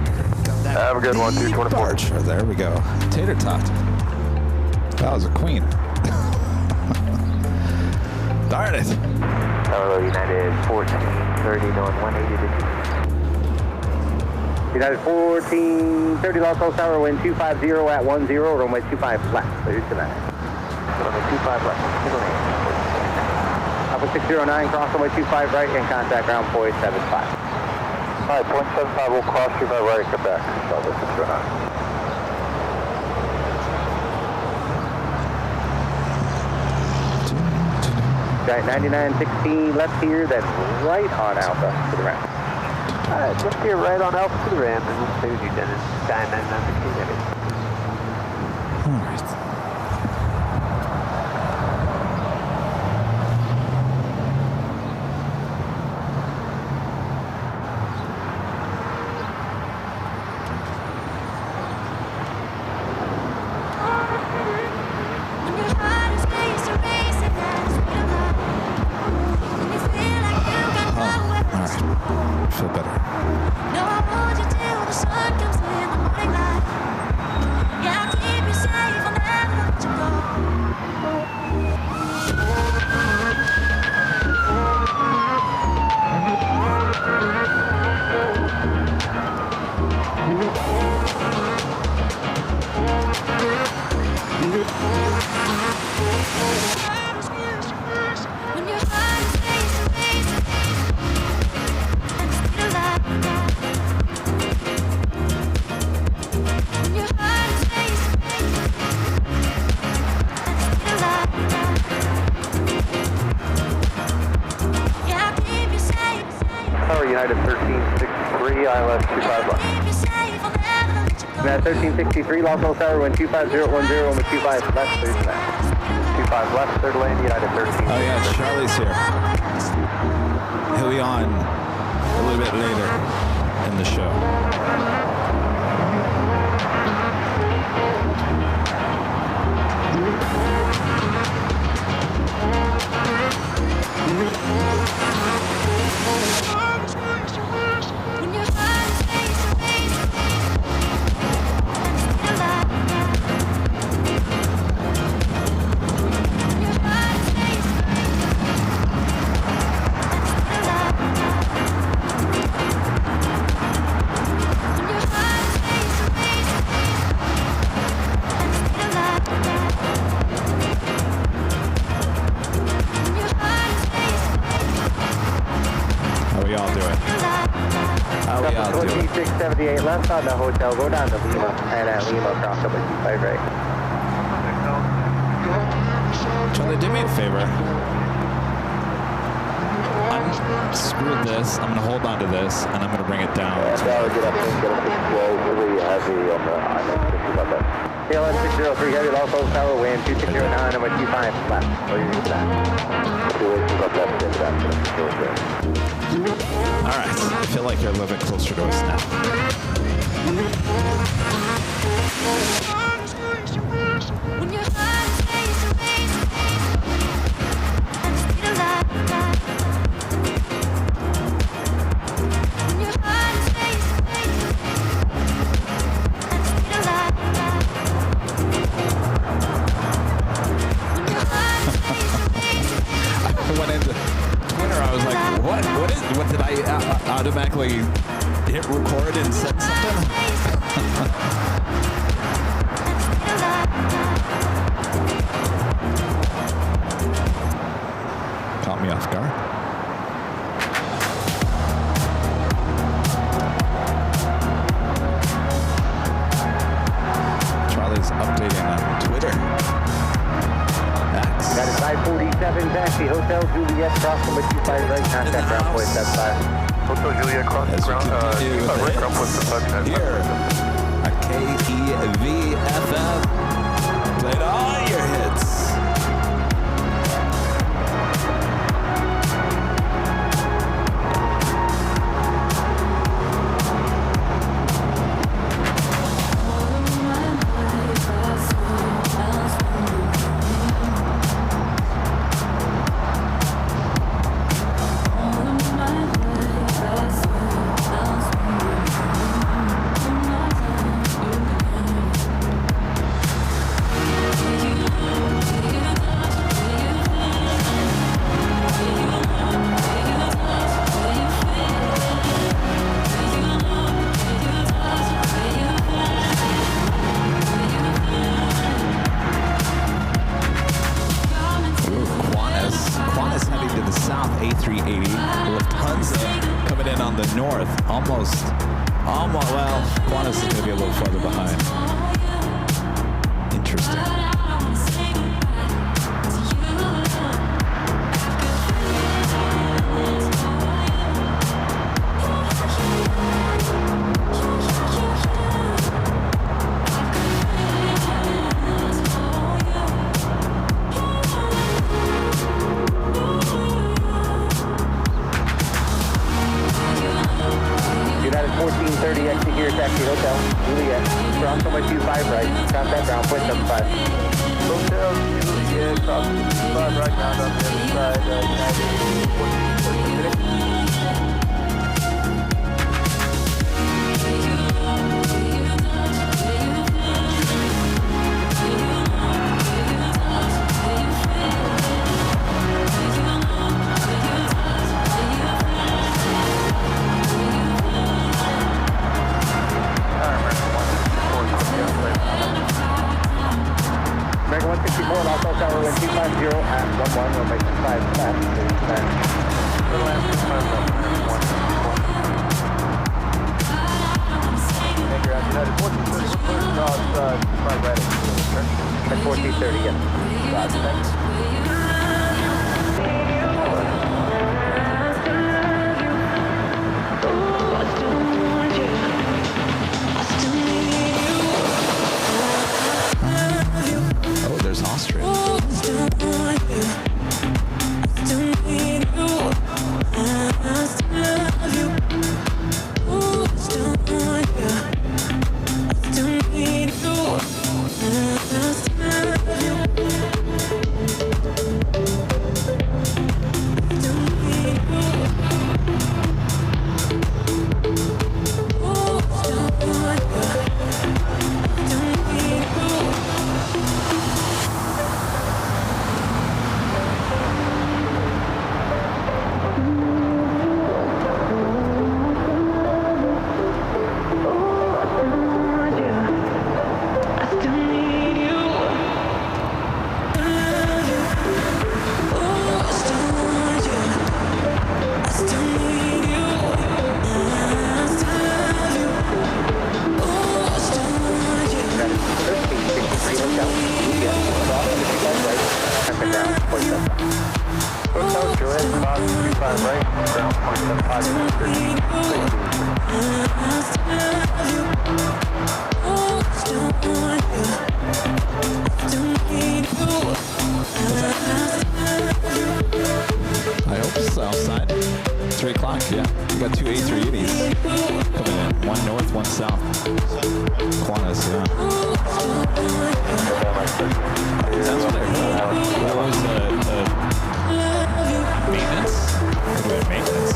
Have a good one, 224. There we go. Tater tot. That was a queen. Darn it. Hello, United 1430, going 180 to United 1430, Los Angeles Tower, wind 250 at 10, runway 25 flat, clear tonight. Runway 25 left, middle name. Alpha 609, cross runway 25 right, and contact ground point 75. Alright, 0.75, we'll cross you by right, come back. Alpha 609. Right, 9916 left here, then right on Alpha to the ramp. Alright, left here, right on Alpha to the ramp, and we'll stay with you, Dennis. Sky 9916. All right. Feel better. United 1363, ILS 25 left. United 1363, Los Angeles Tower, wind 250 at 10, runway 25 left, clear tonight. 25 left, third lane, United 13. Oh yeah, Charlie's here. He'll be on a little bit later in the show. How we all doing? 2678 left on the hotel, go down to Lima, and at Lima, cross over 25 right. Charlie, do me a favor. Screw this. I'm going to hold on to this, and I'm going to bring it down. Get up and get up and slow, really heavy on the island. About that. AIRLINE 603 heavy, Los Angeles Tower, wind 2609, number 25 left. What do you do for that? All right. I feel like you're living closer to us now. What did I automatically hit record and said something? Caught me off guard. Charlie's updating on Twitter. Got a 547 taxi, Hotel Juliet, cross number 25 right, contact ground point 75. Hotel Juliet, cross the ground, right, ground point 75. Here at KEVFM, played all your hits. almost, well, Qantas is going to be a little farther behind. Interesting. United 1430, exit here, taxi hotel, Juliet, cross runway 25 right, contact ground, point 75. Hotel Juliet, cross 25 right now, on the other side, United 1430. American 164, Los Angeles Tower, wind 250 at 11, runway 25 left, The last 25 left, American 164. Thank you, United 1430, cross 25 right, at 1430, yes. Roger, thanks. Oh, there's Austria. Hotel Juliet, cross 25 right, ground point 75. I hope it's outside. 3 o'clock, yeah. We got 2 A380s coming in. One north, one south. Qantas, yeah. That's what I heard. That was maintenance? What do we have, maintenance?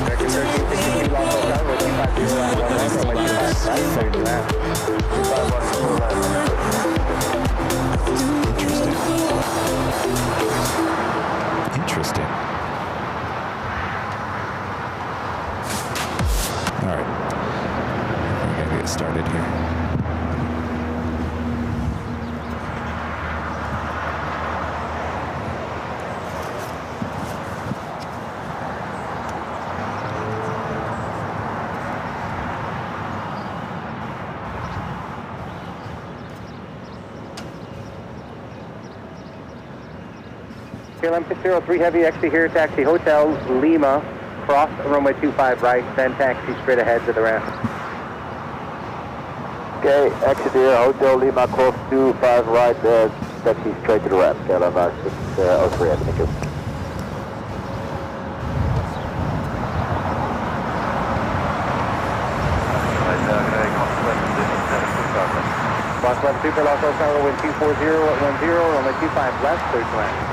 American 1362, Los Angeles Tower, wind 250 at 11, runway 25 left, 30 left. Interesting. All right. We gotta get started here. KLM 603 Heavy, exit here, taxi Hotel Lima, cross runway 25 right, then taxi straight ahead to the ramp. Okay, exit here, Hotel Lima, cross 25 right, taxi straight to the ramp, KLM 603, thank you. Box 11 Super, Los Angeles Tower, wind 240 at 10, runway 25 left, clear to land.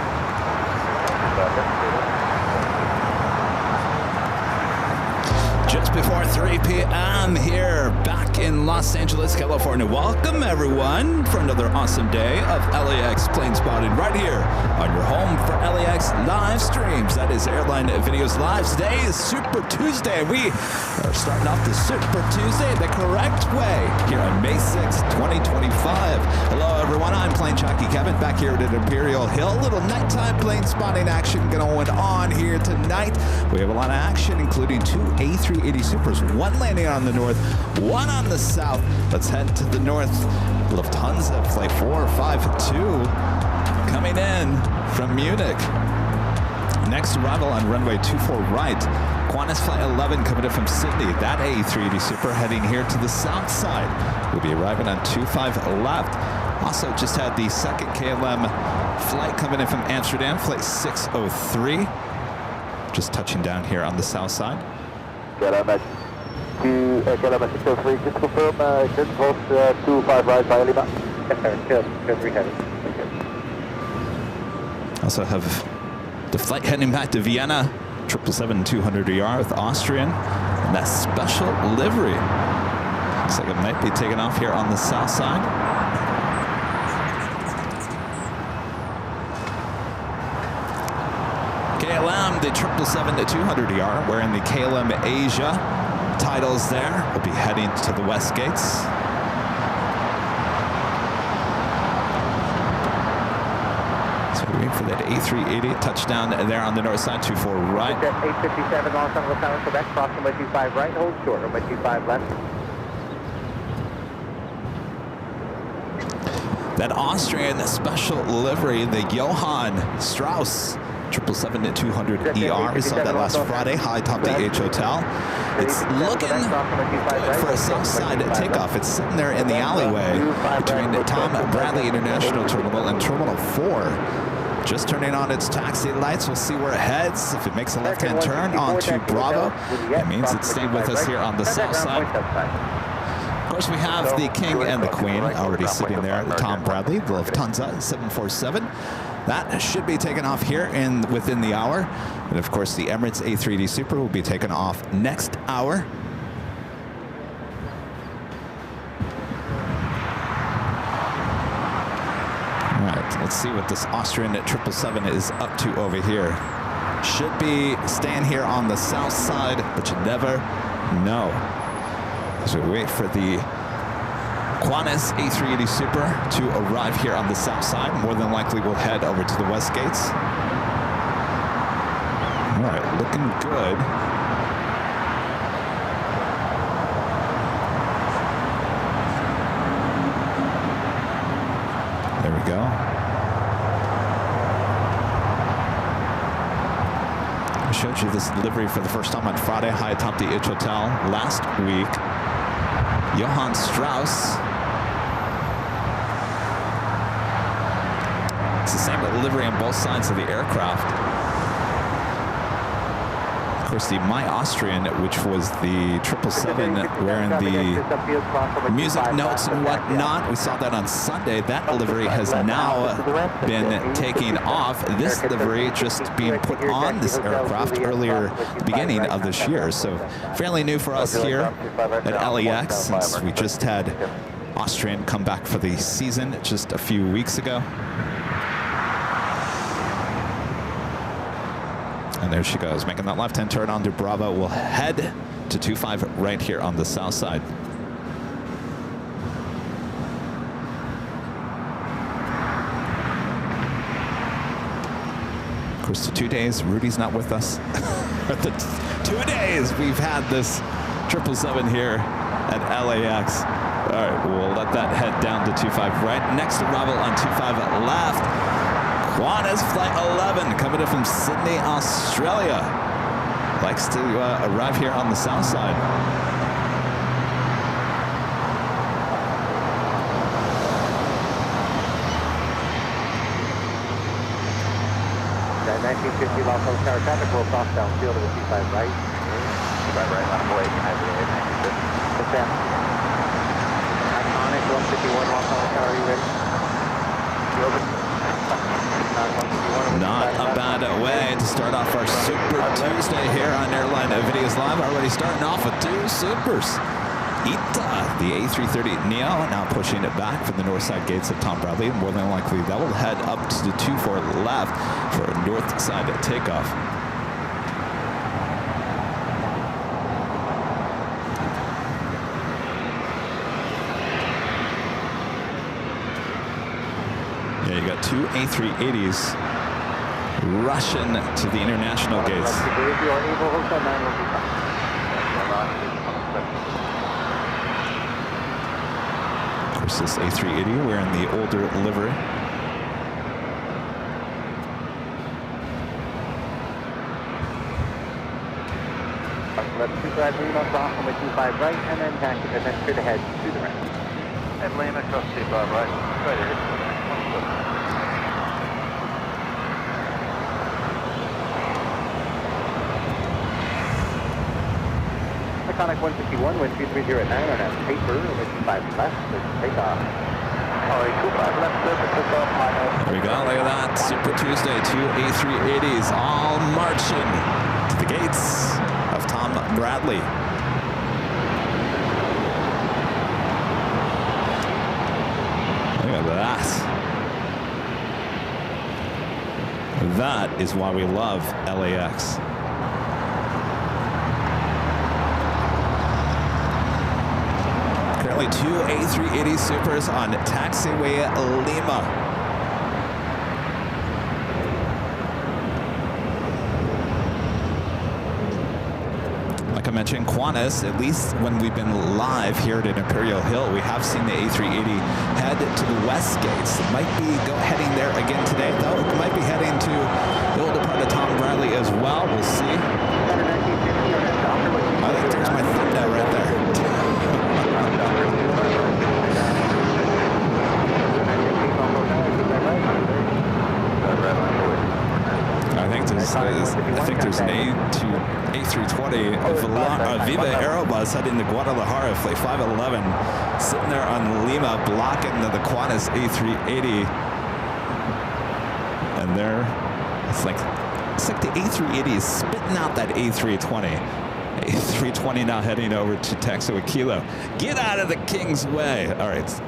Just before 3 p.m. here, back Nighthawk in Los Angeles, California. Welcome, everyone, for another awesome day of LAX plane spotting right here on your home for LAX live streams. That is Airline Videos Live. Today is Super Tuesday. We are starting off the Super Tuesday the correct way here on May 6, 2025. Hello, everyone. I'm Plane Jockey Kevin back here at Imperial Hill. Little nighttime plane spotting action going on here tonight. We have a lot of action, including two A380 Supers, one landing on the north, one on the south. Let's head to the north. Lufthansa Flight 452 coming in from Munich. Next arrival on runway 24 right. Qantas Flight 11 coming in from Sydney. That A380 Super heading here to the south side. We'll be arriving on 25 left. Also just had the second KLM flight coming in from Amsterdam, Flight 603. Just touching down here on the south side. KLM 603, just confirm, just hold 25 right by Lima. Yes, sir. Good 370. Also have the flight heading back to Vienna, 777-200ER with Austrian, and that special livery. Looks like it might be taking off here on the south side. KLM, the 777-200ER, wearing the KLM Asia titles there. We'll be heading to the west gates. So we're waiting for that A380 touchdown there on the north side, 24 right. 857 Los Angeles Tower, Quebec, crossing by 25 right, hold short, by 25 left. That Austrian special livery, the Johann Strauss 777-200ER. We saw that last Friday, high atop the H Hotel. It's looking good for a south side takeoff. It's sitting there in the alleyway between the Tom Bradley International Terminal and Terminal 4. Just turning on its taxi lights. We'll see where it heads. If it makes a left-hand turn onto Bravo, that means it's staying with us here on the south side. Of course, we have the King and the Queen already sitting there. Tom Bradley, the Lufthansa 747. That should be taken off here within the hour. And of course, the Emirates A380 Super will be taken off next hour. All right, let's see what this Austrian 777 is up to over here. Should be staying here on the south side, but you never know. As we wait for the Qantas A380 Super to arrive here on the south side. More than likely we'll head over to the west gates. All right, looking good. There we go. I showed you this livery for the first time on Friday, high atop the H Hotel last week. Johann Strauss. It's the same livery on both sides of the aircraft. Of course, the My Austrian, which was the 777 wearing the music notes and whatnot. We saw that on Sunday. That livery has now been taking off. This livery just being put on this aircraft earlier beginning of this year. So fairly new for us here at LAX, since we just had Austrian come back for the season just a few weeks ago. And there she goes, making that left-hand turn onto Bravo. We'll head to 25 right here on the south side. Of course, the 2 days, Rudy's not with us. The 2 days we've had this 777 here at LAX. All right, we'll let that head down to 25 right. Next arrival on 25 left. Qantas Flight 11 coming in from Sydney, Australia. Likes to arrive here on the south side. 1950 Los Angeles Tower traffic, roll soft downfield to the 25 right. 25 right, left away, United Air 1950. What's that? Iconic 151 Los Angeles Tower, are you ready? Not a bad way to start off our Super Tuesday here on Airline Videos Live. Already starting off with two supers. The A330 Neo now pushing it back from the north side gates of Tom Bradley. More than likely that will head up to the 24 left for a north side takeoff. Yeah, you got two A380s rushing to the international gates. Of course, this A380 wearing the older livery. Left 25 Lima, cross runway 25 right, and then taxi, and then straight ahead to the right. And Lima, cross 25 right, straight ahead. Iconic 151, wind 230 at 9 on that paper, runway 25 left, takeoff. Oh, 25 left, surface takeoff, minus. There we go, look at that. Super Tuesday, two A380s all marching to the gates of Tom Bradley. Look at that. That is why we love LAX. Currently two A380 Supers on taxiway Lima. Like I mentioned, Qantas, at least when we've been live here at Imperial Hill, we have seen the A380 head to the west gates. It might be heading there again today, though. It might be heading to the older part of Tom Bradley as well. We'll see. I think there's my thumbnail right there. I think there's an A320 of Viva Aerobus heading to Guadalajara, flight 511, sitting there on Lima, blocking the Qantas A380. And there, it's like the A380 is spitting out that A320. A320 now heading over to taxiway Kilo. Get out of the King's way. All right.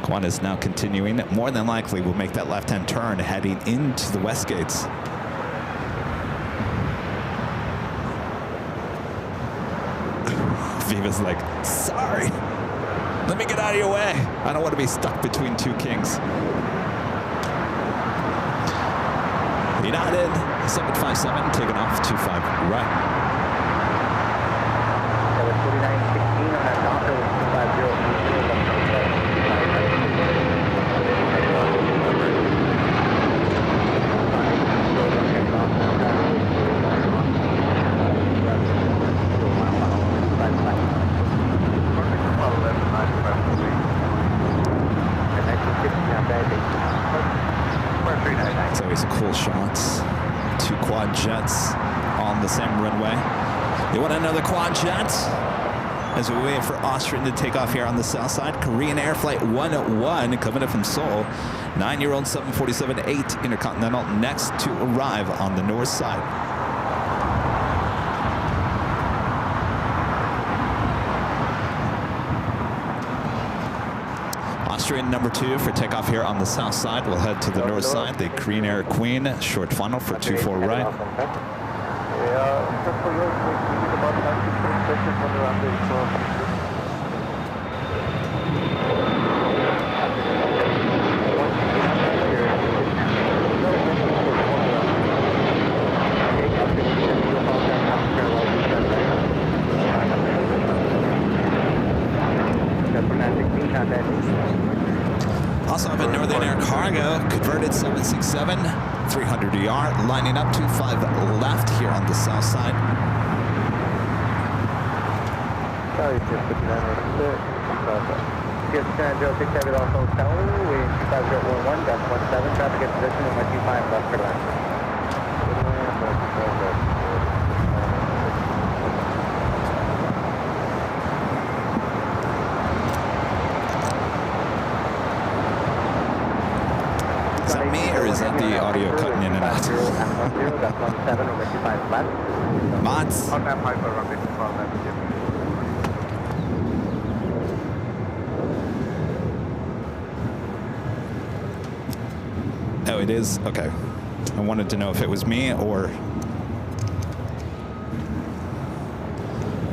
Qantas now continuing. More than likely will make that left-hand turn heading into the west gates. Viva's like, sorry, let me get out of your way. I don't want to be stuck between two kings. United 757 taking off 25 right. That was 4916 on that Docker with 255. It's always cool shots. Two quad jets on the same runway. You want another quad jet? As we wait for Austrian to take off here on the south side, Korean Air Flight 101 coming up from Seoul. 9-year-old 747-8 Intercontinental next to arrive on the north side. Austrian number 2 for takeoff here on the south side. We'll head to the north side. The Korean Air Queen, short funnel for 24 right. Also have a Northern Air Cargo converted 767, 300 ER, lining up 25 left here on the south side. Yes, 06 Heavy Loss Hotel, with 25011, that's 17, traffic at position on 25 left for left. Is that me or is that the audio cutting in and out? Mods. On that pipe, runway 25 left. it is? Okay. I wanted to know if it was me or...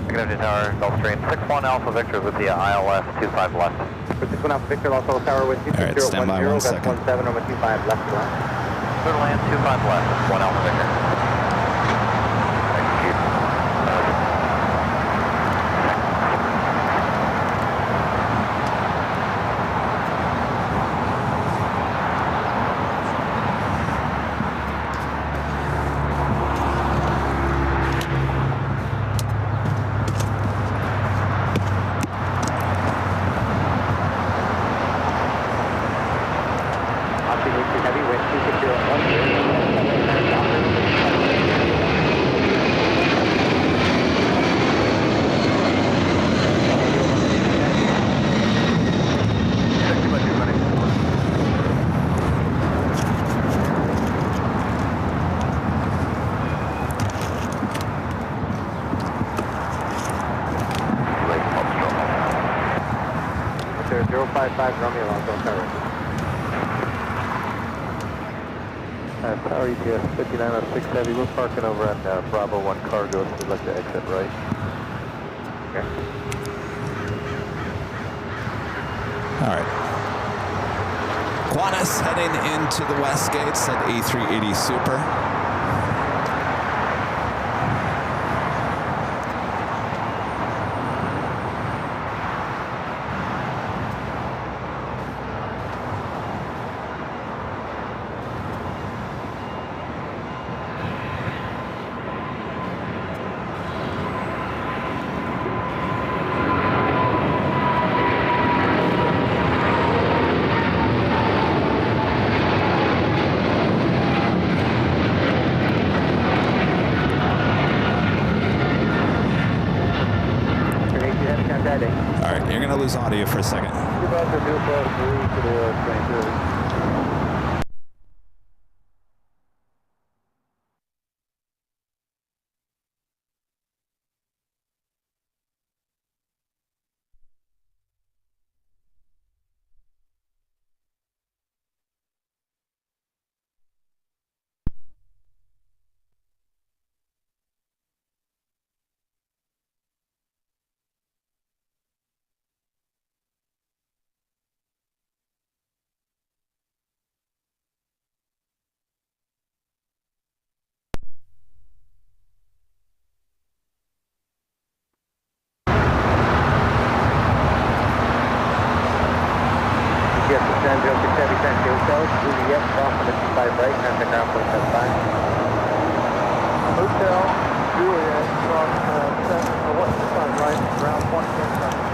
Negative tower, Gulfstream 61 Alpha Victor with the ILS 25 left. 61 Alpha Victor, Los Angeles Tower with 26010, Alright, stand by 1 second. 17 over 25 left to line. Clear to land 25 left, 1 Alpha Victor. Execute. Heavy wind 055 Romeo Alpha Tower. Tower ETS 5906 Heavy, we're parking over at Bravo 1 Cargo, so we'd like to exit right. Okay. All right. Qantas heading into the west gates at A380 Super. All right, you're gonna lose audio for a second. Yes, the San Jose 670 Hotel, Juliet, cross on the 25 right, contact ground 0.75. Hotel, Juliet, cross 7, right, ground 1.7.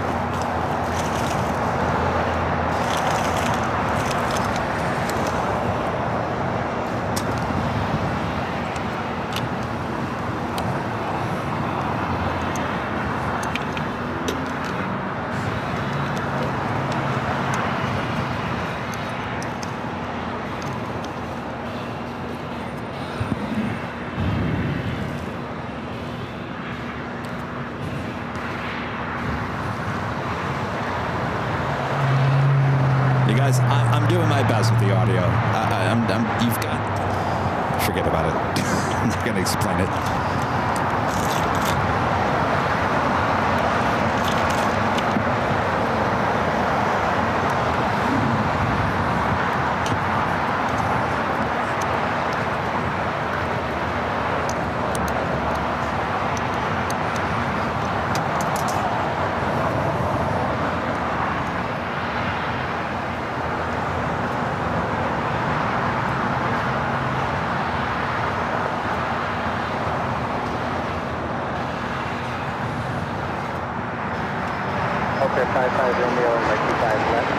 Guys, I'm doing my best with the audio. You've got... Forget about it. I'm not going to explain it. Okay, 55 Romeo, like 25 left.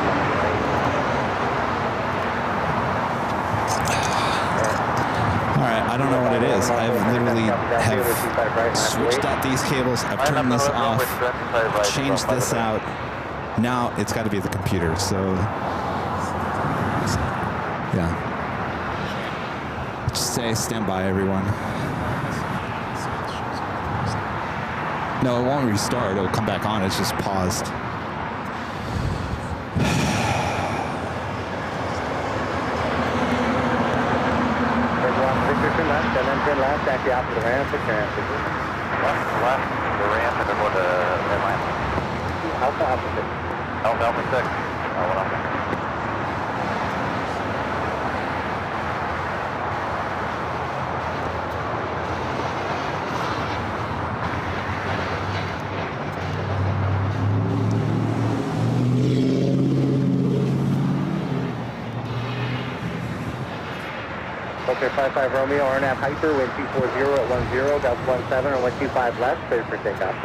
All right, I don't know what it is. I've literally have switched out these cables. I've turned this off, changed this out. Now it's got to be the computer. So, yeah. Just say stand by, everyone. No, it won't restart. It'll come back on. It's just paused. turn left, and then turn left, taxi off to the ramp, put your ramp. Left, the ramp, and then go to Airline. Alpha opposite. Alpha 6. One off. Okay, 55 Romeo, RNAV Hyper, wind 240 at 10, Delta 17 on 125 left, clear for takeoff.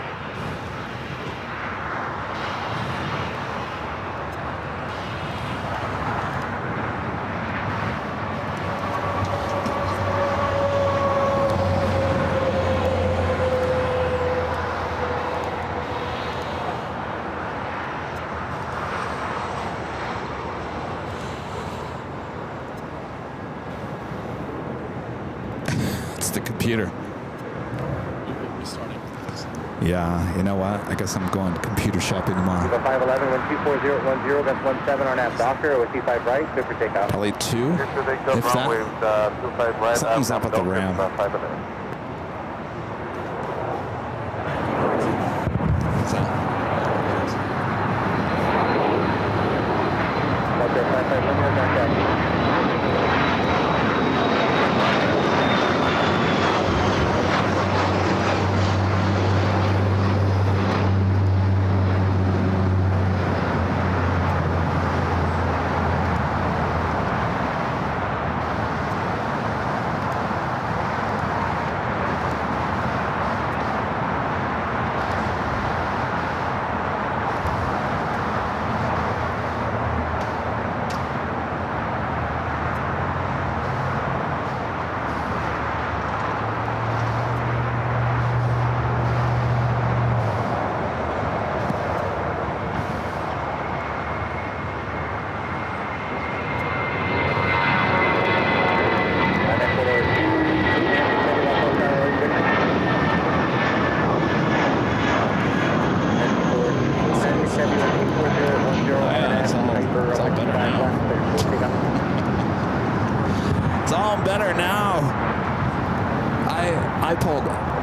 The computer. Yeah, you know what? I guess I'm going computer shopping tomorrow. 511, wind 240 at 10, Delta 17 on nav Docker, with 25 right, clear for takeoff. LA2? If that, something's up at the ramp. What's that? Okay, 55 Romeo, contact.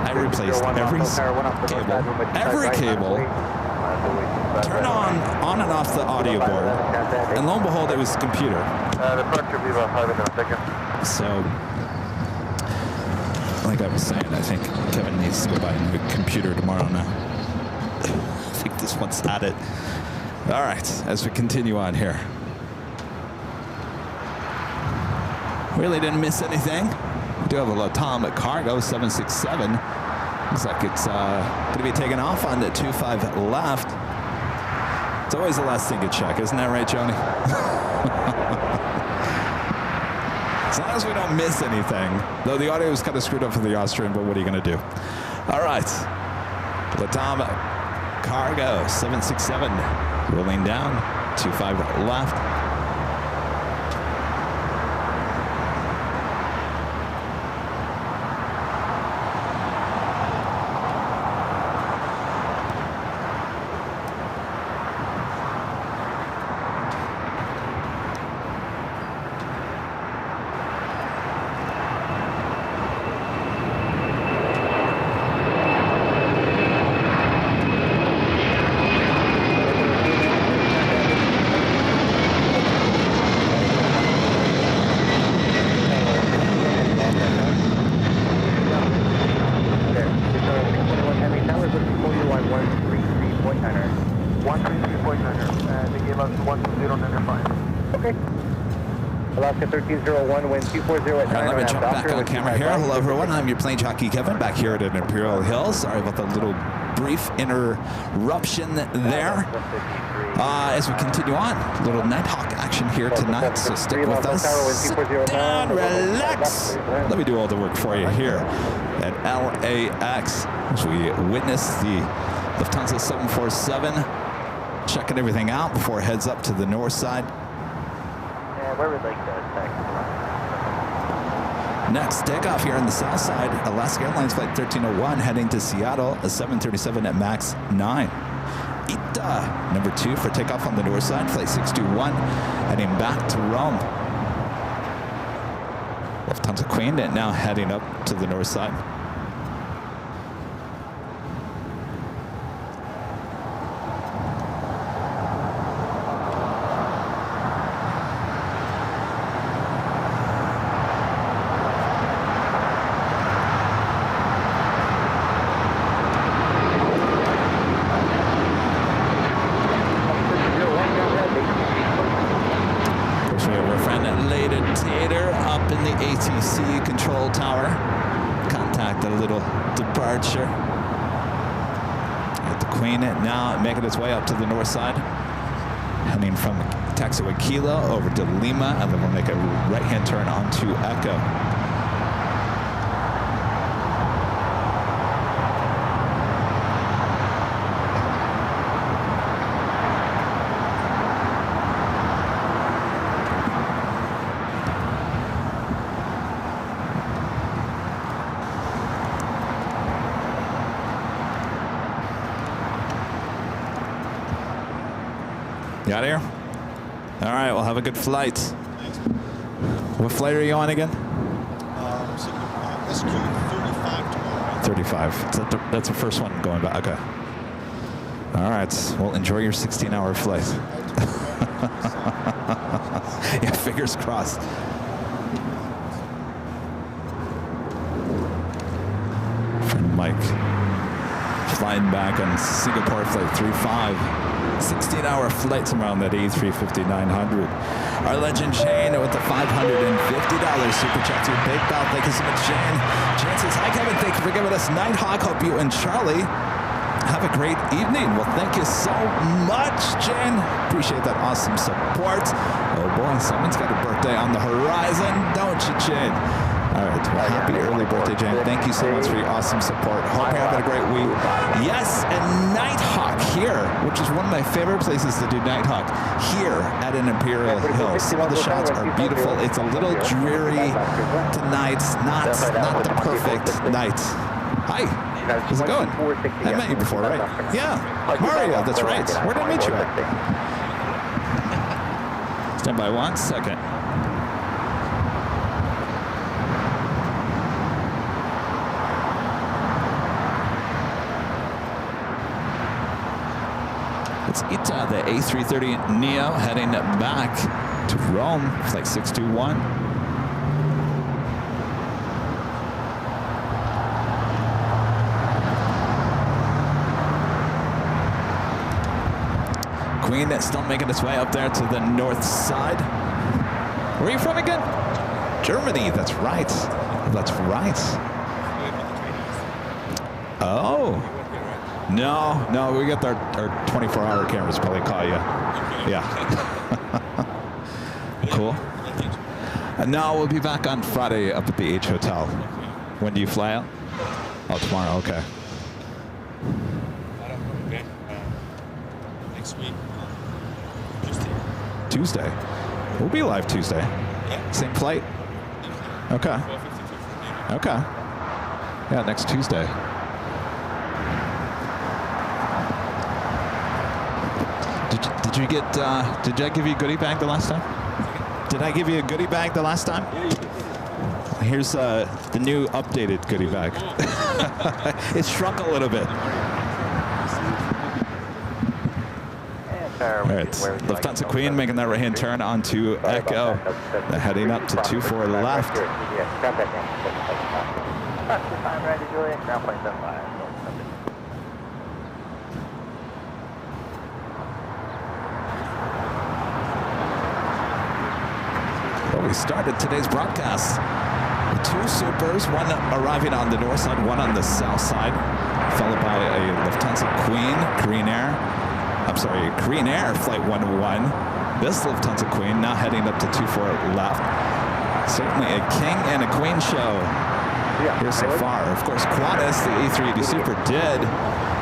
I replaced every cable, turn on and off the audio board, and lo and behold, it was the computer. So, like I was saying, I think Kevin needs to go buy a new computer tomorrow now. I think this one's at it. All right, as we continue on here. Really didn't miss anything. We do have a LATAM cargo 767. Looks like it's going to be taking off on the 25 left. It's always the last thing to check, isn't that right, Joni? As long as we don't miss anything. Though the audio is kind of screwed up for the Austrian, but what are you going to do? All right. LATAM cargo 767 rolling down 25 left. Alaska 1301, wind 240 at 9. Let me jump back on camera here. Hello, everyone. I'm your plane jockey, Kevin, back here at Imperial Hill. Sorry about the little brief interruption there. As we continue on, a little Nighthawk action here tonight, so stick with us. Sit down, relax. Let me do all the work for you here at LAX as we witness the Lufthansa 747 checking everything out before it heads up to the north side. Where would like to Next takeoff here on the south side, Alaska Airlines flight 1301 heading to Seattle, a 737 at max 9. ITA number 2 for takeoff on the north side, flight 621 heading back to Rome. Lufthansa Queen and now heading up to the north side. ATC control tower. Contact a little departure. At the Queen now making its way up to the north side. Heading from taxiway Kilo over to Lima, and then we'll make a right-hand turn onto Echo. You out of here? All right, well, have a good flight. What flight are you on again? SQ 35 tomorrow. 35. That's the first one going back. Okay. All right. Well, enjoy your 16-hour flight. Yeah, fingers crossed. Friend Mike flying back on Singapore flight 35. 16-hour flight tomorrow on that A350-900. Our legend Shane with the $550 super chat to Big Bell. Thank you so much, Shane. Shane says, hi, Kevin. Thank you for giving us Nighthawk. Hope you and Charlie have a great evening. Well, thank you so much, Shane. Appreciate that awesome support. Oh, boy, someone's got a birthday on the horizon, don't you, Shane? All right, well, happy early birthday, Jane. Thank you so much for your awesome support. Hope you're having a great week. Yes, and Nighthawk here, which is one of my favorite places to do Nighthawk, here at an Imperial Hill. Some of the shots are beautiful. It's a little dreary tonight, not the perfect night. Hi, how's it going? I met you before, right? Yeah, Mario, that's right. Where did I meet you at? Stand by 1 second. It's Ita, the A330 Neo, heading back to Rome, flight 621. Queen that's still making its way up there to the north side. Where are you from again? Germany, that's right. That's right. Oh. No, we got our 24-hour cameras probably call you. Yeah. Cool. No, we'll be back on Friday up at the H Hotel. When do you fly out? Oh, tomorrow, okay. Next week. Tuesday. We'll be live Tuesday. Yeah. Same flight? Okay. 12:52 Okay. Yeah, next Tuesday. Did you get, did I give you a goodie bag the last time? Did I give you a goodie bag the last time? Yeah, you did. Here's the new updated goodie bag. It's shrunk a little bit. All right, Lufthansa Queen making that right-hand turn onto Echo. They're heading up to 24 left. Well, we started today's broadcast with 2 supers, one arriving on the north side, one on the south side, followed by a Lufthansa Queen, Korean Air Flight 101. This Lufthansa Queen now heading up to 24 left. Certainly a king and a queen show here so far. Of course, Qantas, the A380 Super did,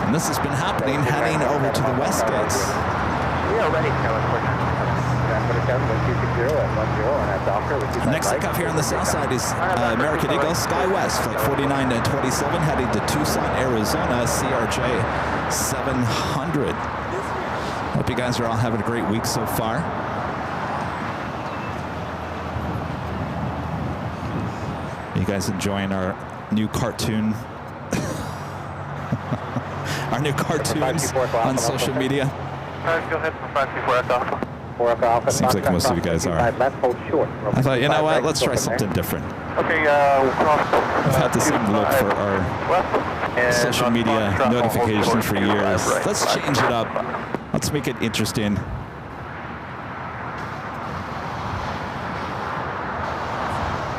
and this has been happening heading over to the West Gates. We are ready to go. Next up here on the south side is American Eagle SkyWest, flight 4927, heading to Tucson, Arizona, CRJ 700. Hope you guys are all having a great week so far. guys enjoying our new cartoon? Our new cartoons on social media? Go ahead for 524 Alpha. 4 Alpha. Seems like most of you guys are. Left, hold short. I thought, you know what? Let's try something different. Okay, we'll cross. We've had the same look for our social media notifications for years. Let's change it up. Let's make it interesting.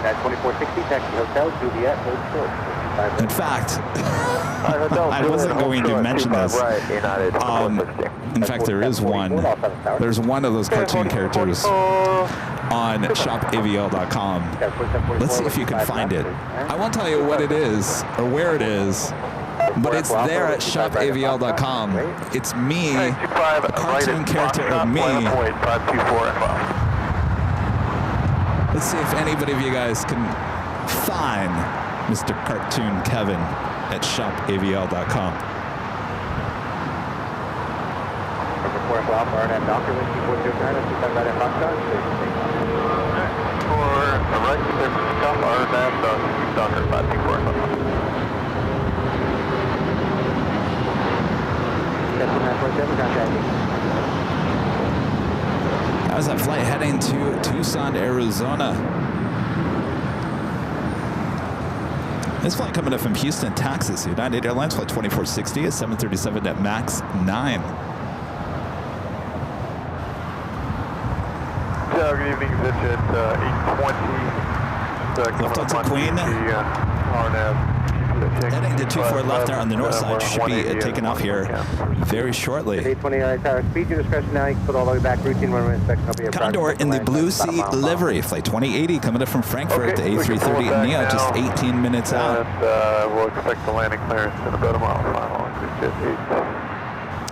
At 2460, taxi hotel, Juliet, hold short. In fact, I wasn't going to mention this. In fact, there is one. There's one of those cartoon characters on shopavl.com. Let's see if you can find it. I won't tell you what it is or where it is, but it's there at shopavl.com. It's me, a cartoon character of me. Let's see if anybody of you guys can find Mr. Cartoon Kevin at shopavl.com. How's that flight heading to Tucson, Arizona? This flight coming up from Houston, Texas. United Airlines flight 2460 at 737 at max 9. Good evening, it's at 8:20. Lift onto Queen. Heading to 24 left there on the north side. Should be taking off here very shortly. 829 tower speed, your discretion now. You can put all the way back. Routine runway inspection. Condor in the Blue Sea livery. Flight 2080 coming up from Frankfurt. The A330 Neo just 18 minutes out. And we'll expect the landing clearance in about a mile final.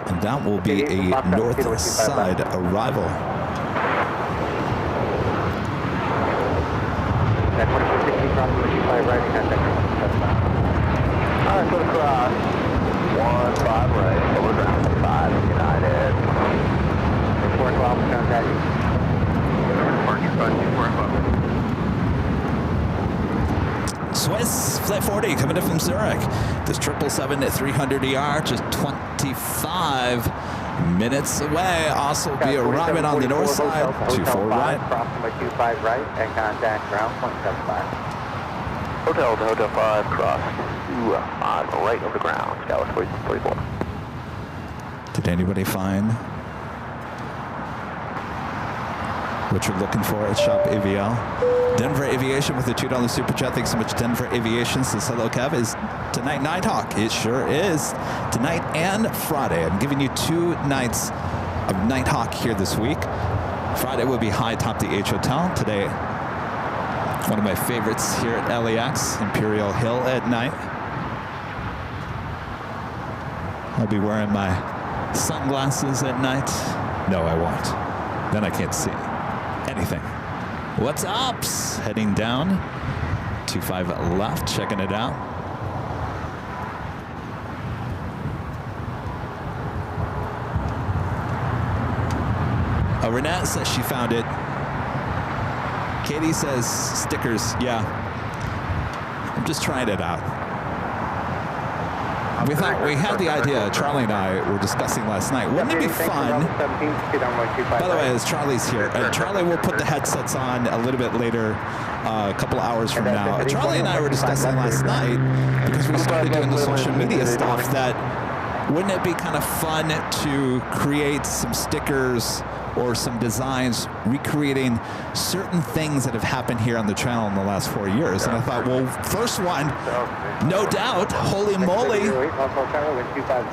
And that will be a north side arrival. That 2460 cross the 25 right contact. Alright, so to cross. 15 right, over ground 5 United. 412 contact. Swiss Flight 40 coming in from Zurich. This 777 at 300ER, just 25 minutes away. Also be arriving on the north side. 24 right. Crossing by 25 right and contact ground 175. Hotel 5, cross 25 right over ground, Dallas 44. Did anybody find what you're looking for at Shop AVL? Denver Aviation with the $2 super chat. Thanks so much, Denver Aviation. Says hello, Kev. Is tonight Nighthawk? It sure is. Tonight and Friday. I'm giving you 2 nights of Nighthawk here this week. Friday will be high top the H Hotel. Today, one of my favorites here at LAX, Imperial Hill at night. I'll be wearing my sunglasses at night. No, I won't. Then I can't see anything. What's ups? Heading down. 25 left, checking it out. Oh, Renette says she found it. Katie says stickers. Yeah. I'm just trying it out. We thought we had the idea, Charlie and I were discussing last night. Wouldn't it be fun? By the way, as Charlie's here, Charlie will put the headsets on a little bit later, a couple hours from now. Charlie and I were discussing last night, because we started doing the social media stuff, that wouldn't it be kind of fun to create some stickers or some designs recreating certain things that have happened here on the channel in the last 4 years. And I thought, well, first one, no doubt, Holy Moly.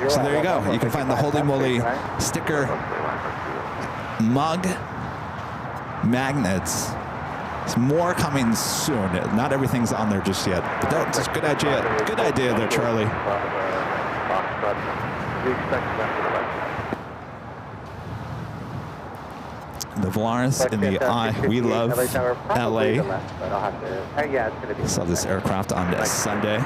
So there you go. You can find the Holy Moly sticker, mug, magnets. There's more coming soon. Not everything's on there just yet. But that's a good idea. Good idea there, Charlie. The Valaris in the eye. We love LA. Saw this aircraft on Sunday.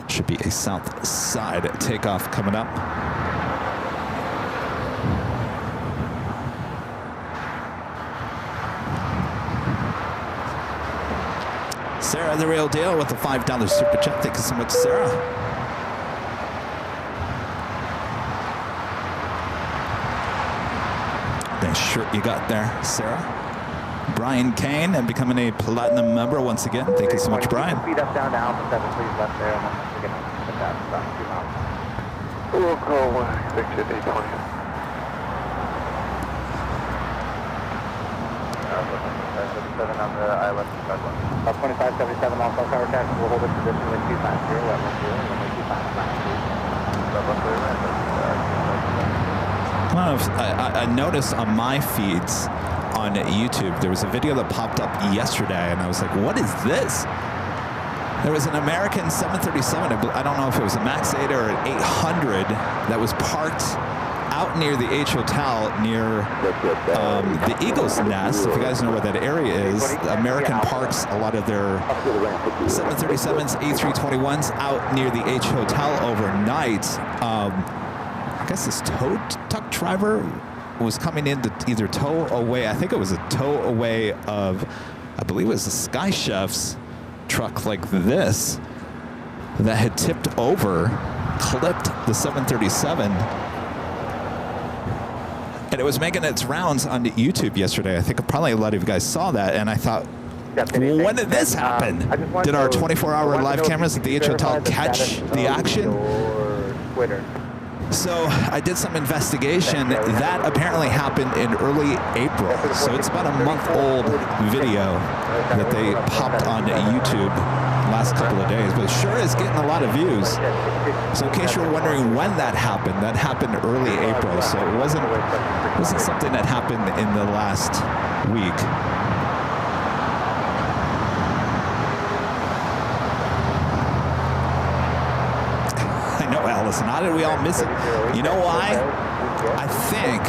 Should be a south side takeoff coming up. Sarah, the real deal, with the $5 super chat. Thank you so much, Sarah. Nice shirt you got there, Sarah. Brian Kane, and becoming a platinum member once again. Thank you so much, Brian. Speed up down to Alpha 7, please, left there, and then we're going to put that about 2 miles. We'll go expected 820. 7 on the island. 2577 also tower taxi. We'll hold this position with 250 at 10 and 125. I noticed on my feeds on YouTube, there was a video that popped up yesterday, and I was like, what is this? There was an American 737, I don't know if it was a MAX 8 or an 800, that was parked out near the H Hotel near the Eagle's Nest. If you guys know where that area is, American parks a lot of their 737s, A321s out near the H Hotel overnight. I guess this tow truck driver was coming in to either tow away, I think it was a tow away of, I believe it was a Sky Chef's truck like this that had tipped over, clipped the 737. And it was making its rounds on YouTube yesterday. I think probably a lot of you guys saw that, and I thought, when did this happen? Did our 24-hour live cameras at the H Hotel catch the action? So I did some investigation. That apparently happened in early April. So it's about a month-old video that they popped on YouTube last couple of days, but it sure is getting a lot of views. So in case you were wondering when that happened early April. So it wasn't something that happened in the last week. I know, Allison, how did we all miss it? You know why? I think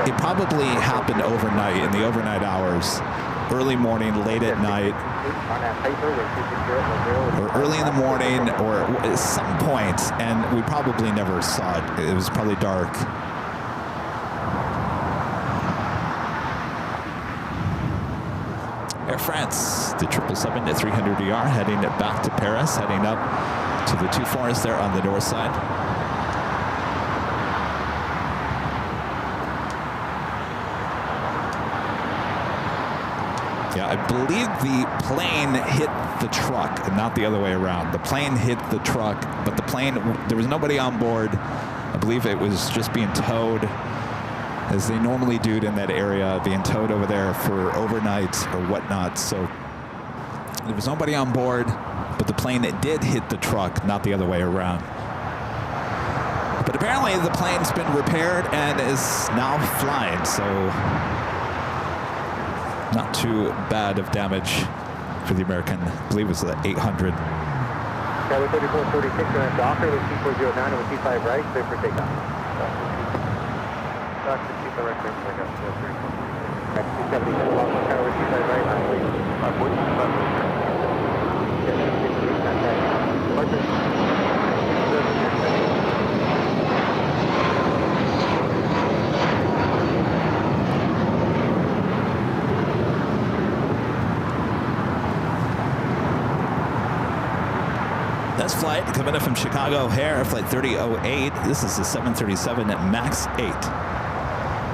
it probably happened overnight, in the overnight hours. Early morning, late at night, or early in the morning, or at some point, and we probably never saw it. It was probably dark. Air France, the 777-300ER, heading back to Paris, heading up to the 24s there on the north side. Yeah, I believe the plane hit the truck and not the other way around. The plane hit the truck, but the plane, there was nobody on board. I believe it was just being towed, as they normally do in that area, being towed over there for overnight or whatnot. So there was nobody on board, but the plane did hit the truck, not the other way around. But apparently the plane's been repaired and is now flying, so not too bad of damage for the American. I believe it was the 800. Tower 3446, we're at Docker with T409 and with T5 right, clear for takeoff. Doctor, T5 right, clear for takeoff. 277, lost on tower, T5 right, last week. 545. This flight coming in from Chicago O'Hare, flight 3008. This is the 737 MAX 8.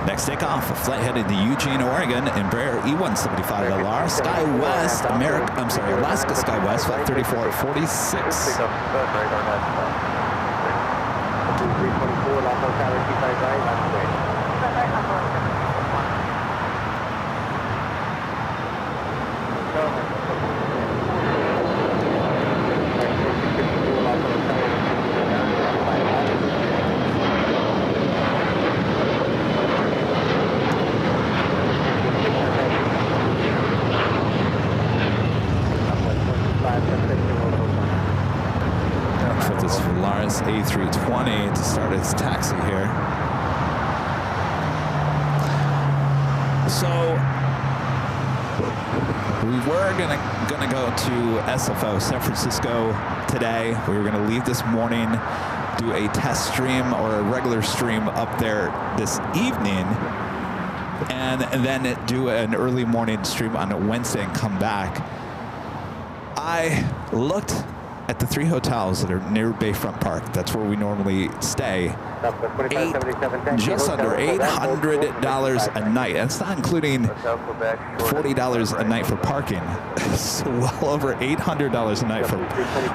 Next takeoff, a flight headed to Eugene, Oregon, Embraer E175LR, SkyWest, Alaska SkyWest, flight 3446. 324, lost on tower, T5 right, last way. A320 to start its taxi here. So we were gonna go to SFO, San Francisco, today. We were gonna leave this morning, do a test stream or a regular stream up there this evening, and then do an early morning stream on a Wednesday and come back. I looked at the 3 hotels that are near Bayfront Park. That's where we normally stay. Just under $800 a night. That's not including $40 a night for parking. So well over $800 a night for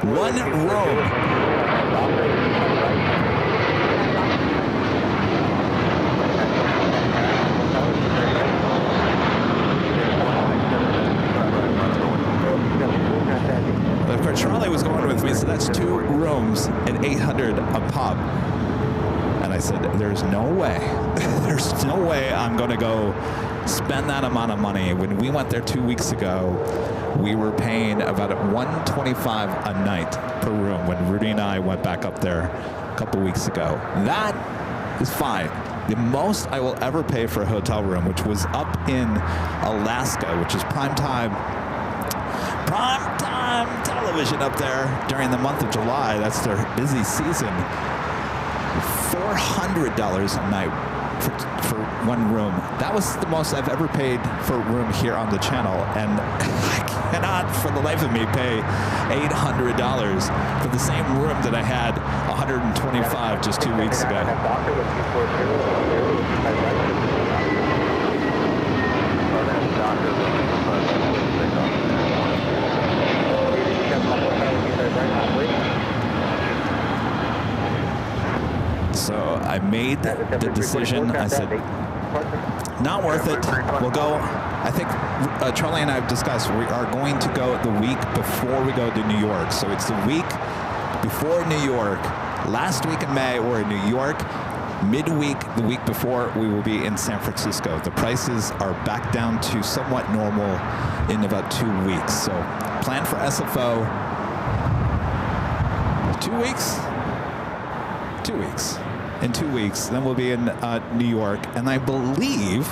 one room. Of course, Charlie was going with me, so that's 2 rooms at $800 a pop. And I said, there's no way, there's no way I'm going to go spend that amount of money. When we went there 2 weeks ago, we were paying about $125 a night per room when Rudy and I went back up there a couple weeks ago. That is fine. The most I will ever pay for a hotel room, which was up in Alaska, which is prime time television up there during the month of July. That's their busy season. $400 a night for one room. That was the most I've ever paid for a room here on the channel, and I cannot for the life of me pay $800 for the same room that I had $125 just 2 weeks ago. So I made the decision. I said, not worth it. We'll go. I think Charlie and I have discussed we are going to go the week before we go to New York. So it's the week before New York. Last week in May, we're in New York. Midweek, the week before, we will be in San Francisco. The prices are back down to somewhat normal in about 2 weeks. So plan for SFO. 2 weeks? 2 weeks. In 2 weeks, then we'll be in New York, and I believe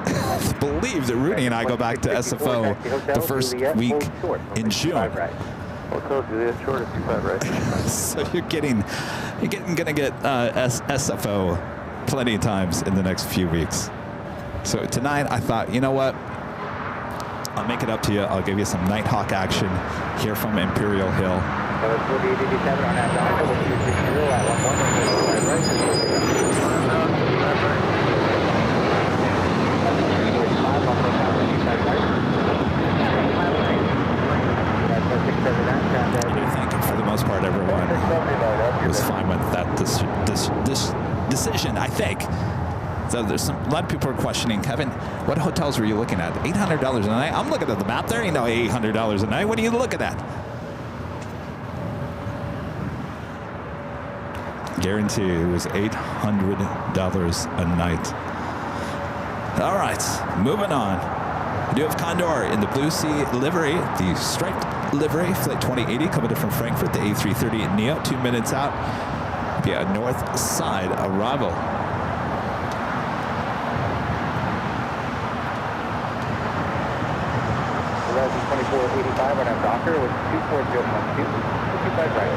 that Rudy and I go back to SFO the first week in June. So you're gonna get SFO plenty of times in the next few weeks. So tonight I thought, you know what? I'll make it up to you. I'll give you some Nighthawk action here from Imperial Hill. I think for the most part everyone was fine with that decision, I think. So there's a lot of people are questioning, Kevin, what hotels were you looking at? $800 a night? I'm looking at the map there. You know, $800 a night. What are you looking at? Guarantee it was $800 a night. All right, moving on. We do have Condor in the Blue Sea livery, the striped livery, flight 2080 coming in from Frankfurt, the A330 Neo, 2 minutes out via north side arrival. Horizon 2485 on our Docker with 24012. 25 right,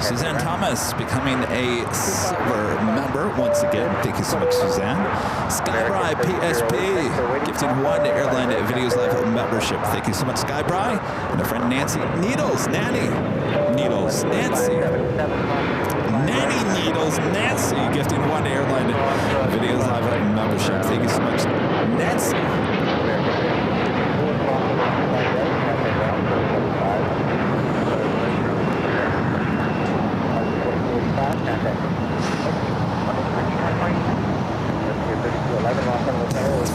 Suzanne Thomas becoming a silver member once again. Thank you so much, Suzanne. Skybry PSP gifting 1 Airline Videos Live membership. Thank you so much, Skybry. And a friend Nancy Needles, Nancy gifting 1 Airline Videos Live membership. Thank you so much, Nancy.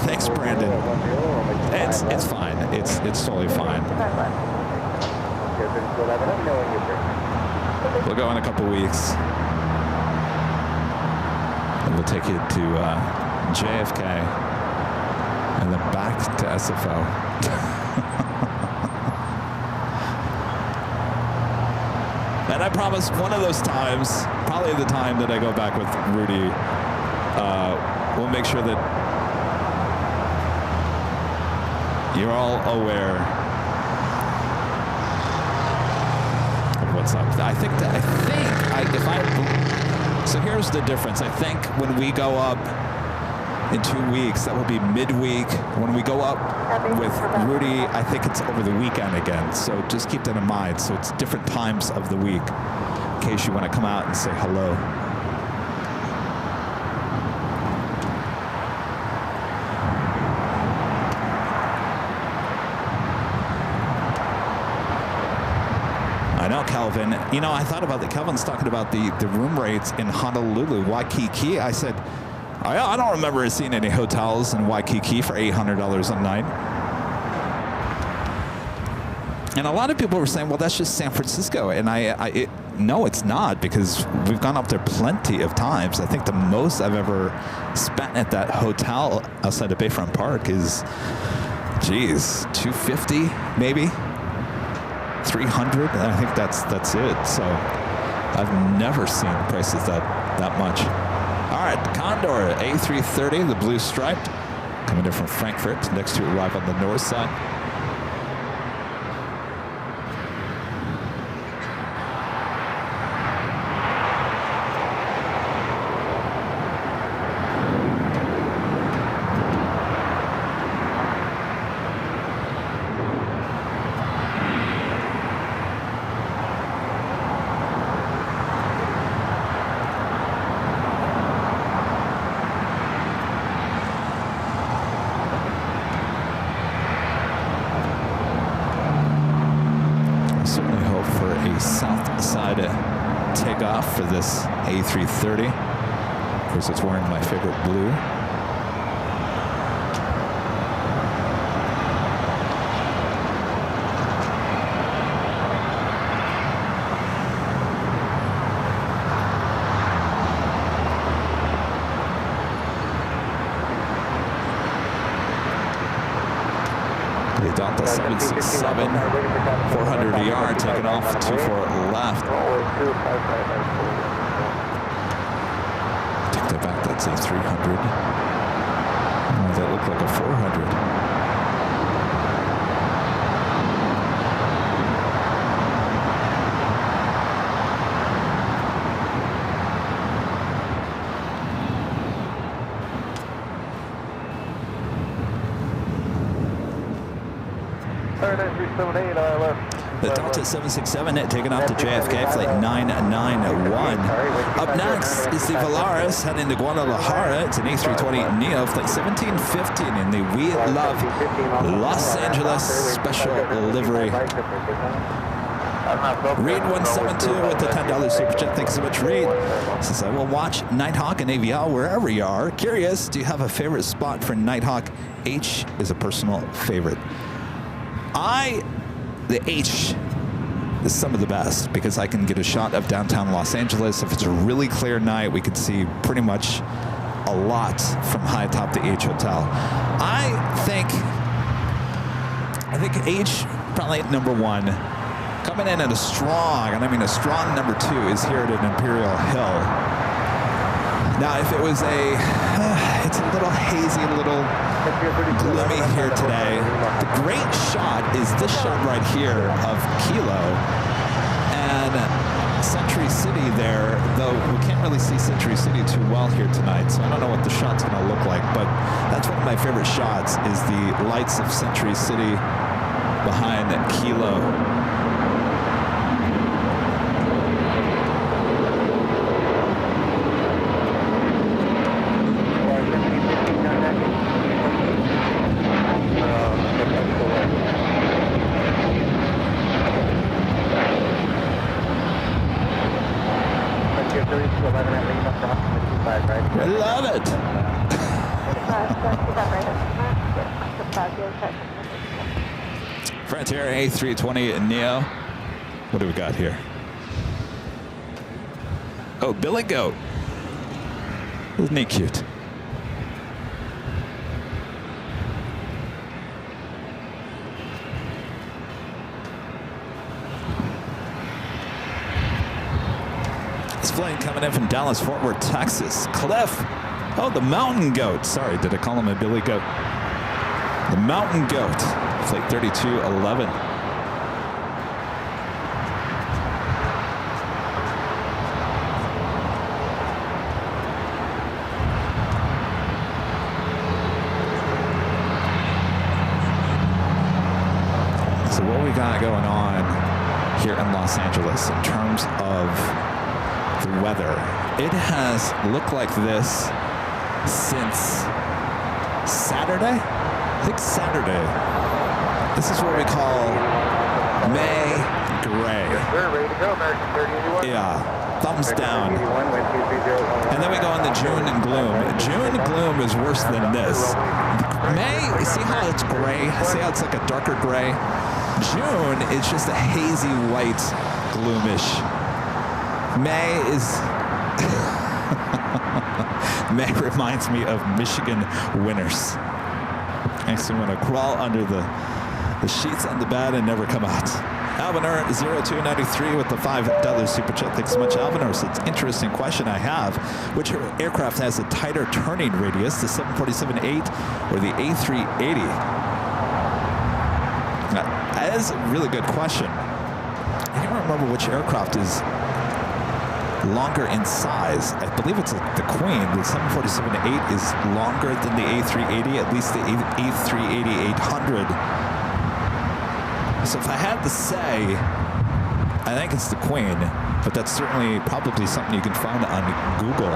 Thanks, Brandon. It's fine. It's totally fine. We'll go in a couple weeks. We'll take you to JFK and then back to SFO. And I promise one of those times, probably the time that I go back with Rudy, we'll make sure that you're all aware of what's up. So here's the difference. I think when we go up in 2 weeks, that will be midweek. When we go up with Rudy, I think it's over the weekend again. So just keep that in mind. So it's different times of the week in case you want to come out and say hello. I know, Kelvin. You know, I thought about that. Kelvin's talking about the room rates in Honolulu, Waikiki. I said, I don't remember seeing any hotels in Waikiki for $800 a night. And a lot of people were saying, well, that's just San Francisco. And no, it's not, because we've gone up there plenty of times. I think the most I've ever spent at that hotel outside of Bayfront Park is, geez, $250 maybe. 300, and I think that's it. So I've never seen prices that much. All right, Condor A330, the blue striped, coming in from Frankfurt. Next to arrive on the north side. For this A330. Of course, it's wearing my favorite blue. The Delta 767, 400 ER, taking off 24 left. Take that back, that's a 300. Oh, that looked like a 400. The Delta 767 taking off to JFK, flight 991. Up next is the Volaris heading to Guadalajara. It's an A320neo, flight 1715 in the We Love Los Angeles special livery. Reed 172 with the $10 super chat. Thanks so much, Reed. Says, I will watch Nighthawk and AVL wherever you are. Curious, do you have a favorite spot for Nighthawk? H is a personal favorite. The H is some of the best because I can get a shot of downtown Los Angeles. If it's a really clear night, we could see pretty much a lot from high atop the H Hotel. I think H probably at number one. Coming in at a strong, and I mean a strong number two, is here at an Imperial Hill. Now, if it was it's a little hazy, a little gloomy here today. The great shot is this shot right here of Kilo and Century City there, though we can't really see Century City too well here tonight, so I don't know what the shot's going to look like, but that's one of my favorite shots, is the lights of Century City behind Kilo. I love it. Frontier A320 Neo. What do we got here? Oh, Billy Goat. Isn't he cute? This flight coming in from Dallas, Fort Worth, Texas. Cliff. Oh, the mountain goat. Sorry, did I call him a billy goat? The mountain goat. Flight 3211. So what we got going on here in Los Angeles in terms of the weather, it has looked like this since Saturday. I think Saturday. This is what we call May gray. We're ready to go, American 3081. Yeah, thumbs down. And then we go into June and gloom. June gloom is worse than this. May, you see how it's gray? See how it's like a darker gray? June is just a hazy white gloomish. May is May reminds me of Michigan winters. Makes me want to crawl under the sheets on the bed and never come out. Alvinor 0293 with the $5 super chat. Thanks so much, Alvinor. So it's an interesting question I have. Which aircraft has a tighter turning radius, the 747-8 or the A380? That is a really good question. I can't remember which aircraft is longer in size. I believe it's the Queen. The 747-8 is longer than the A380, at least the A380-800. So if I had to say, I think it's the Queen, but that's certainly probably something you can find on Google.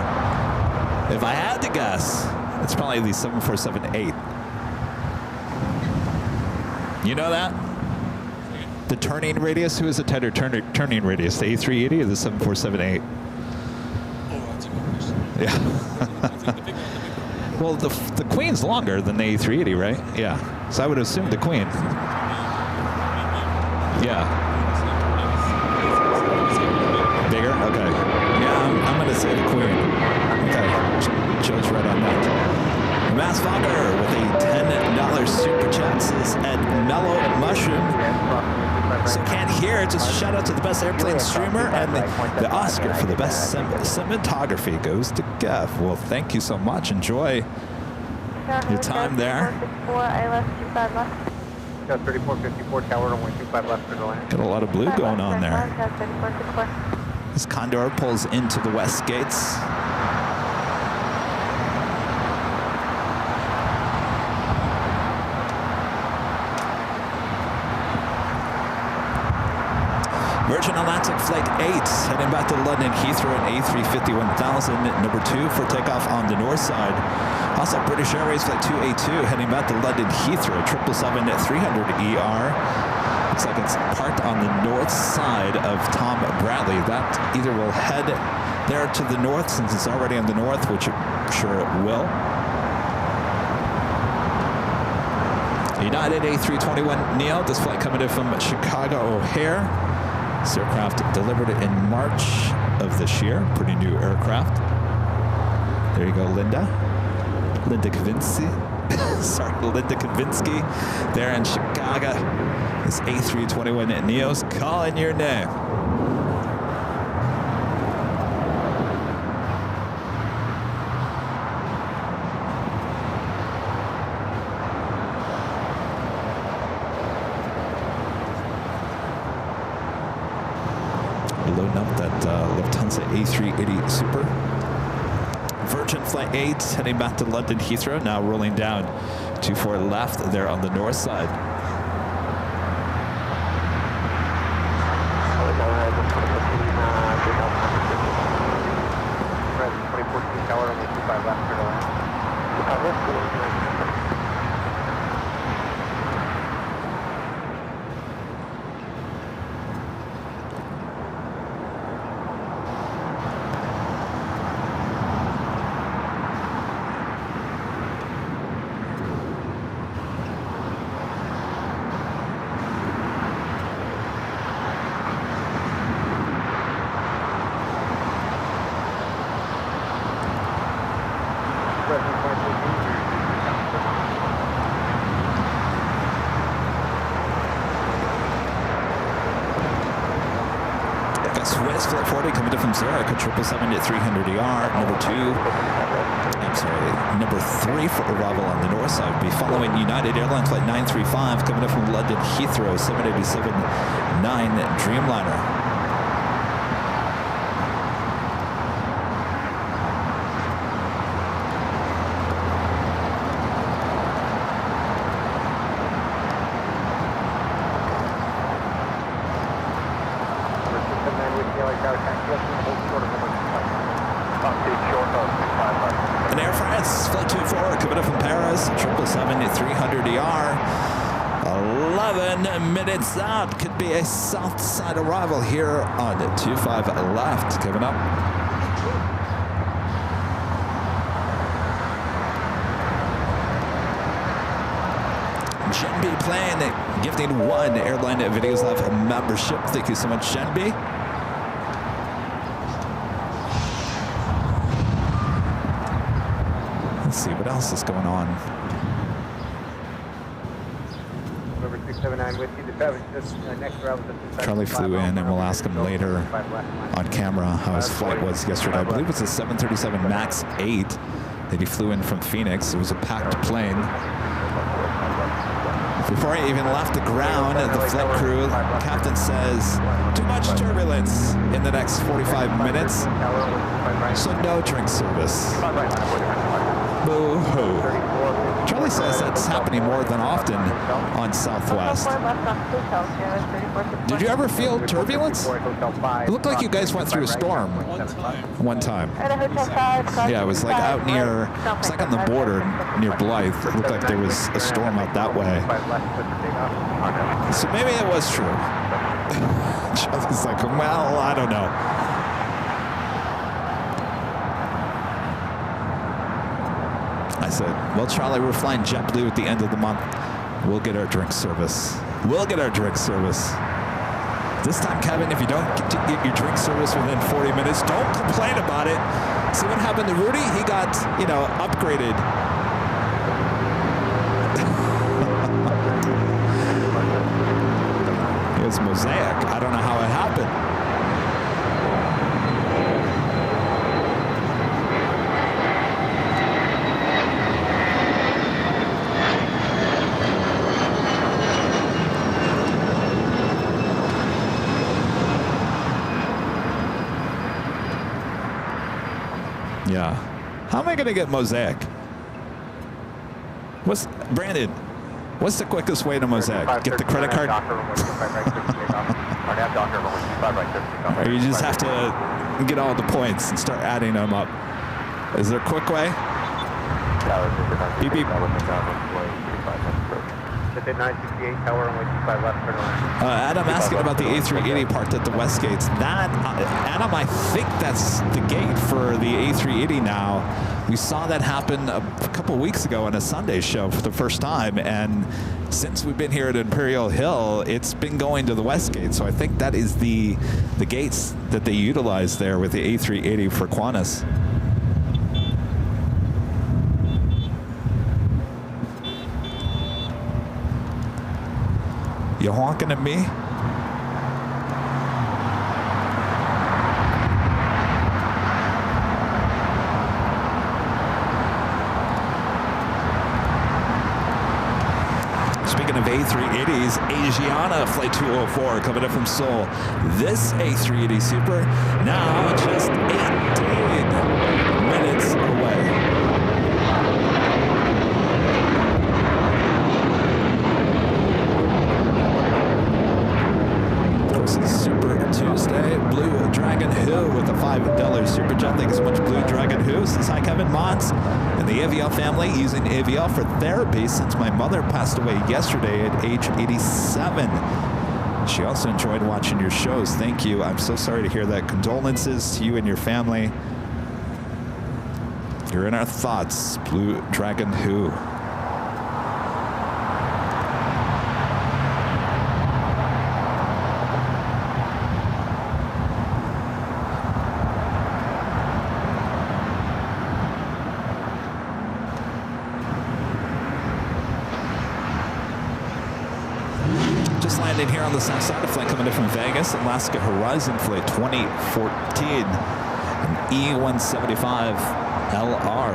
If I had to guess, it's probably the 747-8. You know that? The turning radius? Who is a tighter turning radius? The A380 or the 747-8? Oh, that's a good question. Yeah. Well, the Queen's longer than the A380, right? Yeah. So I would assume the Queen. Yeah. Bigger? Okay. Yeah, I'm going to say the Queen. Okay. Joe's right on that. Mass Fogger with a $10 super chat says at Mellow Mushroom. So can't hear. Just shout out to the best airplane streamer, and the Oscar for the best cinematography goes to Gev. Well, thank you so much. Enjoy your time there. I left 25 left. 3454 tower, runway 25 left for the land. Got a lot of blue going on there. This Condor pulls into the west gates. Virgin Atlantic Flight 8 heading back to London Heathrow and A350-1000, number 2 for takeoff on the north side. Also British Airways Flight 282 heading back to London Heathrow, 777-300ER. Looks like it's parked on the north side of Tom Bradley. That either will head there to the north since it's already on the north, which I'm sure it will. United A321neo, this flight coming in from Chicago O'Hare. This aircraft delivered in March of this year. Pretty new aircraft. There you go, Linda. Linda Kavinsky. Sorry, Linda Kavinsky. There in Chicago. This A321neo's calling your name. Loading up that Lufthansa A380 Super. Virgin Flight 8 heading back to London Heathrow, now rolling down 24 left there on the north side. Airlines Flight 40 coming in from Zurich at 777 at 300ER. Number 3 for arrival on the north side will be following United Airlines Flight 935 coming in from London Heathrow 787-9 Dreamliner. And Air France Flight 24 coming up from Paris, 777 at 300ER. 11 minutes out. Could be a south side arrival here on 25 left coming up. Shenby plane gifting 1 Airline Videos Live membership. Thank you so much, Shenby. Let's see what else is going on. Number 679 with you. The next route is Charlie flew in, and we'll ask him later on camera how his flight was yesterday. I believe it was a 737 MAX 8 that he flew in from Phoenix. It was a packed plane. Before he even left the ground, the flight crew captain says, too much turbulence in the next 45 minutes, so no drink service. Boo-hoo. Charlie says that's happening more than often on Southwest. Did you ever feel turbulence? It looked like you guys went through a storm. One time. Yeah, it was like out near, it's like on the border near Blythe. It looked like there was a storm out that way. So maybe it was true. Charlie's like, well, I don't know. I said, well, Charlie, we're flying JetBlue at the end of the month. We'll get our drink service. We'll get our drink service. This time, Kevin, if you don't get your drink service within 40 minutes, don't complain about it. See what happened to Rudy? He got, you know, upgraded. It was Mosaic. I don't know how it happened. Yeah. How am I going to get Mosaic? Brandon, what's the quickest way to Mosaic? Get the credit card? Or you just have to get all the points and start adding them up. Is there a quick way? Beep, beep. Adam asking about the A380 parked at the West Gates. That, Adam, I think that's the gate for the A380 now. We saw that happen a couple weeks ago on a Sunday show for the first time, and since we've been here at Imperial Hill, it's been going to the West Gate. So I think that is the gates that they utilize there with the A380 for Qantas. You honking at me? Speaking of A380s, Asiana Flight 204 coming up from Seoul. This A380 Super now just 18 minutes away. Super Tuesday, Blue Dragon Who with a $5 super chat. Thank you so much, Blue Dragon Who. Says hi, Kevin Mons and the AVL family, using AVL for therapy since my mother passed away yesterday at age 87. She also enjoyed watching your shows. Thank you. I'm so sorry to hear that. Condolences to you and your family. You're in our thoughts, Blue Dragon Who. landing here on the south side. A flight coming in from Vegas, Alaska Horizon Flight 2014, an E175 LR.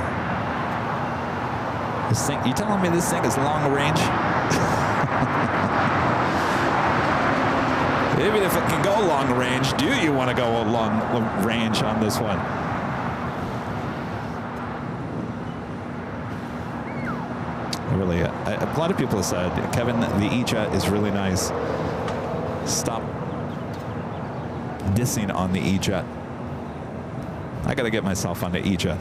This thing, you telling me this thing is long range? Even if it can go long range, do you want to go long range on this one? Really, a lot of people have said, Kevin, the E-Jet is really nice. Stop dissing on the E-Jet. I got to get myself on the E-Jet.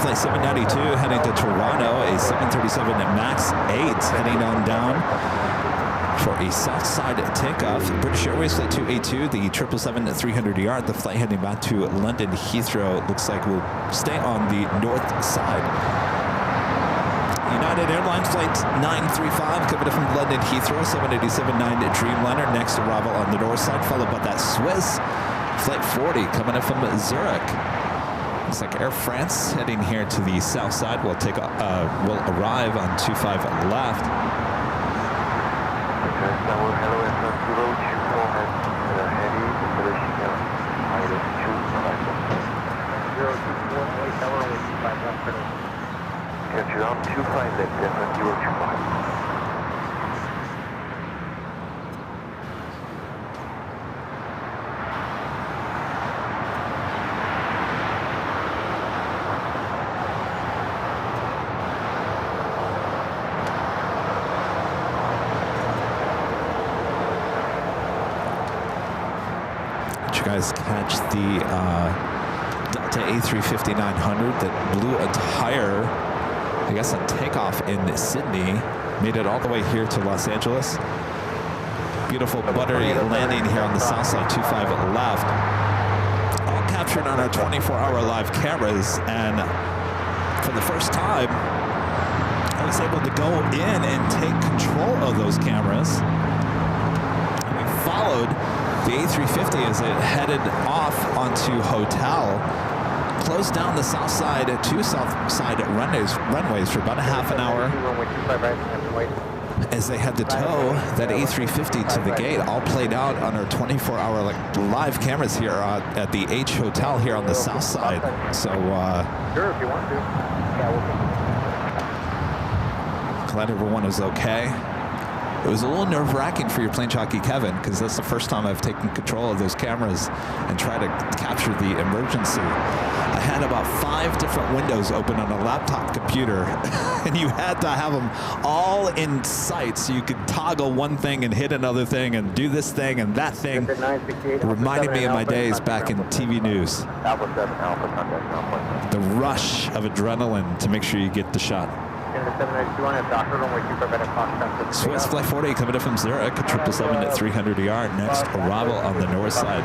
Flight 792 heading to Toronto, a 737 MAX 8 heading on down for a south side takeoff. British Airways Flight 282, the 777-300ER, the flight heading back to London Heathrow. Looks like we'll stay on the north side. United Airlines Flight 935 coming from London Heathrow, 787-9 Dreamliner, next arrival on the north side, followed by that Swiss Flight 40 coming in from Zurich. Looks like Air France heading here to the south side. We'll arrive on 25 left. Capture on 25 left, definitely 025. Guys catch the Delta A350-900 that blew a tire, I guess, on takeoff in Sydney, made it all the way here to Los Angeles. Beautiful buttery landing here on the south side, 25 left. All captured on our 24-hour live cameras, and for the first time, I was able to go in and take control of those cameras. And we followed the A350 as it headed off onto Hotel, closed down the south side, two south side runways for about a half an hour as they had to tow that A350 to the gate. All played out on our 24-hour live cameras here at the H Hotel here on the south side. So Sure, if you want to. Glad everyone was okay. It was a little nerve-wracking for your plane jockey, Kevin, because that's the first time I've taken control of those cameras and tried to capture the emergency. I had about 5 different windows open on a laptop computer, and you had to have them all in sight so you could toggle one thing and hit another thing and do this thing and that thing. It reminded me of my days back in TV news. The rush of adrenaline to make sure you get the shot. Swiss Flight 40 coming in from Zurich, 777-300ER, next arrival on the north side.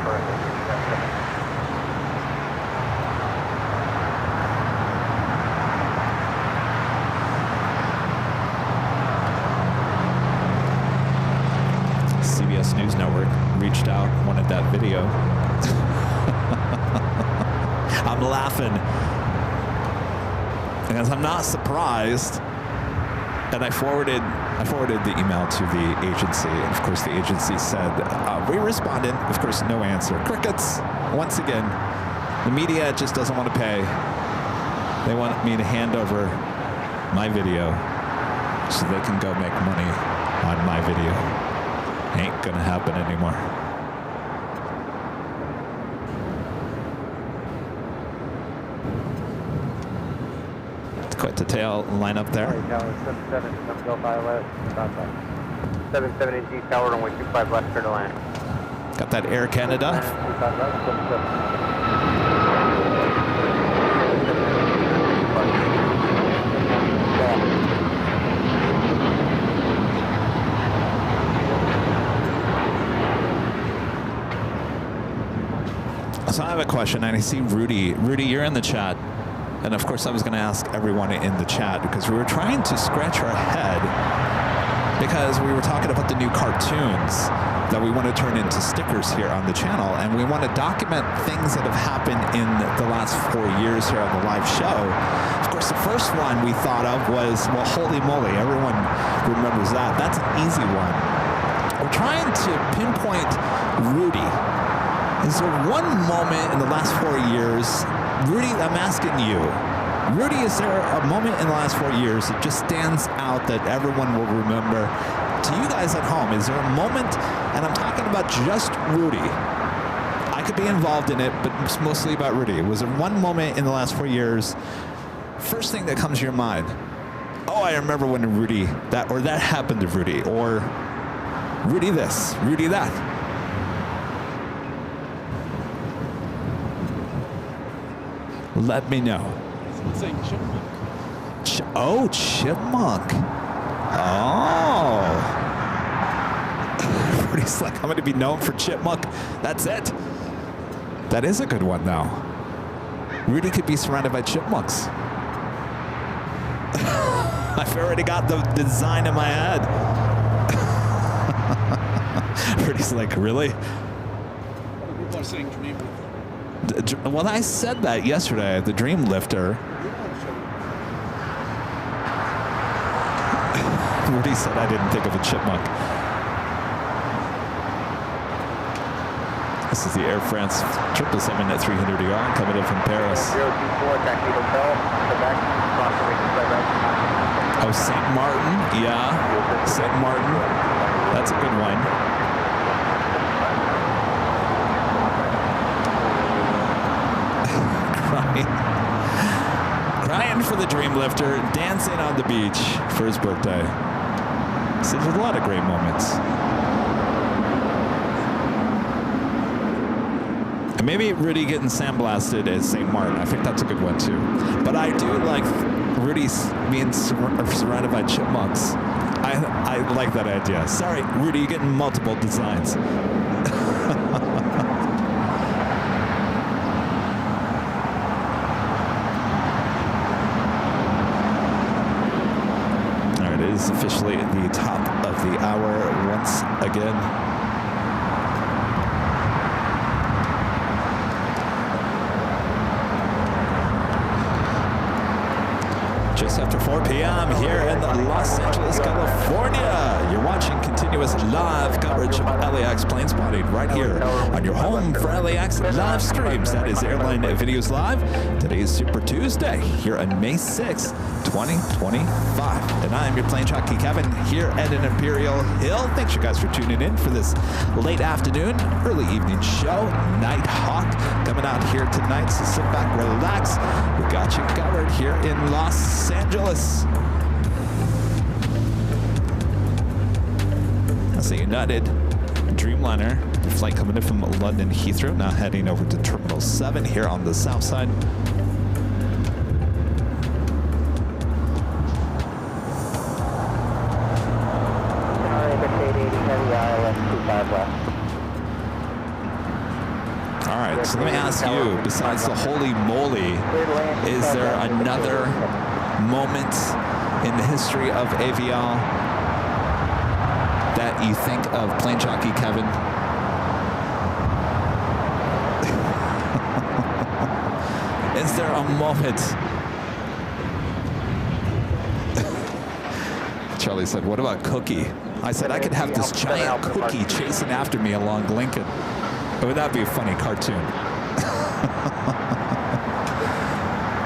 CBS News Network reached out, wanted that video. I'm laughing because I'm not surprised, and I forwarded the email to the agency, and of course the agency said, we responded, of course no answer. Crickets, once again. The media just doesn't want to pay. They want me to hand over my video so they can go make money on my video. Ain't gonna happen anymore. Quite the tail line up there. 77 tower runway 25 left, clear to land. Got that Air Canada. So I have a question, and I see Rudy. Rudy, you're in the chat. And of course, I was going to ask everyone in the chat because we were trying to scratch our head because we were talking about the new cartoons that we want to turn into stickers here on the channel, and we want to document things that have happened in the last 4 years here on the live show. Of course, the first one we thought of was, well, holy moly, everyone remembers that. That's an easy one. We're trying to pinpoint Rudy. Is there one moment in the last 4 years, Rudy, I'm asking you, Rudy, is there a moment in the last 4 years that just stands out that everyone will remember? To you guys at home, is there a moment, and I'm talking about just Rudy, I could be involved in it, but it's mostly about Rudy. Was there one moment in the last 4 years, first thing that comes to your mind, oh, I remember when Rudy, that happened to Rudy, or Rudy this, Rudy that? Let me know. It's saying chipmunk. Oh, chipmunk. Oh. Rudy's like, I'm going to be known for chipmunk. That's it. That is a good one, though. Rudy could be surrounded by chipmunks. I've already got the design in my head. Rudy's like, really? People are saying dream. Well, I said that yesterday, the Dream Lifter. Rudy said I didn't think of a chipmunk. This is the Air France 777 at 300ER coming in from Paris. 024, taxi hotel, Quebec, Oh, St. Martin, yeah. St. Martin, that's a good one. Crying for the Dream Lifter, dancing on the beach for his birthday. So there's a lot of great moments. And maybe Rudy getting sandblasted at St. Martin. I think that's a good one too. But I do like Rudy being surrounded by chipmunks. I like that idea. Sorry, Rudy, you're getting multiple designs. Officially at the top of the hour once again. Just after 4 p.m. here in Los Angeles, California. You're watching continuous live coverage of LAX plane spotting right here on your home for LAX live streams. That is Airline Videos Live. Today is Super Tuesday here on May 6th, 2025. And I am your plane jockey, Kevin, here at an Imperial Hill. Thanks you guys for tuning in for this late afternoon, early evening show. Nighthawk coming out here tonight, so sit back, relax. We got you covered here in Los Angeles. That's a United Dreamliner flight coming in from London Heathrow, now heading over to Terminal 7 here on the south side. All right, so let me ask you, besides the holy moly, is there another moment in the history of AVL that you think of plane jockey Kevin? Is there a moment? Charlie said, what about Cookie? I said, I could have this giant cookie chasing after me along Lincoln. Would that be a funny cartoon?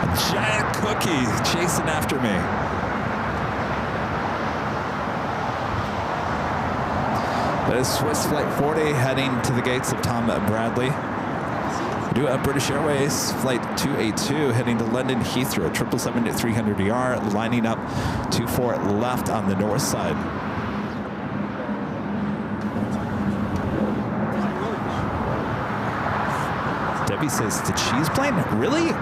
A giant cookie chasing after me. That is Swiss Flight 40 heading to the gates of Tom Bradley. We do have British Airways Flight 282 heading to London Heathrow, 777 at 300ER, lining up 24 left on the north side. Debbie says, the cheese plane? Really?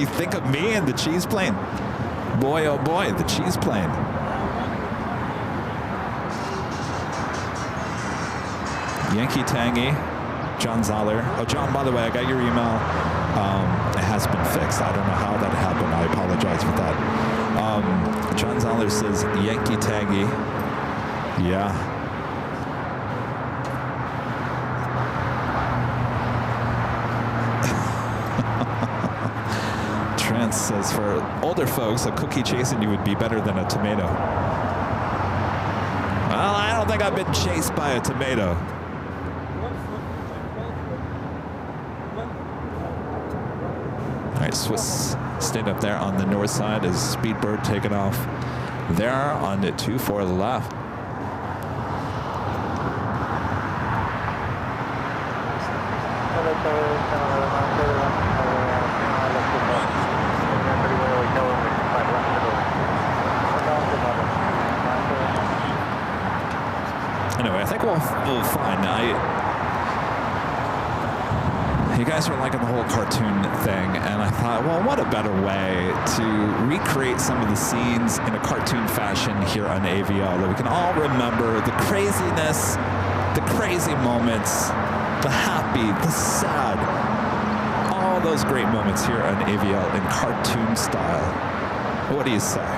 You think of me and the cheese plane? Boy, oh boy, the cheese plane. Yankee Tangy. John Zoller. Oh, John, by the way, I got your email. It has been fixed. I don't know how that happened. I apologize for that. John Zoller says, Yankee Taggy. Yeah. Trance says, for older folks, a cookie chasing you would be better than a tomato. Well, I don't think I've been chased by a tomato. All right, Swiss stayed up there on the north side as Speedbird taking off there on the 24 left. Anyway, I think we'll find. You guys are liking the whole cartoon thing, and I thought, well, what a better way to recreate some of the scenes in a cartoon fashion here on AVL that we can all remember the craziness, the crazy moments, the happy, the sad, all those great moments here on AVL in cartoon style. What do you say?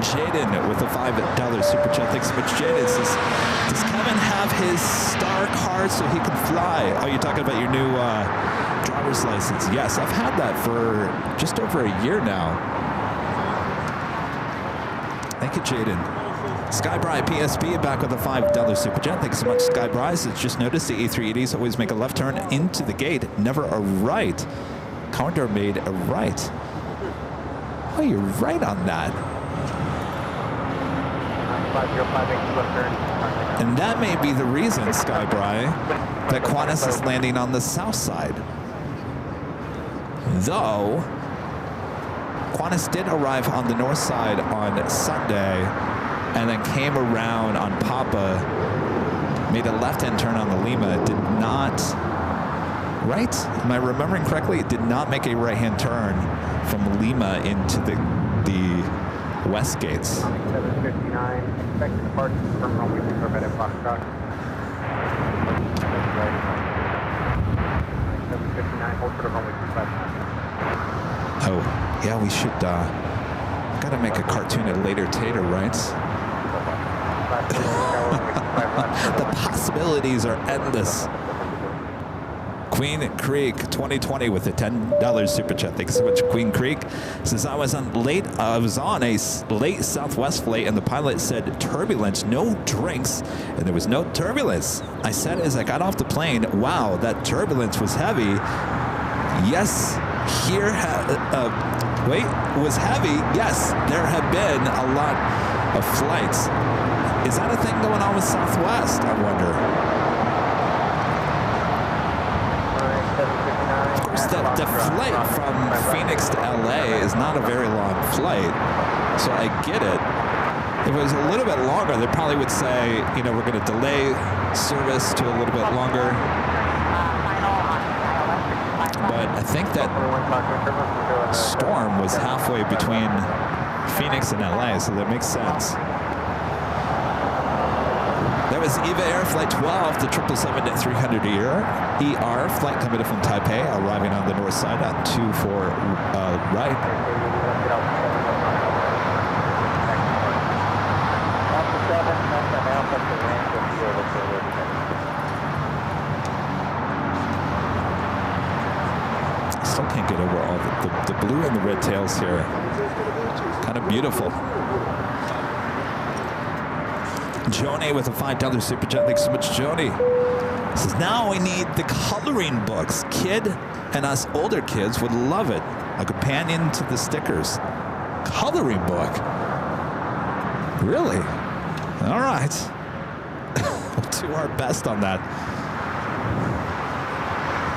Jaden with the $5 super chat. Thanks so much, Jaden. Says, does Kevin have his star card so he can fly? Oh, you're talking about your new driver's license. Yes, I've had that for just over a year now. Thank you, Jaden. Skybry PSP back with a $5 super chat. Thanks so much, Skybry. Says, just noticed the A380s always make a left turn into the gate, never a right. Condor made a right. Oh, you're right on that. And that may be the reason, Skybry, that Qantas is landing on the south side. Though, Qantas did arrive on the north side on Sunday and then came around on Papa, made a left-hand turn on the Lima, did not, right? Am I remembering correctly? It did not make a right-hand turn from Lima into the west gates. 759, expected departure from runway 25 at Foxtrot. 759, hold for the runway 25. Oh, yeah, we should, gotta make a cartoon at later tater, right? The possibilities are endless. Queen Creek 2020 with a $10 super chat. Thanks so much, Queen Creek. Says I was on a late Southwest flight and the pilot said turbulence, no drinks, and there was no turbulence. I said as I got off the plane, wow, that turbulence was heavy. Yes, was heavy. Yes, there have been a lot of flights. Is that a thing going on with Southwest, I wonder? The flight from Phoenix to LA is not a very long flight, so I get it. If it was a little bit longer, they probably would say, you know, we're going to delay service to a little bit longer. But I think that storm was halfway between Phoenix and LA, so that makes sense. That was EVA Air Flight 12, the 777-300ER flight coming in from Taipei, arriving on the north side on 24 right. Still can't get over all the blue and the red tails here. Kind of beautiful. Joni with a $5 super chat. Thanks so much, Joni. Says now we need the coloring books. Kid and us older kids would love it. A companion to the stickers. Coloring book. Really? All right. We'll do our best on that.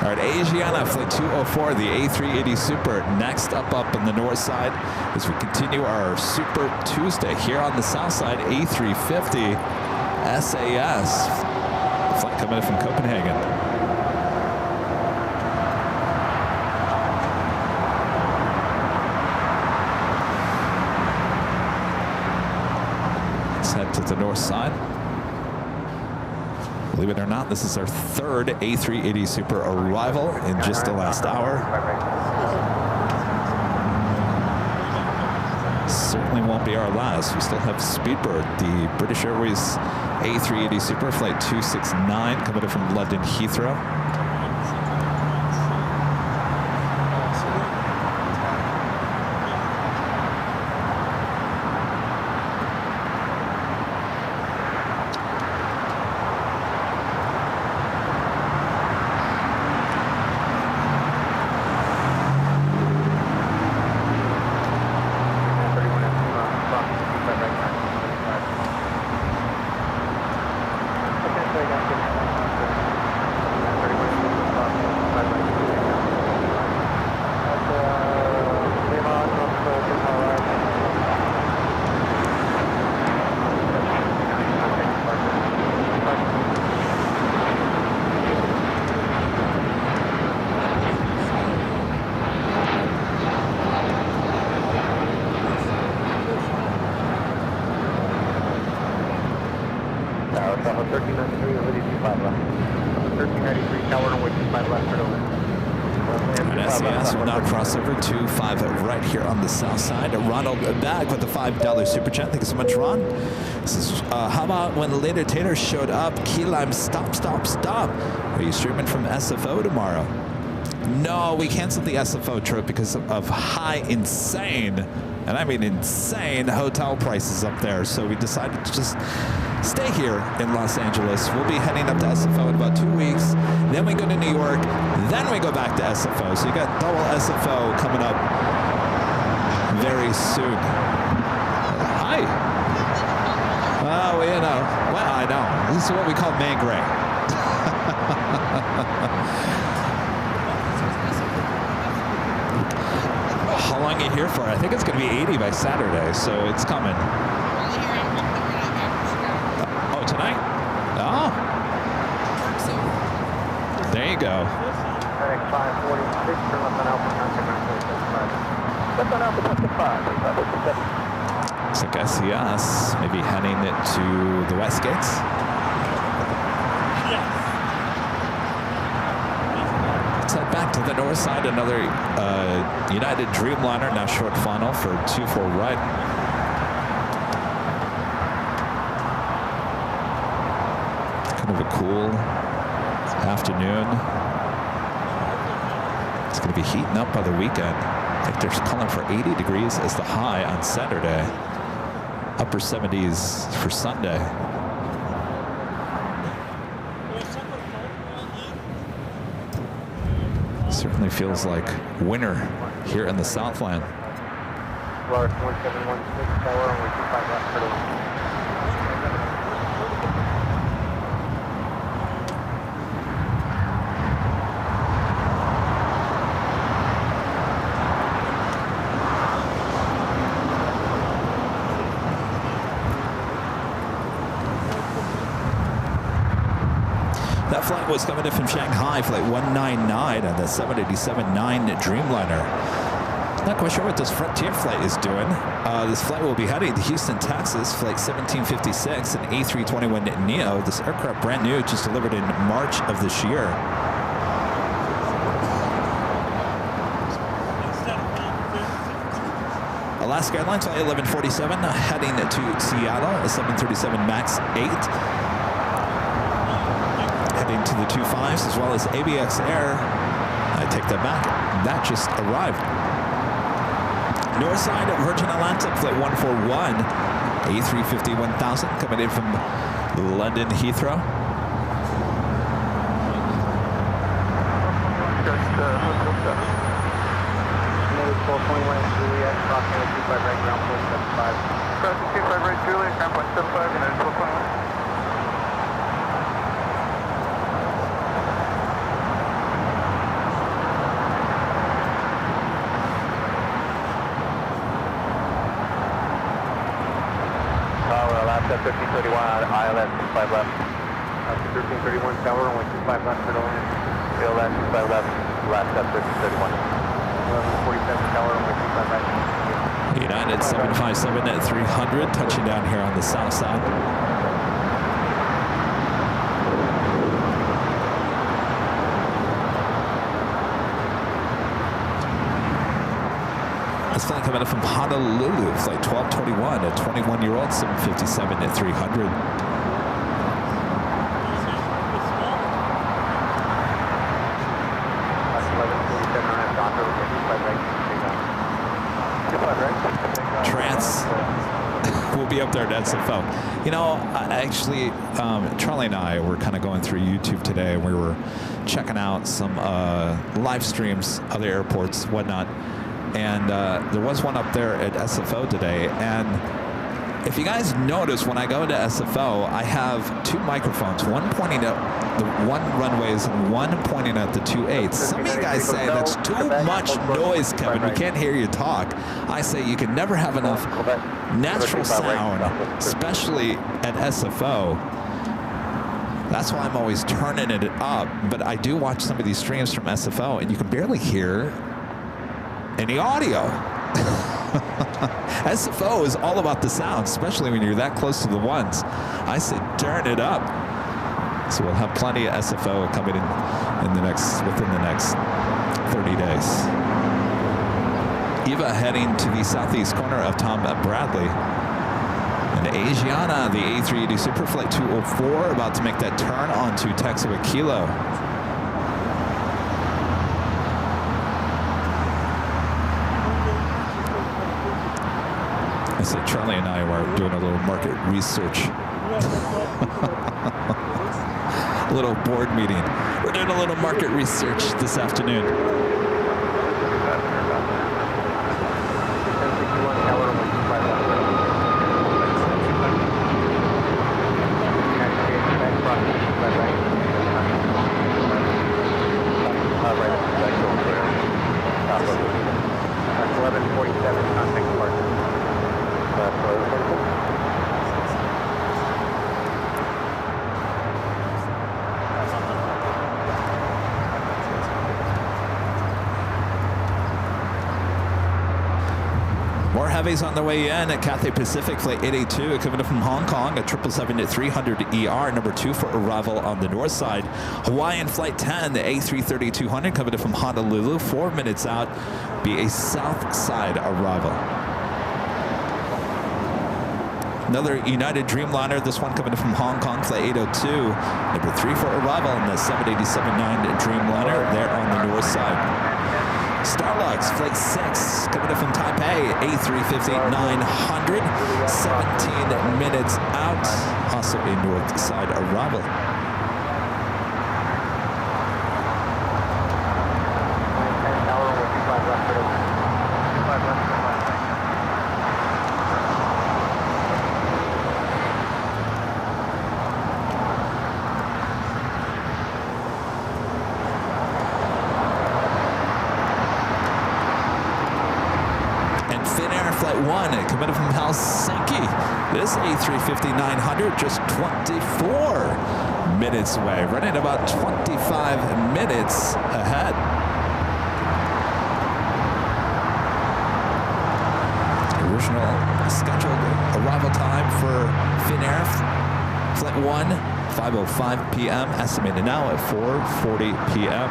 All right, Asiana Flight 204, the A380 Super, next up in the north side as we continue our Super Tuesday here on the south side, A350 SAS. Flight coming in from Copenhagen. Let's head to the north side. Believe it or not, this is our third A380 Super arrival in just the last hour. Certainly won't be our last. We still have Speedbird, the British Airways A380 Super Flight 269 coming in from London Heathrow. Right here on the south side. Ronald back with the $5 super chat. Thank you so much, Ron. This is, how about when Later Tater showed up? Key Lime, stop. Are you streaming from SFO tomorrow? No, we canceled the SFO trip because of high, insane, and I mean insane, hotel prices up there. So we decided to just stay here in Los Angeles. We'll be heading up to SFO in about 2 weeks. Then we go to New York. Then we go back to SFO. So you got double SFO coming up very soon. Hi. Oh, you know. Well, I know. This is what we call man gray. How long are you here for? I think it's going to be 80 by Saturday, so it's coming. Oh, tonight? Oh. There you go. FedEx 546, turn left on Alpha, contact 945. Left on Alpha, contact 5. Looks like SES maybe heading it to the West Gates. Let's head back to the north side. Another United Dreamliner, now short final for 2-4 right. Kind of a cool afternoon. It's going to be heating up by the weekend. I think they're calling for 80 degrees as the high on Saturday. Upper 70s for Sunday. Certainly feels like winter here in the Southland. Large 1716 tower, only 25 left for the That flight was coming in from Shanghai, flight 199 on the 787-9 Dreamliner. Not quite sure what this Frontier flight is doing. This flight will be heading to Houston, Texas, flight 1756, an A321neo. This aircraft brand new, just delivered in March of this year. Alaska Airlines flight 1147 heading to Seattle, a 737 MAX 8. Heading to the 25s, as well as ABX Air. I take that back. That just arrived. North side of Virgin Atlantic, flight 141, A350 1000, coming in from London Heathrow. Another 1221 Juliet, crossing 25 right, ground 475. Crossing 25 right, Juliet, ground 475, and then 1221. Alaska 1331 ILS 25 left. Alaska 1331 tower, only 25 left for the land. ILS 25 left, Alaska 1331. 1147 tower, only 25 left. United 757 at 300, touching down here on the south side. This flight coming in from Honolulu, flight 1221, a 21-year-old 757 at 300. Trans will be up there at SFO. You know, actually, Charlie and I were kind of going through YouTube today, and we were checking out some live streams, other airports, whatnot. And there was one up there at SFO today. And if you guys notice, when I go to SFO, I have two microphones, one pointing at the one runways and one pointing at the 28s. Some of you guys say that's too much noise, Kevin. We can't hear you talk. I say you can never have enough natural sound, especially at SFO. That's why I'm always turning it up. But I do watch some of these streams from SFO, and you can barely hear any audio. SFO is all about the sound, especially when you're that close to the ones. I said, turn it up. So we'll have plenty of SFO coming in within the next 30 days. Eva heading to the southeast corner of Tom Bradley. And Asiana, the A380 Superflight 204, about to make that turn onto Texas Kilo. I said Charlie and I were doing a little market research. A little board meeting. We're doing a little market research this afternoon. More heavies on the way in at Cathay Pacific Flight 882 coming in from Hong Kong at 777-300 ER, number 2 for arrival on the north side. Hawaiian Flight 10, the A330-200 coming in from Honolulu, 4 minutes out, be a south side arrival. Another United Dreamliner, this one coming in from Hong Kong, Flight 802, number 3 for arrival on the 787-9 Dreamliner there on the north side. Starlux, Flight 6, coming in from Taipei, A350-900, 17 minutes out, also a north side arrival. Coming from Helsinki, this A350-900 just 24 minutes away, running about 25 minutes ahead. Original scheduled arrival time for Finnair Flight 1, 5:05 p.m., estimated now at 4:40 p.m.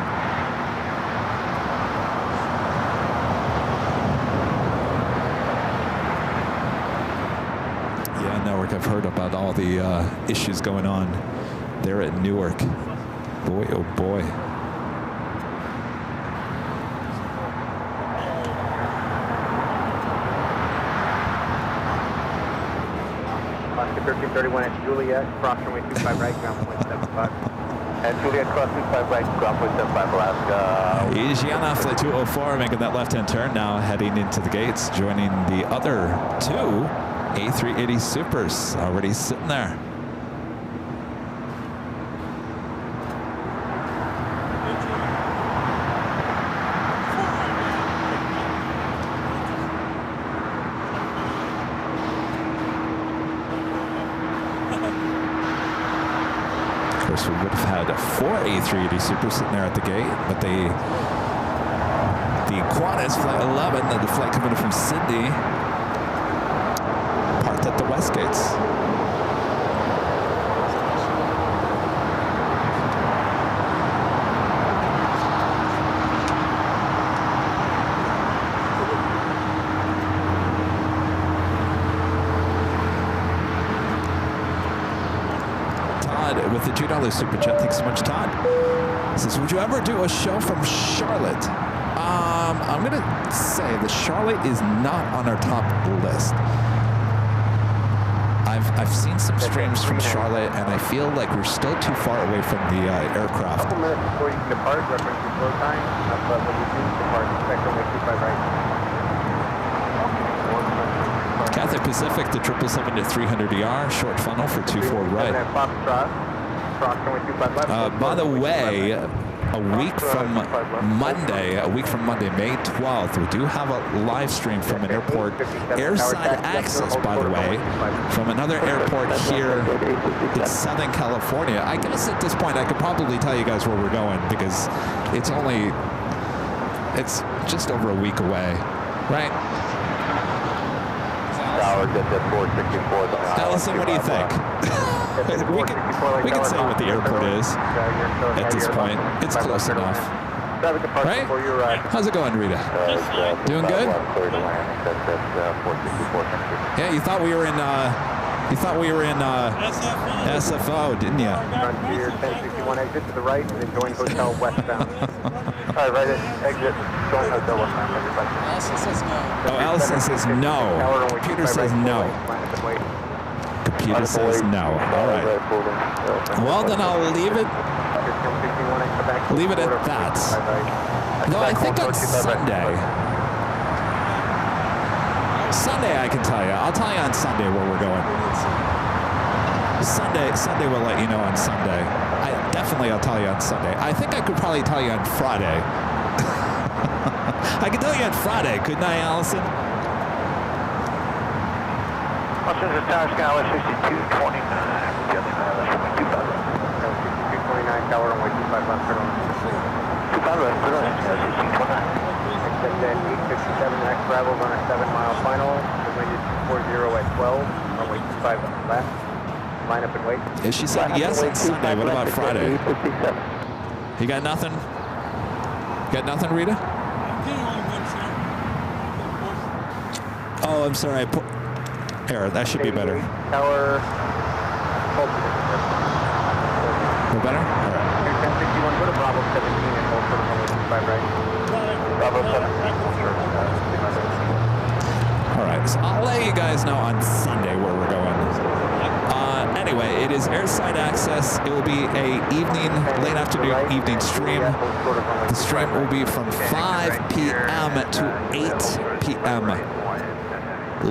I've heard about all the issues going on there at Newark. Boy, oh boy. Oscar 1331 at Juliet, cross runway 25 right, ground point 75. And Juliet, cross 25 right, ground point 75, Alaska. Asiana Flight 204 making that left-hand turn now, heading into the gates, joining the other two A380 Supers already sitting there. Of course, we would have had 4 A380 Supers sitting there at the gate, but the Qantas Flight 11, the flight coming in from Sydney, at the west gates. $2 super chat. Thanks so much, Todd. Says, would you ever do a show from Charlotte? I'm going to say that Charlotte is not on our top list. I've seen some streams from Charlotte, and I feel like we're still too far away from the aircraft. A couple minutes before you can depart, reference your flow time. But when you do depart, expect runway 25 right. Cathay Pacific, the 777 to 300ER, short funnel for 24 right. By the way, a week from Monday, May 12th, we do have a live stream from an airport, airside access, by the way, from another airport here in Southern California. I guess at this point I could probably tell you guys where we're going because it's just over a week away, right? Allison, what do you think? we can say what the airport is at this point. It's close enough. Right? How's it going, Rita? Doing good? Yeah, you thought we were in SFO, didn't you? Run to your 1061 exit to the right and then join hotel westbound. All right, right at exit, join hotel westbound. Allison says no. Oh, Allison says no. Computer says no. Computer says no. All right. Well, then I'll leave it at that. Though I think on Sunday I can tell you. I'll tell you on Sunday where we're going. Sunday we'll let you know on Sunday. I'll tell you on Sunday. I think I could probably tell you on Friday. I could tell you on Friday, couldn't I, Allison? Los Angeles Tower, Skyline 6229. Runway 6229, tower runway 25 left, turn on. 25 left, turn on. 6229. Exit then 857, next Bravo's on a 7-mile final. Wind is 240 at 12, runway 25 left. Line up and wait. Is she saying yes on Sunday? What about Friday? You got nothing? Got nothing, Rita? Oh, I'm sorry. Here, that should be better. Tower. We're better? All right. 1061, go to Bravo 17 and hold for runway 25 right. Bravo 17. All right, so I'll let you guys know on Sunday where we're going. Anyway, it is airside access. It will be a late afternoon evening stream. The stream will be from 5 p.m. to 8 p.m.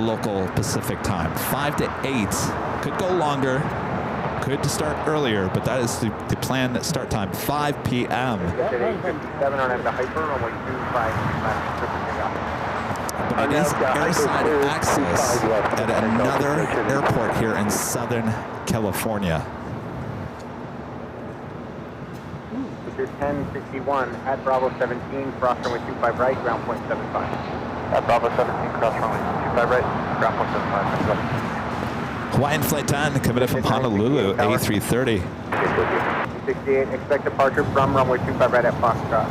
local Pacific time. 5 to 8. Could go longer. Could start earlier, but that is the planned start time. 5 p.m. But it is airside access at another airport here in Southern California. Your 1061 at Bravo 17, cross runway 25 right, ground point 75. At Bravo 17, cross runway 25 right, ground point 75. Hawaiian Flight 10 coming in from Honolulu, A330. 68, expect departure from runway 25 right at Foxtrot.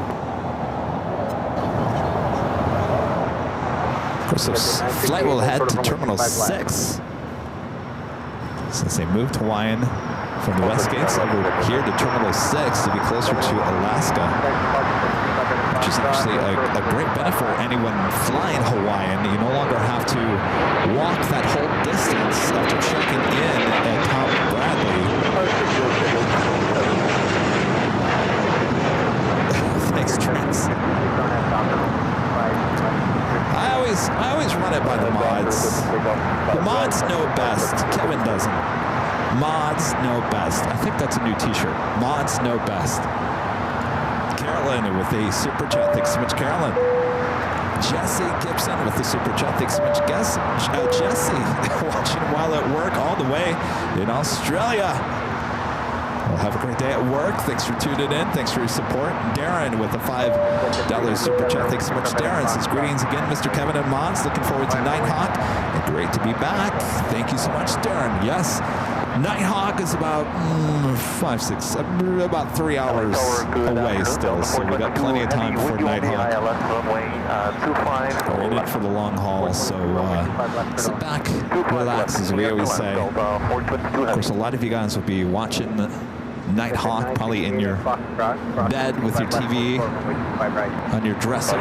Of course, this flight will head to Terminal 6. Since they moved Hawaiian from the West Gates over here to Terminal 6 to be closer to Alaska, which is actually a great benefit for anyone flying Hawaiian. You no longer have to walk that whole distance after checking in at Tom Bradley. Thanks, Trent. I always run it by the mods. The mods know best. Kevin doesn't. Mods know best. I think that's a new t-shirt. Mods know best. Carolyn with a super chat. Thanks so much, Carolyn. Jesse Gibson with the super chat. Thanks so much, Jesse. Watching while at work all the way in Australia. Well, have a great day at work. Thanks for tuning in. Thanks for your support. Darren with a $5 super chat. Thanks so much, Darren. Says greetings again, Mr. Kevin and Mons. Looking forward to Nighthawk. And great to be back. Thank you so much, Darren. Yes, Nighthawk is about 3 hours away still, so we got plenty of time for Nighthawk. We're in it for the long haul, so sit back, relax, as we always say. Of course, a lot of you guys will be watching Nighthawk, probably in your bed with your TV on your dresser.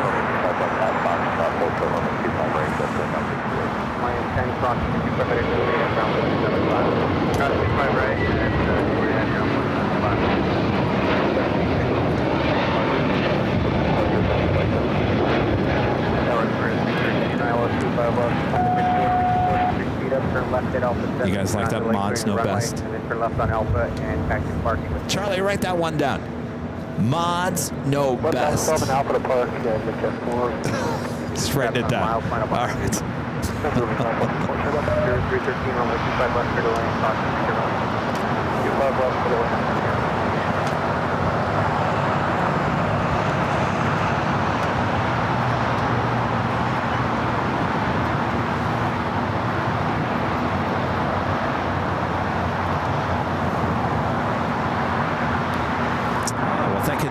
You guys like that? Mods know best. Charlie, write that one down. Mods know best. Just write it down. All right.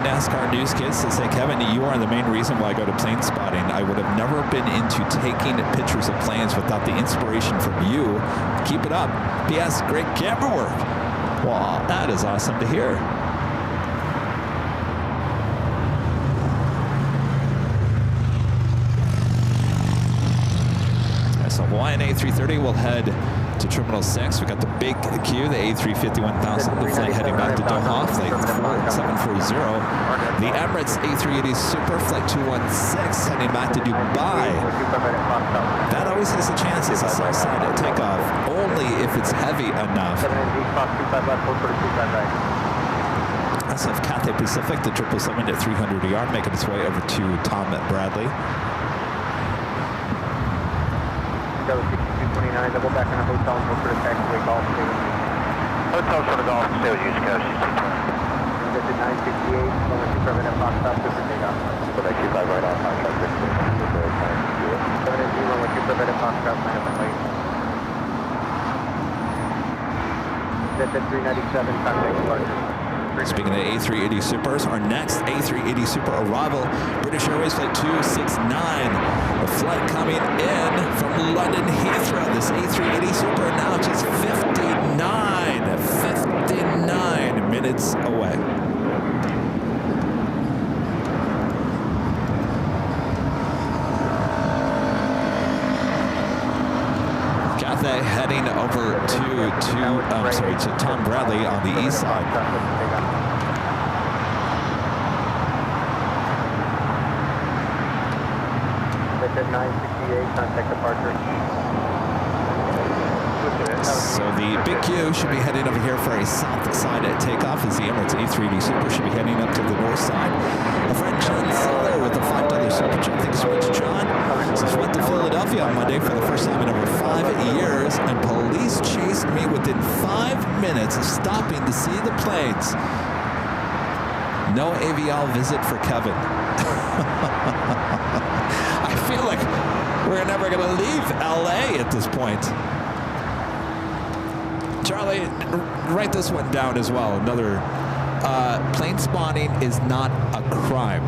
NASCAR News Kids to say, Kevin, you are the main reason why I go to plane spotting. I would have never been into taking pictures of planes without the inspiration from you. Keep it up. P.S. Great camera work. Wow, that is awesome to hear. So Hawaiian A330 will head to Terminal 6. We got the big queue, the A350-1000, the flight heading back to Doha, flight 740. The Emirates A380 Super, flight 216, heading back to Dubai. That always has a chance as a south-side takeoff, only if it's heavy enough. SF Cathay Pacific, the 777 at 300 yard, making its way over to Tom Bradley. 6229, double back in a hotel and go for the taxiway golf. Hotel for the golf, stay with you, Coast. This is 968, going to prevent a box stop, super takeoff. So that 25 right off, 7 and 0, with you prevent a box stop, 9 up and late. That's at 397, contact departure. Speaking of A380 Supers, our next A380 Super arrival, British Airways flight 269. A flight coming in from London Heathrow. This A380 Super now just 59 minutes away. Cathay heading over to Tom Bradley on the east side. At 968, contact departure. So the big Q should be heading over here for a south side at takeoff as the Emirates A380 Super should be heading up to the north side. A friend John Seller with a $5 super chat. Thanks so much, John. Since went to Philadelphia on Monday for the first time in over 5 years, and police chased me within 5 minutes of stopping to see the planes. No AVL visit for Kevin. I feel like we're never going to leave LA at this point. Charlie, write this one down as well. Another, plane spotting is not a crime.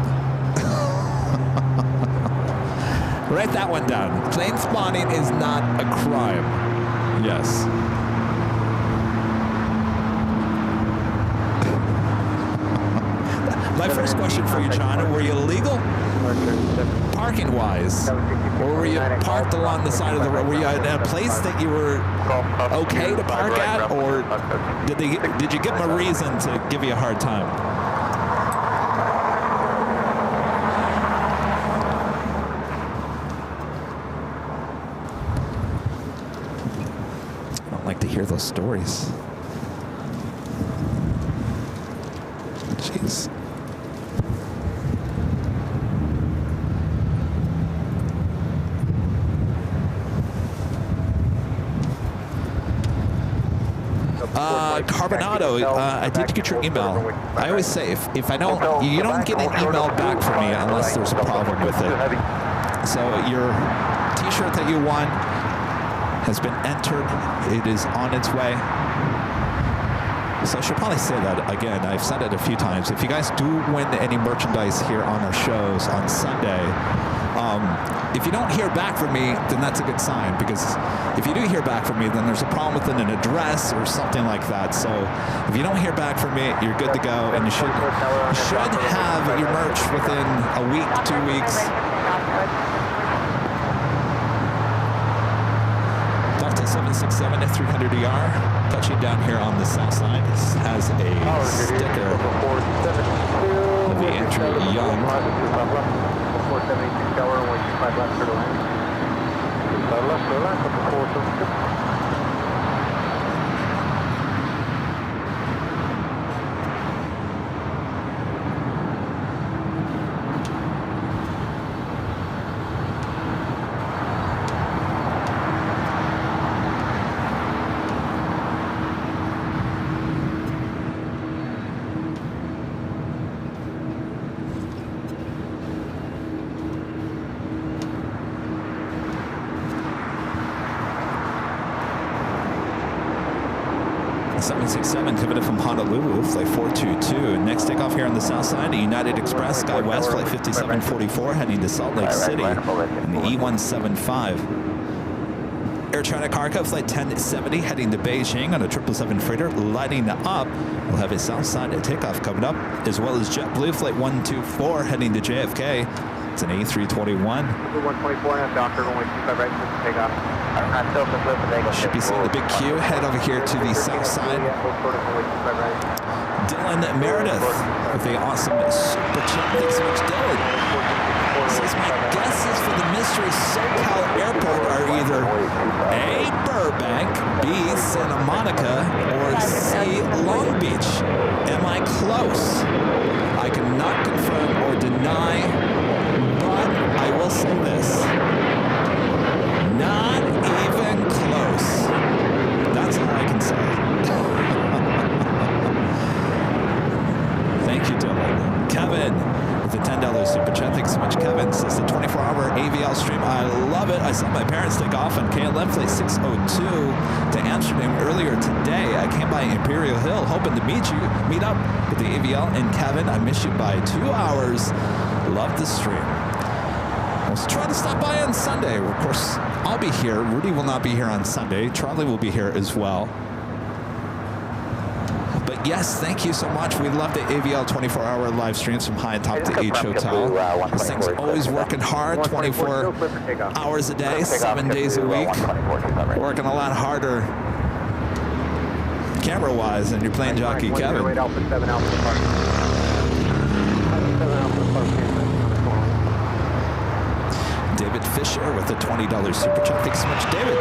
Write that one down. Plane spotting is not a crime. Yes. My first question for you, John, were you illegal? Parking-wise? Or were you parked along the side of the road? Were you in a place that you were okay to park at? Or did you give them a reason to give you a hard time? I don't like to hear those stories. Jeez. Carbonado, I did get your email. I always say, if I don't, you don't get an email back from me unless there's a problem with it. So your t-shirt that you won has been entered. It is on its way. So I should probably say that again. I've said it a few times. If you guys do win any merchandise here on our shows on Sunday, If you don't hear back from me, then that's a good sign, because if you do hear back from me, then there's a problem with an address or something like that. So if you don't hear back from me, you're good to go, and you should have your merch within a week, 2 weeks. Delta 767 at 300ER, touching down here on the south side. This has a sticker of the Andrew Young. 472 tower, 125 left for the land. 25 left for the land, up to 472. Coming from Honolulu, flight 422. Next takeoff here on the south side, United Express, SkyWest, flight 5744, heading to Salt Lake City in the E175. Air China Cargo, flight 1070, heading to Beijing on a 777 freighter, lighting up. We'll have a south side takeoff coming up, as well as JetBlue, flight 124, heading to JFK. It's an A321. 124 and Doctor, 125 right, takeoff. Should be seeing the big queue. Head over here to the south side. Dylan Meredith with the awesome super chat. Thanks so much, Dylan. Says my guesses for the mystery SoCal airport are either A, Burbank, B, Santa Monica, or C, Long Beach. Am I close? I cannot confirm or deny, but I will say this. Not even close. That's all I can say. Thank you, Dylan. Kevin with the $10 super chat. Thanks so much, Kevin. Says the 24-hour AVL stream. I love it. I saw my parents take off on KLM flight 602 to Amsterdam earlier today. I came by Imperial Hill hoping to meet up with the AVL. And Kevin, I missed you by 2 hours. Love the stream. Let's try to stop by on Sunday. Of course, I'll be here. Rudy will not be here on Sunday. Charlie will be here as well. But yes, thank you so much. We love the AVL 24-hour live streams from high atop the H Hotel. This thing's always working hard, 24 hours a day, 7 days a week. Working a lot harder camera-wise than your plane jockey, Kevin. David Fisher with a $20 super chat. Thanks so much, David.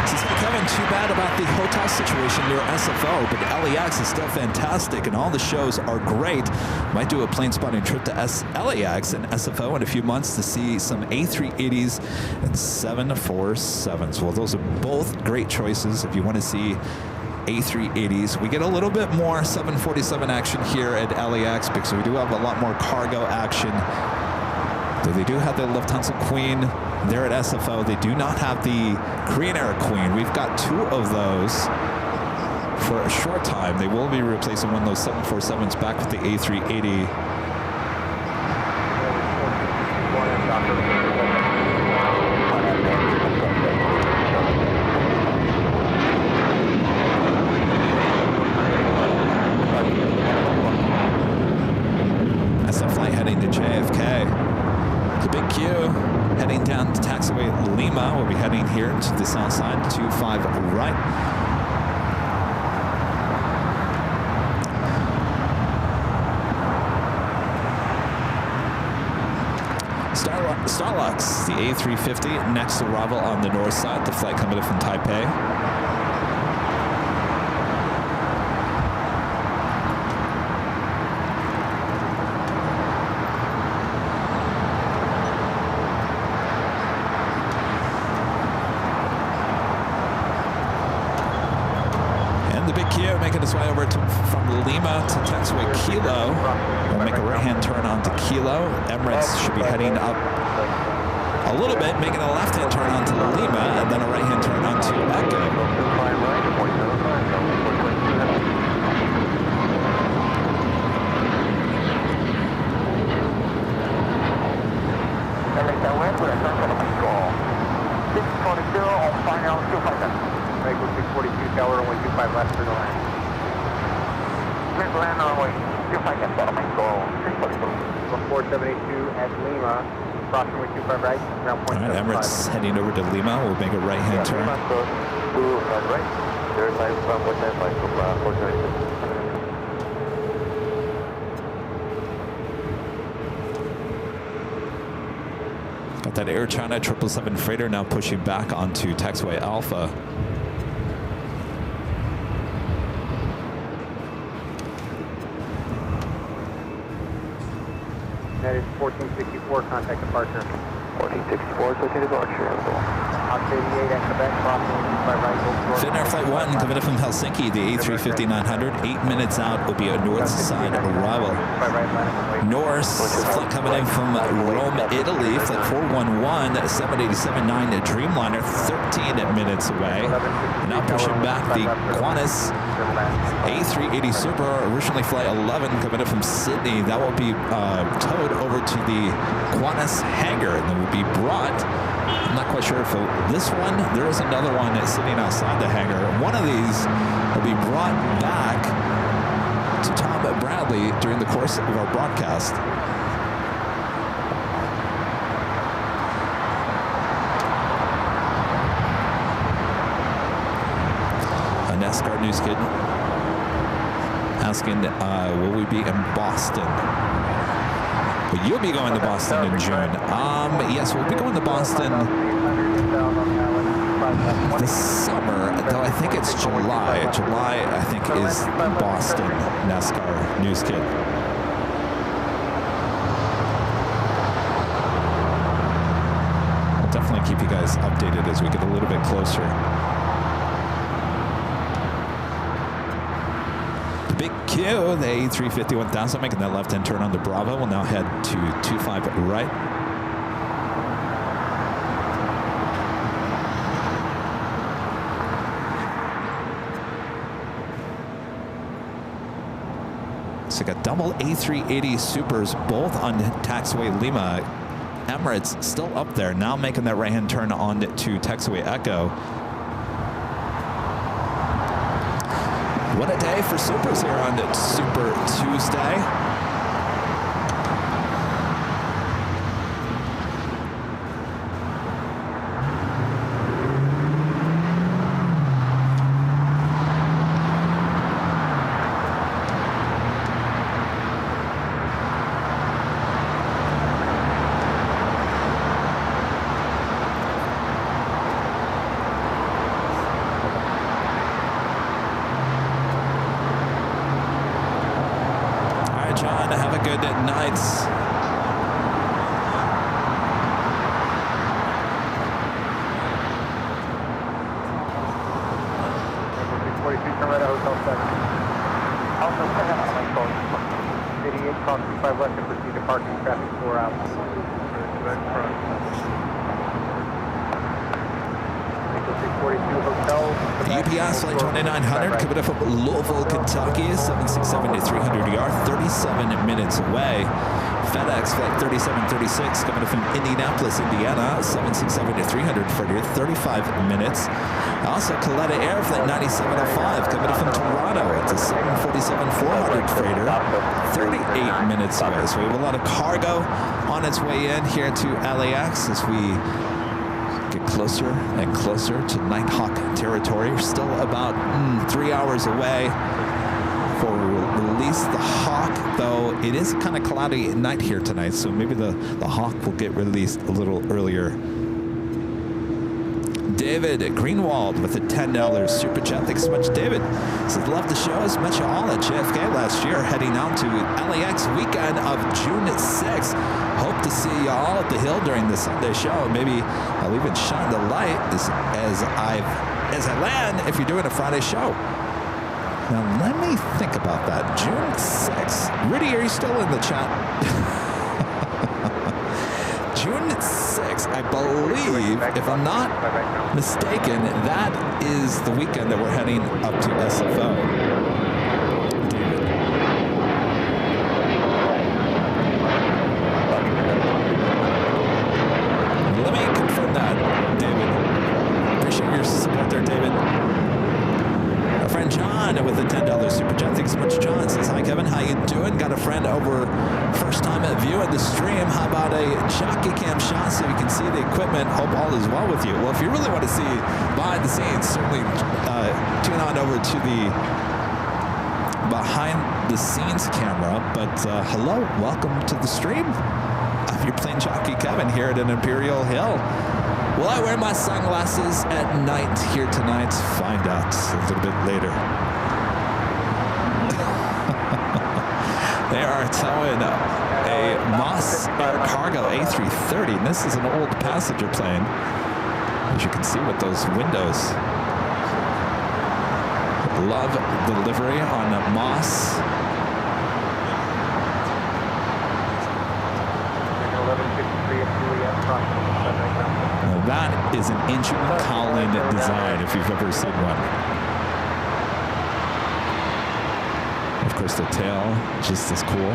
Says, hey, Kevin, too bad about the hotel situation near SFO, but LAX is still fantastic and all the shows are great. Might do a plane spotting trip to LAX and SFO in a few months to see some A380s and 747s. Well, those are both great choices if you want to see A380s. We get a little bit more 747 action here at LAX because we do have a lot more cargo action. Though they do have the Lufthansa Queen there at SFO. They do not have the Korean Air Queen. We've got 2 of those for a short time. They will be replacing one of those 747s back with the A380. That's a flight heading to JFK. The big queue heading down to taxiway Lima. We'll be heading here to the south side, 25 right. Starlux, the A350, next arrival on the north side. The flight coming in from Taipei. Making its way over from Lima to taxiway Kilo. We'll make a right-hand turn onto Kilo. Emirates should be heading up a little bit, making a left-hand turn onto Lima, and then a right-hand turn onto Echo. LAX west with a sunset control. 640 on final 257. Echo 642 tower, runway 25 left for the land. Clear to land runway 257, control 642. 4782 at Lima, cross runway 25 right, ground All point right, Emirates heading over to Lima. We'll make a right-hand turn. Lima cross 25 right. Verify from 195 from 476. Got that Air China 777 freighter now pushing back onto taxiway Alpha. That is 1464, contact departure. 1464, switching departure. Ox 88 at Quebec, crossing 25 right, Gold Finnair Flight 1 coming in from Helsinki, the A350-900. 8 minutes out will be a north side arrival. Norse flight coming in from Rome, Italy, flight 411, 787-9 Dreamliner, 13 minutes away. Now pushing back the Qantas A380 Super, originally flight 11 coming in from Sydney. That will be towed over to the Qantas hangar and then will be brought. I'm not quite sure if this one, there is another one that's sitting outside the hangar. One of these will be brought back to Tom Bradley during the course of our broadcast. A NASCAR news kid asking, will we be in Boston? Well, you'll be going to Boston in June. Yes, we'll be going to Boston this summer, though I think it's July. July, I think, is Boston NASCAR news kid. I'll definitely keep you guys updated as we get a little bit closer. Big Q, the A350-1000, making that left-hand turn on the Bravo. We'll now head to 25 right. So got double A380 Supers, both on taxiway Lima. Emirates still up there, now making that right-hand turn on to taxiway Echo. What a day for Supers here on Super Tuesday. UPS flight 2900 coming up from Louisville, Kentucky, 767 to 300ER, 37 minutes away. FedEx flight 3736 coming up from Indianapolis, Indiana, 767 to 300 freighter, 35 minutes. Also, Coletta Air flight 9705 coming up from Toronto. It's a 747-400 freighter, 38 minutes away. So we have a lot of cargo on its way in here to LAX as we get closer and closer to Nighthawk territory. We're still about 3 hours away before we will release the Hawk, though it is kind of cloudy at night here tonight, so maybe the Hawk will get released a little earlier. David Greenwald with a $10 super chat. Thanks so much, David. Says, love the shows. Met you all at JFK last year, heading out to LAX weekend of June 6th. Hope to see you all at the Hill during the Sunday show. Maybe I'll even shine the light as I land if you're doing a Friday show. Now, let me think about that. June 6th. Rudy, are you still in the chat? June 6th, I believe, if I'm not mistaken, that is the weekend that we're heading up to SFO. Thanks so much, John. Says, hi, Kevin. How you doing? Got a friend over first time at viewing the stream. How about a jockey cam shot so you can see the equipment? Hope all is well with you. Well, if you really want to see behind the scenes, certainly tune on over to the behind the scenes camera. But hello, welcome to the stream. I'm your plane jockey, Kevin, here at an Imperial Hill. Will I wear my sunglasses at night here tonight? Find out a little bit later. They are towing a Moss Air Cargo A380, and this is an old passenger plane, as you can see with those windows. Love the livery on Moss. Now that is an engine cowling design, if you've ever seen one. Of course, the tail, just as cool.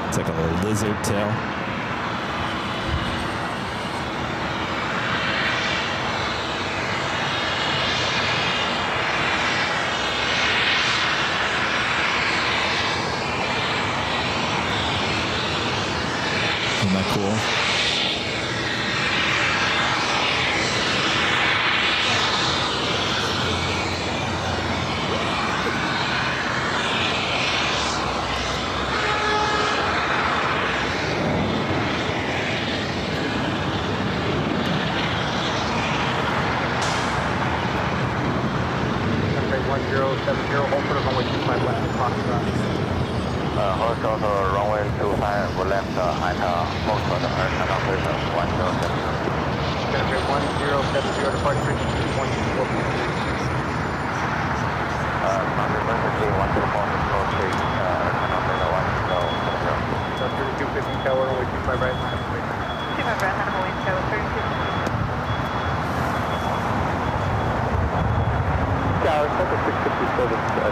It's like a lizard tail. Isn't that cool?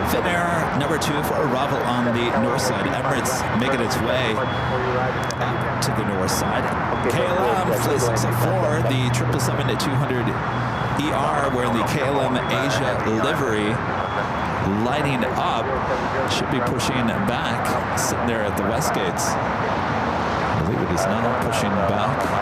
Finnair number 2 for arrival on the north side. Emirates making its way up to the north side. KLM flight 604, the 777-200 ER wearing the KLM Asia livery, lighting up. Should be pushing back, sitting there at the west gates. I believe it is now pushing back.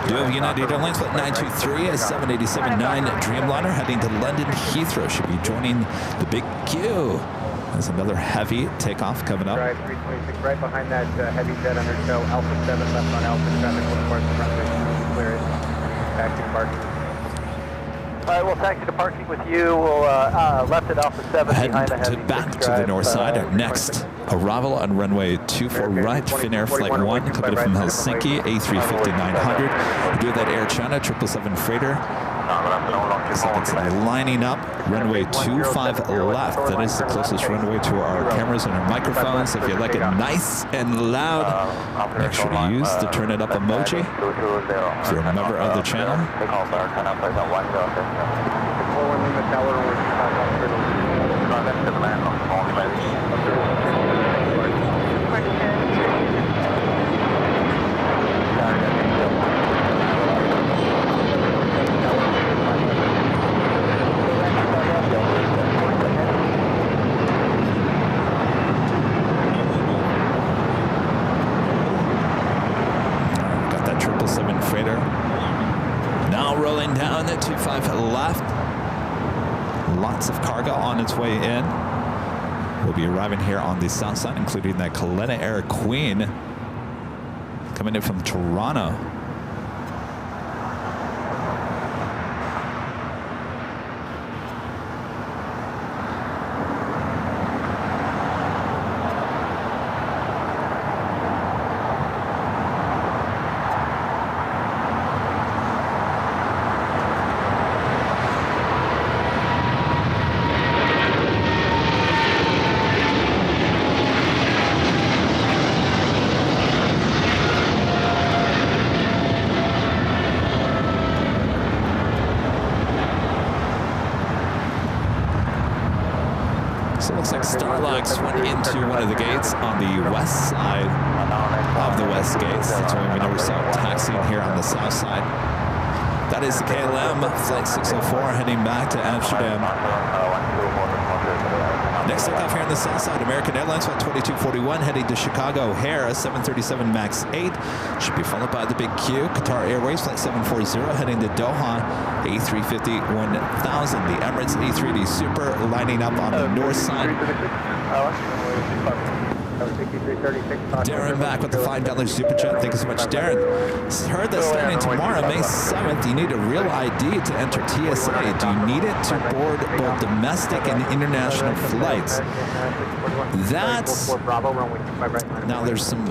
You have United Airlines flight 923, a 787-9 Dreamliner heading to London Heathrow. Should be joining the big queue. There's another heavy takeoff coming up. Drive 326, right behind that heavy jet under tow. Alpha 7 left on Alpha traffic, will depart the runway. Clear it. Back to parking. All right, we'll taxi to parking with you. We'll left at Alpha 7 behind the heavy. Back to the north side. Next, arrival on runway 24 right. Finnair flight 1 coming from Helsinki, A350-900. We do that Air China 777 freighter. It's lining up. Runway 25 left. That is the closest runway to our cameras and our microphones. If you like it nice and loud, make sure to use the turn it up emoji. If you're a member of the channel. Down at 25 left. Lots of cargo on its way in. We'll be arriving here on the south side, including that Kalena Air Queen coming in from Toronto. So it looks like Starlux went into one of the gates on the west side of the West Gates. That's why we never saw him taxiing here on the south side. That is the KLM Flight 604 heading back to Amsterdam. Next takeoff here on the south side, American Airlines Flight 2241 heading to Chicago O'Hare, 737 MAX 8. Should be followed by the big Q, Qatar Airways Flight 740 heading to Doha, A350 1000. The Emirates A380 Super lining up on the north side. Darren back with the $5 super chat. Thank you so much, Darren. Heard that starting tomorrow, May 7th, you need a real ID to enter TSA. Do you need it to board both domestic and international flights? That's now there's some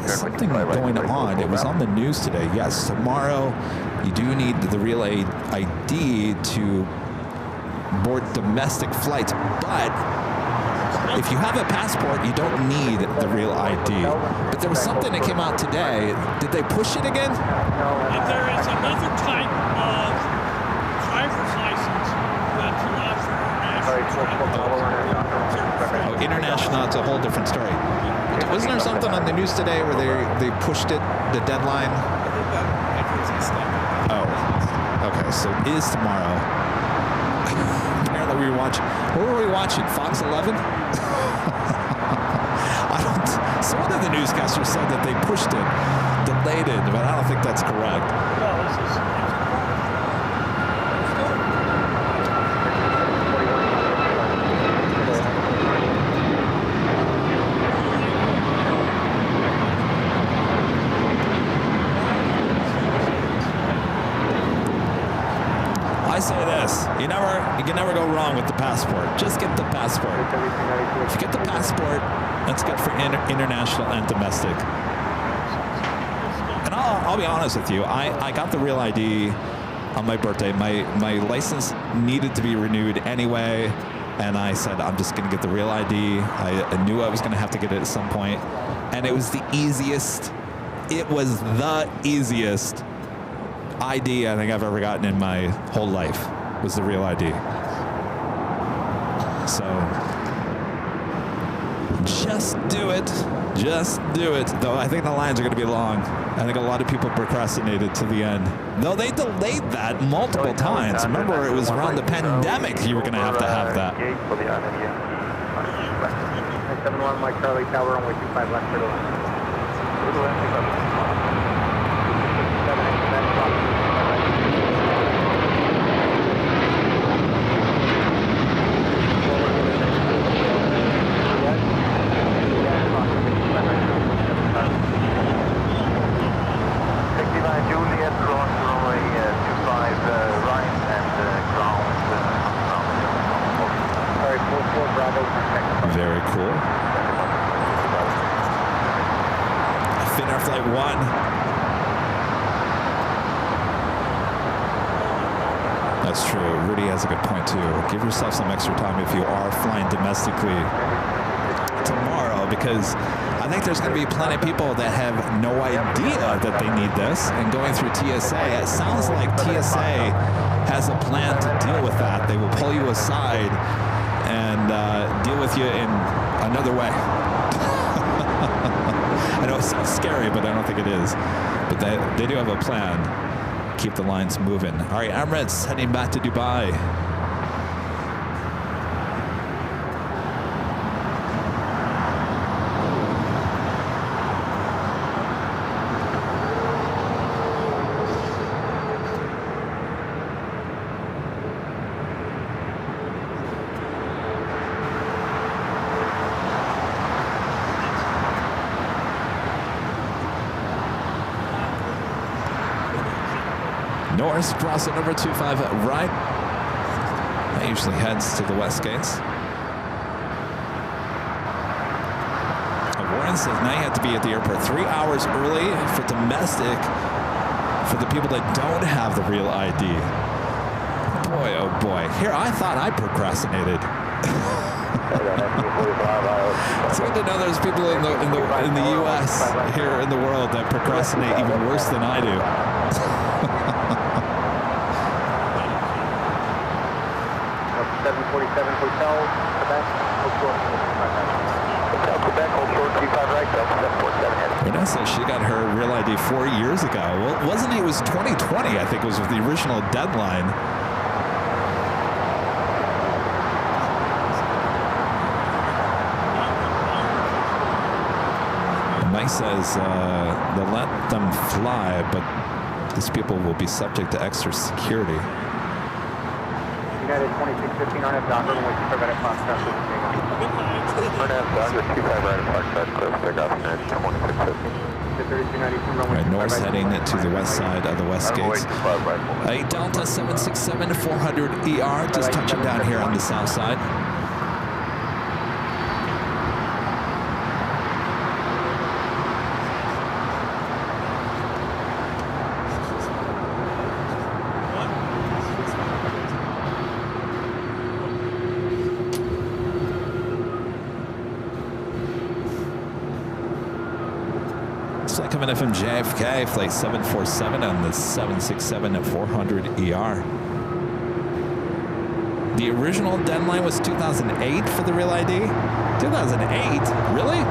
something going on. It was on the news today. Yes, tomorrow you do need the real ID to board domestic flights, but if you have a passport, you don't need the real ID. But there was something that came out today. Did they push it again? There is another type of driver's license that's allowed for international. Oh, international, it's a whole different story. Wasn't there something on the news today where they pushed it, the deadline? Oh, okay, so it is tomorrow. Apparently we were watching, what were we watching, Fox 11? So one of the newscasters said that they pushed it, delayed it, but I don't think that's correct. I say this, you can never go wrong with the passport. Just get the passport. If you get the passport, that's good for international and domestic. And I'll be honest with you, I got the real ID on my birthday. My license needed to be renewed anyway, and I said I'm just going to get the real ID. I knew I was going to have to get it at some point, and it was the easiest. It was the easiest ID I think I've ever gotten in my whole life, was the real ID. So just do it. Just do it. Though I think the lines are going to be long. I think a lot of people procrastinated to the end. Though they delayed that multiple times. Remember, it was around the pandemic you were going to have that. 71 Mike Charlie Tower, runway 25 left for the line. Very cool. Finnair Flight 1. That's true. Rudy has a good point too. Give yourself some extra time if you are flying domestically tomorrow, because I think there's going to be plenty of people that have no idea that they need this. And going through TSA, it sounds like TSA has a plan to deal with that. They will pull you aside and deal with you in another way. I know it sounds scary, but I don't think it is. But they do have a plan. Keep the lines moving. All right, Emirates heading back to Dubai. Norris crossing over 25 right. That usually heads to the west gates. Warren says now you have to be at the airport 3 hours early for domestic for the people that don't have the real ID. Boy, oh boy. Here, I thought I procrastinated. It's good to know there's people in the U.S. here in the world that procrastinate even worse than I do. 747 Hotel, Quebec, Hotel Quebec, hold short 25 right, Delta 747 heading. Vanessa, she got her real ID 4 years ago. Well, wasn't it? It was 2020, I think, was the original deadline. Mike says they'll let them fly, but these people will be subject to extra security. United 2615 RNF Docker, runway 25 right at Foxtrot, RNF Docker, 25 right at Foxtrot, clear for takeoff, and 2615. Right, North's heading to the west side of the west gates. A Delta 767 400 ER just touching down here on the south side. Coming in from JFK, flight 747 on the 767 at 400 ER. The original deadline was 2008 for the real ID. 2008? Really?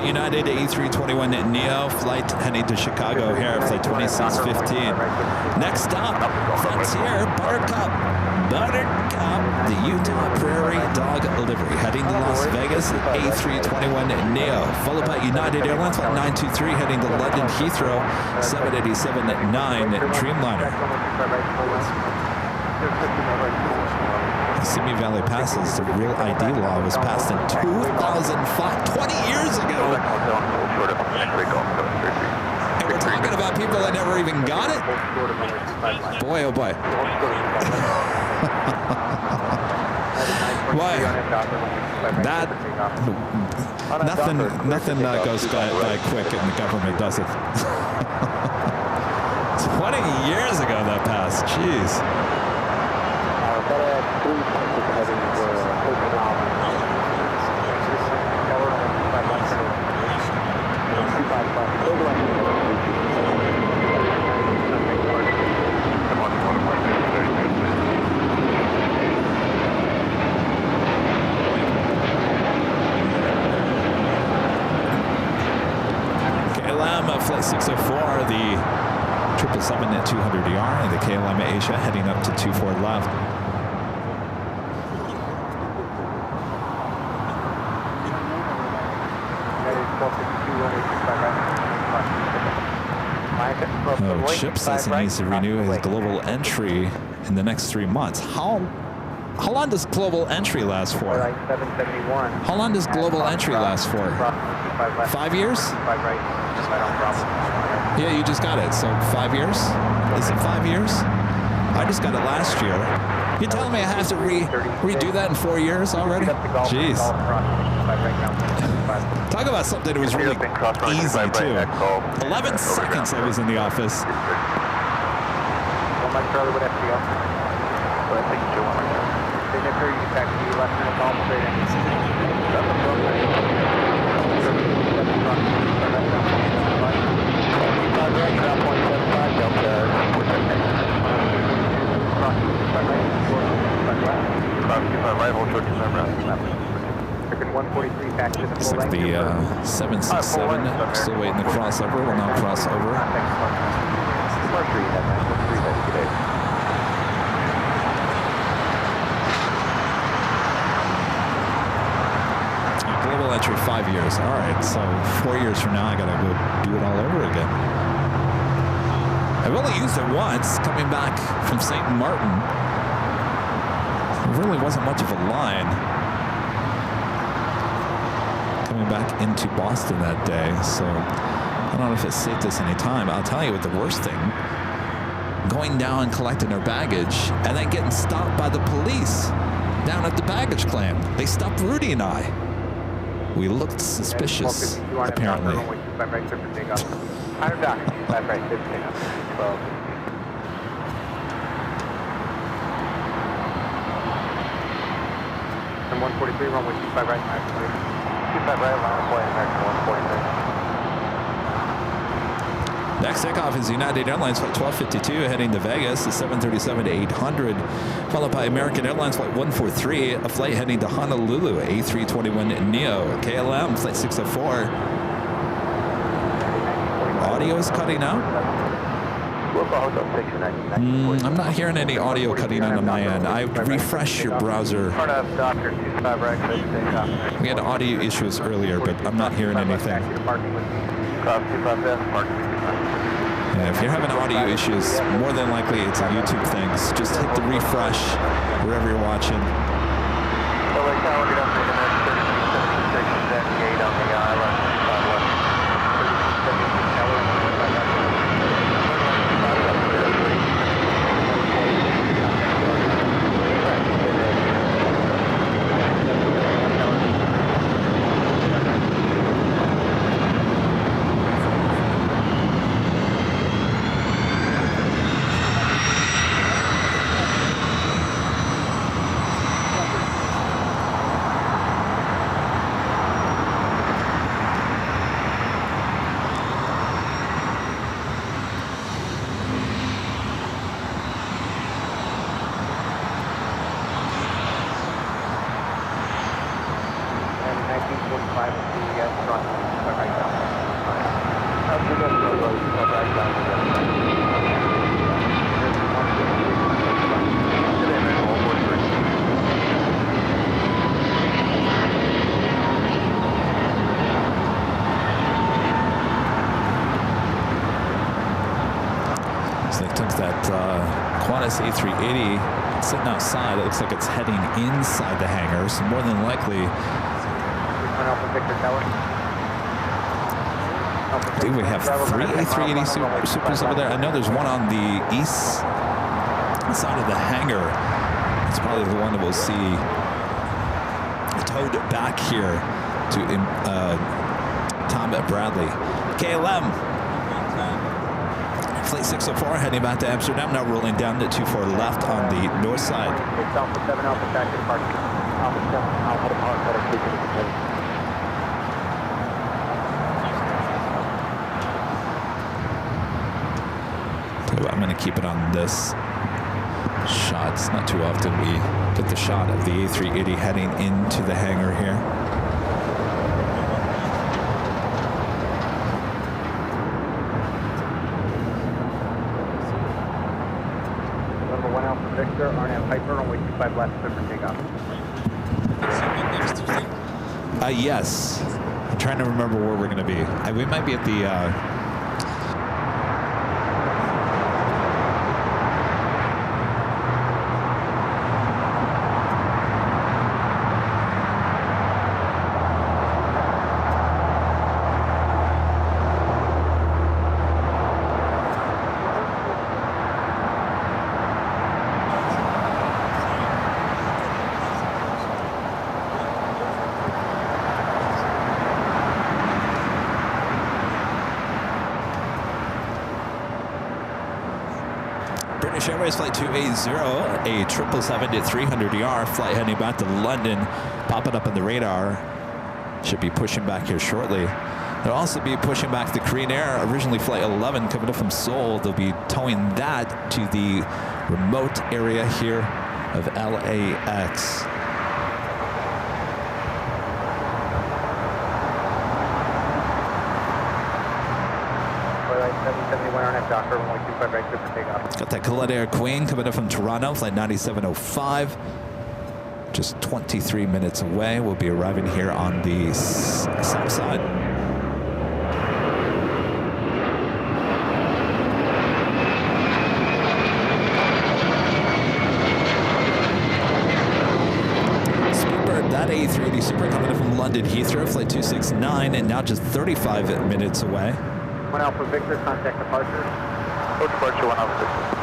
United A321 Neo flight heading to Chicago here at flight 2615. Next stop, Frontier Buttercup. Buttercup, the Utah Prairie Dog Livery, heading to Las Vegas at A321 Neo, followed by United Airlines flight 923 heading to London Heathrow 787-9 Dreamliner. Simi Valley passes, the real ID law was passed in 2005, 20 years ago. And we're talking about people that never even got it? Boy, oh boy. Boy, nothing goes by quick in the government, does it? 20 years ago that passed, jeez. KLM flight 604, the 777 at 200ER, and the KLM Asia heading up to 24 left. Oh, Chip says he needs to renew his global entry in the next 3 months. How long does global entry last for? How long does global entry last for? 5 years? Yeah, you just got it. So 5 years? Is it 5 years? I just got it last year. You're telling me I have to redo that in 4 years already? Jeez. Talk about something that was really easy, too. 11 seconds I was in the office. Looks like the 767 still waiting to cross over. Will now cross over. Global entry 5 years. All right, so 4 years from now I gotta go do it all over again. I've only used it once coming back from St. Martin. There really wasn't much of a line coming back into Boston that day, so I don't know if it saved us any time. I'll tell you what the worst thing, going down and collecting our baggage and then getting stopped by the police down at the baggage claim. They stopped Rudy and I. We looked suspicious, apparently. 25 right, good takeoff. 12. And 143, runway 25 right, American 25 right, line of flight, American 143. Next takeoff is United Airlines flight 1252 heading to Vegas, the 737-800, followed by American Airlines flight 143, a flight heading to Honolulu, A321neo, KLM flight 604. Audio is cutting out. I'm not hearing any audio cutting out on my end. I refresh your browser. We had audio issues earlier, but I'm not hearing anything. And if you're having audio issues, more than likely it's a YouTube thing. So just hit the refresh wherever you're watching. A380 sitting outside. It looks like it's heading inside the hangar, so more than likely I think we have 3 A380 Supers over there. I know there's one on the east side of the hangar. It's probably the one that we'll see towed back here to Tom Bradley. KLM Flight 604 heading back to Amsterdam, now rolling down to 24 left on the north side. I'm going to keep it on this shot. It's not too often we get the shot of the A380 heading into the hangar here. Victor, RNAV Piper, runway 25 left, clear for takeoff. Yes. I'm trying to remember where we're going to be. We might be at the... Airways Flight 280, a 777-300ER flight heading back to London, popping up on the radar. Should be pushing back here shortly. They'll also be pushing back the Korean Air, originally Flight 11 coming up from Seoul. They'll be towing that to the remote area here of LAX. Got that Colette Air Queen coming up from Toronto, Flight 9705. Just 23 minutes away. We'll be arriving here on the south side. Speedbird, that A380 Super coming up from London Heathrow, Flight 269, and now just 35 minutes away. 1 Alpha Victor, contact departure. Code departure, 1 Alpha Victor.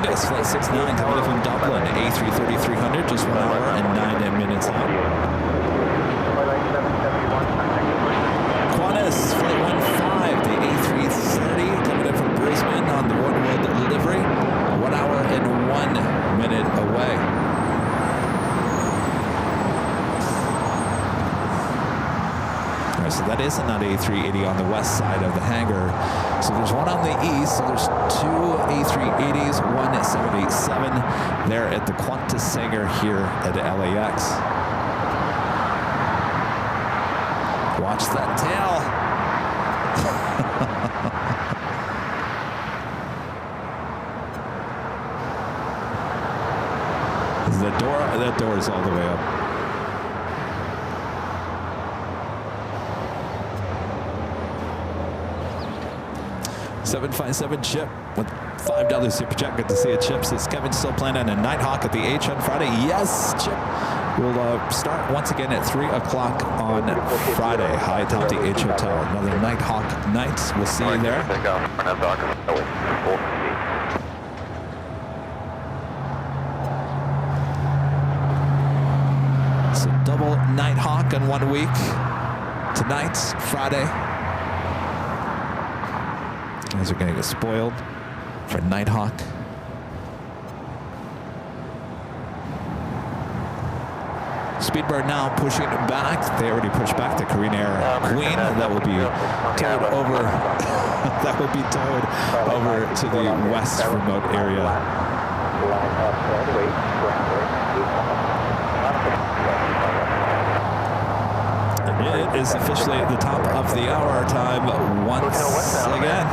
August, flight 69, coming in from Dublin, A330-300, just 1 hour and 9 minutes out. Qantas, flight 15, the A330, coming in from Brisbane on the One World delivery, 1 hour and 1 minute away. So that is an A380 on the west side of the hangar. So there's one on the east. So there's two A380s, one 787 there at the Qantas hangar here at LAX. Watch that tail. That door is all the way up. 757 Chip with $5 super chat. Good to see you, Chip. Says Kevin still planning a Nighthawk at the H on Friday. Yes, Chip. We'll start once again at 3 o'clock on Friday. High atop the H Hotel. Another Nighthawk night. We'll see you there. So double Nighthawk in 1 week. Tonight, Friday. Guys are going to get spoiled for Nighthawk. Speedbird now pushing back. They already pushed back the Korean Air Queen. That will be towed over. That will be towed over to the west remote area. It is officially at the top of the hour time once again.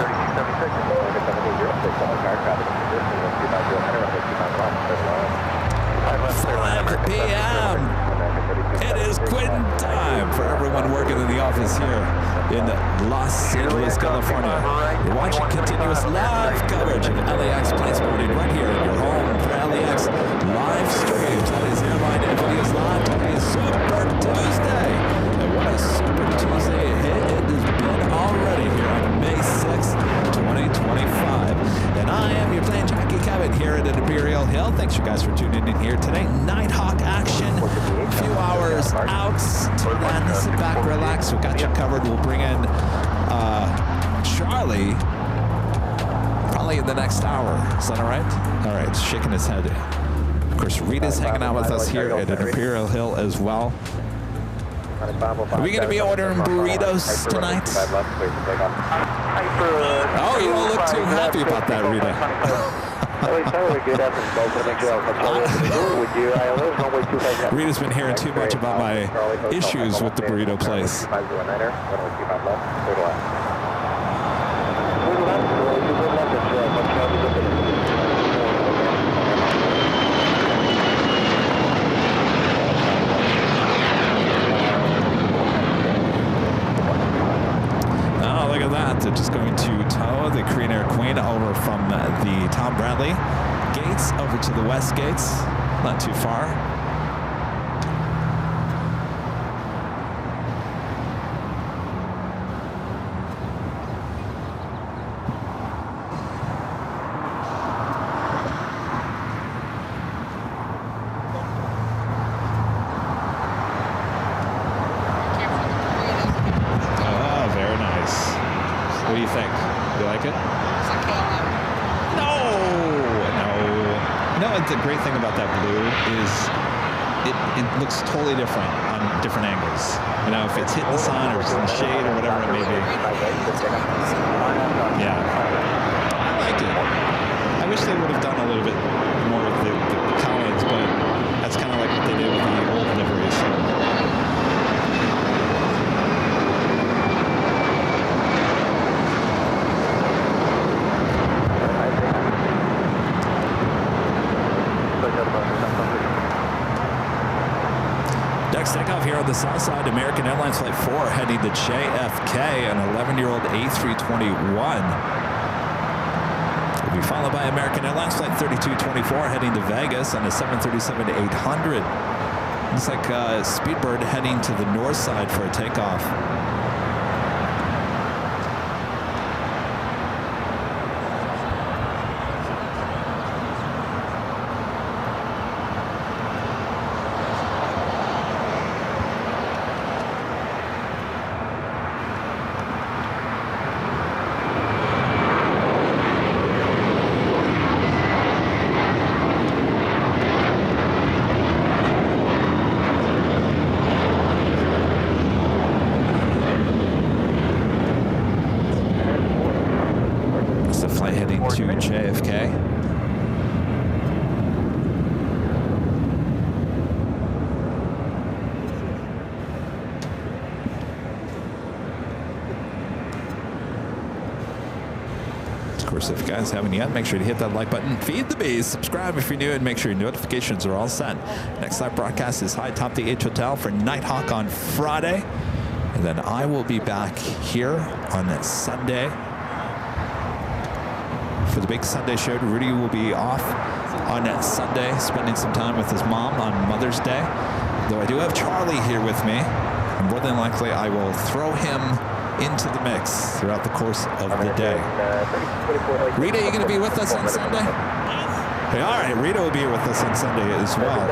5 p.m. It is quitting time for everyone working in the office here in Los Angeles, California. You're watching continuous live coverage of LAX planespotting right here in your home for LAX live streams. That is AirLineVideos Live. Today is Super Tuesday. And what a Super Tuesday it has been already here on May 6th, 2025. And I am your plane jockey Kevin here at Imperial Hill. Thanks you guys for tuning in here today. Nighthawk action, a few hours out. Till then, sit back, relax. We got you covered. We'll bring in Charlie probably in the next hour. Is that all right? All right, shaking his head. Of course, Rita's hanging out with us here at Imperial Hill as well. Are we going to be ordering burritos tonight? Oh, you don't look too happy about that, Rita. Rita's been hearing too much about my issues with the burrito place. Look at that. They're just going to tow the Korean Air Queen over from the Tom Bradley gates over to the west gates. Not too far. What do you think? You like it? No. You know what the great thing about that blue is it looks totally different on different angles. You know, if it's hitting the sun or it's in the shade or whatever it may be. Yeah. I like it. I wish they would have done a little bit more with the colors, but that's kind of like what they did with the old liveries. So. Next takeoff here on the south side, American Airlines Flight 4 heading to JFK, an 11-year-old A321. Will be followed by American Airlines Flight 3224 heading to Vegas on a 737-800. Looks like Speedbird heading to the north side for a takeoff. heading to JFK. Of course, if you guys haven't yet, make sure to hit that like button, feed the bees, subscribe if you're new, and make sure your notifications are all set. Next live broadcast is high top the H Hotel for Nighthawk on Friday. And then I will be back here on Sunday for the big Sunday show. Rudy will be off on Sunday, spending some time with his mom on Mother's Day. Though I do have Charlie here with me, and more than likely I will throw him into the mix throughout the course of the day. Rita, you going to be with us on Sunday? Hey, all right, Rita will be here with us on Sunday as well.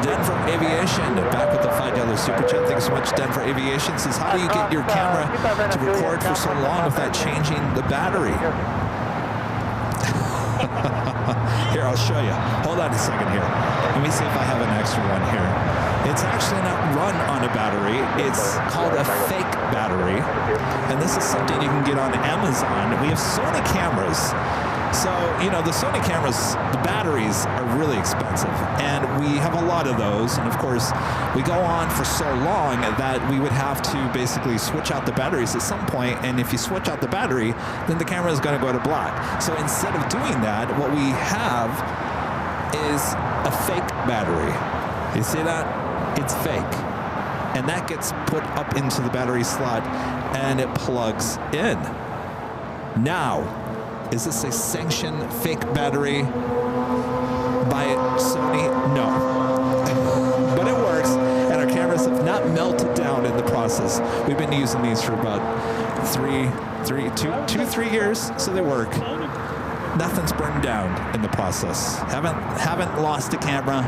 Denver Aviation, back with the $5 super chat. Thanks so much, Denver Aviation. Says, how do you get your camera to record for so long without changing the battery? Here, I'll show you. Hold on a second here. Let me see if I have an extra one here. It's actually not run on a battery. It's called a fake battery. And this is something you can get on Amazon. We have Sony cameras. So, you know, the Sony cameras, the batteries are really expensive, and we have a lot of those. And of course, we go on for so long that we would have to basically switch out the batteries at some point. And if you switch out the battery, then the camera is going to go to black. So instead of doing that, what we have is a fake battery. You see that? It's fake. And that gets put up into the battery slot and it plugs in. Now, is this a sanctioned fake battery by Sony? No. But it works, and our cameras have not melted down in the process. We've been using these for about 3 years, so they work. Nothing's burned down in the process. Haven't lost a camera,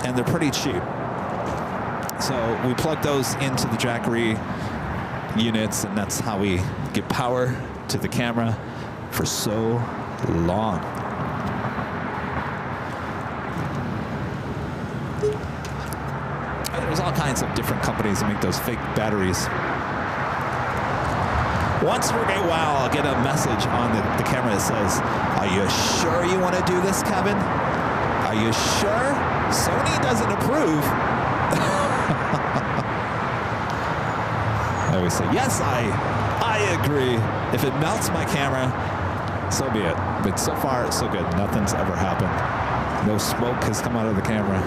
and they're pretty cheap. So we plug those into the Jackery units, and that's how we get power to the camera for so long. And there's all kinds of different companies that make those fake batteries. Once in a while, I'll get a message on the camera that says, "Are you sure you want to do this, Kevin? Are you sure? Sony doesn't approve." I always say, yes, I agree. If it melts my camera, so be it. But so far, so good. Nothing's ever happened. No smoke has come out of the camera.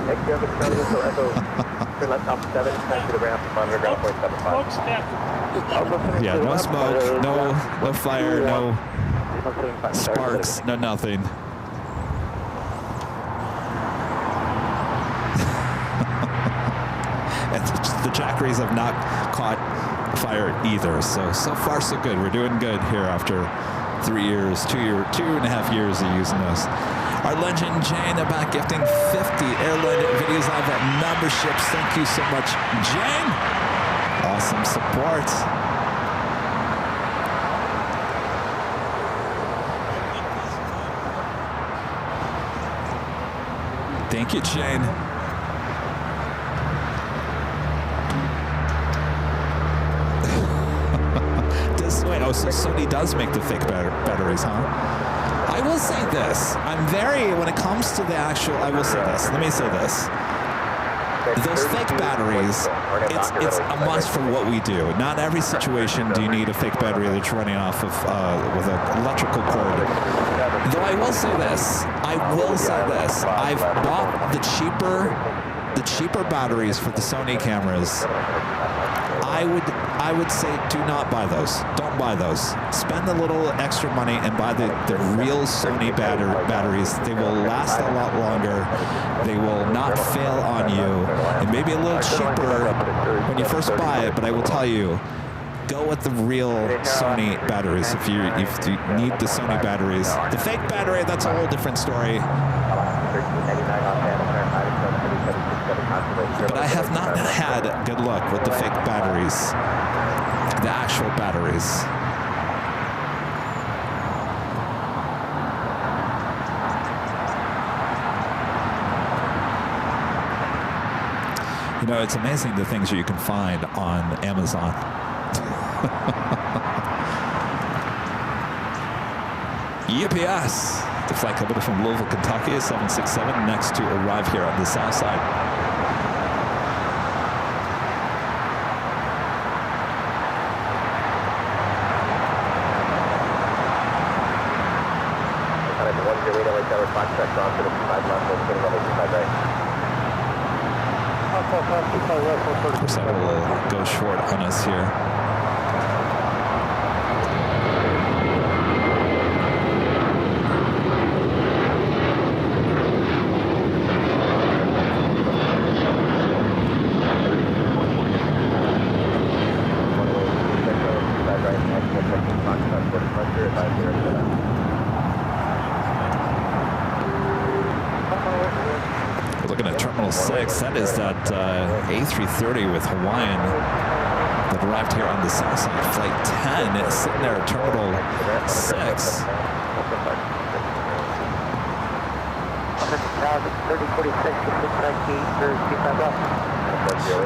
Yeah, no smoke, no fire, no sparks, no nothing. And the Jackeries have not caught fire either. So far so good. We're doing good here after 3 years, 2.5 years of using this. Our legend Jane back gifting 50 Airline Videos Live memberships. Thank you so much, Jane. Awesome support. Thank you, Jane. Oh, so Sony does make the fake batteries, huh? I will say this. when it comes to the actual, I will say this. Let me say this. Those fake batteries, it's a must for what we do. Not every situation do you need a fake battery that's running off of with an electrical cord. Though I will say this. I've bought the cheaper batteries for the Sony cameras. I would say do not buy those. Don't buy those. Spend a little extra money and buy the real Sony batteries. They will last a lot longer. They will not fail on you. It may be a little cheaper when you first buy it, but I will tell you, go with the real Sony batteries if you need the Sony batteries. The fake battery, that's a whole different story. But I have not had good luck with the fake batteries, the actual batteries. You know, it's amazing the things you can find on Amazon. UPS, the flight company from Louisville, Kentucky, 767, next to arrive here on the south side. Of course, I will go short on us here. We're looking at Terminal 6. That is that A330 with Hawaiian that arrived here on the south side. Flight 10 is sitting there at Terminal 6.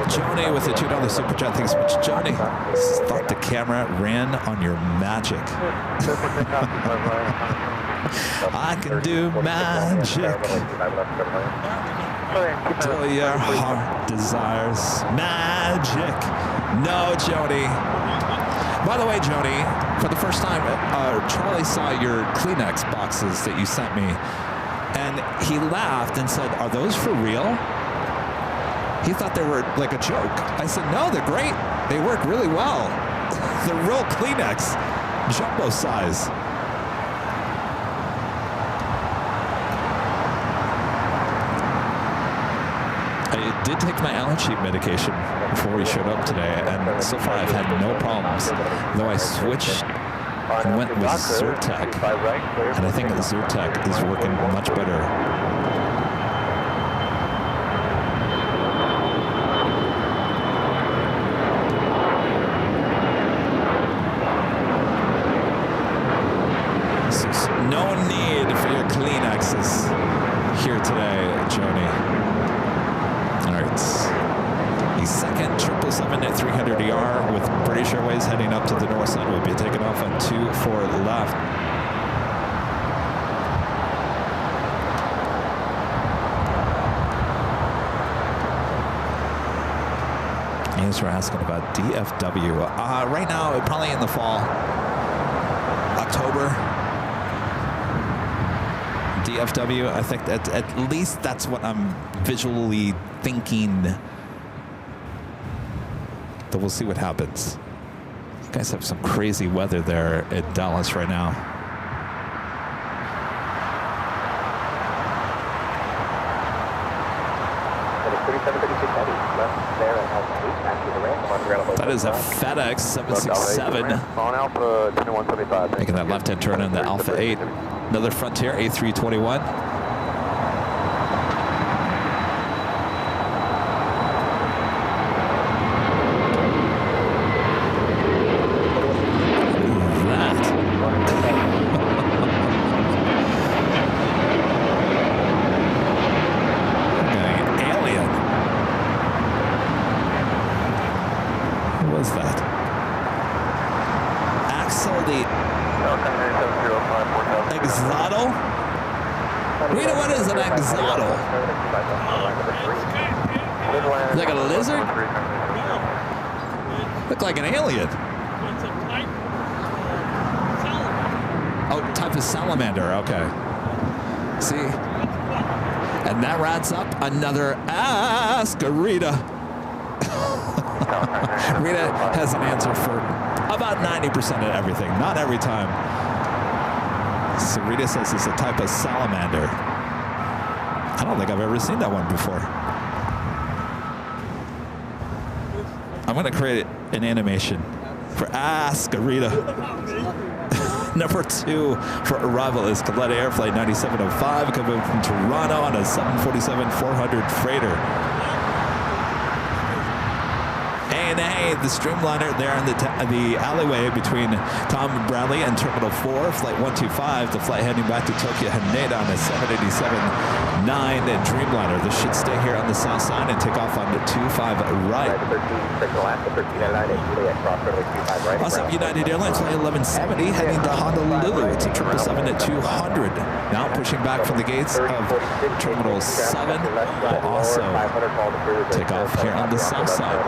Joni with the $2 super chat. Thanks so much, Joni. Thought the camera ran on your magic. I can do magic till your heart desires magic. No, Joni. By the way, Joni, for the first time, Charlie saw your Kleenex boxes that you sent me, and he laughed and said, "Are those for real?" He thought they were like a joke. I said, "No, they're great. They work really well. They're real Kleenex, jumbo size." I did take my allergy medication before we showed up today, and so far I've had no problems. Though I switched and went with Zyrtec, and I think Zyrtec is working much better. No need for your Kleenexes here today, Joni. All right. The second 777-300ER with British Airways heading up to the north side will be taken off on 24 left. Yes, we're asking about DFW. Right now, probably in the fall, October. DFW, I think that at least that's what I'm visually thinking. But we'll see what happens. You guys have some crazy weather there in Dallas right now. That is a FedEx 767. Making that left-hand turn in the Alpha 8. Another Frontier A321. Like a lizard? Look like an alien. It's a type of salamander. Oh, type of salamander. Okay. See? And that wraps up another Ask Rita. Rita has an answer for about 90% of everything. Not every time. So Rita says it's a type of salamander. I don't think I've ever seen that one before. I'm going to create an animation for Ask Rita. Number 2 for arrival is Coletta Air Flight 9705 coming from Toronto on a 747-400 freighter. ANA, the streamliner there in the alleyway between Tom Bradley and Terminal 4, Flight 125, the flight heading back to Tokyo Haneda on a 787-9 Dreamliner. This should stay here on the south side and take off on the 25 right. Also, United Airlines Flight 1170 heading to Honolulu. It's a 777 at 200. Now pushing back from the gates of Terminal 7. Will also take off here on the south side.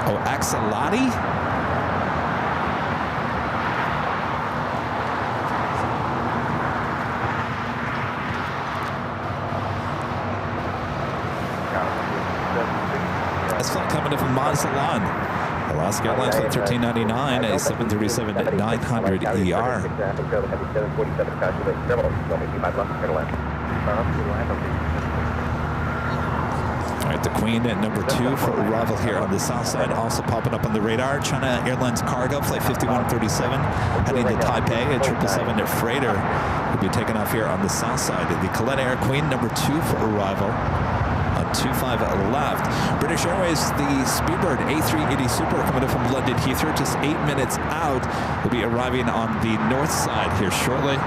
Oh, Axelati? This flight coming in from Mazatlan. Alaska Airlines Flight 1399, a 737-900 ER. All right, the Queen at number 2 for arrival here on the south side, also popping up on the radar. China Airlines Cargo Flight 5137 heading to Taipei, a 777 freighter will be taking off here on the south side. The Colette Air Queen number 2 for arrival. 25 left. British Airways, the Speedbird A380 Super coming in from London Heathrow, just 8 minutes out. Will be arriving on the north side here shortly.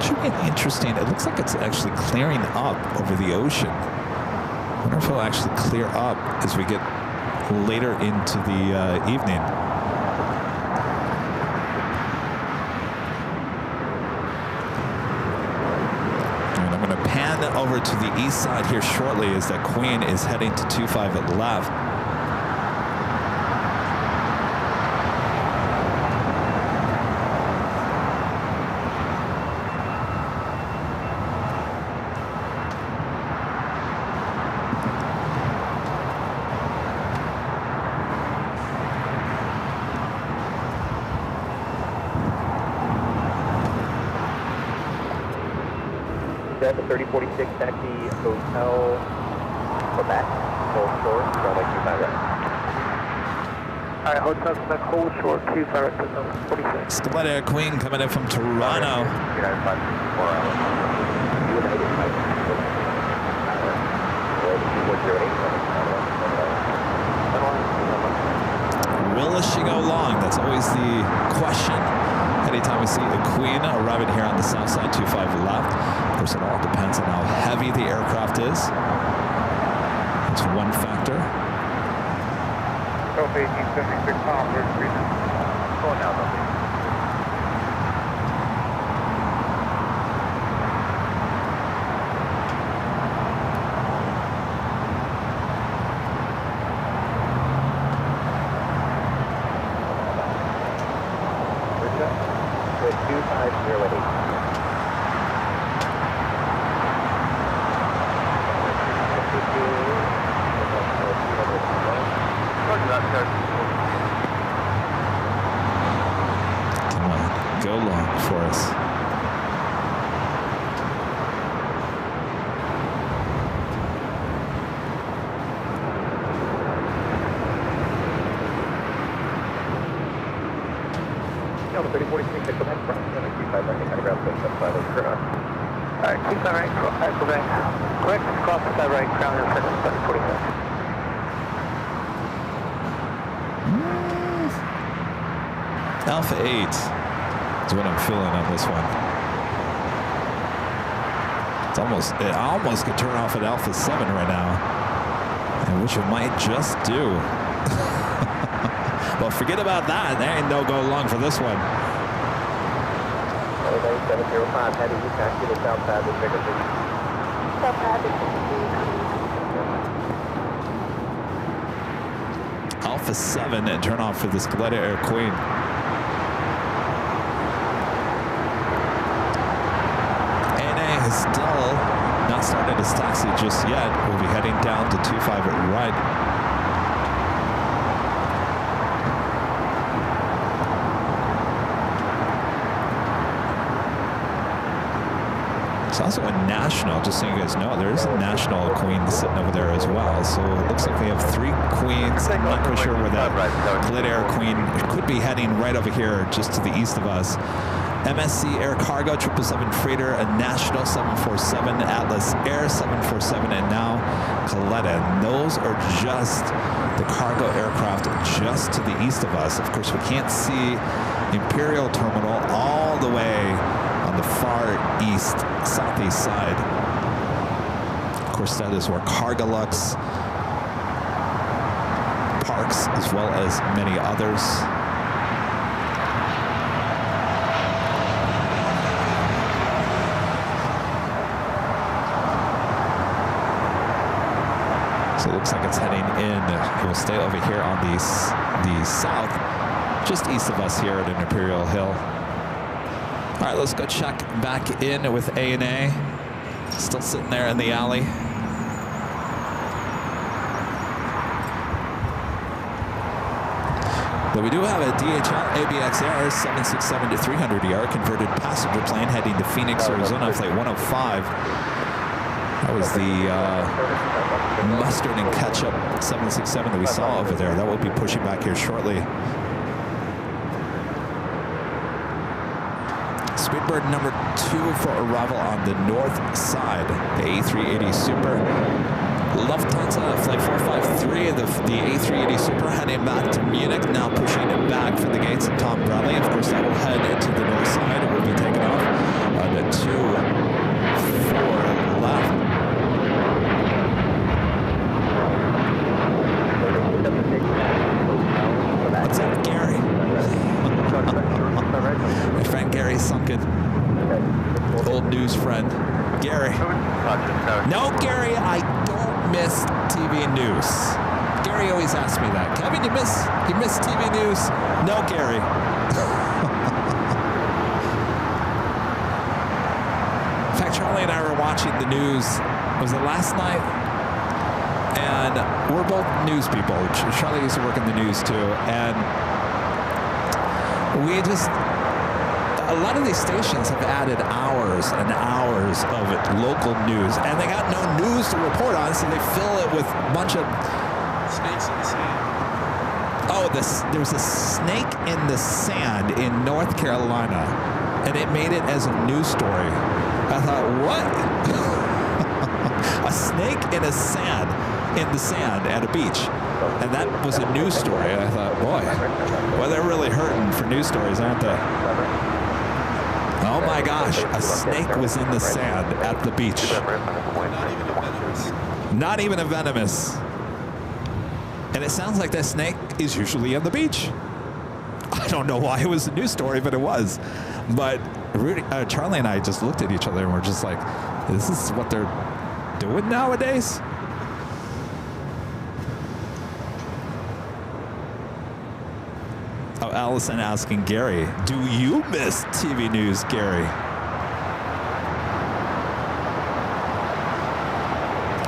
Should be interesting. It looks like it's actually clearing up over the ocean. I wonder if it'll actually clear up as we get later into the evening. And I'm going to pan over to the east side here shortly as that Queen is heading to 25 at left. The 3046 taxi Hotel Quebec, Cold Shore, runway 25 right. Alright, Hotel Quebec, Cold Shore, 25 right, 46. Scarlet Air Queen coming in from Toronto. Will she go long? That's always the question. Anytime we see a Queen arriving here on the south side, 25 left. Of course, it all depends on how heavy the aircraft is. That's one factor. Going down, Come on, go long for us. Alright, 25 right, Quebec. Correct, cross the side right, ground and second, 745. Alpha 8 is what I'm feeling on this one. I almost could turn off at Alpha 7 right now, and which it might just do. Well, forget about that. There ain't no go long for this one. 705, heading to taxi to South Pacific, Victor. South Pacific. Alpha 7 and turn off for this Galetta Air Queen. ANA has still not started his taxi just yet. We'll be heading down to 25 right. There's also a national, just so you guys know, there is a national queen sitting over there as well. So it looks like we have 3 queens. I'm not quite sure where that Glid Air queen could be heading right over here, just to the east of us. MSC Air Cargo 777 Freighter, a National 747, Atlas Air 747, and now Coletta. And those are just the cargo aircraft just to the east of us. Of course, we can't see Imperial Terminal all the way on the far east, southeast side. Of course, that is where Cargolux parks, as well as many others. So it looks like it's heading in. It will stay over here on the south, just east of us here at Imperial Hill. All right, let's go check back in with ANA. Still sitting there in the alley. But we do have a DHL ABX Air 767-300ER converted passenger plane heading to Phoenix, Arizona, flight 105. That was the mustard and ketchup 767 that we saw over there. That will be pushing back here shortly. Speedbird number 2 for arrival on the north side, the A380 Super. Lufthansa flight 453, the A380 Super heading back to Munich, now pushing it back for the gates of Tom Bradley. Of course, that will head to the north side. It will be taken off on the 2-4 left. What's up, Gary? My friend Gary Sunken. Old news friend. Gary. No, Gary, I don't miss TV news. Gary always asks me that. Kevin, you miss TV news? No, Gary. In fact, Charlie and I were watching the news. Was it last night? And we're both news people. Charlie used to work in the news too. And we just, a lot of these stations have added hours and hours of local news, and they got no news to report on, so they fill it with a bunch of Snakes in the sand. Oh, there was a snake in the sand in North Carolina, and it made it as a news story. I thought, what? A snake in the sand at a beach. And that was a news story. And I thought, boy, well, they're really hurting for news stories, aren't they? Oh my gosh, a snake was in the sand at the beach. Not even a venomous. And it sounds like that snake is usually on the beach. I don't know why it was a news story, but it was. But Charlie and I just looked at each other and we're just like, this is what they're doing nowadays? Oh, Allison asking Gary, do you miss TV news, Gary?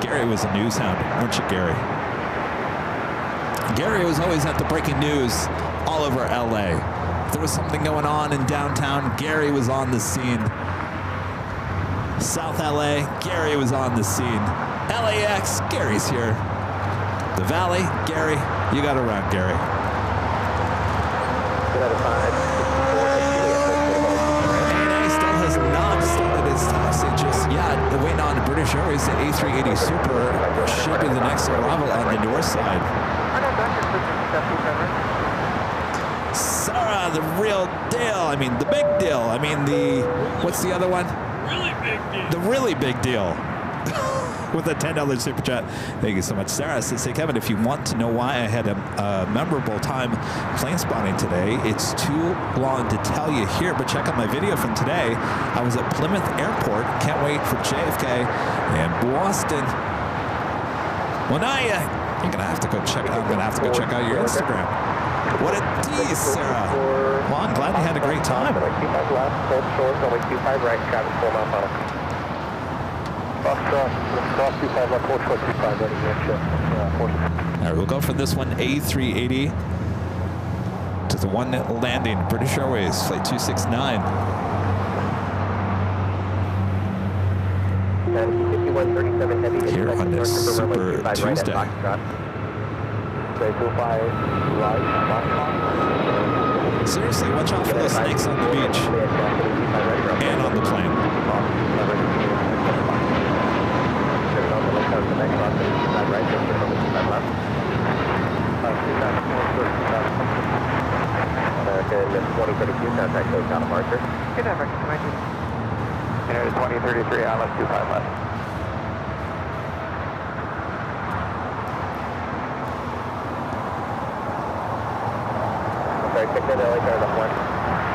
Gary was a news hound, weren't you, Gary? Gary was always at the breaking news all over LA. If there was something going on in downtown, Gary was on the scene. South LA, Gary was on the scene. LAX, Gary's here. The Valley, Gary, you got to run, Gary. ANA still has not started its taxi just yet. They're waiting on the British Airways, the A380 Super should be the next arrival on the north side. Sarah, the real deal. I mean, the big deal. I mean, what's the other one? Really big deal. The really big deal. With a $10 super chat. Thank you so much, Sarah. Say, Kevin, if you want to know why I had a memorable time plane spotting today, it's too long to tell you here, but check out my video from today. I was at Plymouth Airport. Can't wait for JFK and Boston. Well, now you're gonna have to go check. I'm gonna have to go check out your Instagram. What a tease, Sarah. Well, I'm glad you had a great time. Runway 25 left, hold short, runway 25 right, traffic 4 mile per hour. Cross 25 left, hold short 25, ready to All right, we'll go from this one, A380, to the one landing, British Airways, flight 269. 5137 heavy. Here on this Super Tuesday. Seriously, watch out for those snakes on the beach and on the plane. American 2032, contact code down departure. Good night, American 22. 2033, ILS 25 left. Sorry, check that LA car left one.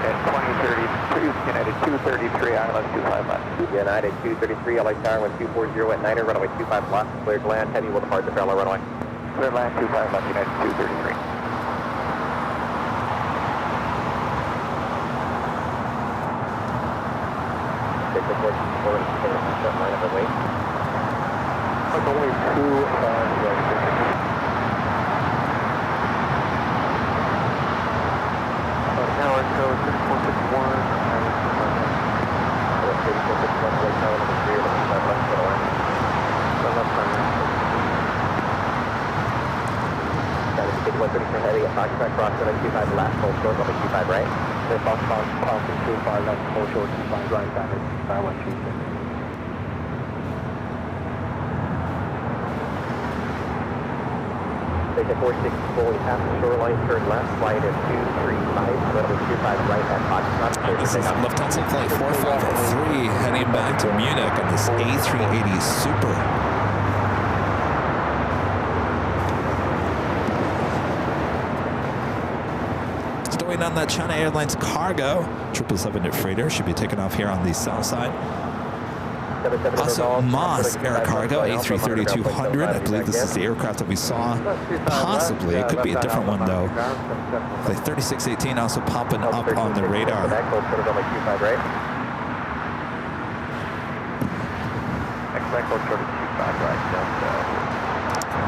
And 2032, United 233, ILS 25 left. United 233, LA car 1240 at Niner, runway 25 left. Cleared to land, heavy will depart the parallel runway. Clear land 25 left, United 233. Take the 14 line of the way. It's only two tower code 5134 heavy at Foxtrot, cross 725 left, hold short, level 25 right. The Foxtrot, crossing 25 left, hold short, 25 right, damage, 5136. Take the 460 fully past the shoreline, turn left, flight at 235, level 25 right at Foxtrot. This is Lufthansa Flight 453 heading back to Munich on this A380 Super. Stowing on that China Airlines cargo, 777 freighter should be taking off here on the south side. Also, Moss Air Cargo A330-200. I believe this is the aircraft that we saw. Possibly, it could be a different one though. The 3618 also popping up on the radar.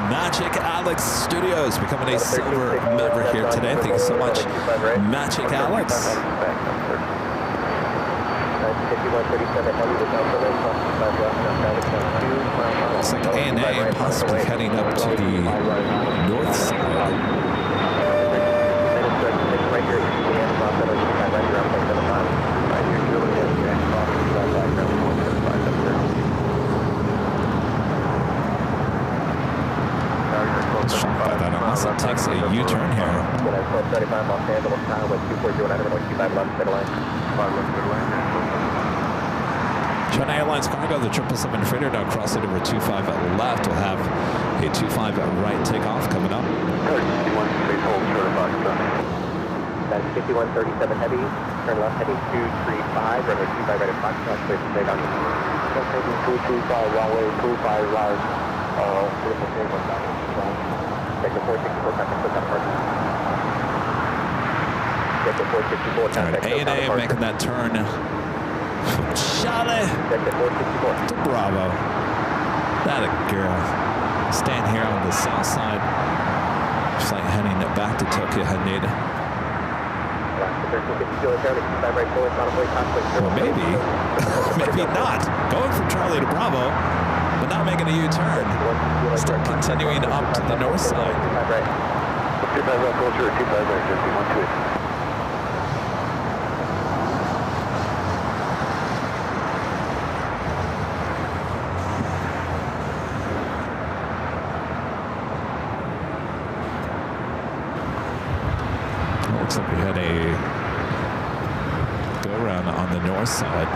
Magic Alex Studios becoming a silver member here today. Thank you so much, Magic Alex. Looks like ANA possibly heading up to the north side. Shocked by that, unless it takes a U-turn here. China Airlines cargo, the 777 freighter now crossing over 25 left. We'll have a 25 right takeoff coming up. 5137 heavy, turn left heading 235, runway 25 right at Foxtrot, clear to take on. 235, runway 25 right, take the 464, contact code down departure. Take the 464, contact code down departure. ANA making that turn from Charlie to Bravo. That a girl. Staying here on the south side. Flight heading back to Tokyo Haneda. Well, maybe. Maybe not. Going from Charlie to Bravo, but not making a U-turn. Start continuing up to the north side. 25 right, culture, 25 right, 128. Looks like we had a go-around on the north side.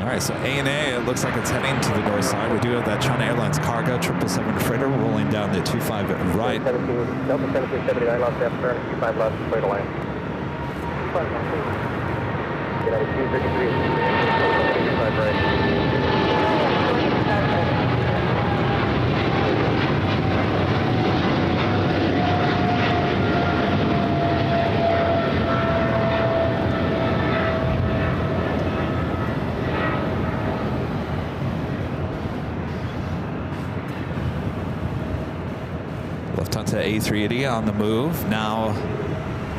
All right, so ANA, it looks like it's heading to the north side. We do have that China Airlines cargo 777 freighter rolling down the 25 right. Delta 1779 left, turn 25 left, clear to land. United 233, 25 right. Lufthansa A380 on the move. Now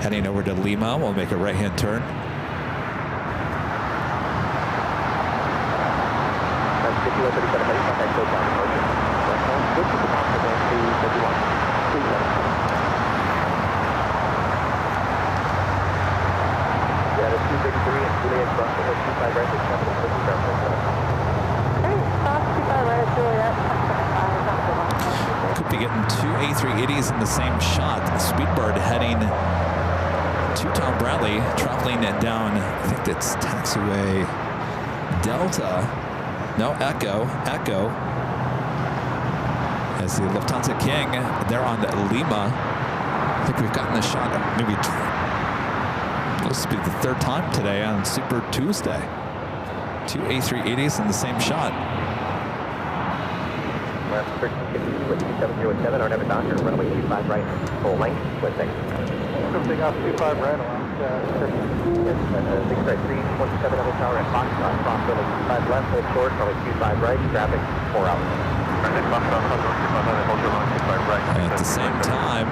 heading over to Lima. We'll make a right-hand turn. Could be getting two A380s in the same shot. Speedbird heading to Tom Bradley, traveling it down, I think that's taxiway Delta. No, Echo. As the Lufthansa King, they're on Lima. I think we've gotten the shot maybe this will be the third time today on Super Tuesday. Two A380s in the same shot. Left 1352 our Nevada Doctor, runway 25 right, full length, split thing. Something off 25 right along. Yes, 6 right, 317 double tower at Foxtrot, cross runway 25 left, hold short, runway 25 right, traffic 4 hours. At the same time,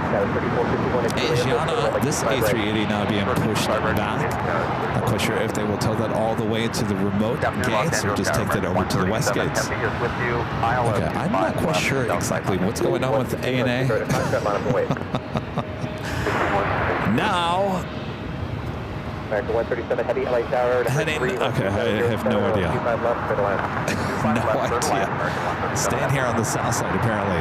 Asiana, this A380 now being pushed back. Not quite sure if they will tow that all the way to the remote gates or just take that over to the west gates. Okay, I'm not quite sure exactly what's going on with ANA. Now, American 137 heavy LA Tower. Heading, okay, I have no idea. No idea. Staying here on the south side, apparently.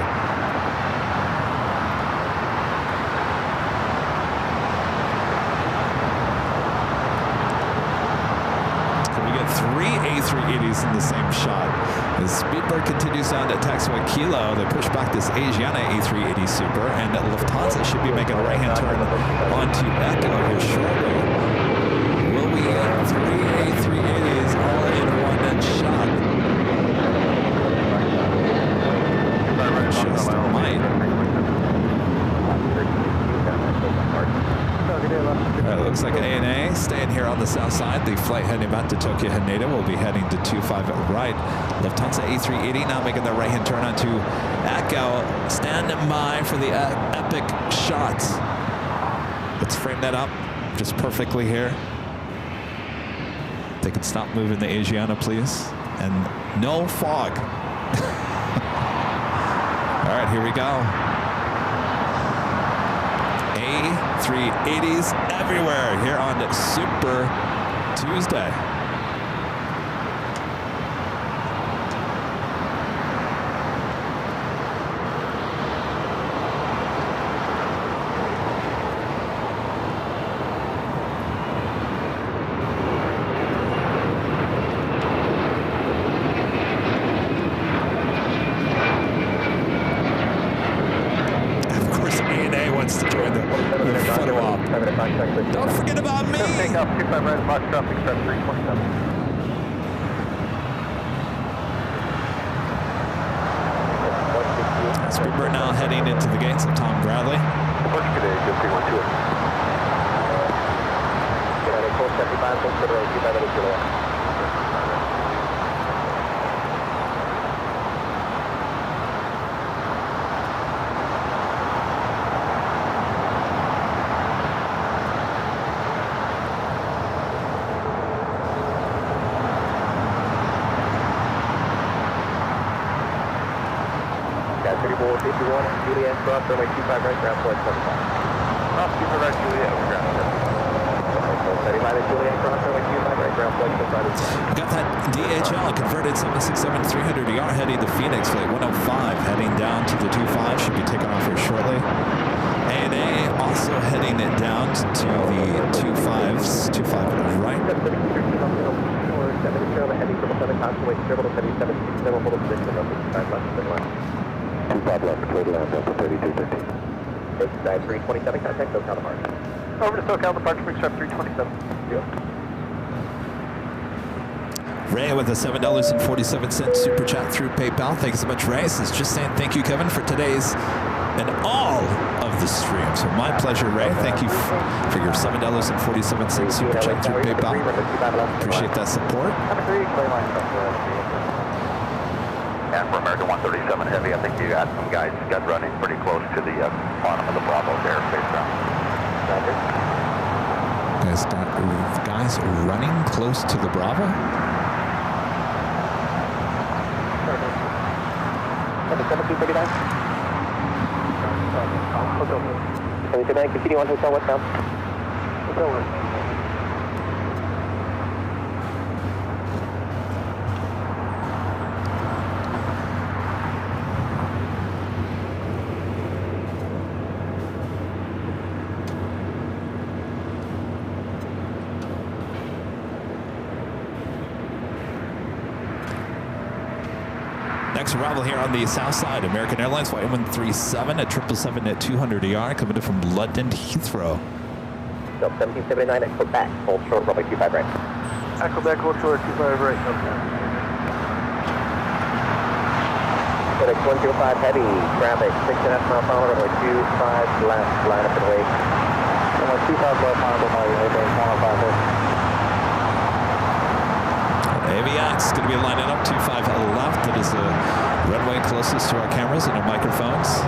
We get three A380s in the same shot. As Speedbird continues on to taxiway Kilo, they push back this Asiana A380 Super, and Lufthansa should be making a right-hand turn onto Echo here shortly. Will we get three A380s all in one shot? Just might. It looks like ANA staying here on the south side. The flight heading back to Tokyo Haneda will be heading to 25 right. Lufthansa A380 now making their right-hand turn onto Echo. Standing by for the epic shots. Let's frame that up just perfectly here. They can stop moving the Asiana, please. And no fog. All right, here we go. A380s everywhere here on Super Tuesday. Don't forget about me. Take off 25 right, Fox traffic, 327. Speedbird now heading into the gates of Tom Bradley. Juliet, cross runway 25 right, ground flight 75. Cross 25 right, Juliet, over ground 75 at Juliet, cross runway 25 right, ground flight 75. Got that DHL converted 767-300ER heading to Phoenix, flight 105, heading down to the 25, should be taking off here shortly. ANA also heading it down to the 25s, 25 right. Heading 7 constellation, 777, hold position, 5 left, 25 left, clear to land, Delta 3250. Side 327, contact SoCal departure. Over to SoCal departure, big strap 327. Ray with a $7.47 super chat through PayPal. Thanks so much, Ray. Says just saying thank you, Kevin, for today's and all of the stream. So my pleasure, Ray. Thank you for your $7.47 super chat through PayPal. Appreciate that support. And for American 137 Heavy, I think you got some guys running pretty close to the bottom of the Bravo's airspace ground. Guys running close to the Bravo? 1739. 1739, continue on hotel westbound. Hotel westbound. Next arrival here on the south side, American Airlines flight 137 at 777 at 200 ER, coming in from London Heathrow. 1779 at Quebec, hold short, runway 25 right. At Quebec, hold short, 25 right. FedEx 105 heavy, traffic, 6.5 miles per hour, runway 25 left, line up and wait. Runway 25 left, line up and wait, okay, 105 heavy. AVX going to be lining up 25 left. That is the runway closest to our cameras and our microphones. Of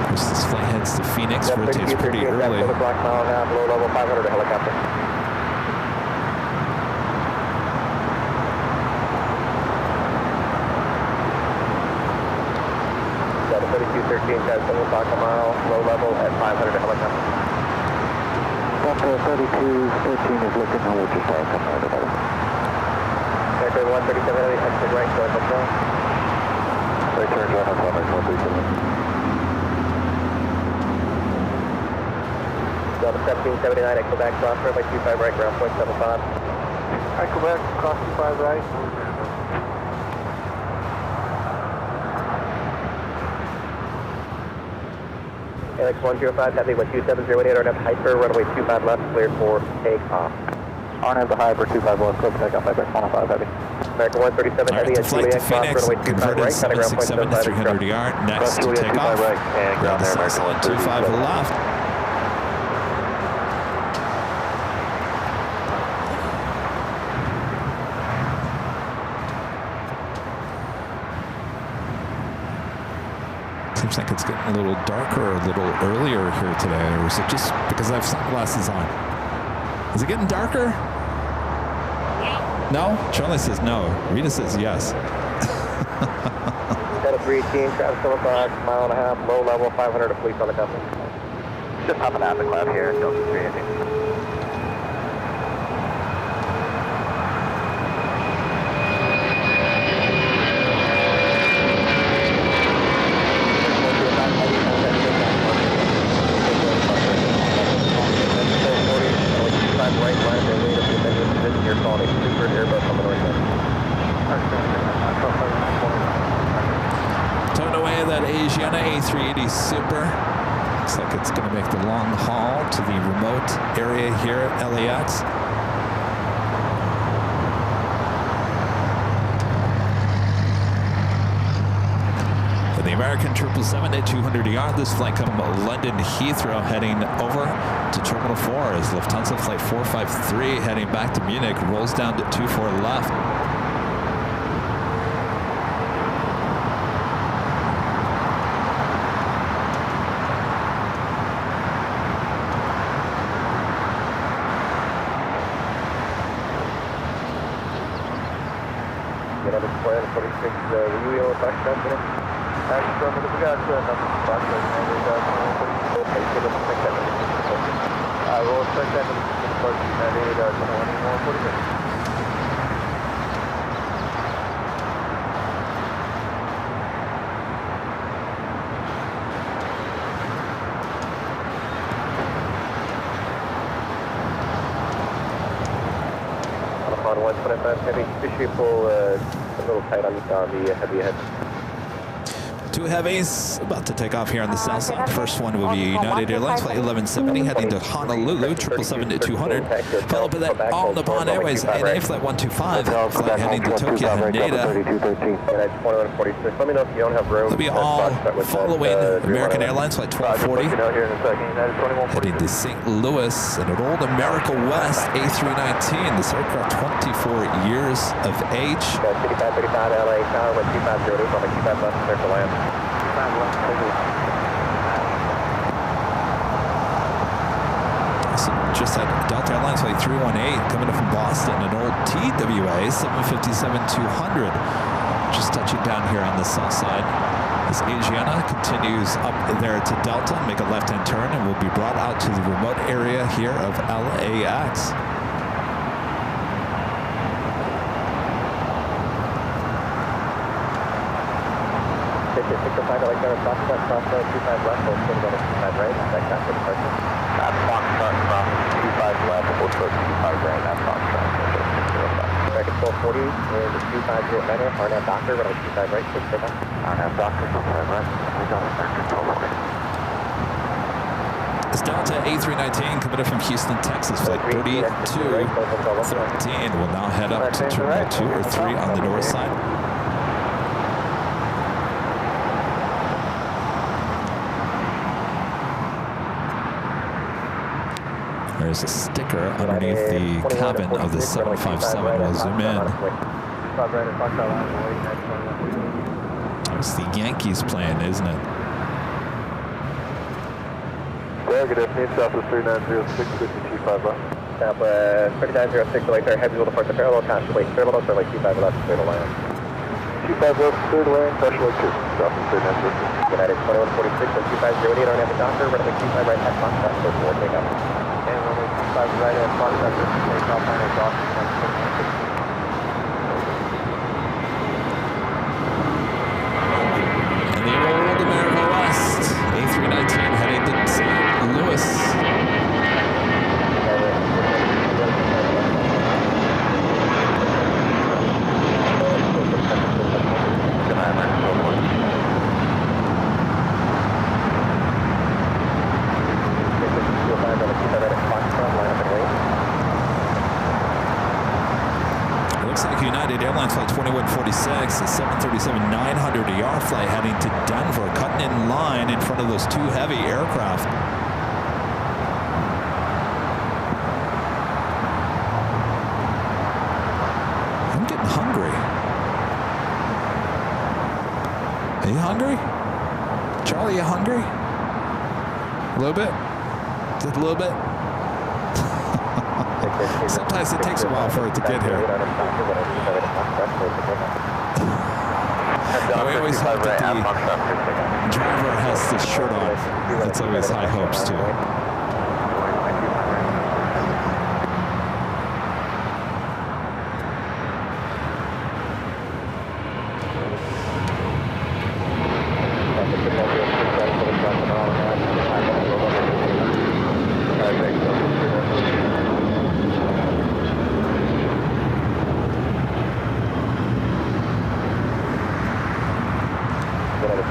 course, this flight heads to Phoenix, rotates pretty early. 4 o'clock, mile and a half, low level 500 to helicopter. Delta 3213, got 7 o'clock a mile, low level at 500 to helicopter. Delta 3213 is looking at what you're talking about. Delta 137, exit right, going hotel. Right turn, John, on 137. Delta 1779 at Quebec, cross runway 25 right, ground point 75. At Quebec, cross 25 right. LAX 105, heavy 12708, RNF hyper, runway 25 left, cleared for takeoff. RNF the hyper, 25 left, clear for takeoff, FedEx 105 heavy. American 137 heavy at flight to Juliet, cross Phoenix, runway 25 converted right, kind of ground point 767 to 300 ER, next to take off. right, and ground there, American 125 left. Seems like it's getting a little darker, a little earlier here today, or is it just because I have sunglasses on? Is it getting darker? No? Charlie says no. Rita says yes. Delta 318, traffic 7 o'clock, mile and a half, low level, 500 to police on the company. Just hopping out the cloud here, Delta 318. Towed away that Asiana A380 Super. Looks like it's going to make the long haul to the remote area here at LAX. And the American 777 at 200 ER. This flight coming from London Heathrow, heading over to Terminal 4 as Lufthansa Flight 453 heading back to Munich, rolls down to 24 left. Plan 46, were you able to talk about that? Actually, we got nothing to talk about. Okay, so let's check that. I will check that in the first 2146. On 125 heavy, fish pull a little tight on the heavy ahead. Two heavies about to take off here on the south side. First one will be United Airlines flight 1170 heading to Honolulu, 777-200. Followed by that All Nippon Airways ANA flight 125 flight heading to Tokyo Haneda. Let me know if you don't have room. They'll be all following American Airlines flight 1240 heading to St. Louis and an old America West A319. This aircraft 24 years of age. 5535 LA Tower with 250 on the 25 left, clear to land. 25 left, So just had Delta Airlines flight 318 coming in from Boston, an old TWA 757-200. Just touching down here on the south side. As Asiana continues up there to Delta, make a left-hand turn, and will be brought out to the remote area here of LAX. Control 40 in the 250 Manor, RNAV Doctor, runway 25 right, 6 pick up. RNAV Doctor, 25 right, we got it, control 40. It's Delta A319 coming in from Houston, Texas, flight 3213 will now head up to Terminal 2 or 3 on the north side. There's a sticker underneath the cabin of the 757. We'll zoom in. It's the Yankees playing, isn't it? Negative, need Southwest 3906, 5225 left. Southwest 3906, like there, heavy will depart the parallel, constantly, terminal, so like 25 left, clear to land. 25 left, clear to land, crash like 2, Southwest 3906. United 2146, 2508, RNAV Doctor, runway 25 right, at Foxtrot, so 4, take up. And runway 25 right at Foxtrot, take off, final crossing, And the old America West A319 heading to St. Louis. United Airlines flight 2146, a 737-900 ER flight heading to Denver, cutting in line in front of those two heavy aircraft. I'm getting hungry. Are you hungry? Charlie, you hungry? A little bit? Just a little bit? Sometimes it takes a while for it to get here. We always hope that the driver has the shirt off. That's always high hopes too.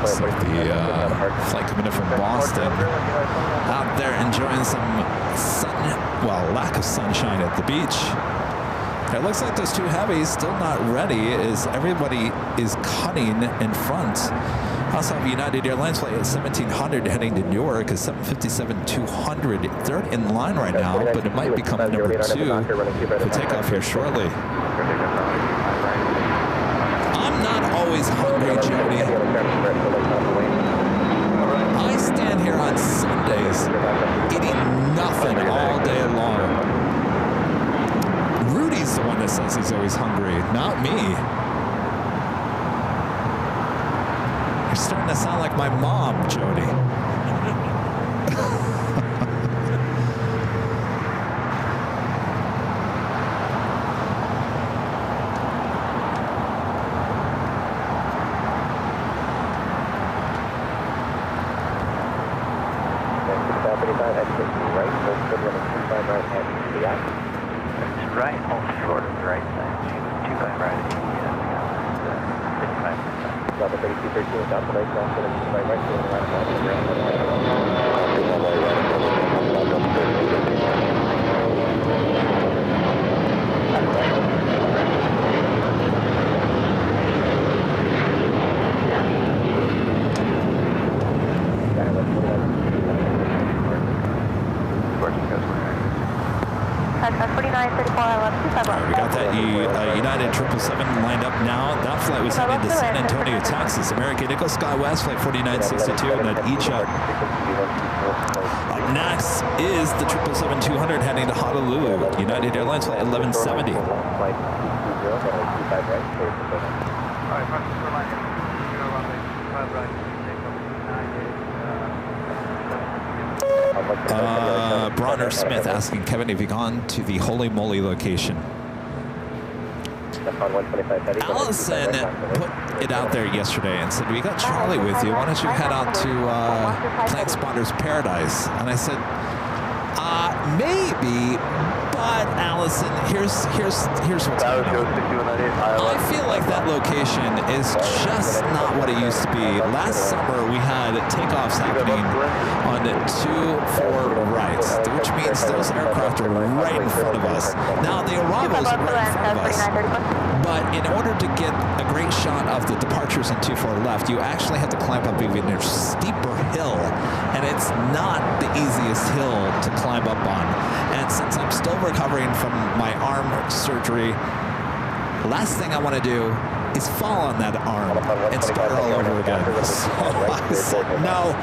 Looks like the flight coming in from Boston out there enjoying some sun, well, lack of sunshine at the beach. It looks like those two heavies still not ready as everybody is cutting in front. Also have United Airlines flight at 1700 heading to Newark, a 757-200. They're in line right now, but it might become number 2 for takeoff here shortly. I'm not always hungry, Jody. I stand here on Sundays eating nothing all day long. Rudy's the one that says he's always hungry, not me. You're starting to sound like my mom, Jody. Right, hold short of the right side. 25 right. 55. Delta 3213, Delta Lake, Delta right, right, to the right, right, to the ground, We got that United 777 lined up now. That flight was headed to San Antonio, Texas. American Eagle Skywest Flight 4962 and at Icha. Up next is the 777-200 heading to Honolulu. United Airlines Flight 1170. Bronner Smith asking Kevin if you've gone to the Holy Moly location. Allison put it out there yesterday and said, we got Charlie with you. Why don't you head out to Planespotter's Paradise? And I said, maybe, but Allison, here's what's going on. I feel like that location is just not what it used to be. Last summer we had takeoffs happening on 2-4 rights, which means those aircraft are right in front of us. Now the arrivals are right in front of us, but in order to get a great shot of the departures in 2-4 left, you actually have to climb up even a steeper hill, and it's not the easiest hill to climb up on. And since I'm still recovering from my arm surgery, last thing I want to do is fall on that arm and start all over again. So I said, no,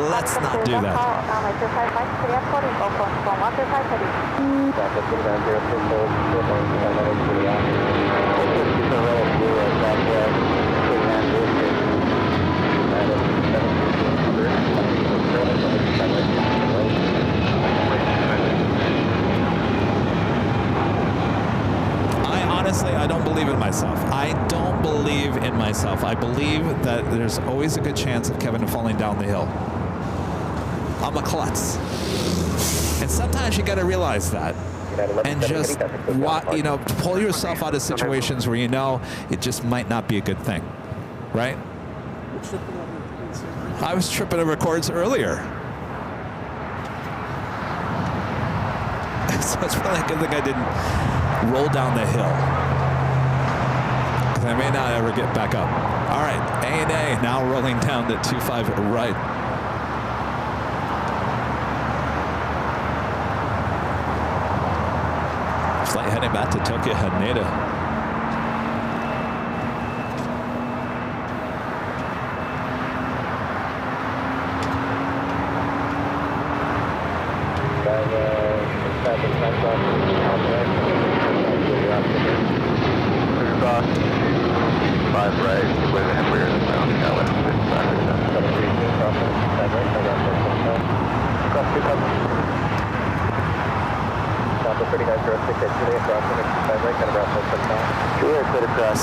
let's not do that. Honestly, I don't believe in myself. I don't believe in myself. I believe that there's always a good chance of Kevin falling down the hill. I'm a klutz. And sometimes you got to realize that. And just, pull yourself out of situations where you know it just might not be a good thing. Right? I was tripping over cords earlier. So it's probably a good thing I didn't roll down the hill. I may not ever get back up. All right, A&A now rolling down to 25 right. Flight heading back to Tokyo Haneda.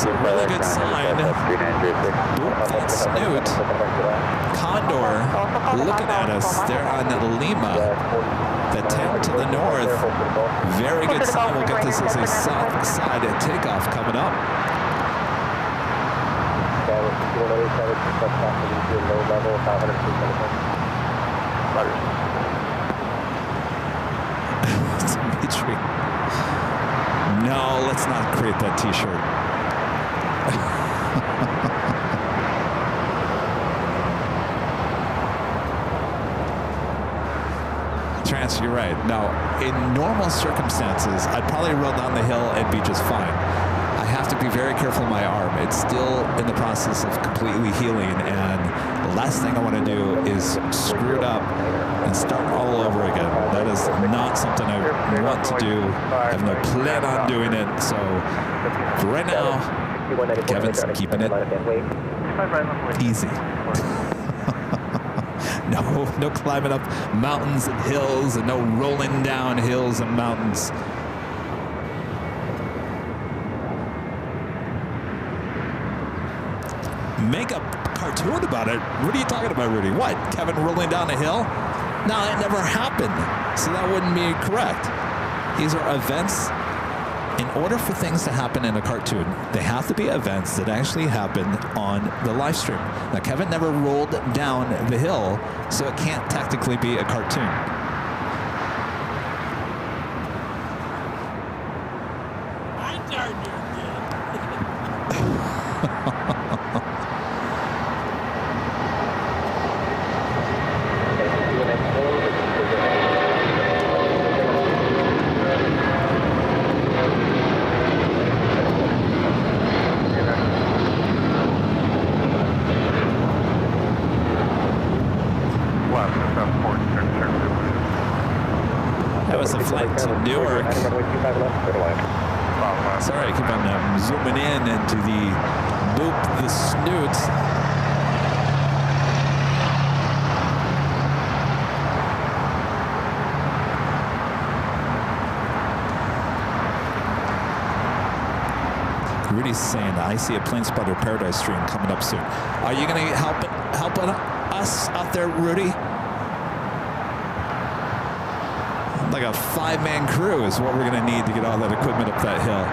Really good sign. That snoot. Condor looking at us. They're on Lima. The tail to the north. Very good sign. We'll get this as a south side takeoff coming up. Dimitri. No, let's not create that t-shirt. Trance, you're right. Now, in normal circumstances, I'd probably roll down the hill and be just fine. I have to be very careful of my arm. It's still in the process of completely healing, and the last thing I want to do is screw it up and start all over again. That is not something I want to do. I have no plan on doing it. So for right now, Kevin's keeping it easy. No climbing up mountains and hills, and no rolling down hills and mountains. Make a cartoon about it? What are you talking about, Rudy? What? Kevin rolling down a hill? No, it never happened. So that wouldn't be correct. These are events in order for things to happen in a cartoon, they have to be events that actually happen on the live stream. Now, Kevin never rolled down the hill, so it can't technically be a cartoon. I darn near did. That was a flight to Newark. Sorry, I keep on zooming in into the boop the snoot. Rudy's saying, I see a plane spotter paradise stream coming up soon. Are you going to help us out there, Rudy? Like a 5-man crew is what we're going to need to get all that equipment up that hill.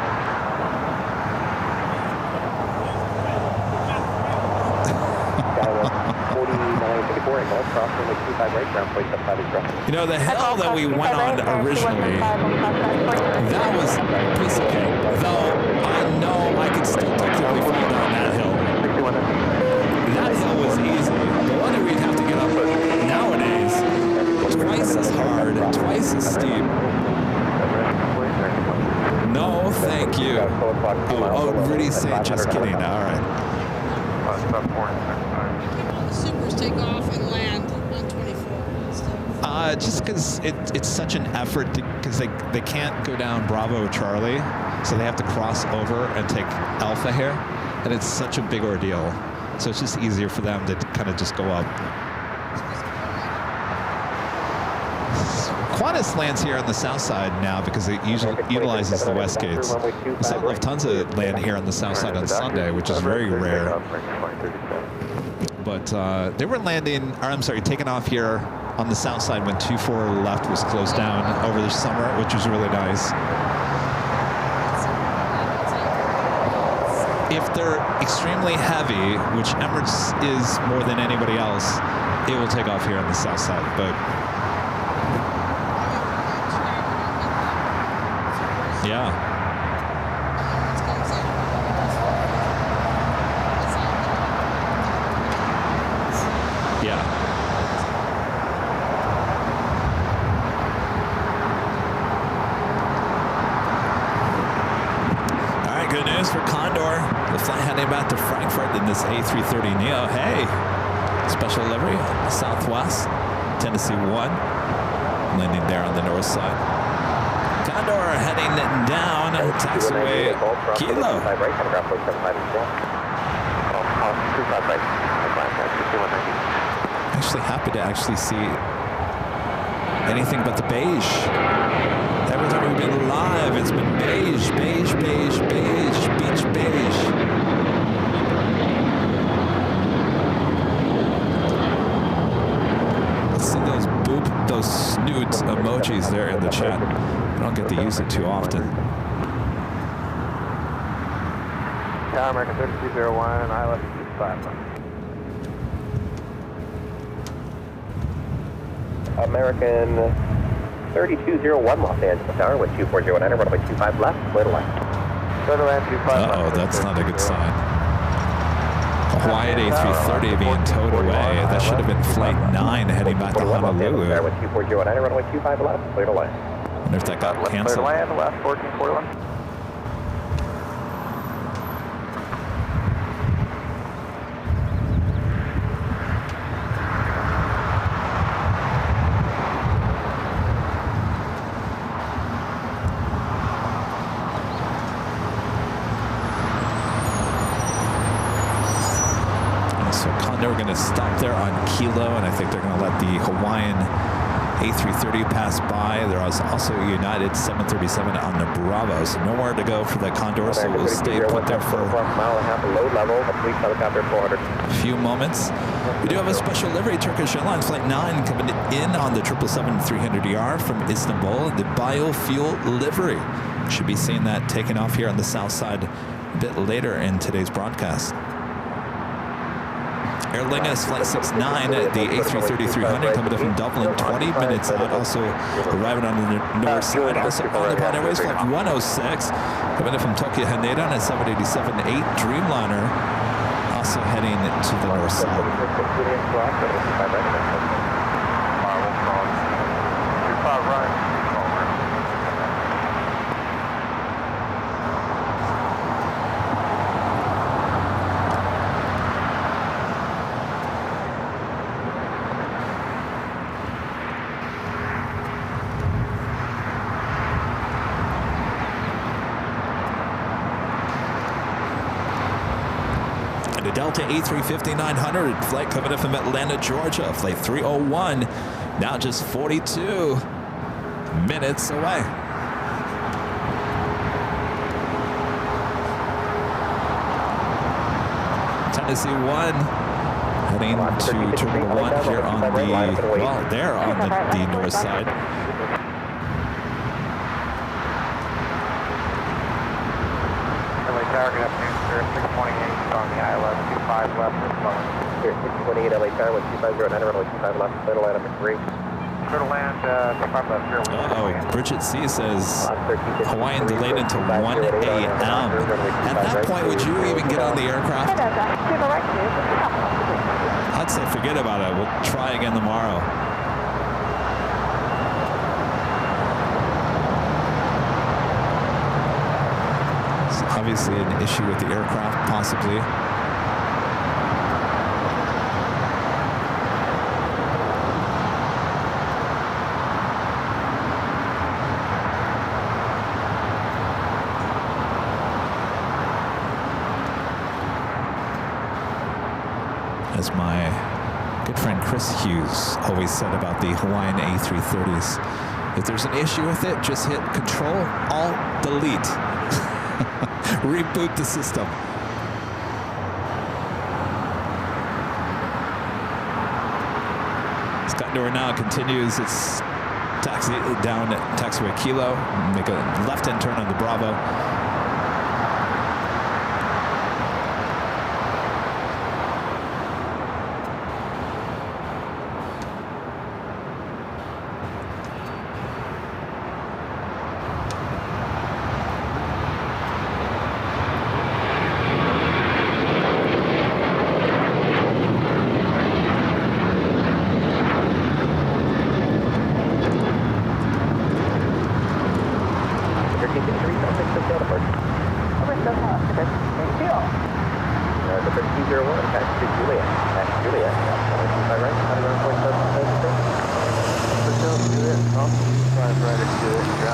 You know, the hill that we went on originally, that was a piece of cake. Though I know I could still technically fall down that hill. That hill was easy. The one that we'd have to get up nowadays, twice as hard, twice as steep. No, thank you. Oh, Rudy's saying just kidding. All right. The Supers take off and land on 24. Just because it's such an effort, because they can't go down Bravo Charlie, so they have to cross over and take Alpha here, and it's such a big ordeal. So it's just easier for them to kind of just go up. Qantas lands here on the south side now because it usually utilizes the west gates. We saw Lufthansa land here on the south side on Sunday, which is very rare. But they were landing, or I'm sorry, taking off here on the south side when 24 left was closed down over the summer, which was really nice. If they're extremely heavy, which Emirates is more than anybody else, it will take off here on the south side. But yeah. Yeah. All right, good news for Condor. The flight heading back to Frankfurt in this A330neo. Hey, special livery, Southwest, Tennessee 1, landing there on the north side. Condor heading down, taxiway Kilo. Actually happy to actually see anything but the beige. Every time we've been live, it's been beige, beige, beige, beige, beach beige. Let's see those boop, those snoot emojis there in the chat. I don't get to use it too often. Tower American 3201 and I left 65. American 3201 Los Angeles Tower with 2409, runway 25 left, clear to land. Clear to land 25 left. Uh-oh, that's not a good sign. A Hawaiian A330 being towed away. That should have been flight 9 heading back to Honolulu. Tower with 2409, runway 25 left, clear to land. I wonder if that got canceled. Clear to land, left 1441. They're going to stop there on Kilo, and I think they're going to let the Hawaiian A330 pass by. There is also a United 737 on the Bravo, so nowhere to go for the Condor, so we'll stay put there for a few moments. We do have a special livery, Turkish Airlines Flight 9 coming in on the 777-300ER from Istanbul, the biofuel livery. Should be seeing that taking off here on the south side a bit later in today's broadcast. Airlinevs Flight 69 at the A330-300 coming in from Dublin, 20 minutes out. Also arriving on the north side. Also on the Japan Airways Flight 106 coming in from Tokyo Haneda on a 787-8 Dreamliner. Also heading to the north side. Delta A350-900 flight coming in from Atlanta, Georgia. Flight 301, now just 42 minutes away. Tennessee 1 heading to Terminal 1 here on the, well, there on the north side. Target up here, 628 on the ILS, 25 left, here, 628 LA Tower with 2509, runway 25 left, clear to land number 3. Clear to land, 25 left, here. Uh-oh, Bridget C says Hawaiian delayed until 1 a.m. At that point, would you even get on the aircraft? I'd say forget about it. We'll try again tomorrow. Obviously an issue with the aircraft, possibly. As my good friend Chris Hughes always said about the Hawaiian A330s, if there's an issue with it, just hit Control, Alt, Delete. Reboot the system. Skydoor now continues its taxi down at taxiway Kilo. Make a left-hand turn on the Bravo.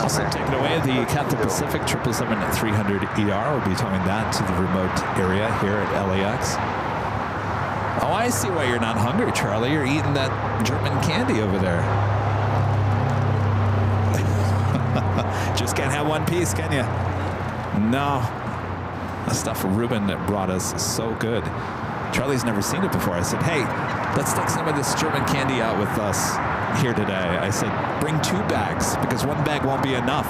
Also taking away the Cathay Pacific 777-300 ER. We'll be towing that to the remote area here at LAX. Oh, I see why you're not hungry, Charlie. You're eating that German candy over there. Just can't have one piece, can you? No. The stuff Ruben brought us is so good. Charlie's never seen it before. I said, hey, let's take some of this German candy out with us here today. I said, bring 2 bags because 1 bag won't be enough.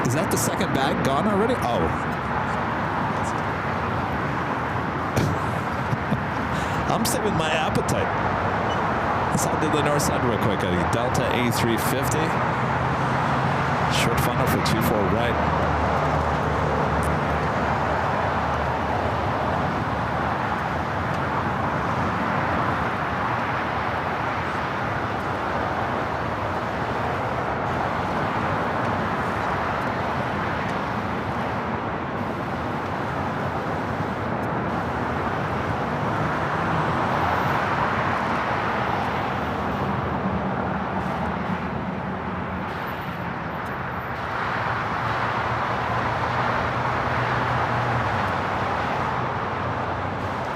Is that the second bag gone already? Oh. I'm saving my appetite. Let's head to the north side real quick. Delta A350. Short funnel for 24 right.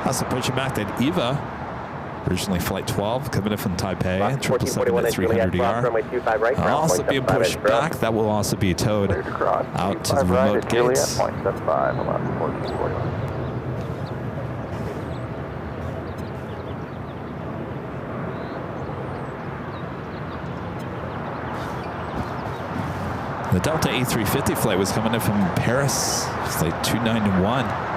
Also pushing back that EVA, originally flight 12, coming in from Taipei, 777-300ER. Also being pushed back. That will also be towed out to the remote gates. The Delta A350 flight was coming in from Paris, flight 291.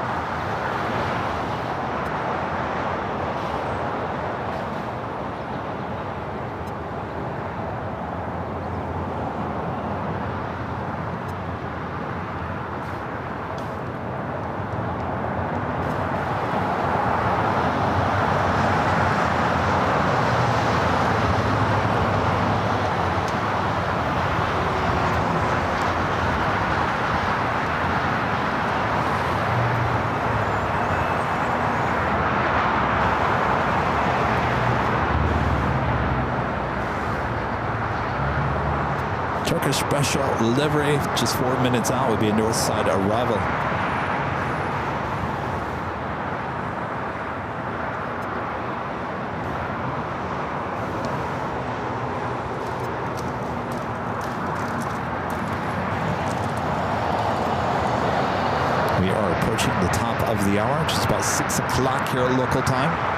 Turkish special livery, just 4 minutes out, would be a north side arrival. We are approaching the top of the hour, just about 6 o'clock here local time.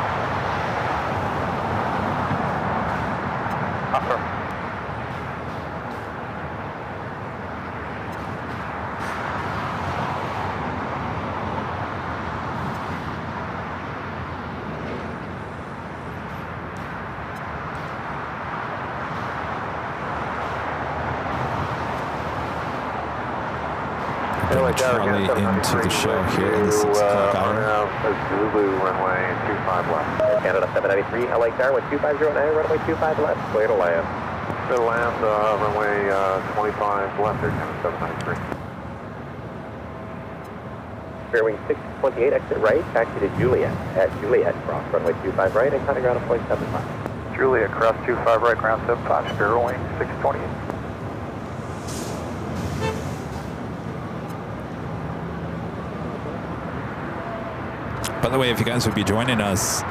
Charlie into the show here in the 6 o'clock hour. Zulu runway 25 left. Canada 793, LA Tower with 250 now, runway 25 left, clear to land. Clear to land, runway 25 left, there, Canada 793. Fairwing 628, exit right, taxi to Juliet. At Juliet, cross runway 25 right, and cutting ground at 0.75. Juliet, cross 25 right, ground 75, Fairwing 628. By the way, if you guys would be joining us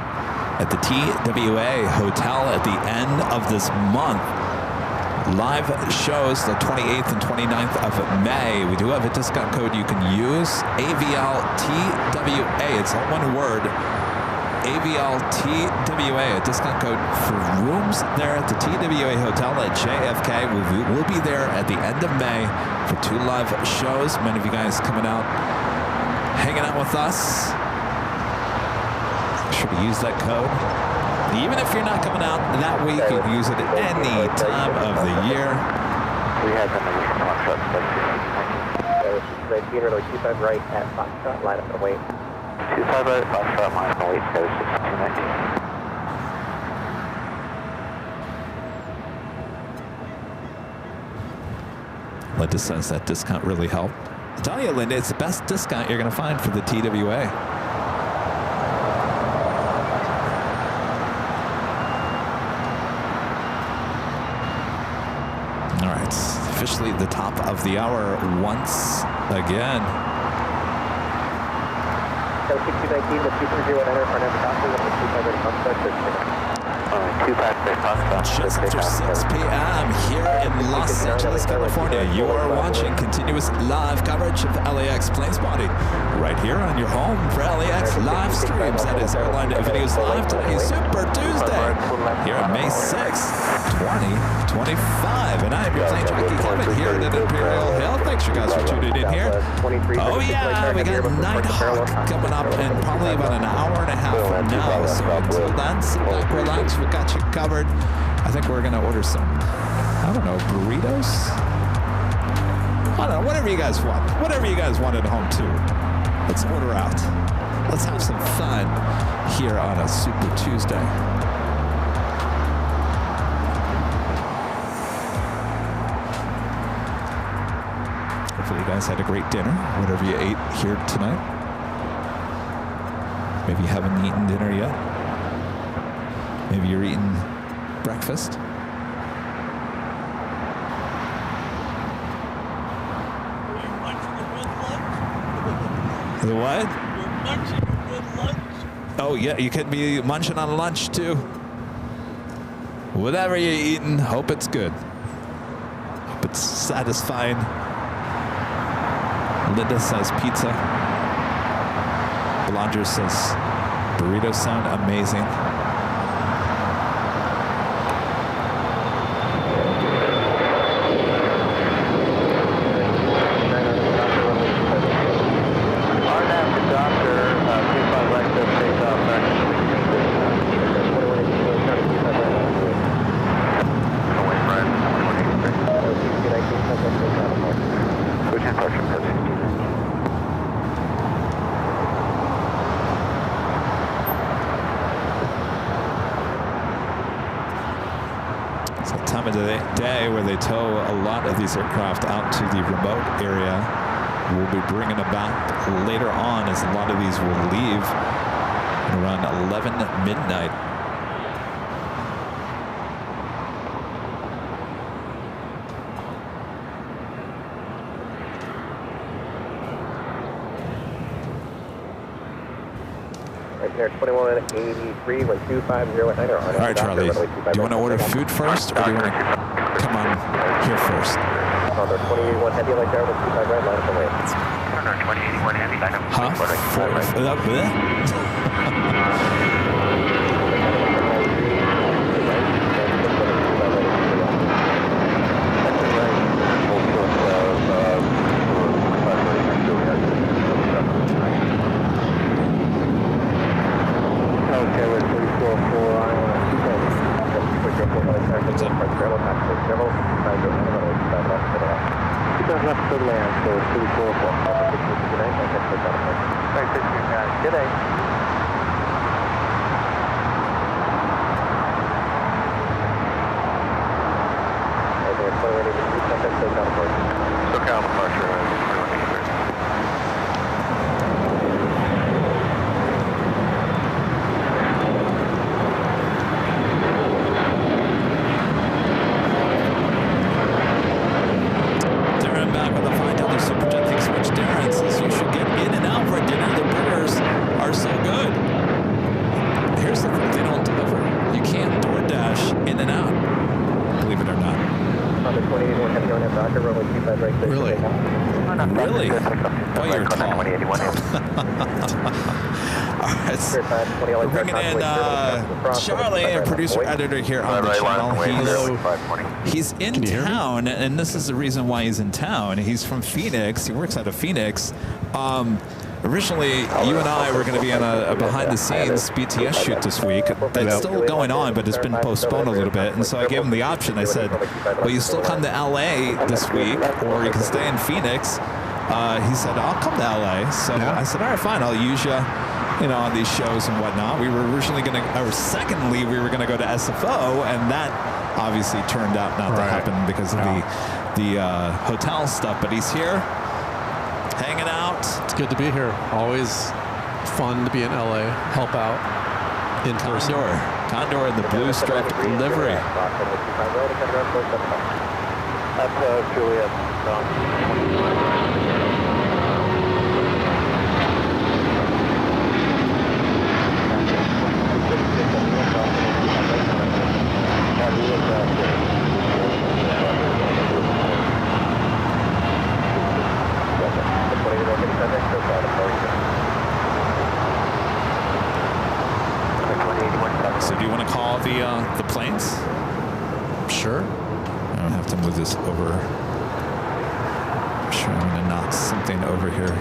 at the TWA Hotel at the end of this month, live shows the 28th and 29th of May. We do have a discount code you can use, AVLTWA. It's all one word, AVLTWA, a discount code for rooms there at the TWA Hotel at JFK. We'll be there at the end of May for 2 live shows. Many of you guys coming out, hanging out with us. Sure to use that code. Even if you're not coming out that week, you can use it at any time of the year. We had some additional contracts, but 25 right at Foxtrot, line up and wait. 25 right at Foxtrot, line up and wait, Sky 6219. Linda says that discount really helped. I tell you, Linda, it's the best discount you're going to find for the TWA. Officially the top of the hour once again. 6219 with 230 enter for another doctor with the 250 Just after 6 p.m. here in Los Angeles, California. You are watching continuous live coverage of LAX Planespotting right here on your home for LAX live streams. That is Airline Videos Live today, Super Tuesday, here on May 6th, 2025. And I'm your plane jockey Kevin here at Imperial Hill. Thanks you guys for tuning in here. Oh yeah, we got Nighthawk coming up in probably about an hour and a half from now. So until then, sit back, relax, we got you covered. I think we're gonna order some, I don't know, burritos? I don't know, whatever you guys want. Whatever you guys want at home too. Let's order out. Let's have some fun here on a Super Tuesday. Hopefully you guys had a great dinner, whatever you ate here tonight. Maybe you haven't eaten dinner yet. Maybe you're eating breakfast. The what? You're munching a good lunch. Oh yeah, you could be munching on lunch too. Whatever you're eating, hope it's good. Hope it's satisfying. Linda says pizza. Belanger says burritos sound amazing. time of the day where they tow a lot of these aircraft out to the remote area. We'll be bringing them back later on, as a lot of these will leave around 11 midnight. Right there, 2183, 1250 at Niner. All right, Charlie, do you want to order food first, or do you want to come on here first? On the 2081 Heavy, like there, 25 red, line up the way. On our 2081 Heavy, line up. Good day. SoCal departure. Darren back with a $5 super chat. Thanks so much, Darren. Says you should get in and out for dinner. The burgers are so good. Here's the thing, they don't deliver. You can't DoorDash in and out, believe it or not. On the 2081 Heavy, on Doctor, runway 25 right there. Really? Really? Well, you're tall. All right, we're bringing in Charlie, our producer editor here on the channel. He's in town, and this is the reason why he's in town. He's from Phoenix. He works out of Phoenix. Originally, you and I were going to be on a behind-the-scenes BTS shoot this week. That's still going on, but it's been postponed a little bit. And so I gave him the option. I said, well, you still come to LA this week, or you can stay in Phoenix. He said, I'll come to LA. So I said, all right, fine. I'll use you, on these shows and whatnot. We were originally going to, or secondly, we were going to go to SFO, and that obviously turned out not to happen because of the hotel stuff. But he's here, hanging out. It's good to be here. Always fun to be in LA. Help out in person. Condor in the blue striped livery. That's Juliet. So do you want to call the planes? Sure. I don't have to move this over. I'm sure I'm going to knock something over here.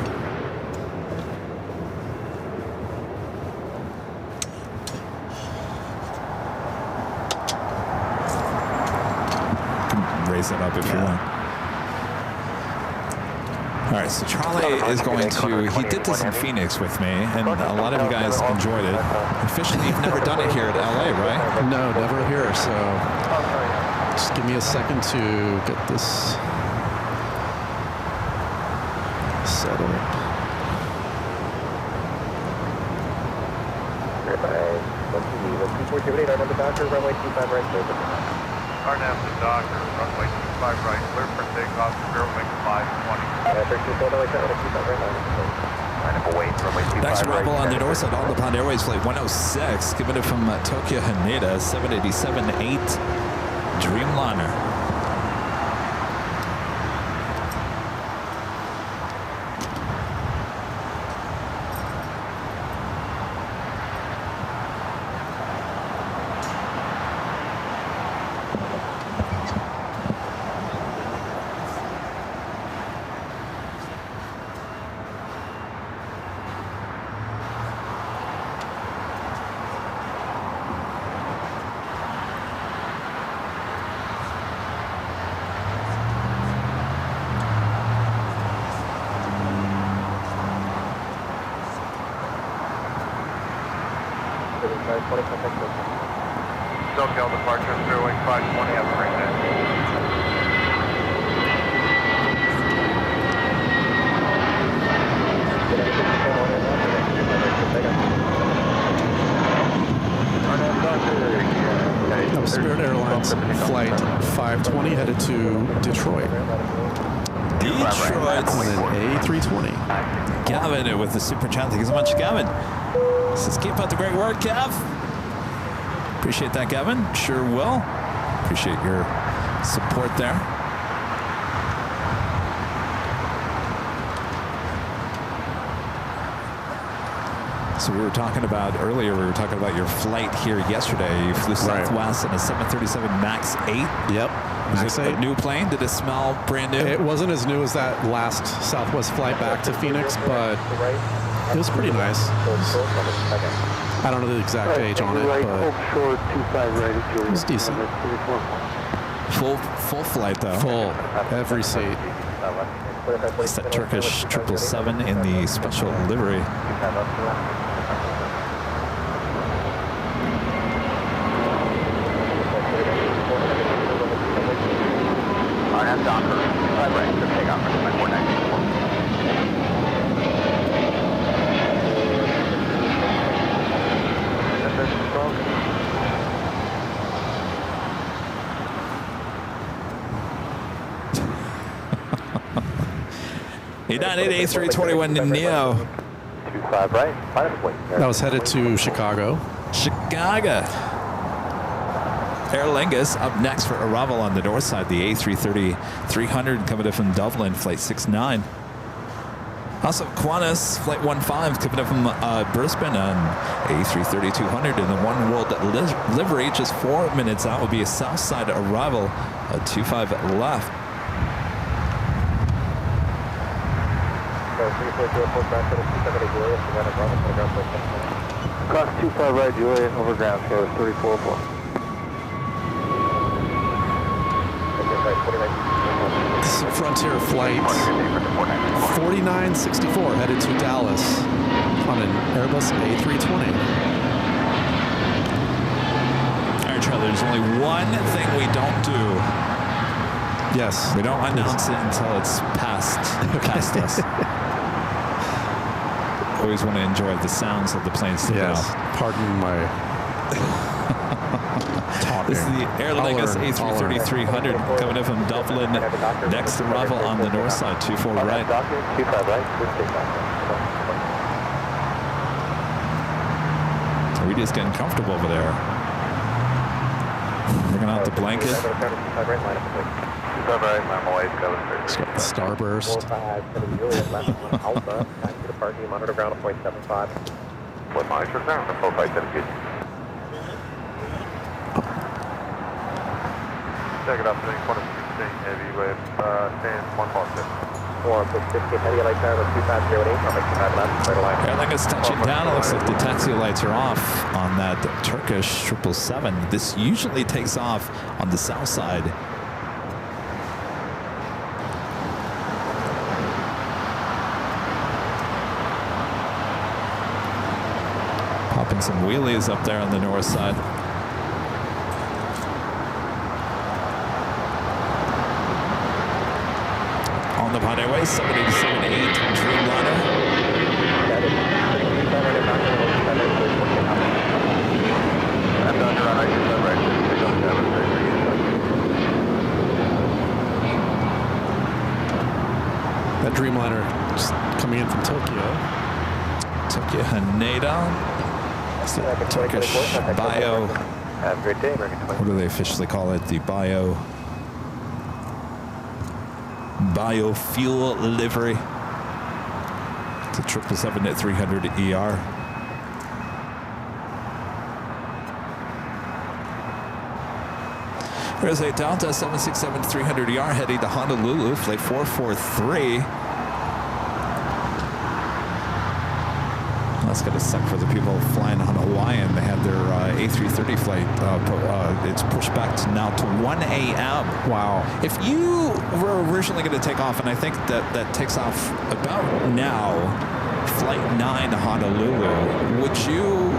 Raise it up if you want. All right, so Charlie is going to, he did this in Phoenix with me, and a lot of you guys enjoyed it. Officially, you've never done it here at LA, right? No, never here, so just give me a second to get this set up. RNAV to Doctor, runway 25 right, clear for takeoff, 0-520. Next arrival on the north side, All Nippon Airways flight 106, giving it from Tokyo Haneda, 787-8 Dreamliner. SoCal departure, 0-520, have a great day. 2520 headed to Detroit. Detroit. And then A320. Gavin with the super chat. Thank you so much, Gavin. Says keep up the great work, Gav. Appreciate that, Gavin. Sure will. Appreciate your support there. So we were talking about earlier, we were talking about your flight here yesterday. You flew Southwest in a 737 MAX 8. Yep. Was it a new plane? Did it smell brand new? It wasn't as new as that last Southwest flight back to Phoenix, but it was pretty nice. I don't know the exact age on it, but it was decent. Full flight though. Full, every seat. It's that Turkish 777 in the special livery. RNF Docker, 5 right, for takeoff for 494. A988 A321 Neo. 25 right, final point. That was headed to Chicago. Chicago. Aer Lingus up next for arrival on the north side. The A330-300 coming in from Dublin, flight 69. Also Qantas, flight 15 coming in from Brisbane on A330-200 in the One World livery. Just 4 minutes out will be a south side arrival at 25 left. Cross 25 right, Juliet, over ground, scale 34-4. This is Frontier flight 4964 headed to Dallas on an Airbus A320. All right, Charlie, there's only one thing we don't do. Yes. We don't announce it until it's past us. Always want to enjoy the sounds of the planes taking off. Pardon my talking. This is the Aer Lingus A330-300 coming in from Dublin. Next arrival on the north side, 24 right. 25 right, We're just getting comfortable over there. Bringing out the blanket. It's got the starburst. Monitor ground at 0.75. What monitor ground? 4572. Take it up to 116 heavy with stand 146. 460 heavy light tower with 2508. I'll make 25 left, right line. Aer Lingus touching down. It looks like the taxi lights are off on that Turkish 777. This usually takes off on the south side. Popping some wheelies up there on the north side. On the highway, 787-8 Dreamliner. That Dreamliner just coming in from Tokyo. Tokyo Haneda. It's the Turkish bio. Have a great day, American 20. What do they officially call it? The biofuel livery. It's a 777-300ER. There's a Delta 767-300ER heading to Honolulu, flight 443. That's going to suck for the people flying on Hawaiian. They had their A330 flight. It's pushed back to now to 1 a.m. Wow. If you were originally going to take off, and I think that takes off about now, flight 9 to Honolulu, would you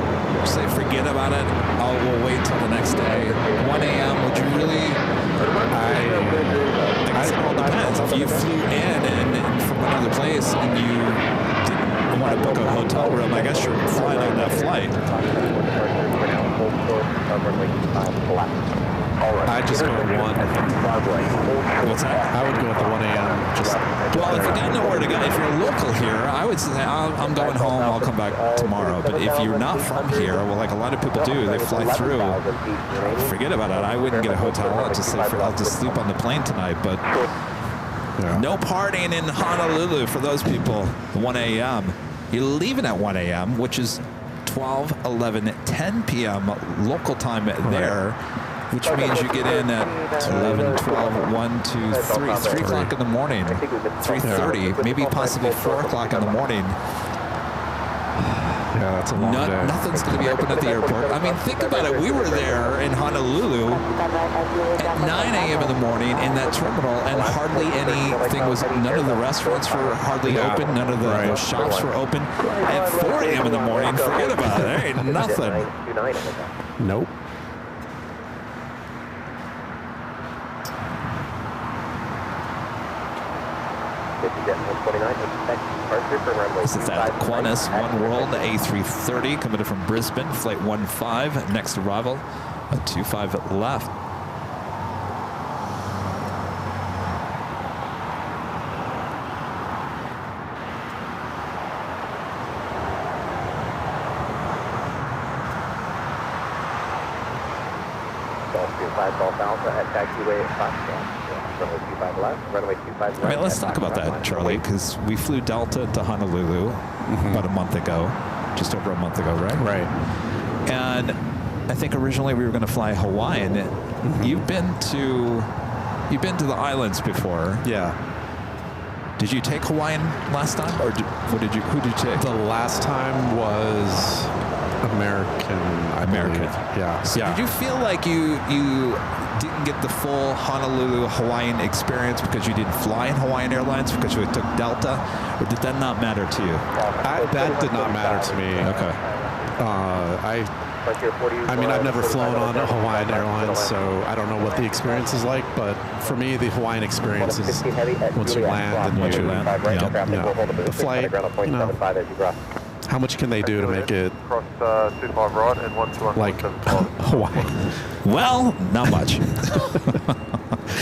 say forget about it? Oh, we'll wait till the next day. 1 a.m. Would you really? I guess it all depends. If you flew in and from another place and you want to book a hotel room, I guess you're flying on that flight. I'd just go with 1. What's that? I would go with the 1 a.m. Just Well, if you got nowhere to go, if you're local here, I would say I'm going home. I'll come back tomorrow. But if you're not from here, well, like a lot of people do, they fly through. Forget about it. I wouldn't get a hotel. I'll just sleep on the plane tonight. But no partying in Honolulu for those people. 1 a.m. You're leaving at 1 a.m., which is 12, 11, 10 p.m. local time there, which means you get in at 11, 12, 1, 2, 3 o'clock in the morning, 3:30, maybe possibly 4 o'clock in the morning. Yeah, that's a long day. Nothing's going to be open at the airport. I mean, think about it. We were there in Honolulu at 9 a.m. in the morning in that terminal, and hardly anything was, none of the restaurants were hardly open, none of the shops were open. At 4 a.m. in the morning, forget about it. There ain't nothing. Nope. This is at Qantas One World A330 coming in from Brisbane, flight 15, next arrival at 25 left. Golf Alpha at taxiway at Foxtrot. Runway 25 left, runway 25 left. All right, let's talk about that, Charlie, because we flew Delta to Honolulu about a month ago, just over a month ago, right? Right. And I think originally we were going to fly Hawaiian. You've been to the islands before. Yeah. Did you take Hawaiian last time, or who did you take? The last time was American. Yeah. So did you feel like you didn't get the full Honolulu Hawaiian experience because you didn't fly in Hawaiian Airlines because you took Delta, or did that not matter to you? That did not matter to me. Okay. I mean, I've never flown on a Hawaiian Airlines, so I don't know what the experience is like, but for me, the Hawaiian experience is once you land and the flight, you know, how much can they do to make it like Hawaii? Well, not much.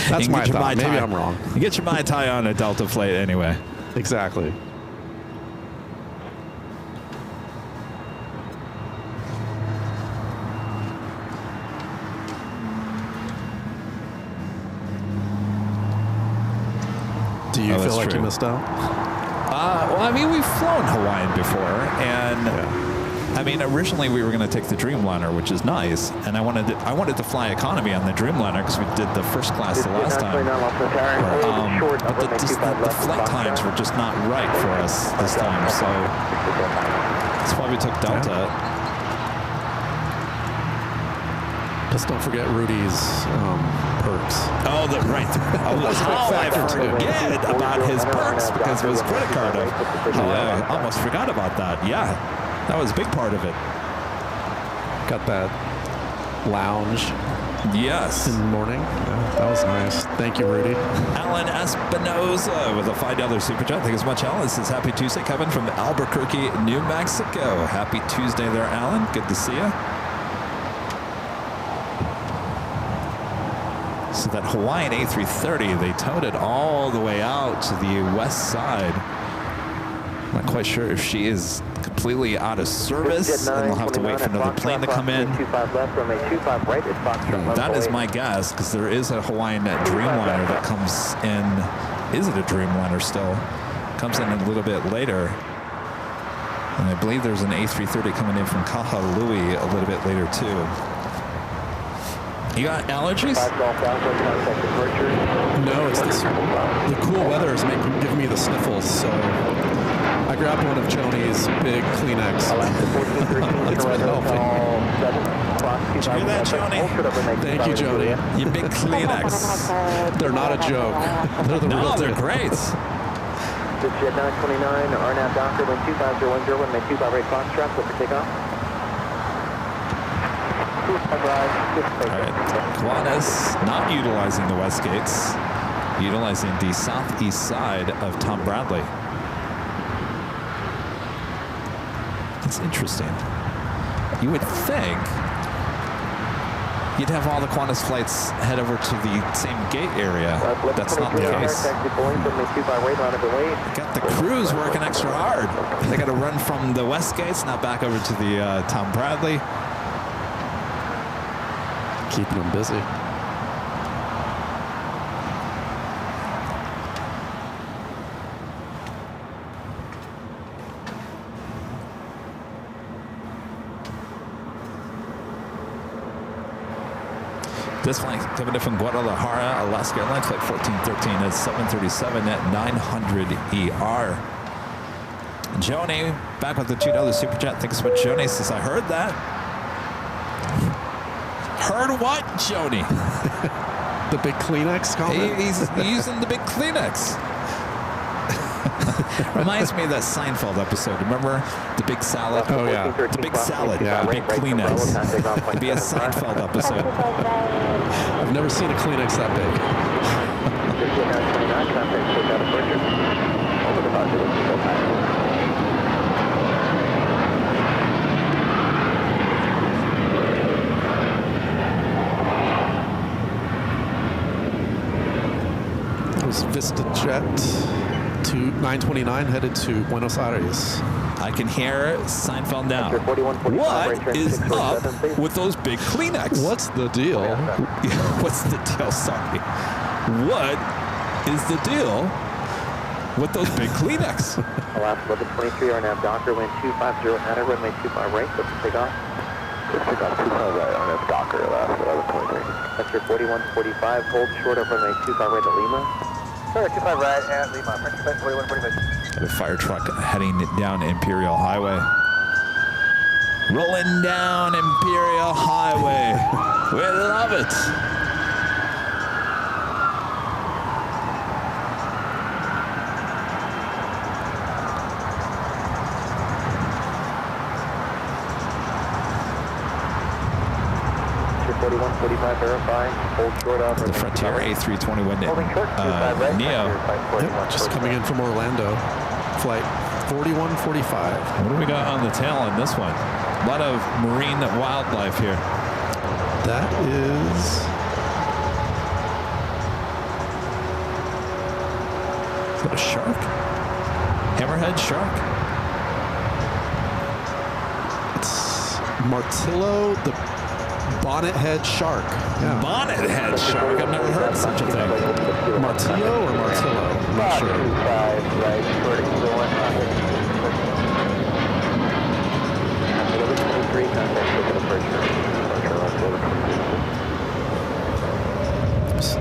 That's my thought. Maybe I'm wrong. You get your Mai Tai on a Delta flight anyway. Exactly. Do you feel like you missed out? Well, I mean, we've flown Hawaiian before, and I mean, originally we were going to take the Dreamliner, which is nice, and I wanted to fly economy on the Dreamliner because we did the first class the last time. But the flight times were just not right for us this time, so that's why we took Delta. Just don't forget Rudy's perks. Oh, right. I forget about his perks because of his credit card. I almost forgot about that. Yeah, that was a big part of it. Got that lounge. Yes. In the morning. Yeah, that was nice. Thank you, Rudy. Alan Espinoza with a $5 super chat. Thank you so much, Alan. This is Happy Tuesday, Kevin from Albuquerque, New Mexico. Happy Tuesday there, Alan. Good to see you. So that Hawaiian A330, they towed it all the way out to the west side. I'm not quite sure if she is completely out of service, and we'll have to wait for another plane to come in. That is my guess, because there is a Hawaiian Dreamliner that comes in. Is it a Dreamliner still? Comes in a little bit later. And I believe there's an A330 coming in from Kahului a little bit later, too. You got allergies? No, it's this. The cool weather is giving me the sniffles, so I grabbed one of Joni's big Kleenex. It's been helping. Did you hear that, Joni? Thank you, Joni. You big Kleenex. They're not a joke. They're the real they're deal. great. This jet 929, RNAV Doctor, wind 25010, runway 258 Foxtrot, clear for takeoff. All right, Qantas not utilizing the west gates, utilizing the southeast side of Tom Bradley. It's interesting. You would think you'd have all the Qantas flights head over to the same gate area. That's not the case. Got the crews working extra hard. They got to run from the west gates, now back over to the Tom Bradley. Keeping them busy. This flight coming in from Guadalajara, Alaska Airlines, flight 1413 at 737 at 900 ER. Joni, back with the $2 super chat. Thanks so much, Joni. Says, I heard that. Heard what, Joni? The big Kleenex comment? He's using the big Kleenex. Reminds me of that Seinfeld episode. Remember the big salad? Oh, yeah. The big salad, yeah. The big Kleenex. It'd be a Seinfeld episode. I've never seen a Kleenex that big. It was VistaJet 929 headed to Buenos Aires. I can hear Seinfeld now. What is up with those big Kleenex? What's the deal? What's the deal? Sorry. What is the deal with those big Kleenex? Alaska 1123 are now Docker, wind 250 at runway 25 right, let's take off. Let's take off 25 right on a Docker, Alaska 1123. Vector 4145, hold short of runway 25 right at Lima. Sorry, 25 right at Lima, French flight 4145. Got a fire truck heading down Imperial Highway. Rolling down Imperial Highway. We love it. verify, hold short of the Frontier A321 Neo. Yep, just coming in from Orlando, flight 4145. What do we got on the tail on this one? A lot of marine wildlife here. That is that a shark? Hammerhead shark? It's Martillo, the bonnethead shark. Yeah. Bonnethead shark? I've never heard of such a thing. Martillo or Martillo? I'm not sure.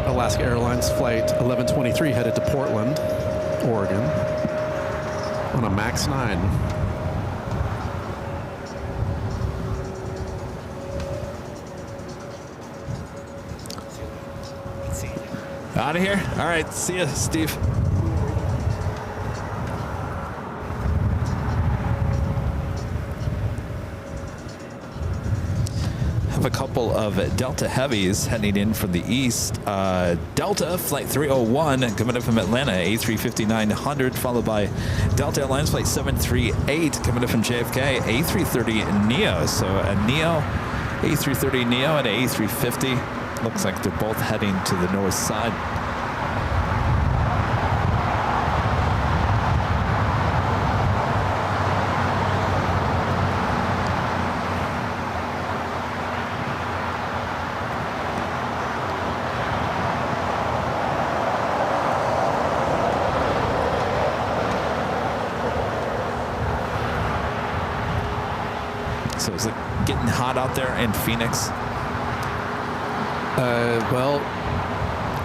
Alaska Airlines flight 1123 headed to Portland, Oregon on a MAX 9. Out of here? All right, see ya, Steve. Have a couple of Delta Heavies heading in from the east. Delta Flight 301 coming in from Atlanta, A350-900, followed by Delta Airlines Flight 738 coming in from JFK, A330 Neo. So a Neo, A330 Neo, and a A350. Looks like they're both heading to the north side. So is it getting hot out there in Phoenix? Well,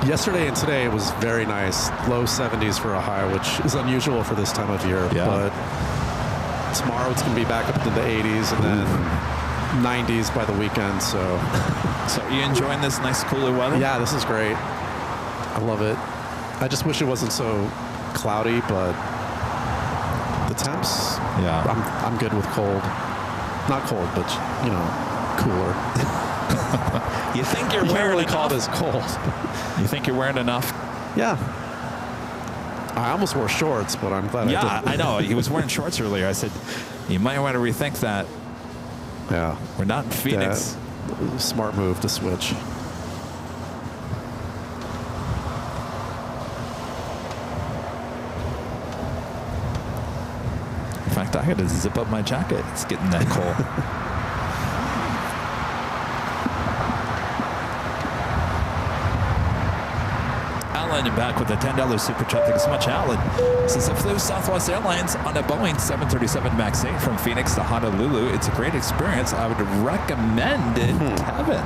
yesterday and today it was very nice. Low 70s for a high, which is unusual for this time of year. Yeah. But tomorrow it's going to be back up into the 80s and then 90s by the weekend. So are you enjoying this nice cooler weather? Yeah, this is great. I love it. I just wish it wasn't so cloudy, but the temps, yeah, I'm good with cold. Not cold, but, you know, cooler. You think you're you wearing really enough? call this cold. You think you're wearing enough? Yeah. I almost wore shorts, but I'm glad I didn't. Yeah, I know. He was wearing shorts earlier. I said, you might want to rethink that. Yeah. We're not in Phoenix. smart move to switch. In fact, I had to zip up my jacket. It's getting that cold. Alan back with a $10 super chat. Thanks so much, Alan. Since I flew Southwest Airlines on a Boeing 737 MAX 8 from Phoenix to Honolulu, it's a great experience. I would recommend it, Kevin.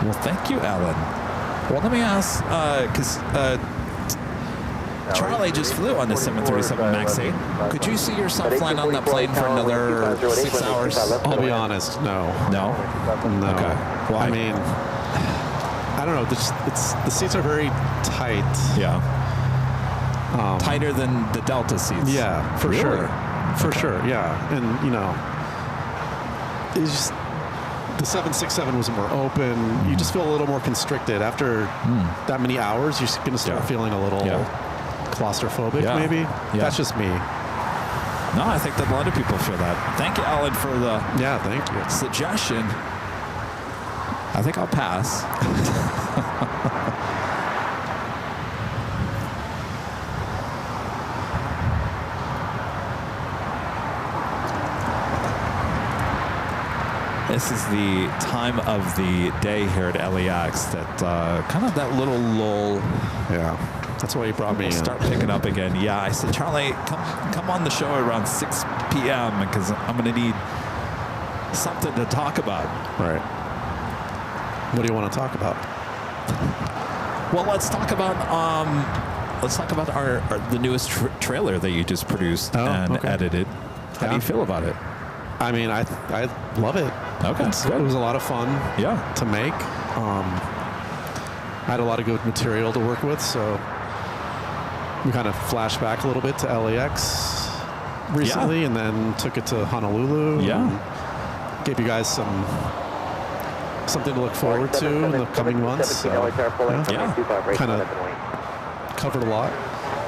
Well, thank you, Alan. Well, let me ask, because Charlie just flew on the 737 MAX 8. Could you see yourself flying on that plane for another 6 hours? I'll be honest, no. No? No. Okay. Why? I mean, I don't know. The seats are very tight. Yeah. Tighter than the Delta seats. Yeah, for Really? sure. For sure, yeah. And, you know, it's just, the 767 was more open. You just feel a little more constricted. After that many hours, you're going to start feeling a little claustrophobic, maybe. Yeah. That's just me. No, I think that a lot of people feel that. Thank you, Alan, for the thank you. suggestion. I think I'll pass. This is the time of the day here at LAX that kind of that little lull. Yeah, that's why you brought me in. Start picking up again. Yeah, I said, Charlie, come on the show around 6 p.m. because I'm going to need something to talk about. Right. What do you want to talk about? Well, let's talk about the newest trailer that you just produced and edited. How do you feel about it? I mean, I love it. Okay, it was a lot of fun. To make. I had a lot of good material to work with, so we kind of flashed back a little bit to LAX recently, and then took it to Honolulu. Yeah. Gave you guys something to look forward to in the coming months. So, kind of covered a lot.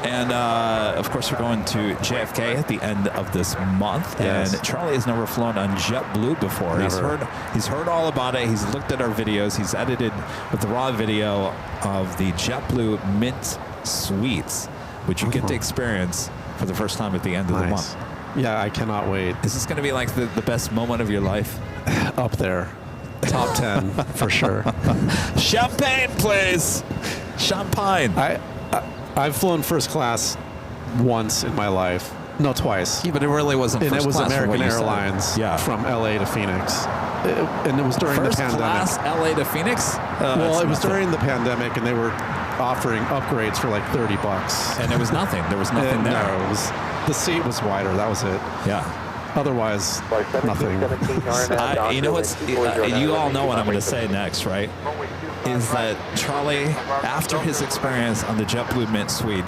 And of course, we're going to JFK at the end of this month. Yes. And Charlie has never flown on JetBlue before. Never. He's heard all about it. He's looked at our videos. He's edited with the raw video of the JetBlue Mint Suites, which you get to experience for the first time at the end of the month. Yeah, I cannot wait. Is this going to be like the best moment of your life? Up there. Top 10 for sure. Champagne, please. Champagne. I've flown first class once in my life. No, twice. Yeah, but it really wasn't first class. And it was American Airlines from LA to Phoenix. And it was during the pandemic. First class LA to Phoenix? Well, it was during the pandemic, and they were offering upgrades for like $30. And it was nothing. There was nothing there. No, it was, the seat was wider. That was it. Yeah. Otherwise, nothing. You know what's? You all know what I'm going to say next, right? Is that Charlie, after his experience on the JetBlue Mint Suite,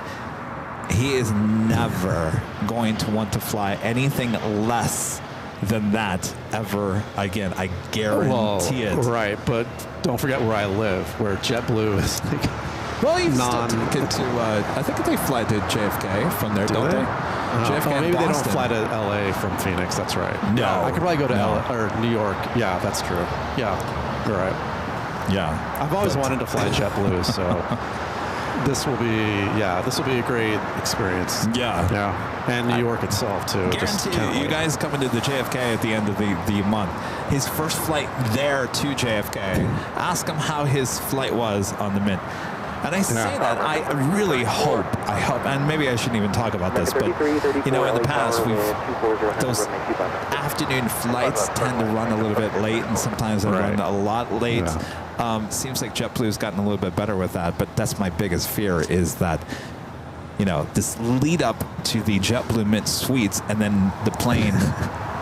he is never going to want to fly anything less than that ever again. I guarantee it. Right, but don't forget where I live, where JetBlue is like. Well, you still take it to. I think they fly to JFK from there, don't they? JFK maybe Boston. they don't fly to LA from Phoenix. That's right. No, I could probably go to LA or New York. Yeah, that's true. Yeah, you're right. Yeah, I've always wanted to fly JetBlue, so this will be a great experience. Yeah, and New York itself too. Guarantee you guys coming to the JFK at the end of the month. His first flight there to JFK. Ask him how his flight was on the Mint. And I say that I really hope, and maybe I shouldn't even talk about this, but you know, in the past those afternoon flights tend to run a little bit late, and sometimes they run a lot late. Seems like JetBlue's gotten a little bit better with that, but that's my biggest fear is that, you know, this lead up to the JetBlue Mint Suites, and then the plane,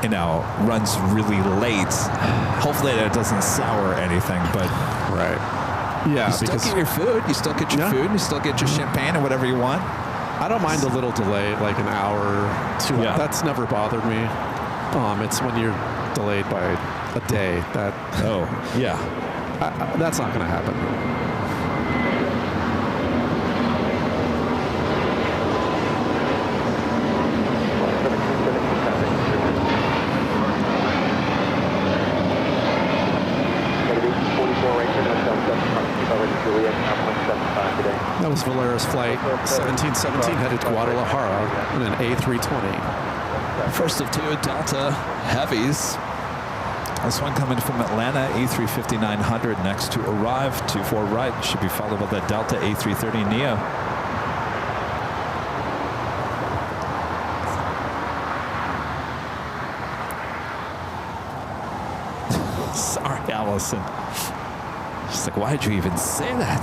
you know, runs really late. Hopefully that doesn't sour anything, but yeah, you still get your food. You still get your food. You still get your champagne or whatever you want. I don't mind a little delay, like an hour, 2 hours. That's never bothered me. It's when you're delayed by a day that. That's not going to happen. First flight 1717 headed to Guadalajara in an A320. First of two Delta Heavies. This one coming from Atlanta, A350-900 next to arrive. 24 right, should be followed by the Delta A330 Neo. Sorry, Allison. She's like, why'd you even say that?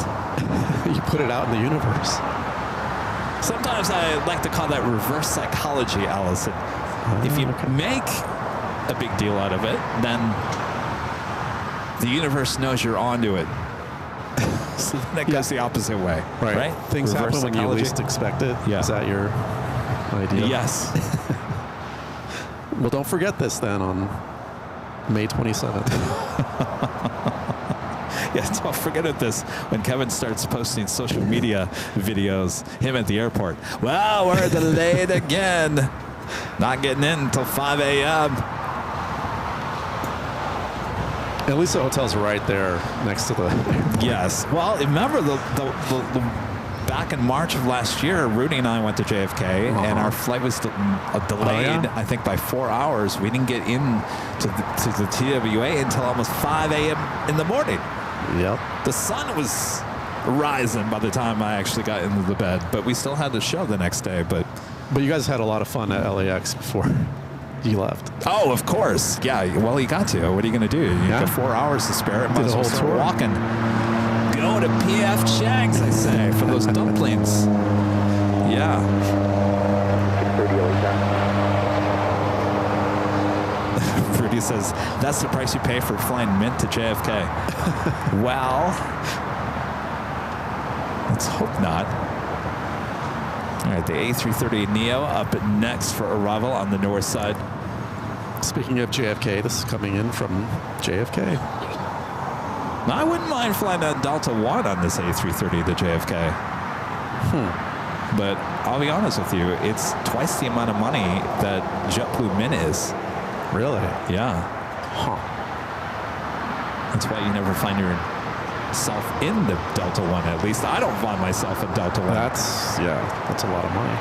You put it out in the universe. Sometimes I like to call that reverse psychology, Allison. If you make a big deal out of it, then the universe knows you're onto it. So then it goes the opposite way, right? Things reverse happen when you least expect it. Yeah. Is that your idea? Yes. Well, don't forget this then on May 27th. Yeah, don't forget this when Kevin starts posting social media videos, him at the airport. Well, we're delayed again. Not getting in until 5 a.m. At least the hotel's right there next to the... Yes. Well, remember the back in March of last year, Rudy and I went to JFK, and our flight was delayed, I think, by 4 hours. We didn't get in to the TWA until almost 5 a.m. in the morning. Yep. The sun was rising by the time I actually got into the bed, but we still had the show the next day. But you guys had a lot of fun at LAX before you left. Oh, of course. Yeah, well, you got to. What are you going to do? You got 4 hours to spare. Might as well start walking. Go to P.F. Chang's, I say, for those dumplings. Yeah. Rudy says, that's the price you pay for flying Mint to JFK. Well, let's hope not. All right, the A330 Neo up next for arrival on the north side. Speaking of JFK, this is coming in from JFK. Now, I wouldn't mind flying that Delta One on this A330 to JFK. But I'll be honest with you, it's twice the amount of money that JetBlue Mint is. Really? Yeah. Huh. That's why you never find yourself in the Delta One. At least I don't find myself in Delta One. That's a lot of money.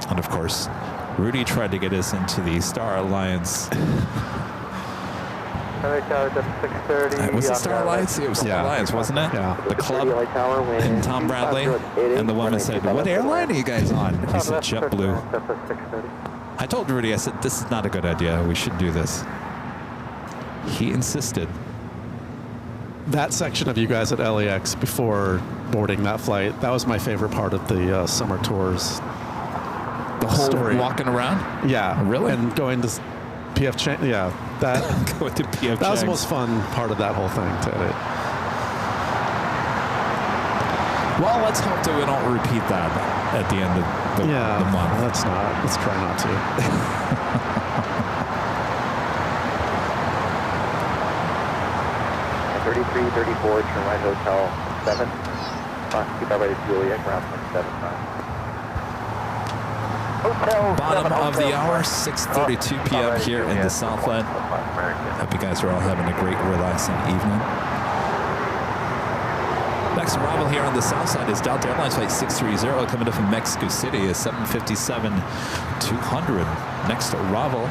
And of course, Rudy tried to get us into the Star Alliance. Was it Star Alliance? It was Star Alliance, wasn't it? Yeah. The club and Tom Bradley. And the woman said, what airline are you guys on? He said, JetBlue. I told Rudy, I said, this is not a good idea. We should do this. He insisted. That section of you guys at LAX before boarding that flight, that was my favorite part of the summer tours. The whole story. Walking around? Yeah. Really? And going to P.F. Chang. Yeah. That, Going to P.F. that was the most fun part of that whole thing to edit. Well, let's hope that we don't repeat that at the end of the month. Let's try not to. 3334, turn right Hotel 7. Keep our ready to Juliet, ground 7. Bottom of the hour, 6:32 p.m. here in the Southland. Hope you guys are all having a great, relaxing evening. Next arrival here on the south side is Delta Airlines flight 630 coming up from Mexico City, is 757-200. Next arrival,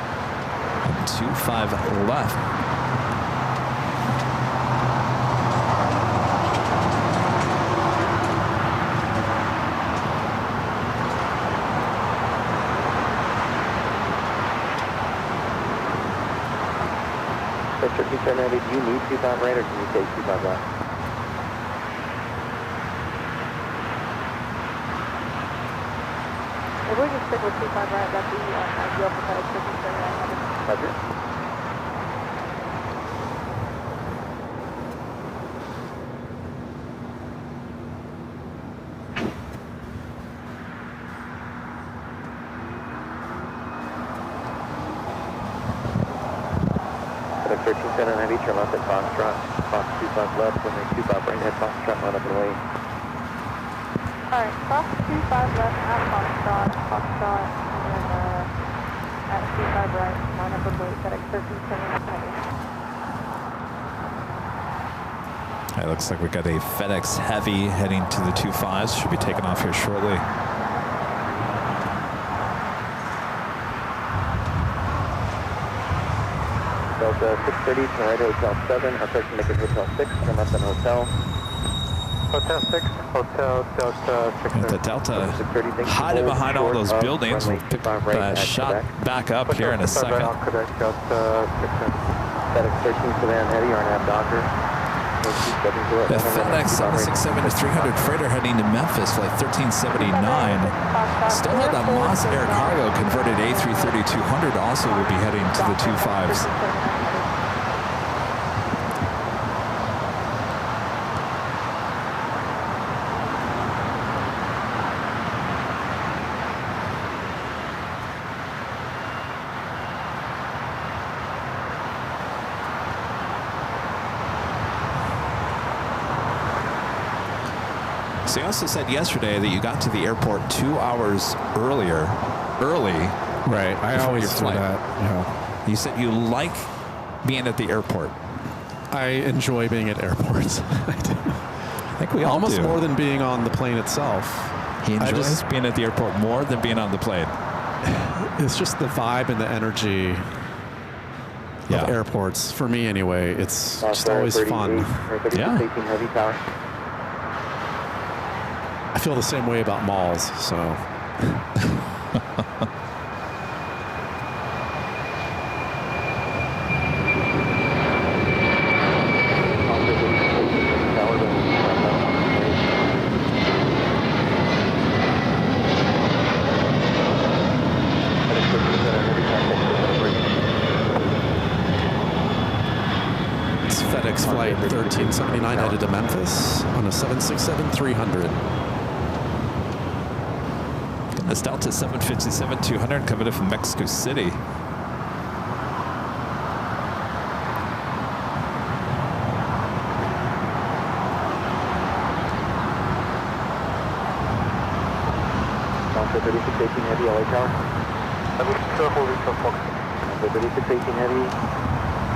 25 left. Turkey 1090, do you need 25 right or can you take 25 left? If we can stick with 25 right, that'd be ideal for FedEx Turkey 1090. Roger. 13 center heavy, turn left at Foxtrot. Fox 25 left, runway 25 right at Foxtrot, line up and away. Alright, Fox 25 left at Foxtrot, Foxtrot, and then at 25 right, line up and wait, FedEx 13 center heavy. It looks like we got a FedEx Heavy heading to the 25s. Should be taking off here shortly. Delta 630, turn right at Hotel 7, our person make it Hotel 6, turn left on Hotel. Hotel 6, Hotel Delta 630. The Delta hiding behind all those buildings. We'll pick that shot back up here in a second. FedEx 13 Sedan Heavy, RNAV Docker. The FedEx 767-300 freighter heading to Memphis, flight 1379. Still have that Moss Air Cargo converted A330-200 also will be heading to the 25s. So you also said yesterday that you got to the airport 2 hours early. Right, I always do that. Yeah. You said you like being at the airport. I enjoy being at airports. I do. I think we all almost do. more than being on the plane itself. He enjoys being at the airport more than being on the plane. It's just the vibe and the energy of airports. For me, anyway, it's just always fun. Yeah. I feel the same way about malls, so. It's FedEx flight 1379 headed to Memphis on a 767-300. This Delta 757-200 coming in from Mexico City. Delta 3618 Heavy, LA Tower. Delta 3618 Heavy,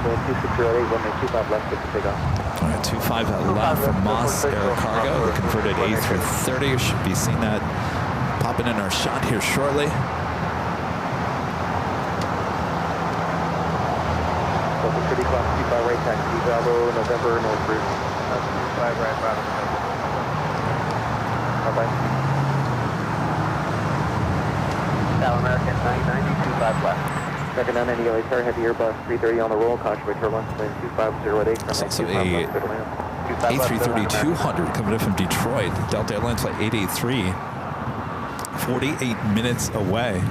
wind 2608, runway 25 left, get the takeoff. All right, 25 left from Moss Air Cargo, the converted A330. Should be seeing that popping in our shot here shortly. Delta 30 class 25 right, taxi, Bravo, November, North Route. 25 right, Bravo, November. Bye-bye. South American 990, 25 left. American 990 LA Tower, heavy Airbus 330 on the roll, caution by turbulence, wind 250 at 8. It's also a A330-200 coming in from Detroit. Delta Airlines flight 883. 48 minutes away.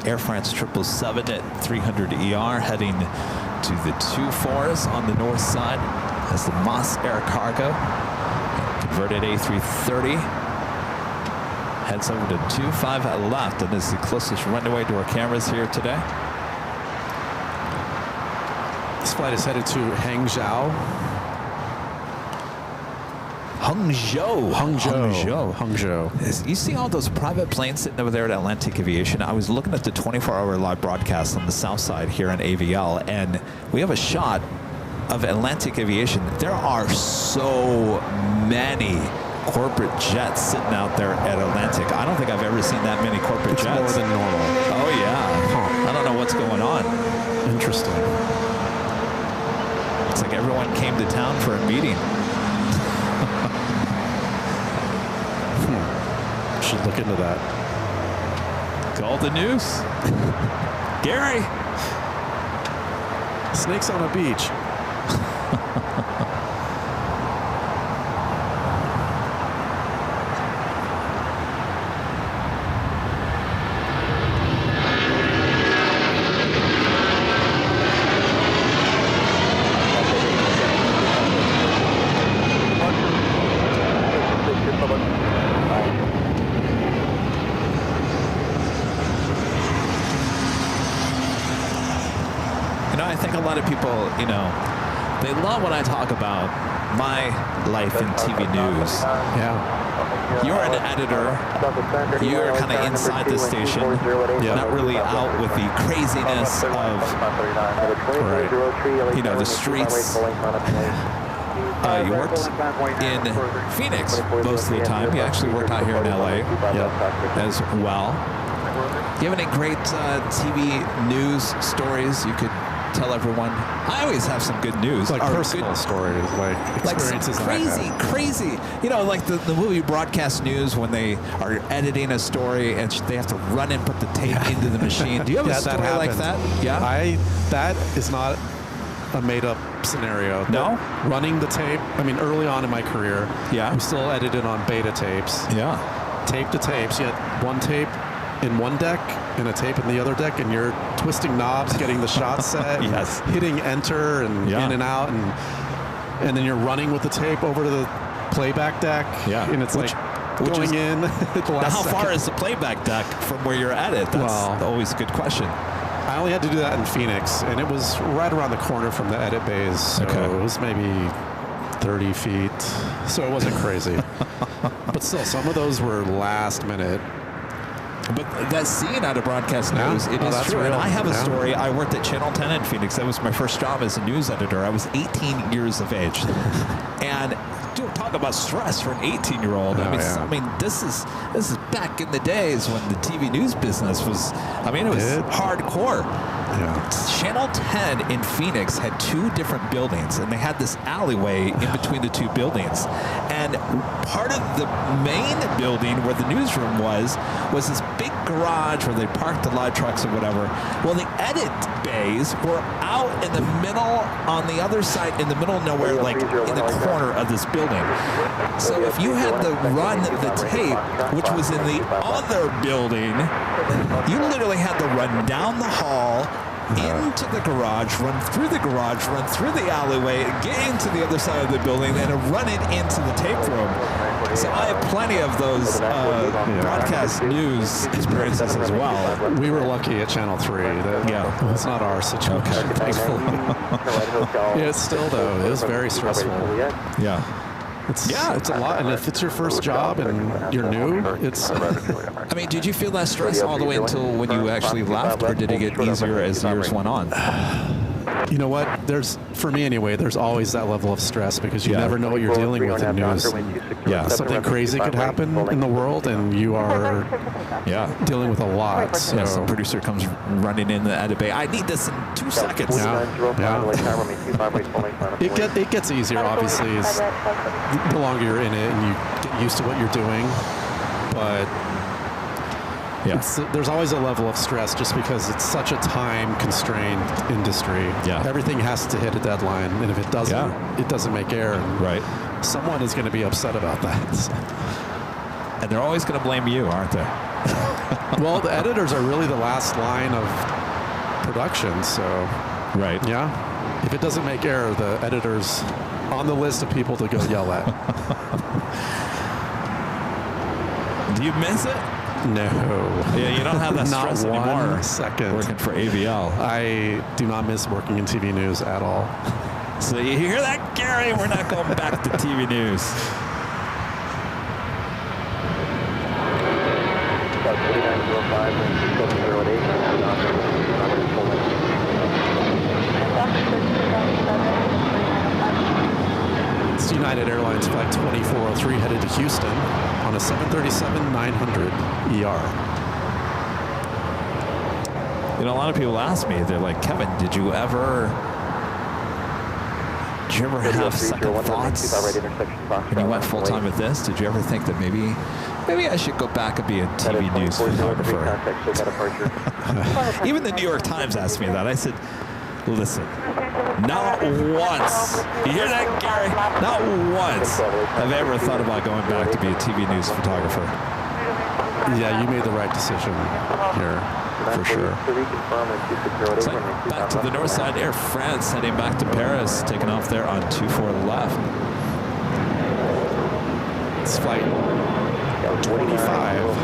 Air France 777 at 300 ER heading to the 24s on the north side. That's the Moss Air Cargo. Converted A330. Heads over to 25 left, and this is the closest runway to our cameras here today. This flight is headed to Hangzhou. Hangzhou. You see all those private planes sitting over there at Atlantic Aviation? I was looking at the 24-hour live broadcast on the south side here in AVL, and we have a shot of Atlantic Aviation. There are so many corporate jets sitting out there at Atlantic. I don't think I've ever seen that many corporate jets. More than normal. Oh, yeah. Huh. I don't know what's going on. Interesting. It's like everyone came to town for a meeting. Should look into that. Call the news. Gary. Snakes on a beach. I think a lot of people, you know, they love when I talk about my life in TV news. Yeah. You're an editor. You're kind of inside the station, not really out with the craziness of, you know, the streets. You worked in Phoenix most of the time. You actually worked out here in LA as well. Do you have any great TV news stories you could tell everyone? I always have some good news. Like personal stories, like experiences crazy. You know, like the movie broadcast news when they are editing a story and they have to run and put the tape into the machine. Do you have a story like that? Yeah. That is not a made-up scenario. No? Running the tape, I mean, early on in my career, we still edited on beta tapes. Yeah. Tape to tapes. You had one tape in one deck and a tape in the other deck, and you're twisting knobs, getting the shot set, hitting enter and in and out, and then you're running with the tape over to the playback deck. Yeah. And it's which going in at the last how second. far is the playback deck from where you're at it? That's always a good question. I only had to do that in Phoenix, and it was right around the corner from the edit bays, so it was maybe 30 feet, so it wasn't crazy. But still, some of those were last minute. But that scene out of broadcast news, it is true. And I have a story. I worked at Channel 10 in Phoenix. That was my first job as a news editor. I was 18 years of age. And talk about stress for an 18-year-old. I mean, this is back in the days when the TV news business was, I mean, it was hardcore. Channel 10 in Phoenix had two different buildings, and they had this alleyway in between the two buildings. And part of the main building where the newsroom was this big garage where they parked the live trucks or whatever. Well, the edit bays were out in the middle, on the other side, in the middle of nowhere, like in the corner of this building. So if you had to run the tape, which was in the other building, you literally had to run down the hall, into the garage, run through the alleyway, get into the other side of the building, and run it into the tape room. So I have plenty of those broadcast news experiences as well. We were lucky at Channel 3. It's not our situation. It's still, though, it was very stressful. It's a lot, and if it's your first job and you're new, it's... I mean, did you feel that stress all the way until when you actually left, or did it get easier as years went on? You know what? For me anyway, there's always that level of stress because you never know what you're dealing with in news. Something crazy could happen in the world, and you are dealing with a lot. So some producer comes running in the edit bay. I need this in 2 seconds. It gets easier, obviously, as the longer you're in it and you get used to what you're doing. But there's always a level of stress just because it's such a time-constrained industry. Everything has to hit a deadline, and if it doesn't, it doesn't make air. And someone is going to be upset about that. And they're always going to blame you, aren't they? Well, the editors are really the last line of production, so... If it doesn't make air, the editor's on the list of people to go yell at. Do you miss it? No. Yeah, you don't have that stress anymore. Not 1 second. Working for AVL. I do not miss working in TV news at all. So you hear that, Gary? We're not going back to TV news. It's United Airlines Flight 2403 headed to Houston on a 737-900 ER. You know, a lot of people ask me, they're like, Kevin, did you ever have second thoughts when you went full-time with this? Did you ever think that maybe I should go back and be a TV news photographer? Even the New York Times asked me that. I said, listen, not once, you hear that, Gary? Not once have I ever thought about going back to be a TV news photographer. Yeah, you made the right decision here, for sure. It's like back to the north side, Air France heading back to Paris, taking off there on 24 left. It's flight 25,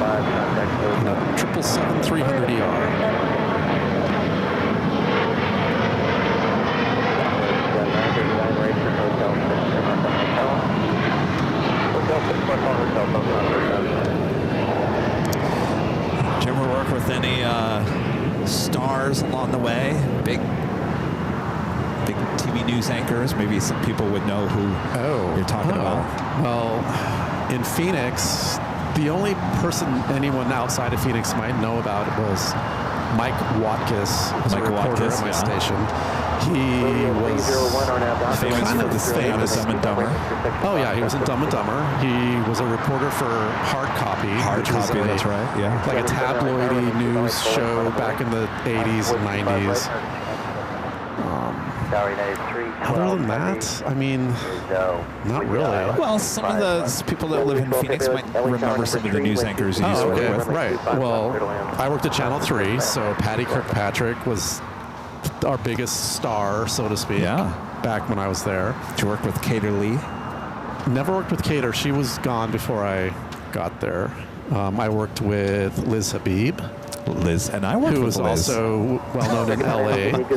777-300ER. stars along the way, big TV news anchors. Maybe some people would know who you're talking about. Well, in Phoenix, the only person anyone outside of Phoenix might know about it was Mike Watkins, who was a reporter at my station. He was famous for the stay on Dumb and Dumber. Oh yeah, he was in Dumb and Dumber. He was a reporter for Hard Copy. That's right. Yeah, like a tabloidy news show back in the 80s and 90s. Other than that, I mean, not really. Well, some of the people that live in Phoenix might remember some of the news anchors you used to work with. Right. Well, I worked at Channel 3, so Patty Kirkpatrick was our biggest star, so to speak, back when I was there. Did you work with Cater Lee? Never worked with Cater. She was gone before I got there. I worked with Liz Habib. Liz, and I worked who with was Liz. also well known in LA. Don't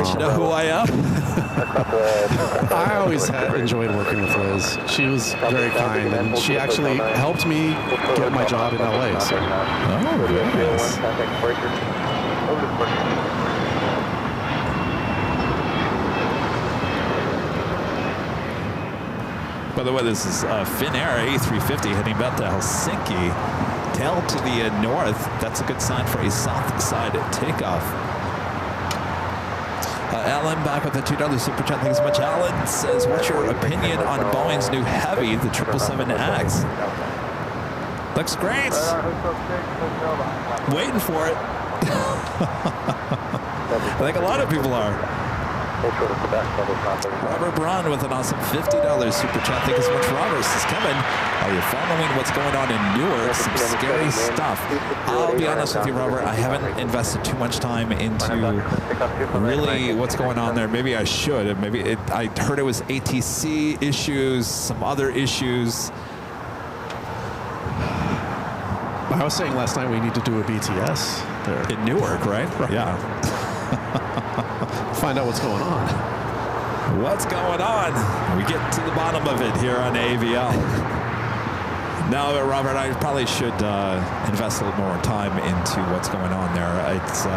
you know who I am? I always enjoyed working with Liz. She was very kind, and she actually helped me get my job in LA. So. Oh, goodness. By the way, this is Finnair A350 heading back to Helsinki. Tail to the north. That's a good sign for a south side takeoff. Alan back with the $2 super chat. Thanks so much. Alan says, what's your opinion on Boeing's new Heavy, the 777X? Looks great. Waiting for it. I think a lot of people are. Robert Braun with an awesome $50 super chat. Thank you so much, Robert. This is Kevin. Are you following what's going on in Newark? Some scary stuff. I'll be honest with you, Robert. I haven't invested too much time into really what's going on there. Maybe I should. Maybe I heard it was ATC issues, some other issues. I was saying last night we need to do a BTS there. In Newark, right? Yeah. Find out what's going on. What's going on? We get to the bottom of it here on AVL. No, Robert, I probably should invest a little more time into what's going on there. It's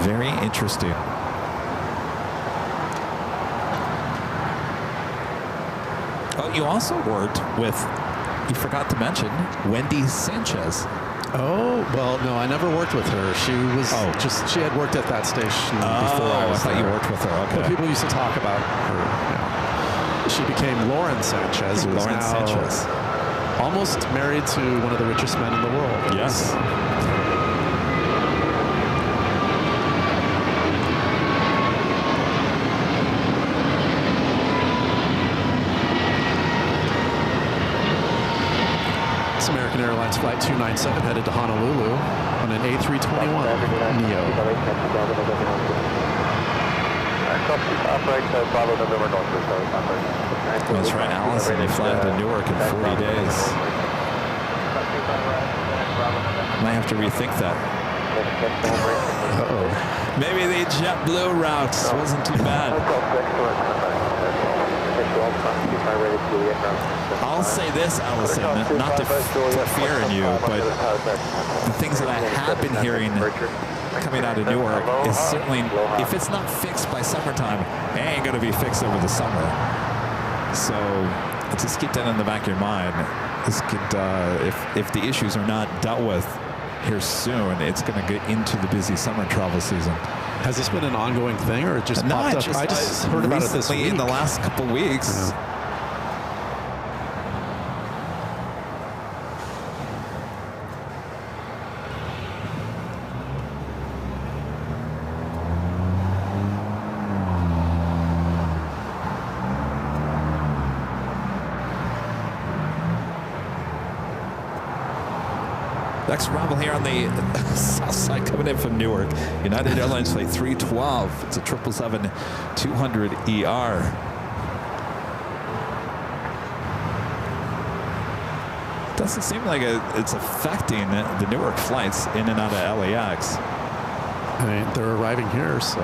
very interesting. Oh, you also worked with, you forgot to mention, Wendy Sanchez. Oh, well, no, I never worked with her. She was she had worked at that station before I was I thought there. You worked with her, okay. But people used to talk about her. Yeah. She became Lauren Sanchez, who is now almost married to one of the richest men in the world. Yes. American Airlines Flight 297 headed to Honolulu on an A321 Neo. That's right, Allison. They fly to Newark in 40 days. Might have to rethink that. Uh-oh. Maybe the JetBlue route wasn't too bad. I'll say this, Allison, not to put fear in you, but the things that I have been hearing coming out of Newark is certainly, if it's not fixed by summertime, it ain't going to be fixed over the summer. So just keep that in the back of your mind. This could, if the issues are not dealt with here soon, it's going to get into the busy summer travel season. Has this been an ongoing thing, or it just popped up? I just heard about it this week. In the last couple weeks. Yeah. Next arrival here on the south side coming in from Newark. United Airlines Flight 312. It's a 777-200ER. Doesn't seem like it's affecting the Newark flights in and out of LAX. I mean, they're arriving here, so.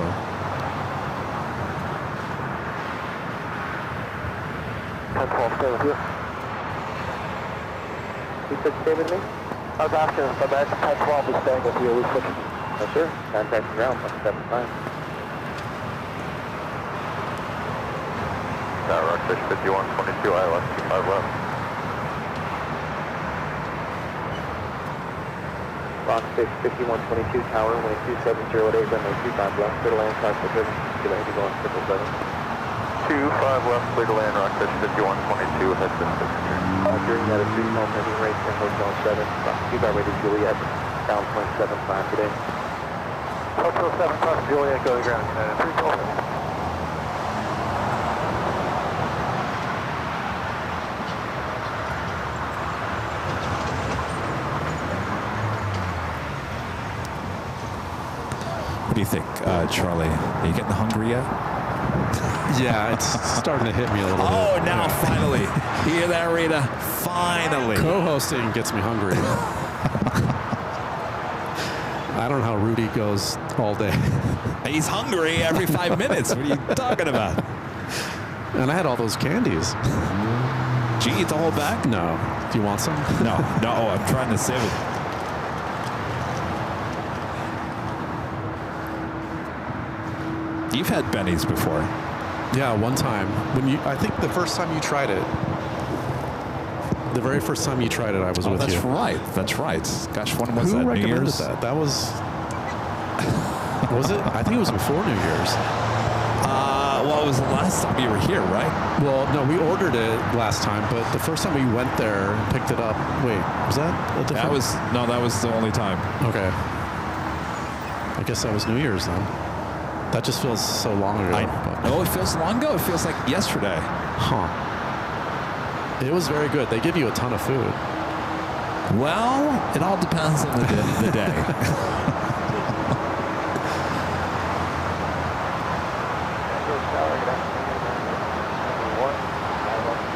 You said stay with me? I was asking if American 1012 is staying with you. Are we switching? Yes, sir. Contact ground, 175. Rockfish 5122, ILS 25 left. Rockfish 5122, tower, runway 2708, runway 25 left, clear to land, car for 30, delay to go on 777. 25 left, clear to land, Rockfish 5122, head to 6. During that, a 3 call heavy right to Hotel 7, Cuba rated Juliet, down 0.75 today. Hotel 7 cross Juliet, go to ground, United 3 call. What do you think, Charlie? Are you getting hungry yet? Yeah, it's starting to hit me a little bit. Oh, now finally. You hear that, Rita? Finally. Co-hosting gets me hungry. I don't know how Rudy goes all day. He's hungry every 5 minutes. What are you talking about? And I had all those candies. Did you eat the whole bag? No. Do you want some? No, I'm trying to save it. You've had Benny's before. Yeah, one time. I think the first time you tried it. The very first time you tried it, I was with you. That's right. That's right. Gosh, when was Who that? recommended New Year's? that? That was it? I think it was before New Year's. Well, it was the last time you were here, right? Well, no, we ordered it last time, but the first time we went there and picked it up. Wait, was that a different? That was the only time. Okay. I guess that was New Year's then. That just feels so long ago. It feels long ago. It feels like yesterday. Huh. It was very good. They give you a ton of food. Well, it all depends on the day.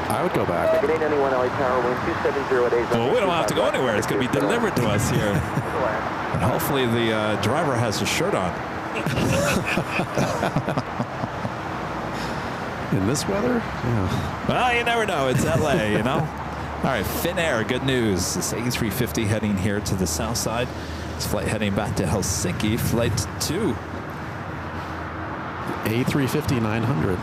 I would go back. Ticket 891 LA Tower, wind 2708. Well, we don't have to go anywhere. It's going to be delivered to us here. And hopefully the driver has a shirt on. In this weather? Yeah. Well, you never know. It's LA, you know? All right, Finnair, good news. This A350 heading here to the south side. This flight heading back to Helsinki, flight 2. A350 900.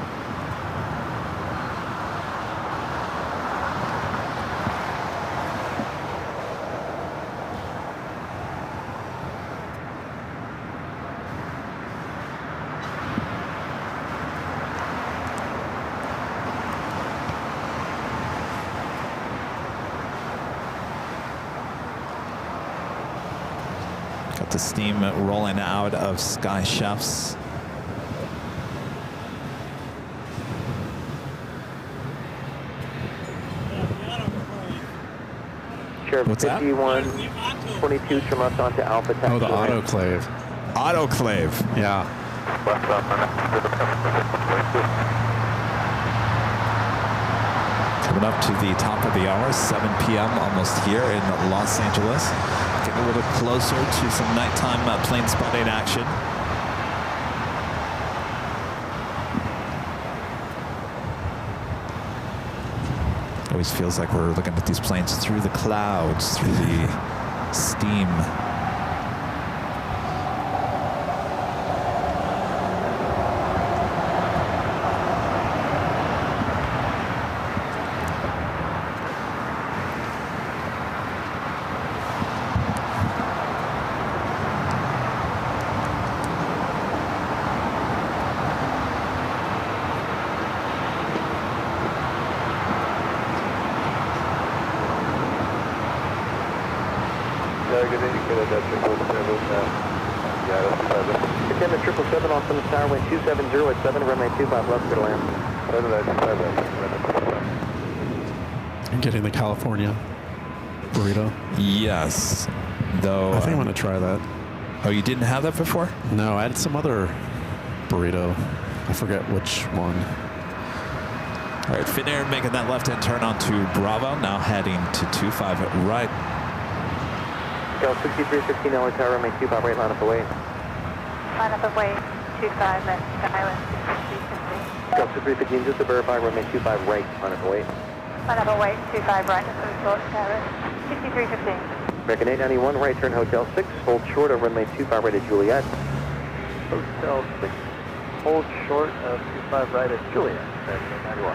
Got the steam rolling out of Sky Chefs. Sheriff What's that? 5122 Tremont onto Alpha Taxi. Oh, the autoclave. Autoclave. Yeah. Coming up to the top of the hour, 7 p.m. almost here in Los Angeles. Getting a little closer to some nighttime plane spotting action. Always feels like we're looking at these planes through the clouds, through the steam. Attendant 777 off from the tower, wind 270 at 7, runway 25 left, clear to land. I'm getting the California burrito. Yes, though. I think I'm going to try that. Oh, you didn't have that before? No, I had some other burrito. I forget which one. All right, Finnair making that left-hand turn onto Bravo, now heading to 25 right. Cal 6315 LA Tower, runway 25 right, line up away. Line up away, 25, that's Island 6350. Cal 6315, just to verify, runway 25 right, line up away. Line up away, 25 right, approach Skyland 6315. American 891, right turn Hotel 6, hold short of runway 25 right at Juliet. Hotel 6, hold short of 25 right at Juliet. American 891.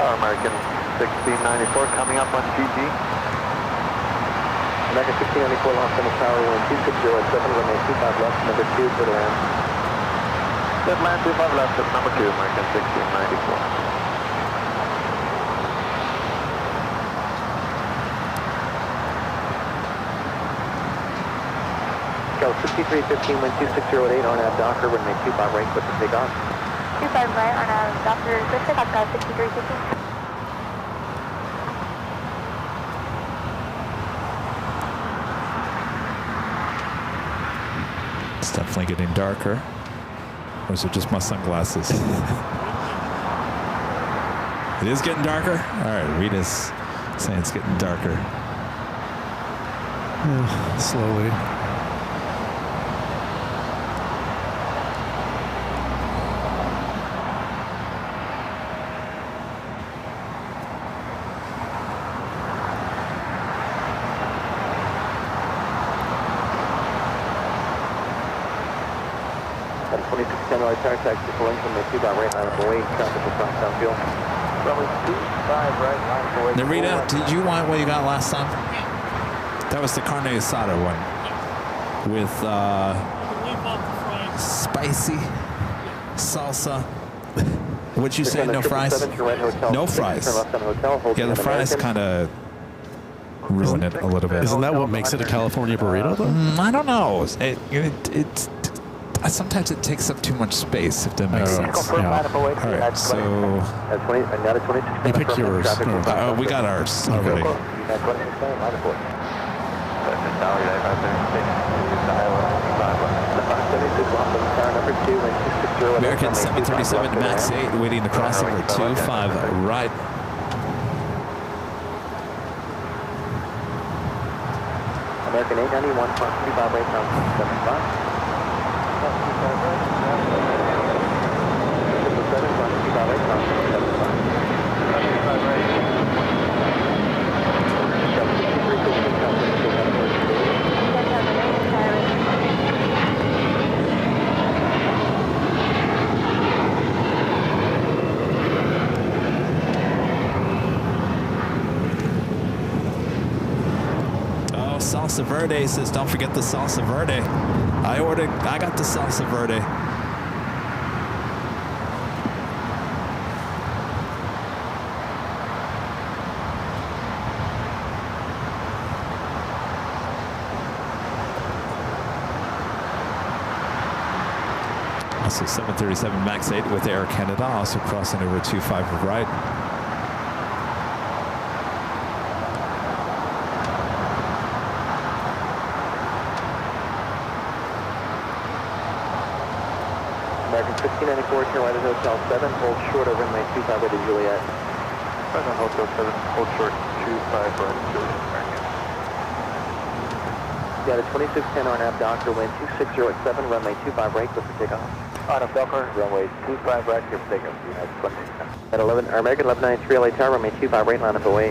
American 1694 coming up on GG. American 1694, Los Angeles Tower, wind 260 at 7, runway 25 left, number 2, clear to land. Clear to land 25 left at number 2, American 1694. Go 6315, wind 260 at 8, RNAV Docker, runway 25 right, clear for takeoff. 25 right, RNAV Docker, clear for takeoff, 6315. It's definitely getting darker. Or is it just my sunglasses? It is getting darker? All right, Rita's saying it's getting darker. Slowly. At 2610 right, tire taxi for engine, runway 25 right, line up away, traffic will cross down fuel. Runway 25 right, line up away. Narita, did you want what you got last time? That was the carne asada one. With spicy salsa. What'd you say? No fries? No fries. Yeah, the fries kind of ruin it a little bit. Isn't that what makes it a California burrito, though? I don't know. Sometimes it takes up too much space, if that makes sense. Yeah. All right, so You pick yours. we got ours already. American 737 MAX 8 waiting to cross over 25 right. American 891, cross 25 right, down 75. 777, cross 25 right, down Salsa Verde says, don't forget the Salsa Verde. I got the Salsa Verde. Also 737 MAX 8 with Air Canada, also crossing over 25 right. American 1694, Carolina Hotel 7, hold short of runway 25 right to Juliet. Right on Hotel 7, hold short 25 right to Juliet, American. Yeah, the 2610 RNAV Docker, wind 260 at 7, runway 25 right, clear for takeoff. RNAV Docker, runway 25 right, clear for takeoff. United 2610. At 11, American 1193 LA Tower, runway 25 right, line up away.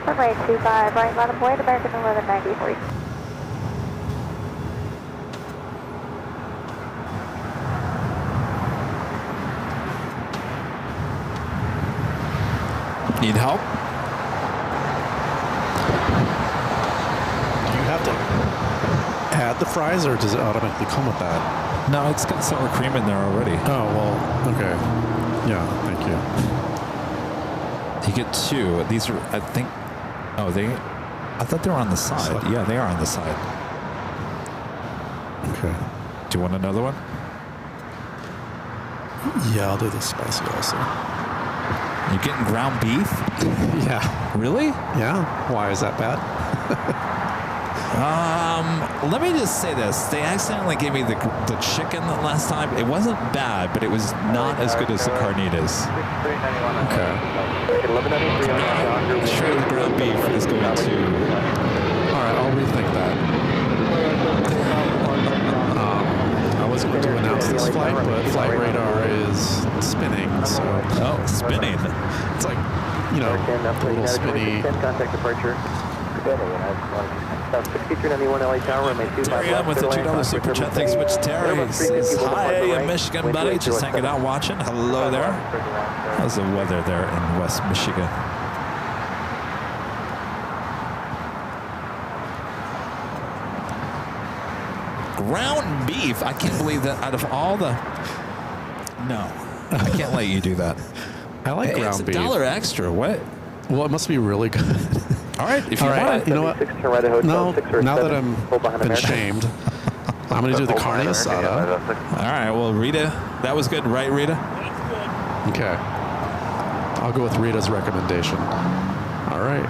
Runway 25 right, line up away, American 1193. Need help? Do you have to add the fries, or does it automatically come with that? No, it's got sour cream in there already. Oh, well, okay. Yeah, thank you. You get two. These are, I think, oh, I thought they were on the side. Yeah, they are on the side. Okay. Do you want another one? Yeah, I'll do the spicy also. You getting ground beef? Yeah. Really? Yeah. Why, is that bad? Let me just say this. They accidentally gave me the chicken last time. It wasn't bad, but it was not as good as the carnitas. Okay. I'm sure the ground beef is going to... All right, I'll rethink that. I was going to announce this flight, but flight radar is spinning, so... Oh, spinning. It's like you know, the little spinny. Contact departure. South 6391 LA Tower, runway 25 Terry left. with the $2 super chat. Thanks so much, Terry. Says hi in Michigan, buddy. Just hanging out watching. Hello there. How's the weather there in West Michigan? Ground beef. I can't believe that out of all the... No, I can't let you do that. I like ground beef. It's $1 extra. What? Well, it must be really good. All right, if you want it. You know what? No, now that I'm been shamed, I'm going to do the carne asada. All right, well, Rita, that was good, right, Rita? Okay. I'll go with Rita's recommendation. All right.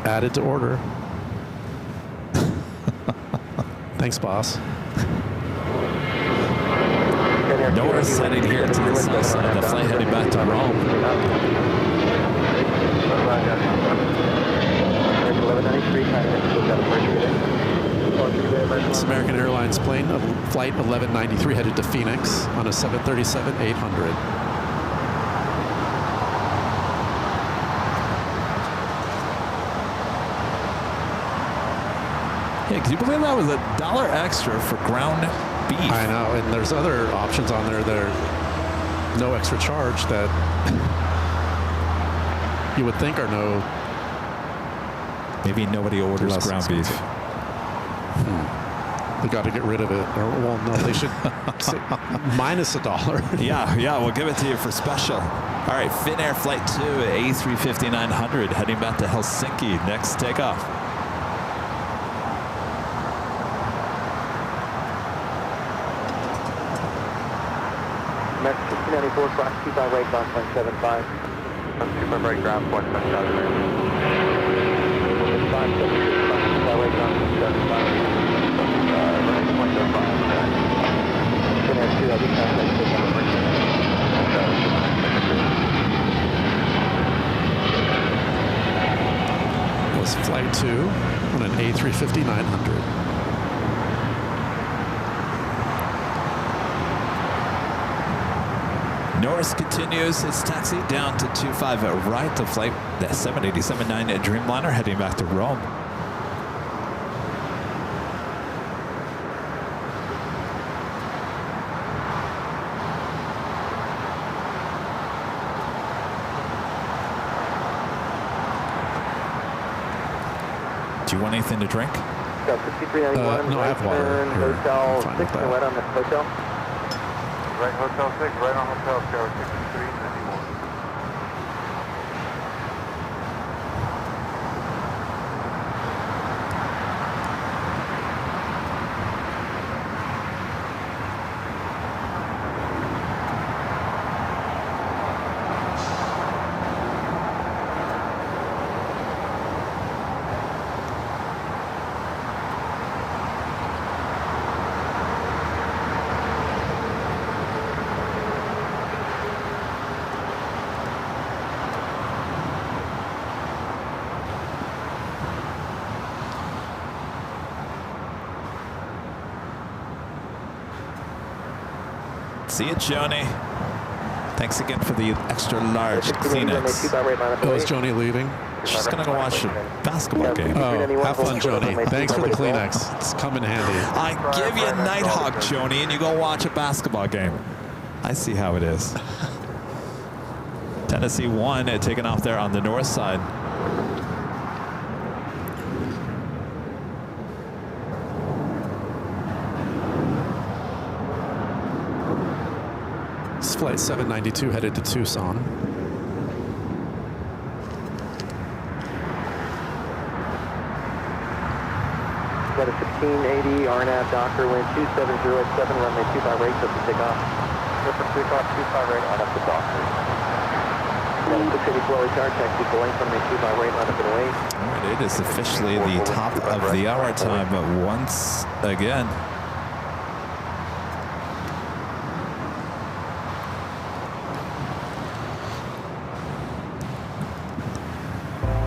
Added to order. Thanks, boss. Norris heading here to the south side. The flight heading back to Rome. It's American Airlines plane, flight 1193, headed to Phoenix on a 737-800. Yeah, can you believe that was $1 extra for ground beef? I know, and there's other options on there that are no extra charge that you would think are no. Maybe nobody orders ground beef. They got to get rid of it. Or, well, no, they should say minus $1. Yeah, we'll give it to you for special. All right, Finnair Flight 2 A350-900 heading back to Helsinki. Next takeoff. American 1694, cross 25 right, ground 0.75. 25 right, ground 0.75. 576, right, ground 0.75. Was Flight 2 on an A350-900. Norris continues his taxi down to 25 right to flight the 787-9 Dreamliner heading back to Rome. Do you want anything to drink? No, I have water. Hotel 6, right on the hotel. Right, Hotel 6, right on Hotel Tower 6391. See you, Joni. Thanks again for the extra large Kleenex. Oh, is Joni leaving? She's going to go watch a basketball game. Oh, have fun, Joni. Thanks for the Kleenex. It's come in handy. I give you Nighthawk, Joni, and you go watch a basketball game. I see how it is. Tennessee 1 taking off there on the north side. Flight 792 headed to Tucson. Got a 1680 RNAV Docker, wind 270 at 7, runway 25 right, up to take off. Different takeoff, 25 right, on up to Docker. Got a 680 flow HR, taxi full length, runway 25 right, on up and away. All right, it is officially the top of the hour time, but once again.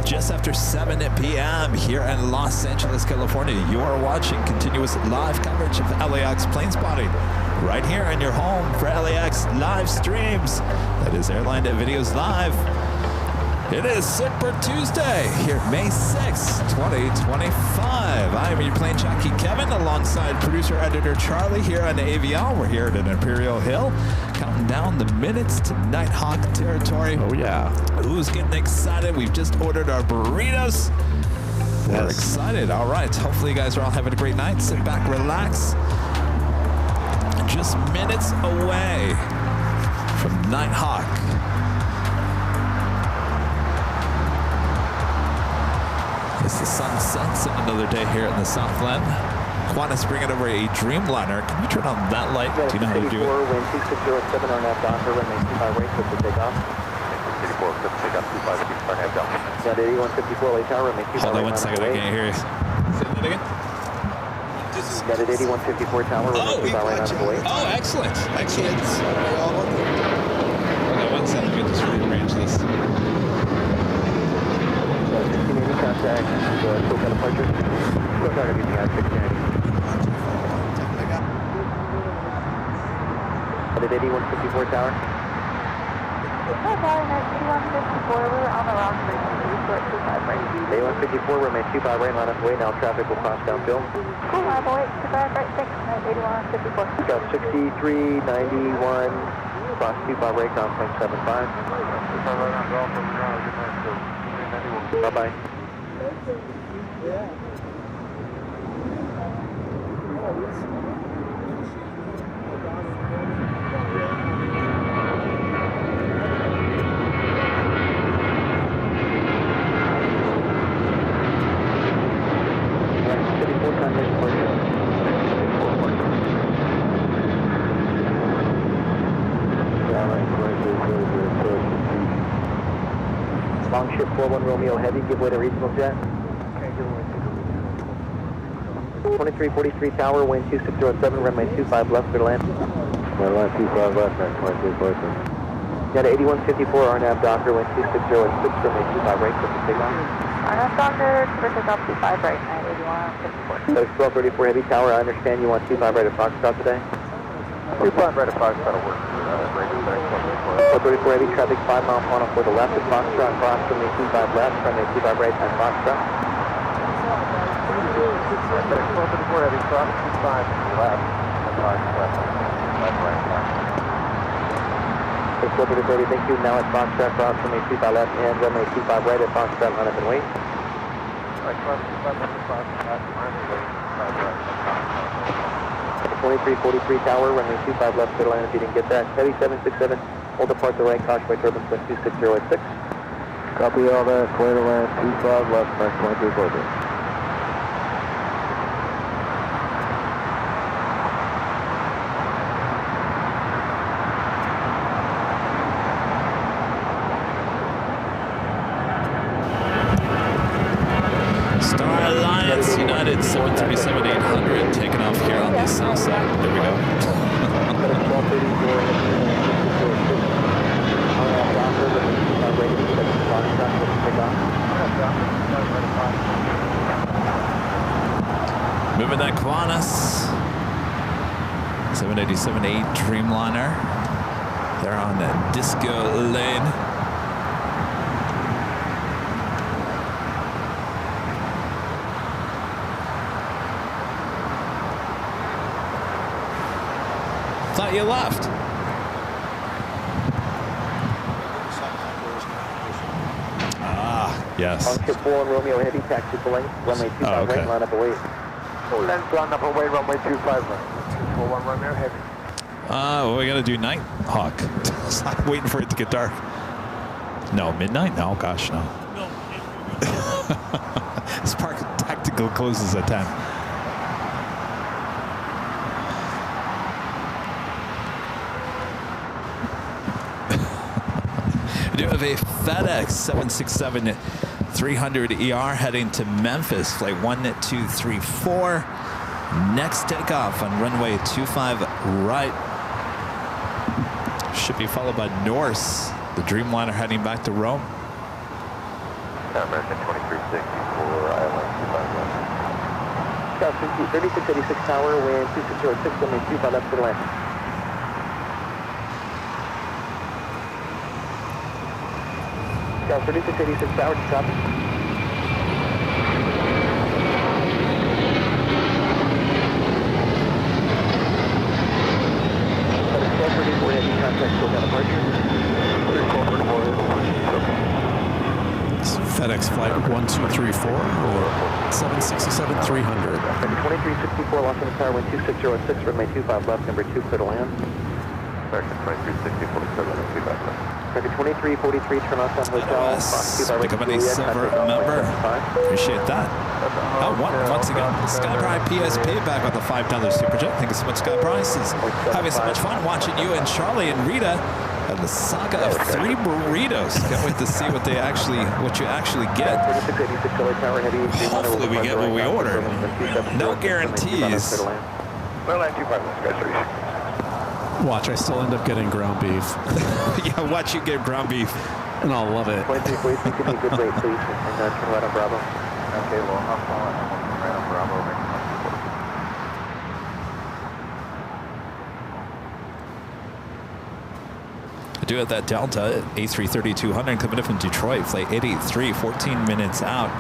Just after 7 p.m. here in Los Angeles, California, you are watching continuous live coverage of LAX plane spotting right here in your home for LAX live streams. That is Airline Videos Live. It is Super Tuesday here, May 6, 2025. I am your plane jockey, Kevin, alongside producer editor Charlie here on AVL. We're here at an Imperial Hill, counting down the minutes to Nighthawk territory. Oh, yeah. Who's getting excited? We've just ordered our burritos. We're excited. All right. Hopefully you guys are all having a great night. Sit back, relax. Just minutes away from Nighthawk. As the sun sets in another day here in the Southland. Qantas bringing over a Dreamliner. Can you turn on that light? Do you know how to do it? Wind 2607 on that Docker, runway 25 right, clip to take off. 84, clip to take off, 25, start half down. Got 8154 late tower, runway 25 Hold on one second, I can't hear you. Say that again? Got it 8154 tower, runway 25 right out of the way. Oh, excellent. Excellent. Hold on one second, let me just rearrange this. Contact, SoCal departure. Go target using I-690. Got it 8154 tower. Hi, 8154, we're on the wrong frequency, short 25 right. 8154, runway 25 right, line up way, now traffic will cross downfield. Cool, line up way, 25 right, thanks, 8154. Got 6391, cross 25 right, ground point 75. Bye-bye. Longship 41 Romeo Heavy, give way to regional jet. 2343 tower, wind 2607, runway 25 left, clear to land. Runway 25 left, man, 2343. Got 8154 RNAV Docker, wind 2606, runway 25 right, clear to take off. RNAV Docker, clear to take off 25 right, 8154. 1234 Heavy tower, I understand you want 25 right at Foxtrot today? 25 right at Foxtrot will work. 1234 Heavy, traffic 5 mile funnel for the left at Foxtrot, cross runway 25 left, runway 25 right at Foxtrot. 1234 Heavy, cross 25 left at Foxtrot, left right. 1234 Heavy, thank you, now at Foxtrot, cross runway 25 left and runway 25 right at Foxtrot, line up and wait. Alright, cross 25 left at Foxtrot, line up and wait, 25 right at Foxtrot. 2343 tower, runway 25 left, clear to land if you didn't get that. Heavy 767, hold apart the right, caution by turbulence, wind 26086. Copy all that, clear to land, 25 left, man, 2343. Star Alliance United 737-800 taking off here on the south side. There we go. Moving that Qantas 787-8 Dreamliner. They're on the Disco Lane. Thought you left. Ah, yes. Longship 4 Romeo Heavy, taxi to lane, runway 25 right, line up away. Lens line up away, runway 25 right. 41 Romeo Heavy. Well, we gotta do Nighthawk. I'm waiting for it to get dark. No, midnight? No, gosh, no. Spark Tactical closes at 10. We do have a FedEx 767-300ER heading to Memphis, flight 1234. Next takeoff on runway 25 right. Should be followed by Norse, the Dreamliner heading back to Rome. American 2360 for Airline 3686 tower, wind 2606, runway 25 left to the land. Hotel 3686 Tower, copy. FedEx flight 1234 or 767-300. 2364 Los Angeles Tower, wind 2606, runway 25 left, number 2, clear to land. 2364, clear to land, 25 left. 2343, turn off San Hotel. Becoming a silver member. Appreciate that. Oh, once again, Skybride PSP back with the $5 super jet. Thank you so much, Skybride. Is having so much fun watching you and Charlie and Rita and the saga of 3 burritos. Can't wait to see what you actually get. Hopefully we get what we ordered. No guarantees. Watch, I still end up getting ground beef. Yeah, watch you get ground beef. And I'll love it. 2346, give me a good rate, please, and turn right on Bravo. Okay, well, I'm following right on Bravo. I do have that Delta A330-200 coming in from Detroit, flight 883, 14 minutes out.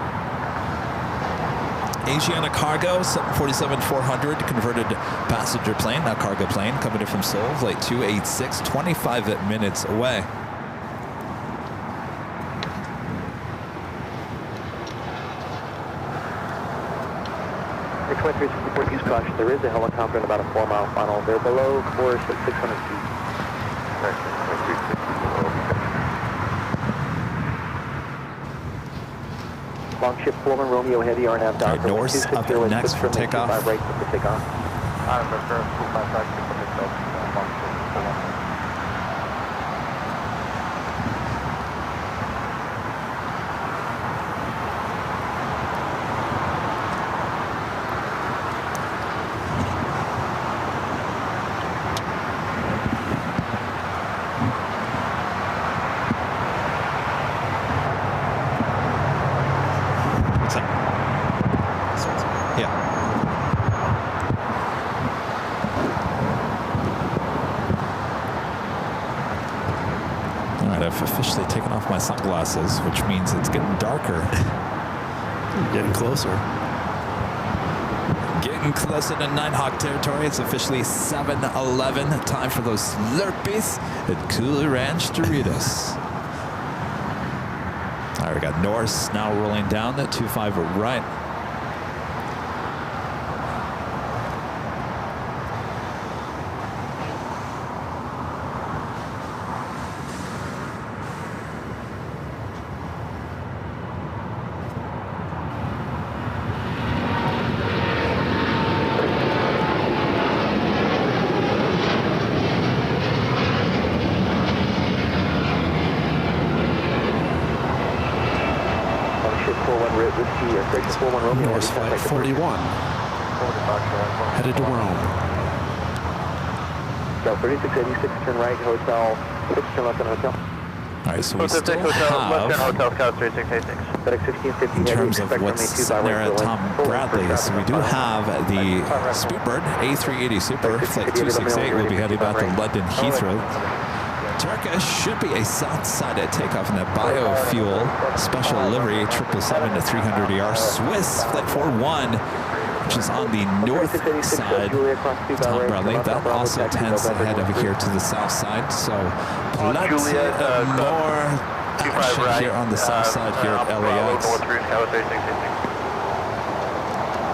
Asiana Cargo, 747-400, converted passenger plane, not cargo plane, coming in from Seoul, flight 286, 25 minutes away. Your 2364, use caution. There is a helicopter in about a 4-mile funnel. They're below course at 600 feet. Longship Pullman, Romeo Heavy, RNAV Dock. Right, Norse up next for takeoff. 25 right for takeoff. I'm the current 25 right for takeoff. Longship Pullman. Officially taken off my sunglasses, which means it's getting darker. Getting closer. Getting closer to Nighthawk territory. It's officially 7:11. Time for those Slurpees at Cooler Ranch Doritos. All right, we got Norse now rolling down at 25 right. Norse flight 41. Headed to Rome. So 3686, turn right, hotel 6, turn left on hotel. All right, so we still have, in terms of what's sitting there at Tom Bradley, so we do have the Spoopbird A380 Super, flight 268, will be heading back to London Heathrow. Turkish should be a south side at takeoff in that biofuel special livery 777-300ER. Swiss flight 41, which is on the north side. Tom Bradley, that also tends to head over here to the south side. So plenty more action here on the south side here at LAX.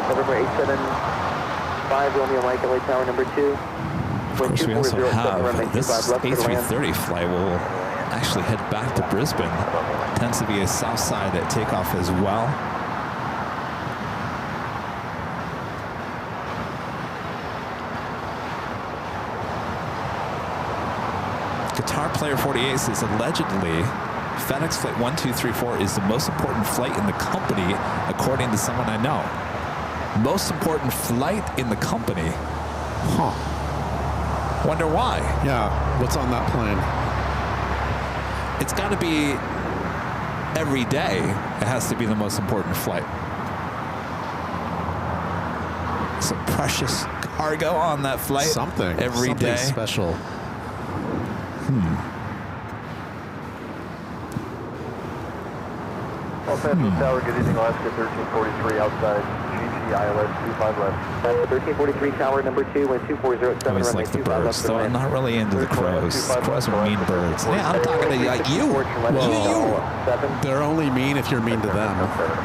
November 875 Romeo Mike, LA Tower number 2. Of course, we also have this A330 flight will actually head back to Brisbane. Tends to be a south side at takeoff as well. Guitar Player 48 says allegedly FedEx Flight 1234 is the most important flight in the company, according to someone I know. Most important flight in the company? Huh. Wonder why? Yeah, what's on that plane? It's got to be every day. It has to be the most important flight. Some precious cargo on that flight. Something day. Special. Los Angeles Tower, good evening, Alaska 1343 outside. ILS 25 left. 1343 tower number 2, wind 2407. Always like the birds, though I'm not really into the crows. Crows are mean birds. Yeah, I'm talking to you. Well, they're only mean if you're mean to them.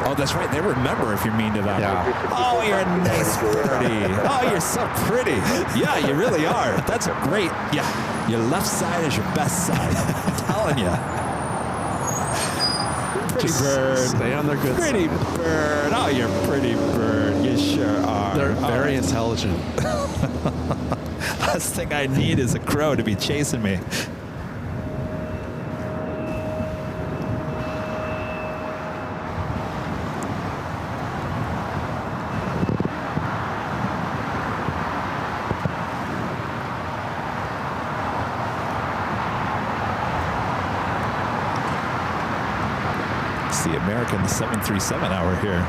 Oh, that's right. They remember if you're mean to them. Yeah. Oh, you're a nice birdie. Oh, you're so pretty. Yeah, you really are. That's a great. Yeah, your left side is your best side. I'm telling you. Pretty Just bird. Stay on their good Pretty side. bird. Oh, you're a pretty bird. You sure are. They're very intelligent. Last thing I need is a crow to be chasing me. The American 737 hour here.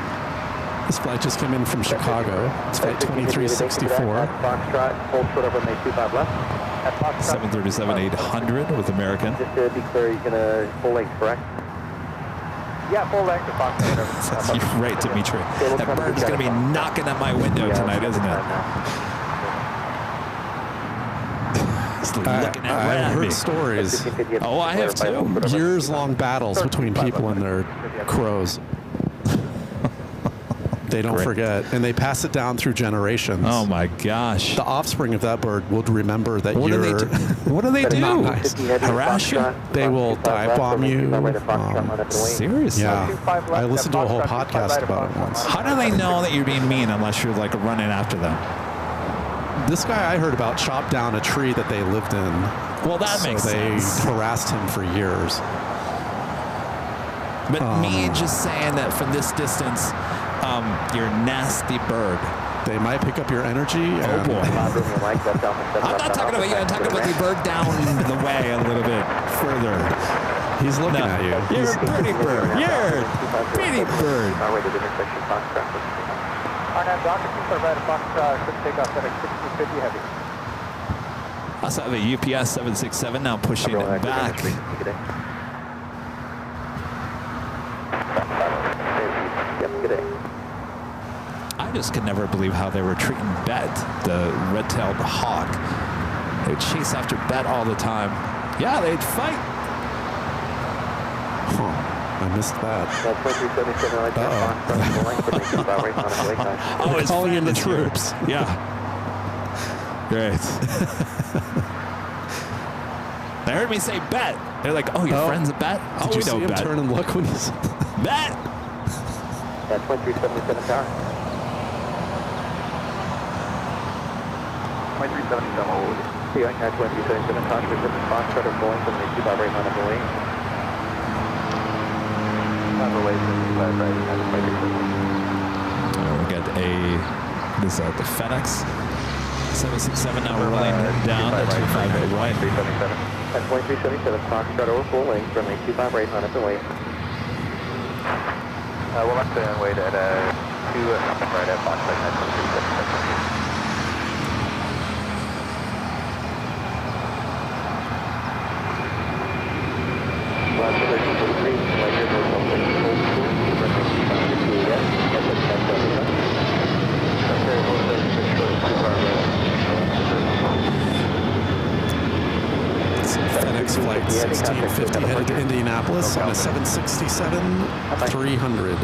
This flight just came in from Chicago. It's flight 2364. Foxtrot, full short over May 25 left. 737-800 with American. Just to be clear, you're gonna full length, correct? Yeah, full length to Foxtrot. You're right, Dimitri. That bird's gonna be knocking at my window tonight, isn't it? I've heard stories. Oh, I have too. Years-long battles between people and their crows. They don't forget, and they pass it down through generations. Oh my gosh! The offspring of that bird would remember that what you're. What do they do? Not nice. Harass you? They will dive bomb you. Seriously? Yeah. I listened to a whole podcast about it once. How do they know that you're being mean unless you're like running after them? This guy I heard about chopped down a tree that they lived in. Well, that makes sense. They harassed him for years. But me just saying that from this distance, you're a nasty bird. They might pick up your energy. Oh boy. I'm not talking about you. I'm talking about the bird down the way a little bit further. He's looking at you. You're a pretty bird. You're a pretty bird. I also have a UPS 767 now pushing it back. I just could never believe how they were treating Bet, the red-tailed hawk. They would chase after Bet all the time. Yeah, they'd fight. I missed that. Oh, it's calling in the troops. Yeah. Great. They heard me say Bet. They're like, oh, your friend's a Bet? Oh, Did you we see know him Bet. turn and look when he's... Bet! Yeah, 2377 tower. 2377. See, I had 2377 tower. Foxtrot or Boeing from the 25 right on the Boeing. We got this the FedEx 767 now rolling down to 25 right. At 2377, Foxtrot over full length from a 25 right on the way. We'll have to wait at 2 right at Foxtrot at 2377. FedEx flight 1650 headed to Indianapolis on a 767-300.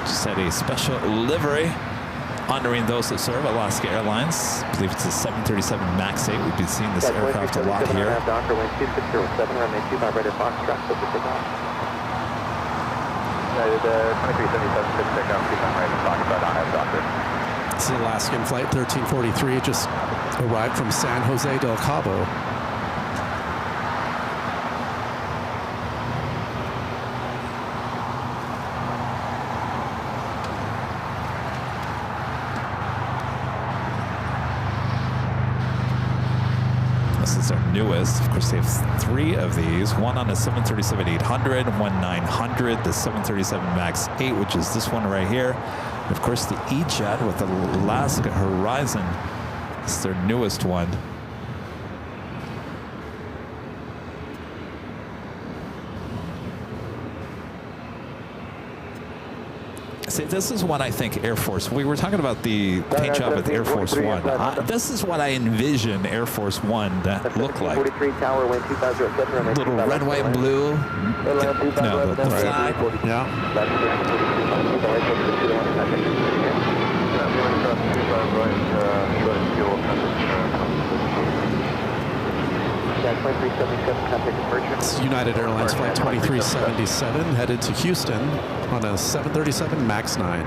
Just had a special livery honoring those that serve Alaska Airlines. I believe it's a 737 MAX 8. We've been seeing this aircraft a lot here. Doctor, wind 2607, runway 25 right at Foxtrot, so the takeoff. The 2377 should take off, 25 right at Foxtrot on that, Doctor. This is Alaskan flight 1343. It just arrived from San Jose del Cabo. This is their newest. Of course, they have 3 of these. One on the 737-800, one 900, the 737 MAX 8, which is this one right here. And of course, the E-Jet with the Alaska Horizon. It's their newest one. See, this is what I think Air Force. We were talking about the paint job with Air Force One. This is what I envision Air Force One that look like. 43 tower, wind 2507. Little red, white, and blue. No, the flag. Yeah. It's United Airlines Flight 2377 headed to Houston on a 737 MAX 9.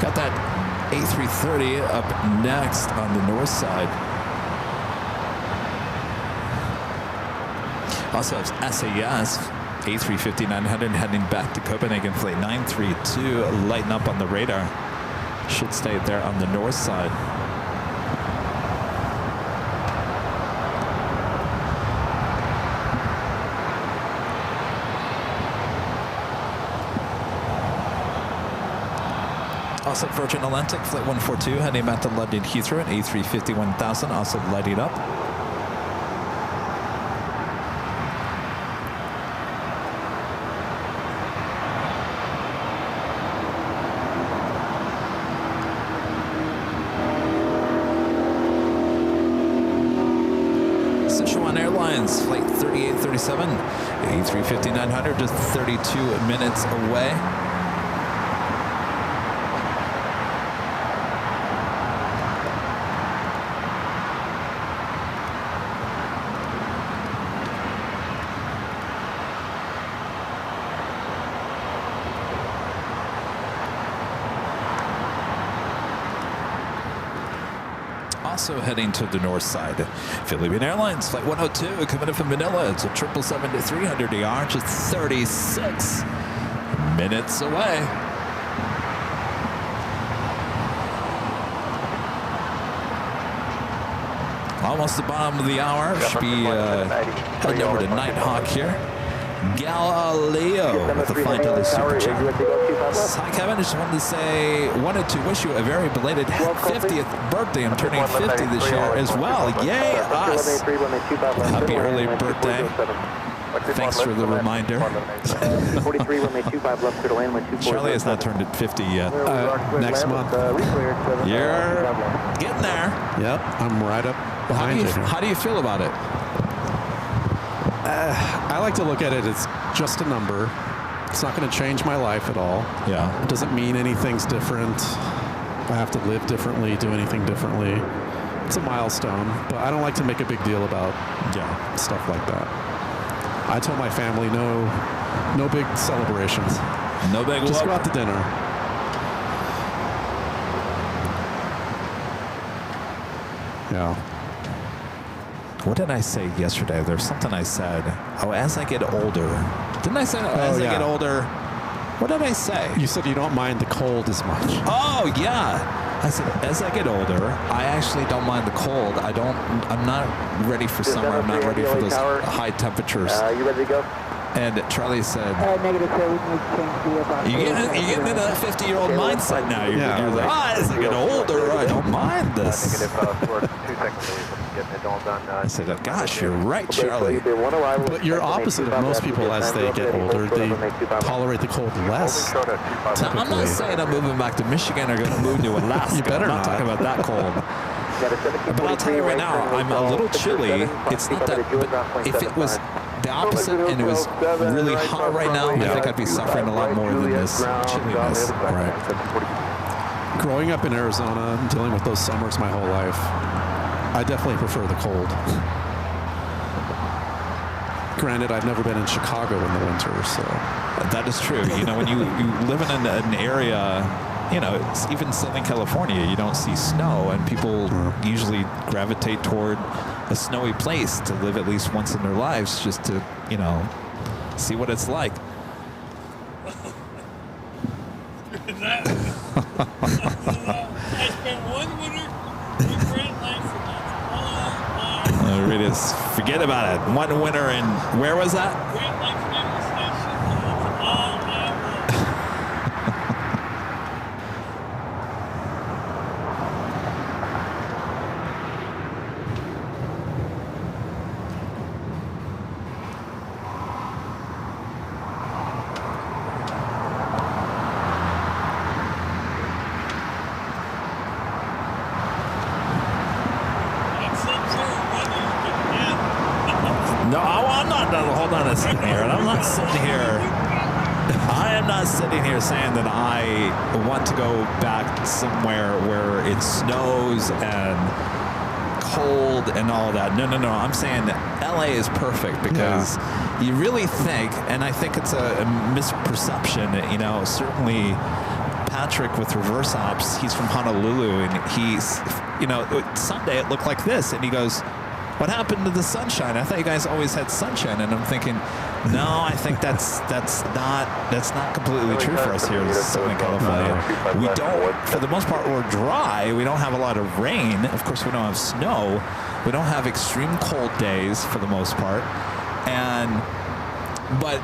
Got that A330 up next on the north side. Also has SAS A350-900 heading back to Copenhagen, flight 932, lighting up on the radar. Should stay there on the north side. Also Virgin Atlantic, flight 142, heading back to London Heathrow at A350-1000, also lighting up. Airlines, flight 3837, A350-900, just 32 minutes away. Also heading to the north side, Philippine Airlines, flight 102, coming in from Manila. It's a 777-300ER, just 36 minutes away. Almost the bottom of the hour. Should be heading over to Nighthawk here. Galileo with the Flying Daily Super Chat. Hi Kevin, I just wanted to wish you a very belated 50th birthday. I'm turning 50 this year as well. Yay us! Happy early birthday. Thanks for the reminder. Charlie has not turned 50 yet. Next month. You're getting there. Yep, I'm right up behind you. How do you feel about it? I like to look at it as just a number. It's not going to change my life at all. Yeah. It doesn't mean anything's different. I have to live differently, do anything differently. It's a milestone, but I don't like to make a big deal about stuff like that. I told my family no big celebrations. No big just go out to dinner. Yeah. What did I say yesterday? There's something I said. Oh, as I get older. Didn't I say as I get older? What did I say? You said you don't mind the cold as much. Oh, yeah. I said, as I get older, I actually don't mind the cold. I'm not ready for summer. I'm not ready for those high temperatures. You ready to go? And Charlie said, negative, sir. We need to change the you're getting into that 50-year-old mindset now. You're like, as I get older, I don't mind this. I said, gosh, you're right, Charlie. But you're opposite of most people as they get older. They tolerate the cold less. So I'm not saying I'm moving back to Michigan or going to move to Alaska. You better I'm not talking about that cold. But I'll tell you right now, I'm a little chilly. It's not that, but if it was the opposite and it was really hot right now, I think I'd be suffering a lot more than this chilliness. Right. Growing up in Arizona and dealing with those summers my whole life, I definitely prefer the cold. Granted, I've never been in Chicago in the winter, so. That is true. You know, when you live in an area, you know, it's even Southern California, you don't see snow, and people usually gravitate toward a snowy place to live at least once in their lives just to, you know, see what it's like. I spent one winter in Great Lakes, and that's all my Really, forget about it. One winter in, where was that? Great Lakes Naval Station, and that's all I hold on a second here. And I'm not sitting here. I am not sitting here saying that I want to go back somewhere where it snows and cold and all that. No. I'm saying LA is perfect because you really think, and I think it's a misperception, you know, certainly Patrick with reverse ops, he's from Honolulu, and he's, you know, Sunday it looked like this, and he goes, what happened to the sunshine? I thought you guys always had sunshine. And I'm thinking, no, I think that's not completely true for us here in Southern California. We don't, for the most part, we're dry. We don't have a lot of rain. Of course, we don't have snow. We don't have extreme cold days for the most part. But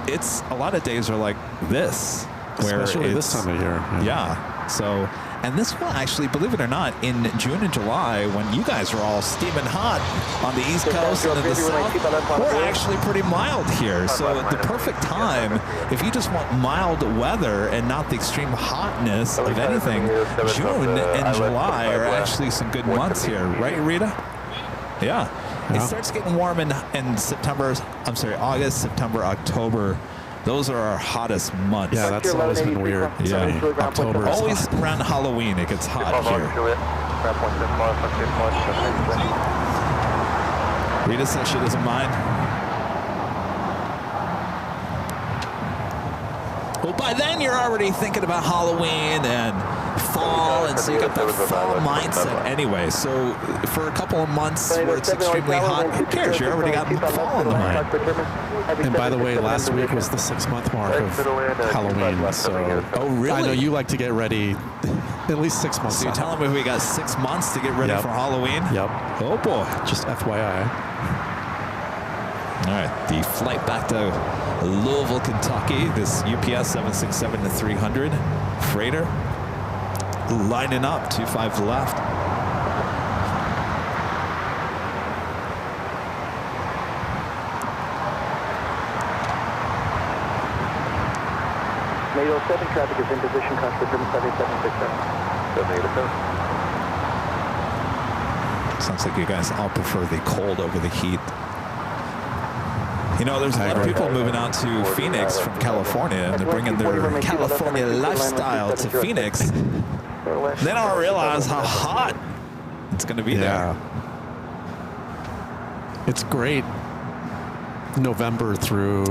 it's a lot of days are like this, where especially this time of year. Yeah. So. And this will actually, believe it or not, in June and July, when you guys are all steaming hot on the East Coast and in the South, we're actually pretty mild here. So the perfect time, if you just want mild weather and not the extreme hotness of anything, June and July are actually some good months here. Right, Rita? Yeah. It starts getting warm in August, September, October. Those are our hottest months. Yeah, that's always been weird. Yeah. October is always hot. Around Halloween it gets hot here. Rita says she doesn't mind. Well, by then you're already thinking about Halloween and fall, and so you got that fall mindset anyway. So for a couple of months where it's extremely hot, who cares? You already got fall in the mind. And by the way, last week was the 6-month mark of Halloween, so oh really? I know you like to get ready at least 6 months. So you're telling me we got 6 months to get ready for Halloween? Yep. Oh boy. Just FYI. All right, the flight back to Louisville, Kentucky. This UPS 767-300 freighter lining up, 25 left. NATO 7 traffic is in position, contact 7767. Sounds like you guys all prefer the cold over the heat. You know, there's a lot of people moving out to Phoenix from California, and they're bringing their California lifestyle to Phoenix. They don't realize how hot it's going to be there. It's great November through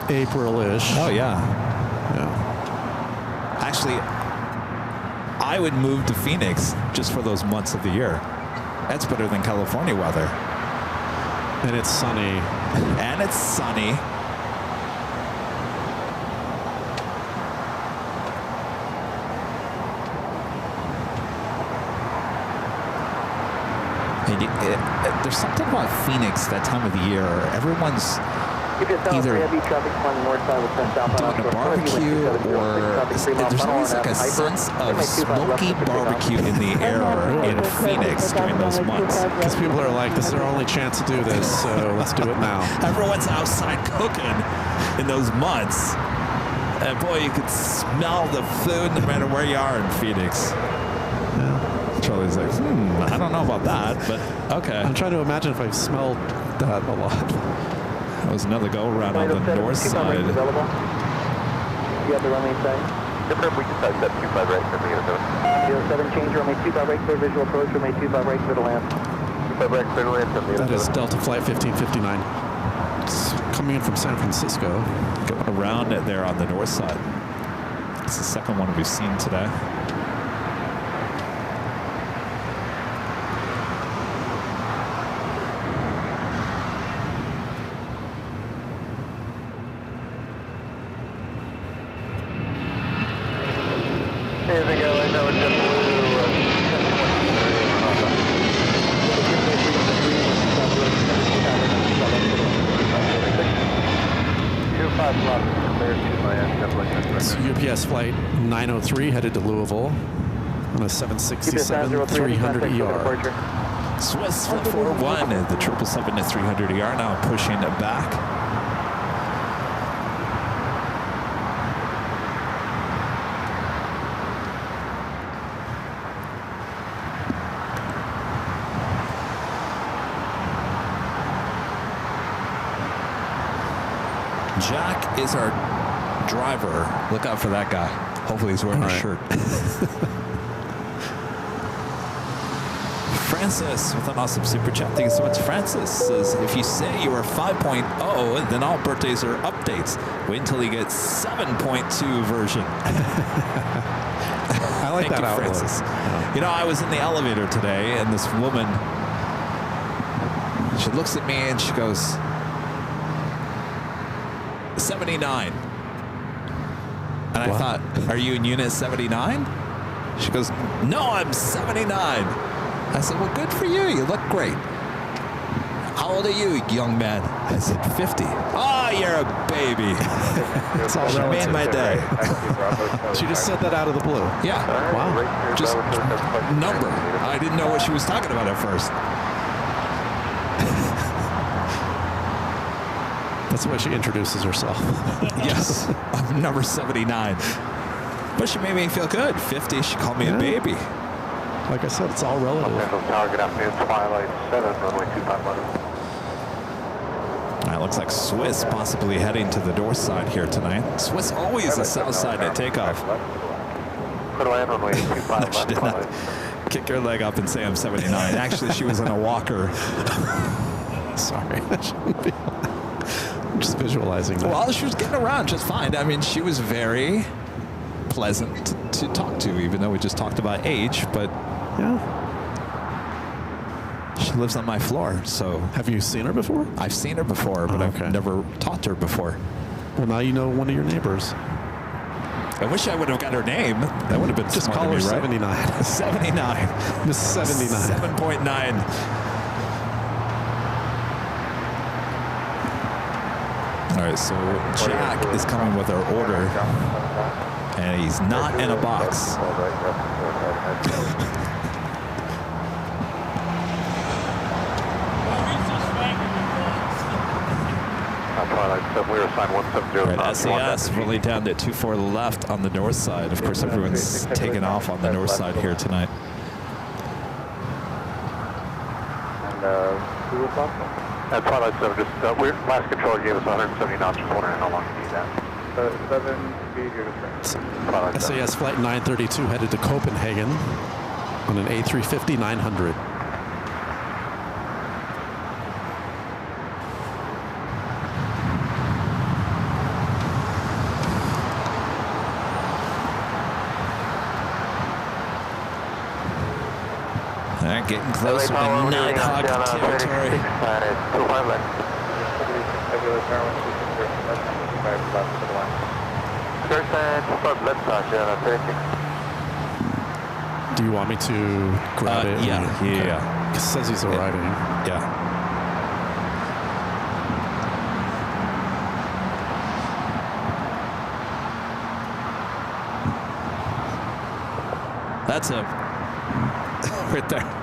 April-ish. Oh, yeah. Actually, I would move to Phoenix just for those months of the year. That's better than California weather. And it's sunny. And it's sunny. There's something about Phoenix that time of the year. Everyone's either doing a barbecue, or there's always like a sense of smoky barbecue in the air in Phoenix during those months. Because people are like, this is our only chance to do this, so let's do it now. Everyone's outside cooking in those months. And boy, you could smell the food no matter where you are in Phoenix. Charlie's like, I don't know about that, but okay. I'm trying to imagine if I smelled that a lot. That was another go around on the north side. You have the runway side? We can touch that 25 right for me. 07, change runway 25 right, clear visual approach, runway 25 right, clear to land. 25 right, clear to land from me. That is Delta Flight 1559. It's coming in from San Francisco. Going around there on the north side. It's the second one we've seen today. It's UPS flight 903 headed to Louisville on a 767-300ER. Swiss 441, the 777-300ER now pushing it back. Jack is our driver. Look out for that guy. Hopefully he's wearing a shirt. Francis with an awesome super chat. Thank you so much. Francis says, if you say you are 5.0, then all birthdays are updates. Wait until you get 7.2 version. I like that outlook. Francis. You know, I was in the elevator today, and this woman, she looks at me and she goes, 79. And I thought, are you in unit 79? She goes, no, I'm 79. I said, well, good for you. You look great. How old are you, young man? I said, 50. Oh, you're a baby. It's all She made my day. She just said that out of the blue. Yeah. Wow. Just number. I didn't know what she was talking about at first. That's the way she introduces herself. Yes. I'm number 79. But she made me feel good. 50, she called me a baby. Like I said, it's all relative. Tower, good afternoon. Twilight 7, runway 25 left. It looks like Swiss possibly heading to the door side here tonight. Swiss always the south side at takeoff. Clear to land, runway 25 She did not kick her leg up and say I'm 79. Actually, she was in a walker. Sorry. That shouldn't be. I'm just visualizing that. Well, she was getting around just fine. I mean, she was very pleasant to talk to, even though we just talked about age, but yeah. She lives on my floor, so. Have you seen her before? I've seen her before, but I've never talked to her before. Well, now you know one of your neighbors. I wish I would have got her name. That would have been just smart call of her me, 79. Right? 79. Miss 79. 7.9. All right, so Jack is coming with our order, and he's not in a box. We were assigned 170. Right, SES really down to 24 left on the north side. Of course, everyone's taking off on the north side here tonight. At Twilight 7, just last controller gave us 170 knots. Just wondering how long you need that. 7 speed, you're good. SAS Flight 932 headed to Copenhagen on an A350-900. Getting close to the Nighthawk territory. Do you want me to grab it? Yeah. It says he's arriving. Yeah. That's him. Right there.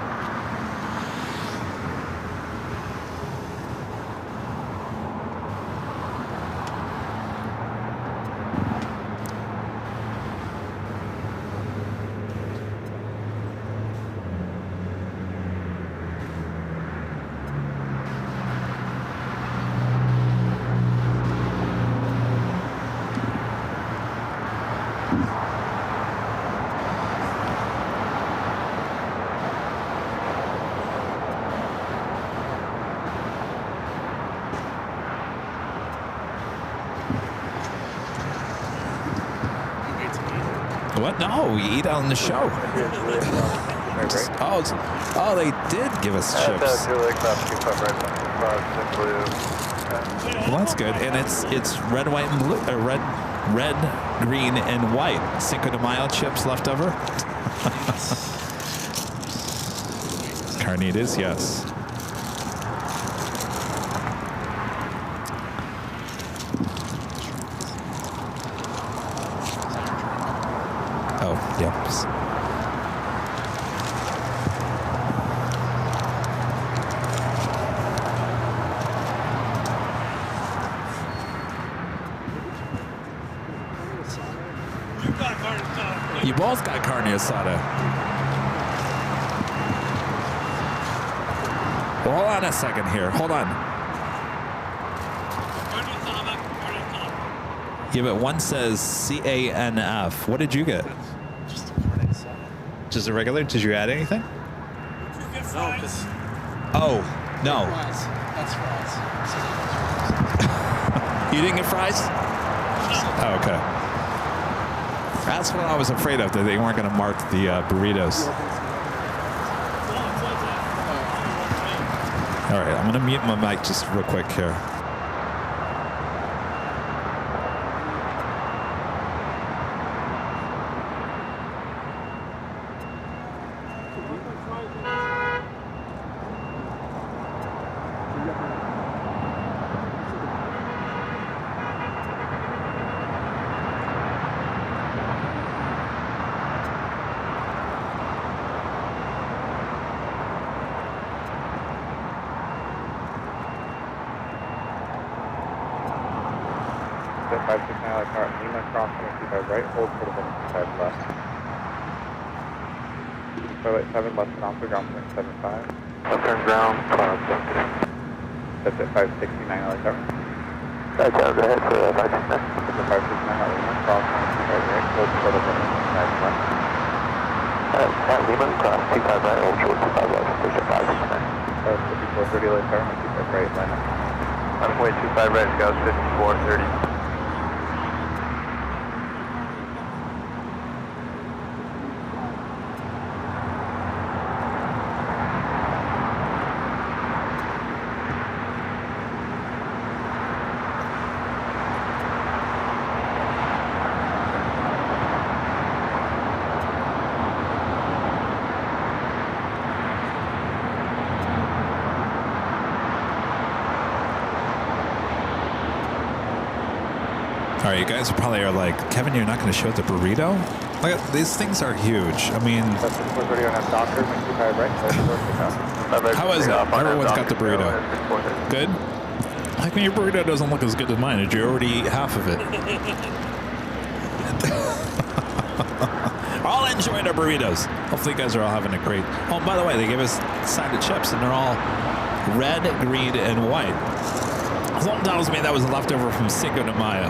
What? No, we eat on the show. Oh, they did give us chips. Well, that's good, and it's red, white, and blue. Red, green, and white. Cinco de Mayo chips left over. Carnitas, yes. Yep. You both got carne asada. Well, hold on a second here. Hold on. Yeah, but one says CANF. What did you get? Just a regular? Did you add anything? No, because Oh, no. fries. That's fries. You didn't get fries? Oh, okay. That's what I was afraid of, that they weren't going to mark the burritos. All right, I'm going to mute my mic just real quick here. Lima crossing 25 right, hold for the 25 left. Toilet 7 left and off the ground point 75. Left turn ground, That's at 569 LA tower. Right down the head for 569. That's at 569 Lima, cross 25 right, hold for the 25 left. At Lima, cross 25 right, hold short 25 left, push at 569. 5430 LA tower, 25 right, line up. Runway 25 right, Scouts 5430. All right, you guys probably are like, Kevin, you're not going to show the burrito? Look at, these things are huge. I mean, how is it? Everyone's got the burrito. Good? How come your burrito doesn't look as good as mine? Did you already eat half of it? All enjoying our burritos. Hopefully you guys are all having a great... Oh, by the way, they gave us a side of chips, and they're all red, green, and white. Something tells me that was a leftover from Cinco de Mayo.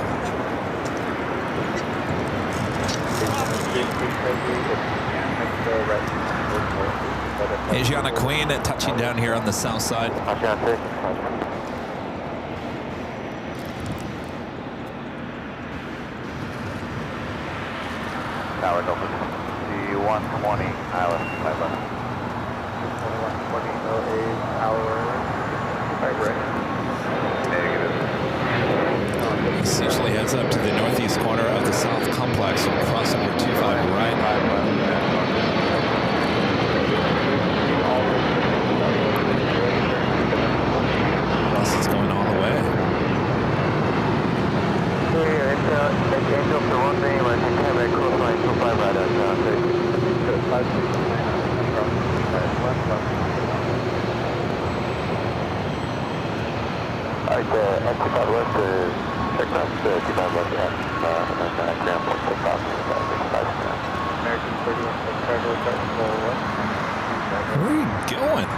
Asiana Queen touching down here on the south side. Tower Delta, the 120 island, 120 hour, This usually heads up to the northeast corner of the south complex and cross over 25 right. This is going all the way. Angel for one name, I think have a close line 25 right at 25 west to check out 25 left and then Grand Point to cross 55 American 31 Chicago, starting forward west. Where are you going?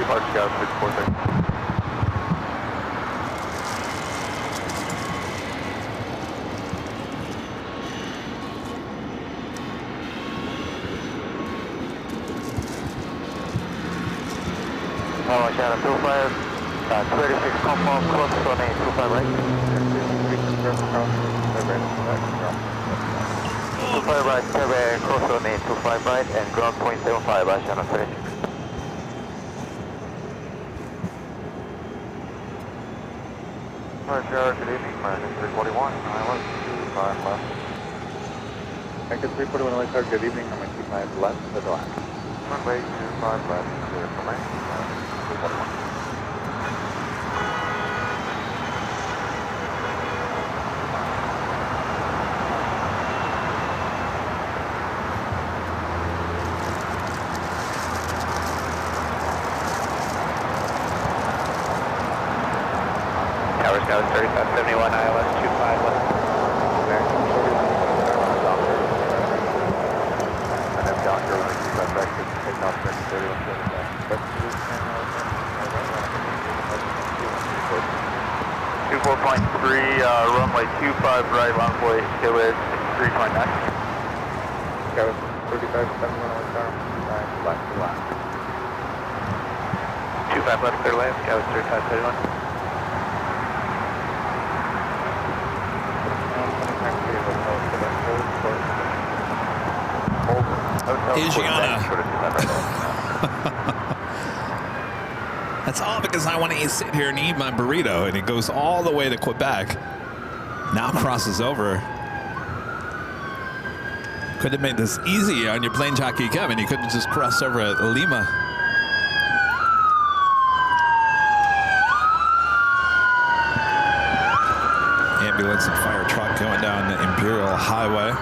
Park Scout 6430. Asiana 25, 26 compound, close to 25 right. 25 right, close to 25 right, and ground point 75, Asiana 36. Roger, good evening, American 341, island 25 left. American 341, LA tower, good evening, I'm 25 left to the left. Runway 25 left, clear for landing, 341. Tower Scout 3571 ILS 25 left. American 41 Doctor. And then Doctor 125 back to take off 3175. runway 25 right, runway KOA 329. KOA 35, 7 runway star, 9 left to left. 25 left, clear lane, KOA 35, 31. Asiana. That's all because I want to sit here and eat my burrito, and it goes all the way to Quebec. Now crosses over. Could have made this easy on your plane jockey, Kevin. You could have just crossed over at Lima. Ambulance and fire truck going down the Imperial Highway.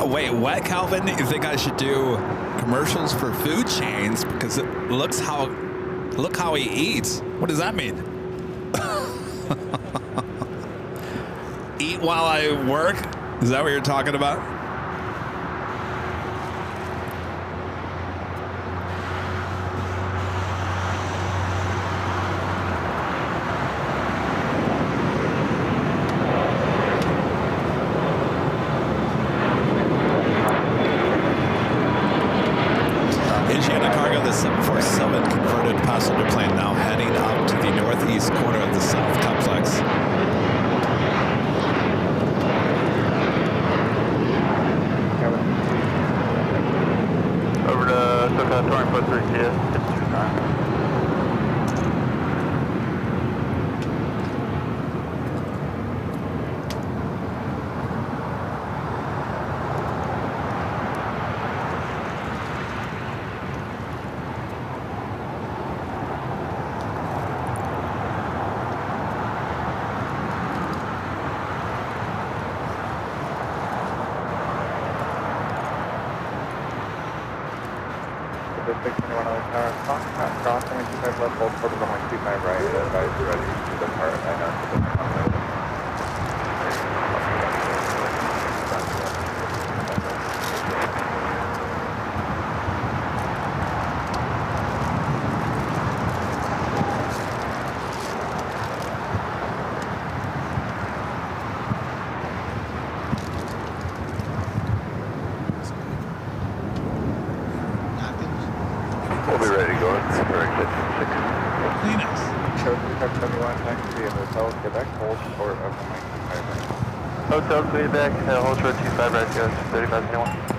Wait, what, Calvin? You think I should do commercials for food chains because look how he eats? What does that mean? Eat while I work? Is that what you're talking about? Asiana Cargo, the 747 converted passenger plane now heading up to the northeast corner of the South Complex. Over to SoCal Touring Post 3 TS. Crossing 25 left, hold quarter runway 25 right, advise ready to depart. I know. We'll be ready to go. It's correct. Kleenex. Show 3571, taxi in Hotel Quebec, hold short of runway 25 right. Hotel Quebec, hold short 25 right, goes 3571.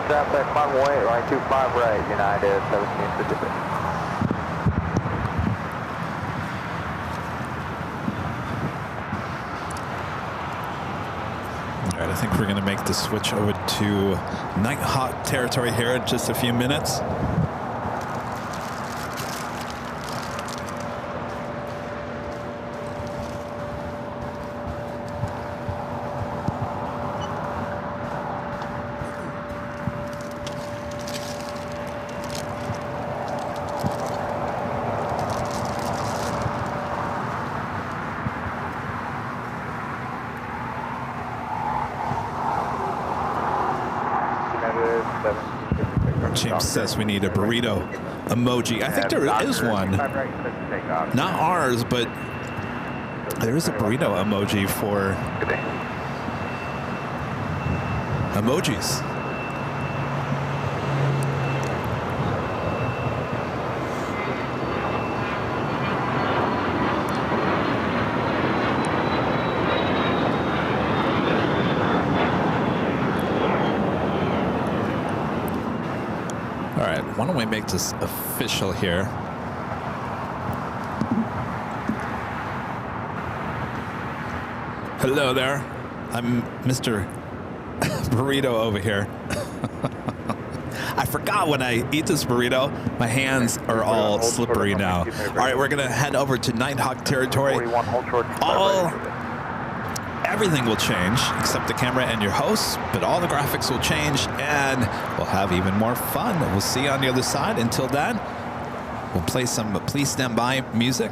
Traffic, runway, runway 25 right, United 17 Pacific. All right, I think we're going to make the switch over to Nighthawk territory here in just a few minutes. James says we need a burrito emoji. I think there is one. Not ours, but there is a burrito emoji for emojis. All right, why don't we make this official here? Hello there. I'm Mr. Burrito over here. I forgot when I eat this burrito, my hands are all slippery now. All right, we're gonna head over to Nighthawk territory. Everything will change except the camera and your host, but all the graphics will change and we'll have even more fun. We'll see you on the other side. Until then, we'll play some Please Stand By music.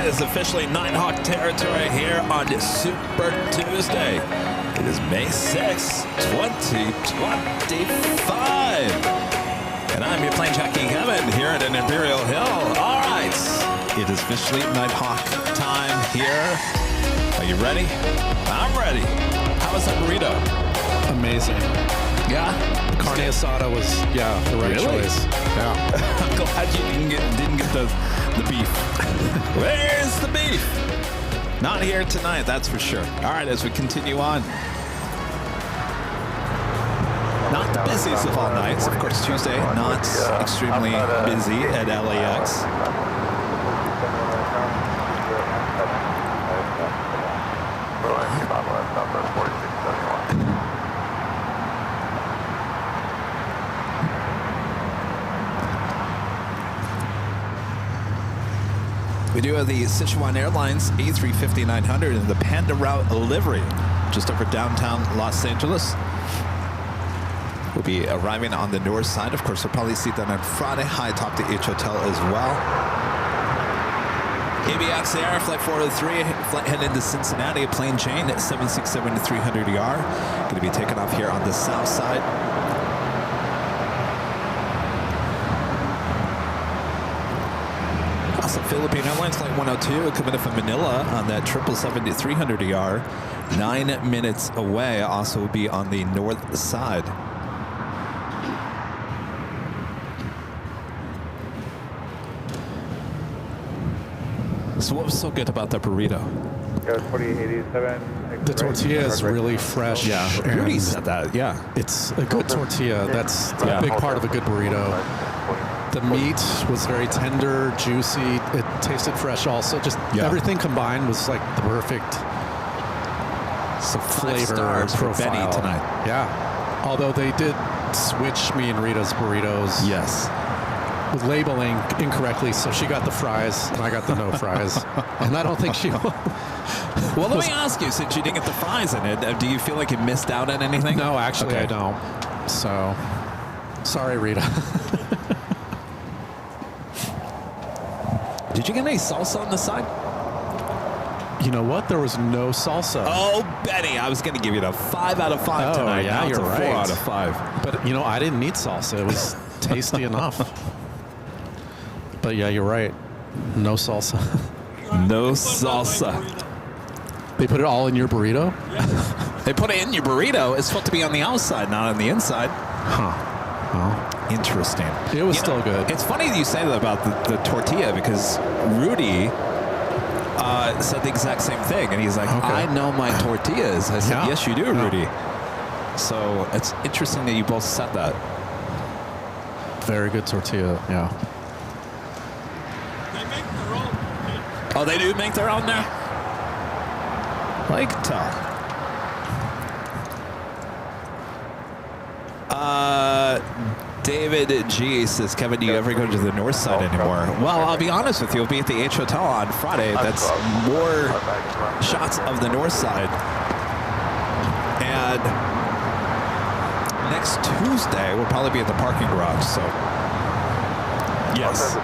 Is officially Nighthawk territory here on Super Tuesday. It is May 6, 2025. And I'm your plane jockey Kevin here at an Imperial Hill. All right, it is officially Nighthawk time here. Are you ready? I'm ready. How was that burrito? Amazing. Yeah? The carne asada was, the right choice. Yeah. I'm glad you didn't get the beef. Where's the beef? Not here tonight, that's for sure. All right, as we continue on. Not the busiest of all nights. Of course, Tuesday, not extremely busy at LAX. We do have the Sichuan Airlines A350-900 in the Panda Route livery, just over downtown Los Angeles. We'll be arriving on the north side. Of course, we'll probably see that on Friday, high atop the H Hotel as well. ABX Air, Flight 403, flight headed to Cincinnati, a plane chain at 767-300ER. Going to be taking off here on the south side. Philippine Airlines Flight 102 coming in from Manila on that 777-300ER. 9 minutes away. Also will be on the north side. So what was so good about that burrito? The tortilla is really fresh. Yeah, Rudy said that. Yeah, it's a good tortilla. That's a big part of a good burrito. The meat was very tender, juicy. It tasted fresh also. Just everything combined was like the perfect flavor profile. For Benny tonight. Yeah. Although they did switch me and Rita's burritos. Yes. With labeling incorrectly, so she got the fries and I got the no fries. And I don't think she Well, let me ask you, since you didn't get the fries in it, do you feel like you missed out on anything? No, actually I don't. So, sorry, Rita. Did you get any salsa on the side? You know what? There was no salsa. Oh, Benny, I was going to give you a 5 out of 5 tonight. Yeah, now you're it's a 4 out of 5. But, you know, I didn't need salsa. It was tasty enough. But, yeah, you're right. No salsa. No salsa. They put it all in your burrito? They put it in your burrito. It's supposed to be on the outside, not on the inside. Huh. Well, interesting. It was still good. It's funny that you say that about the tortilla because Rudy said the exact same thing, and he's like, I know my tortillas. I said, yes, you do, Rudy. So it's interesting that you both said that. Very good tortilla, yeah. They make their own. Oh, they do make their own now? Well, you can tell. David G says, Kevin, do you ever go to the north side anymore? Well, I'll be honest with you. I'll be at the H Hotel on Friday. That's more shots of the north side. And next Tuesday, we'll probably be at the parking garage. So, yes.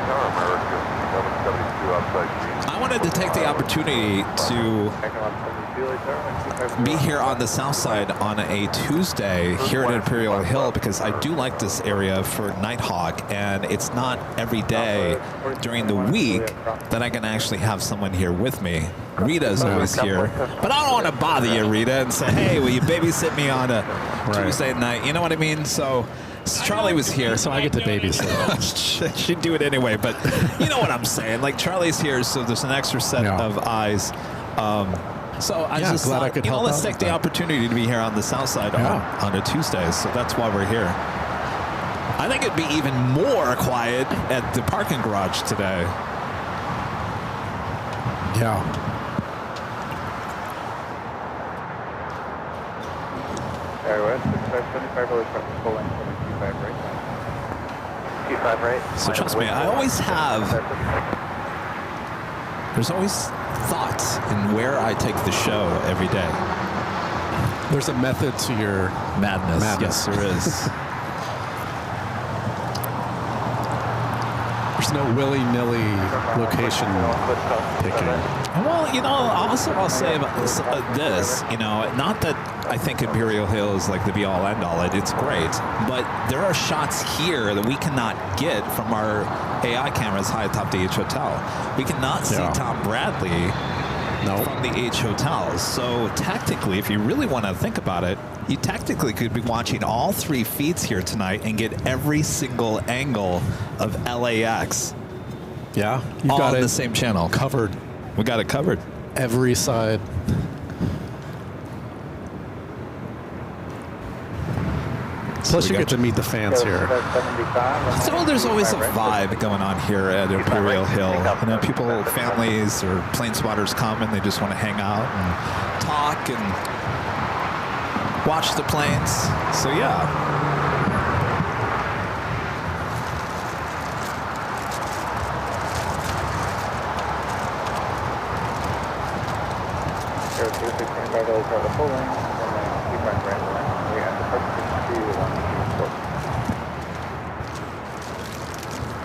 I wanted to take the opportunity to be here on the south side on a Tuesday here at Imperial Hill because I do like this area for Nighthawk, and it's not every day during the week that I can actually have someone here with me. Rita's always here, but I don't want to bother you, Rita, and say, hey, will you babysit me on a Tuesday night? You know what I mean? So Charlie was here, so I get to babysit. She'd do it anyway, but you know what I'm saying. Like, Charlie's here, so there's an extra set of eyes. So I just glad thought, I could help let's out take with the that. opportunity to be here on the south side on a Tuesday. So that's why we're here. I think it'd be even more quiet at the parking garage today. Yeah. So trust me, I always have. There's always thoughts in where I take the show every day. There's a method to your madness. Yes, there is. There's no willy-nilly location picking. Well, you know, also I'll say about this, you know, not that I think Imperial Hill is like the be-all, end-all. It's great, but there are shots here that we cannot get from our AI cameras high atop the H Hotel. We cannot see Tom Bradley from the H Hotels. So tactically, if you really want to think about it, you tactically could be watching all 3 feeds here tonight and get every single angle of LAX. Yeah, you've got it the same channel covered. We got it covered. Every side. Plus, you get to meet the fans here. So there's always a vibe going on here at Imperial Hill. You know, people, families, or plane spotters come and they just want to hang out and talk and watch the planes. So yeah.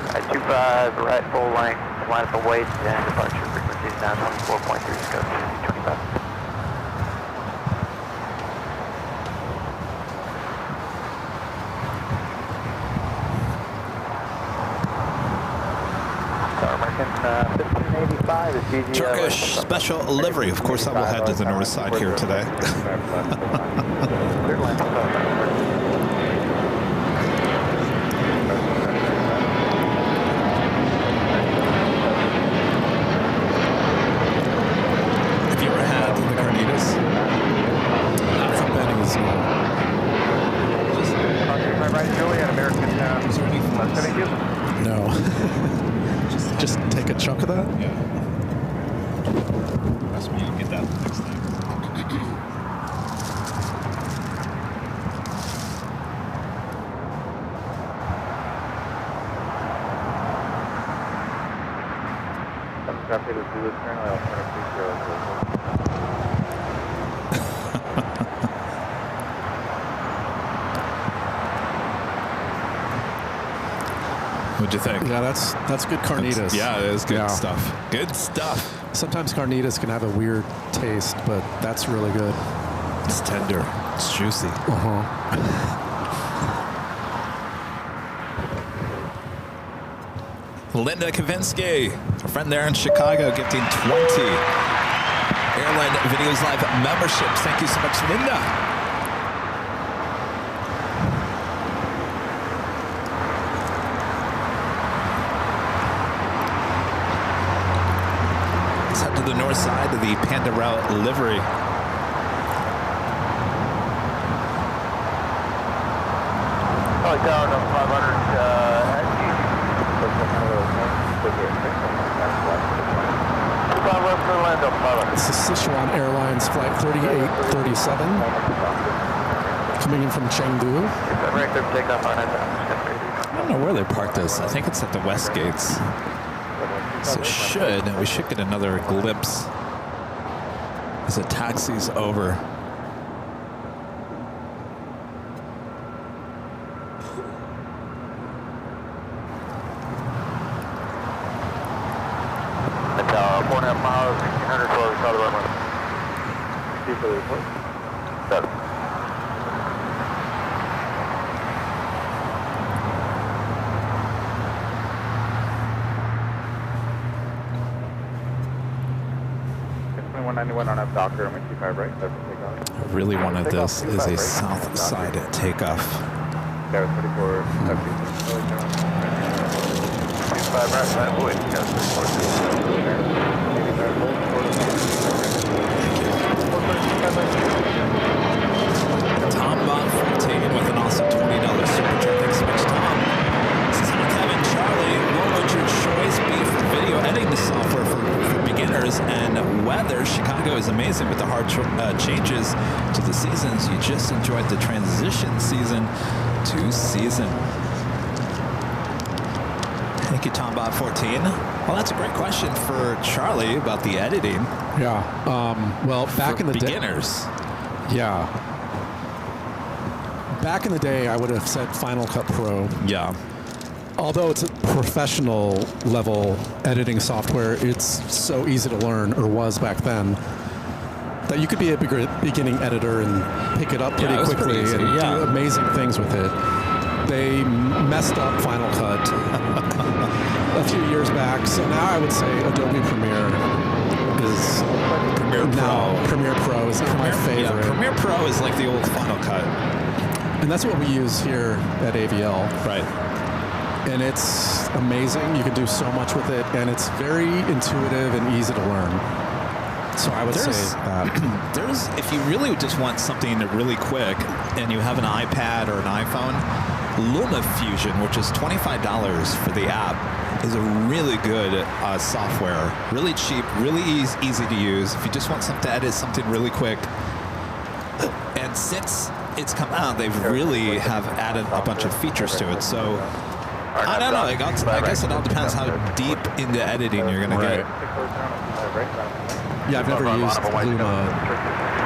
Alright, 25 right full length, line up await and departure frequencies 924.3 scope 25. Turkish special livery. Of course, I will head to the north side here today. Have you ever had the carnitas? Not from Benny's, no. Is there anything else? No. Just take a chunk of that? Yeah. Trust me, you'll get that next time. What'd you think? Yeah, that's good carnitas. Yeah, it is good stuff. Good stuff. Sometimes carnitas can have a weird taste, but that's really good. It's tender. It's juicy. Linda Kavinsky, a friend there in Chicago, gifting 20 Airline Videos Live memberships. Thank you so much, Linda. Let's head to the north side of the Panda Route livery. Down 500 This is Sichuan Airlines Flight 3837, coming in from Chengdu. I don't know where they parked this. I think it's at the west gates. So we should get another glimpse as it taxis over. It's 4.5 miles, 1,600 for the south runway. See for the report. Set. On up Docker, M25 right, that's the takeoff. I really wanted this as a south side takeoff. That was 34, 25 right, that voice, Tom Bot 14 with an awesome $20 super chat. Thanks so much, Tom. This is how Kevin Charlie. What would your choice be for video editing software for beginners and weather? Chicago is amazing with the hard changes to the seasons. You just enjoyed the transition season to season. Thank you, Tom Bob 14. Well, that's a great question for Charlie about the editing. Yeah. Well, back in the beginners. Yeah. Back in the day, I would have said Final Cut Pro. Yeah. Although it's a professional level editing software, it's so easy to learn, or was back then, that you could be a beginning editor and pick it up pretty quickly and do amazing things with it. They messed up Final Cut a few years back, so now I would say Adobe Premiere is Premiere Pro is my favorite. Yeah, Premiere Pro is like the old Final Cut, and that's what we use here at AVL. Right. And it's amazing. You can do so much with it, and it's very intuitive and easy to learn. So I would say that. If you really just want something really quick, and you have an iPad or an iPhone, LumaFusion, which is $25 for the app, is a really good software. Really cheap, really easy to use. If you just want to edit something really quick. And since it's come out, they've really have added a bunch of features to it. So I don't know. I guess it all depends how deep into editing you're going to get. Yeah, I've never used Luma.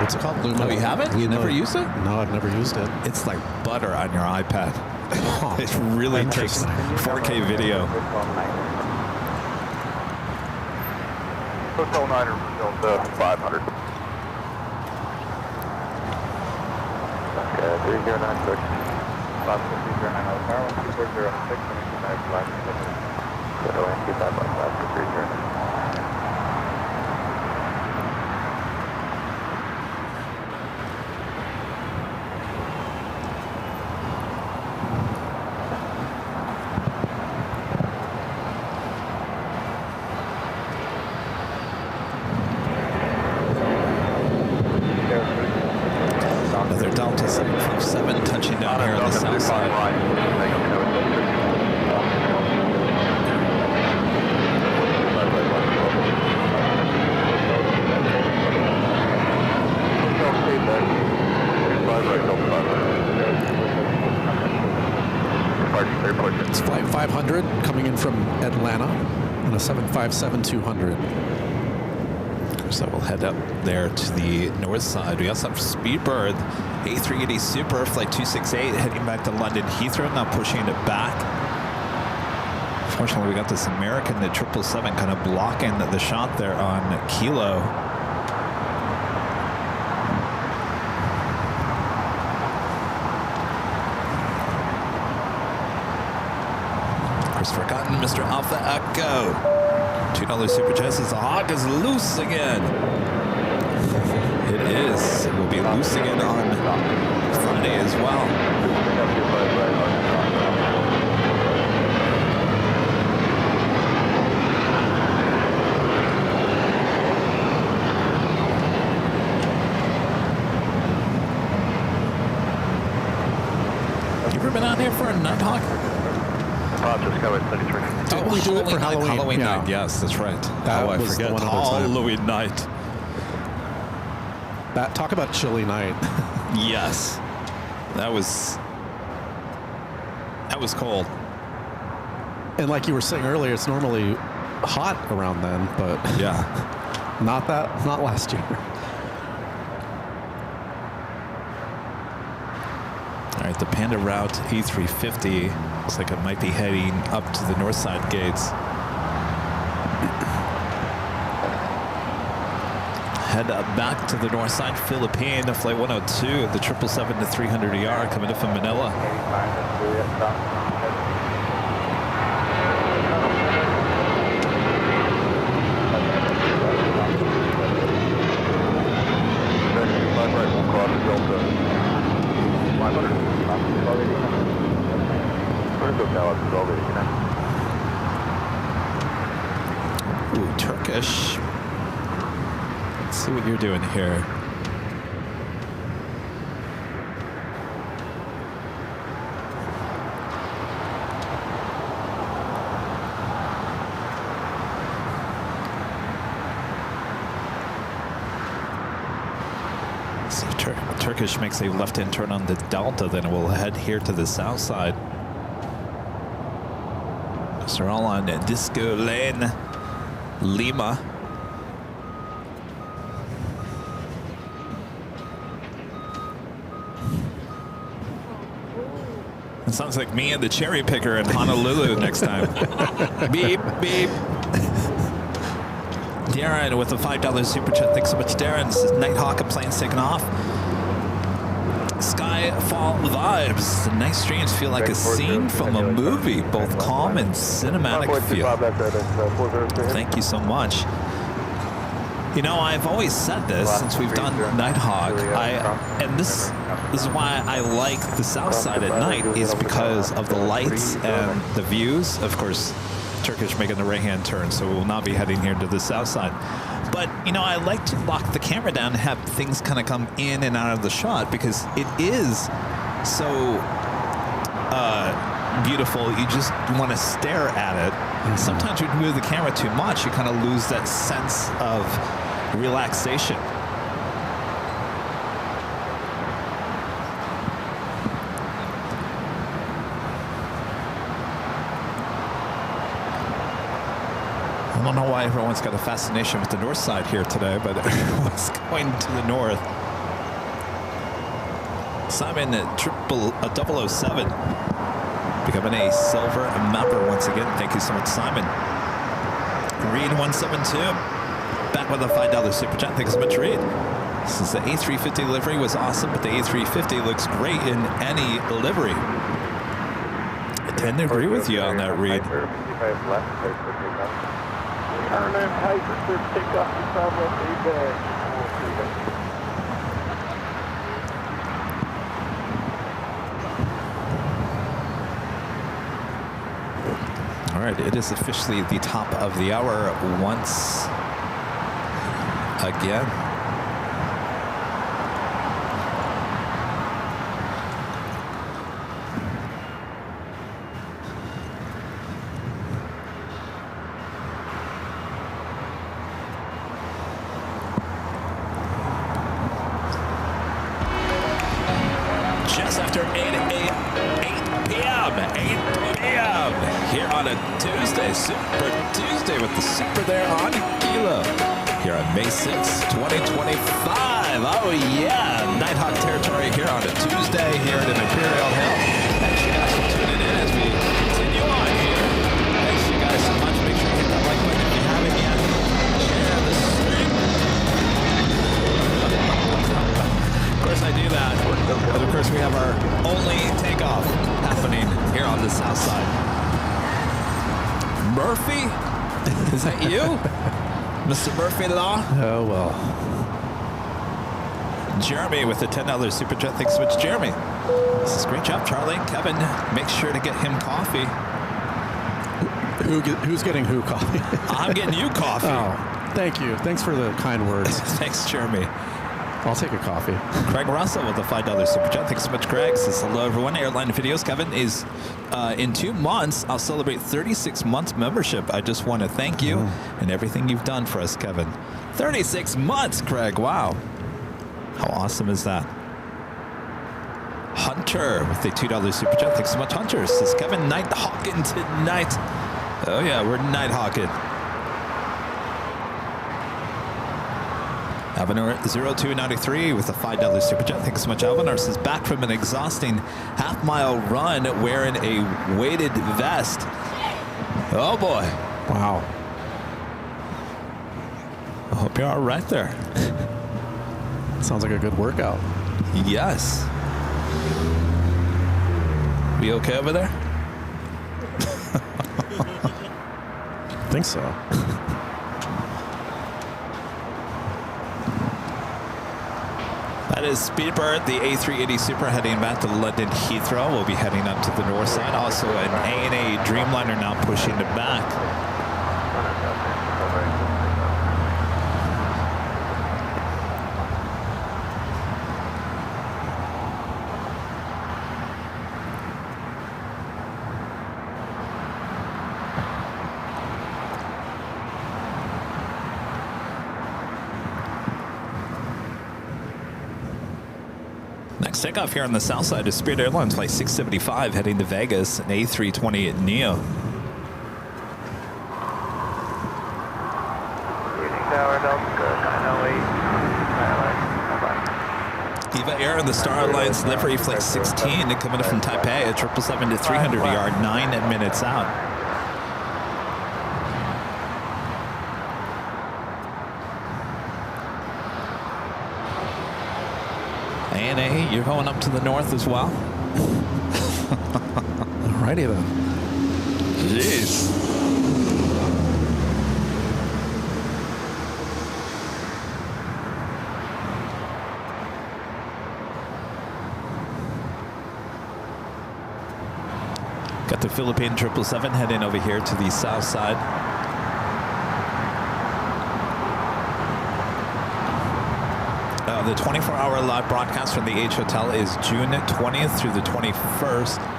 What's it called? Luma. No, you haven't? You never used it? No, I've never used it. It's like butter on your iPad. It really takes 4K video. Hotel 9 or 500. Okay, 3096. 55009 tower, 2406, and 25 black. So, and 25 black, 3009. Another Delta 757 touching down here on the south side. It's Flight 500 coming in from Atlanta on a 757-200. So we'll head up there to the north side. We also have Speedbird A380 Super Flight 268 heading back to London Heathrow, now pushing it back. Fortunately, we got this American, the 777, kind of blocking the shot there on Kilo. Christopher Cotton, Mr. Alpha Echo. $2 super chat says the Hawk is loose again. It is. It will be loose again on Friday as well. on here for a Nighthawk? Just go with 33. Oh, we do it for Halloween? Halloween Yeah. night, yes, that's right. That I was forget. the one other time. Halloween night. That talk about chilly night. Yes. That was cold. And like you were saying earlier, it's normally hot around then, but Yeah. not last year. All right, the Panda Route A350 looks like it might be heading up to the north side gates. Head back to the north side, Philippine, flight 102 of the 777-300ER coming in from Manila. Ooh, Turkish. Let's see what you're doing here. So Turkish makes a left-hand turn on the Delta, then it will head here to the south side. So they're all on Disco Lane, Lima. It sounds like me and the cherry picker in Honolulu next time. Beep, beep. Darren with a $5 super chat. Thanks so much, Darren. This is Nighthawk, a plane's taking off. Skyfall vibes. The night streams feel like a scene from a movie, both calm and cinematic feel. Thank you so much. You know, I've always said this since we've done Nighthawk. And this is why I like the south side at night, is because of the lights and the views. Of course, Turkish making the right-hand turn, so we will not be heading here to the south side. But, you know, I like to lock the camera down and have things kind of come in and out of the shot because it is so beautiful. You just want to stare at it. And sometimes when you move the camera too much, you kind of lose that sense of relaxation. I don't know why everyone's got a fascination with the north side here today, but everyone's going to the north. Simon at 007 becoming a silver member once again. Thank you so much, Simon. Reed 172 back with a $5 super chat. Thanks so much, Reed. Since the A350 livery was awesome, but the A350 looks great in any livery. I tend to agree with you on that, Reed. All right, it is officially the top of the hour once again. Just after 8 p.m. Here on a Tuesday, Super Tuesday with the Super there on Kilo. Here on May 6, 2025. Oh yeah, Nighthawk territory here on a Tuesday here at Imperial Hill. Thanks you guys for tuning in as we continue on here. Thanks you guys so much. Make sure you hit that like button if you haven't yet. Share the stream. Of course I do that. But of course we have our only takeoff happening here on the south side. Murphy? Is that you? Mr. Murphy Law? Oh, well. Jeremy with the $10 super chat. Thanks so much, Jeremy. This is great job, Charlie. Kevin, make sure to get him coffee. Who's getting who coffee? I'm getting you coffee. Oh, thank you. Thanks for the kind words. Thanks, Jeremy. I'll take a coffee. Craig Russell with the $5 super chat. Thanks so much, Craig. Says hello, everyone. Airline Videos. Kevin is in 2 months. I'll celebrate 36 months membership. I just want to thank you and everything you've done for us, Kevin. 36 months, Craig. Wow. How awesome is that? Hunter with the $2 super chat. Thanks so much, Hunter. Says Kevin, Nighthawking tonight. Oh yeah, we're Nighthawking. Alvinor 0293 with a $5 super chat. Thanks so much, Alvinor. Says back from an exhausting half-mile run wearing a weighted vest. Oh boy. Wow. I hope you're all right there. Sounds like a good workout. Yes. We okay over there? I think so. That is Speedbird, the A380 Super heading back to London Heathrow. We'll be heading up to the north side. Also an ANA Dreamliner now pushing it back. Next takeoff here on the south side is Spirit Airlines Flight 675 heading to Vegas, an A320 Neo. Eva Air in the Star Alliance livery Flight 16 coming in from Taipei at 777 to 300 yard, 9 minutes out. ANA, you're going up to the north as well? Alrighty then. Jeez. Got the Philippine 777 heading over here to the south side. The 24-hour live broadcast from the H Hotel is June 20th through the 21st.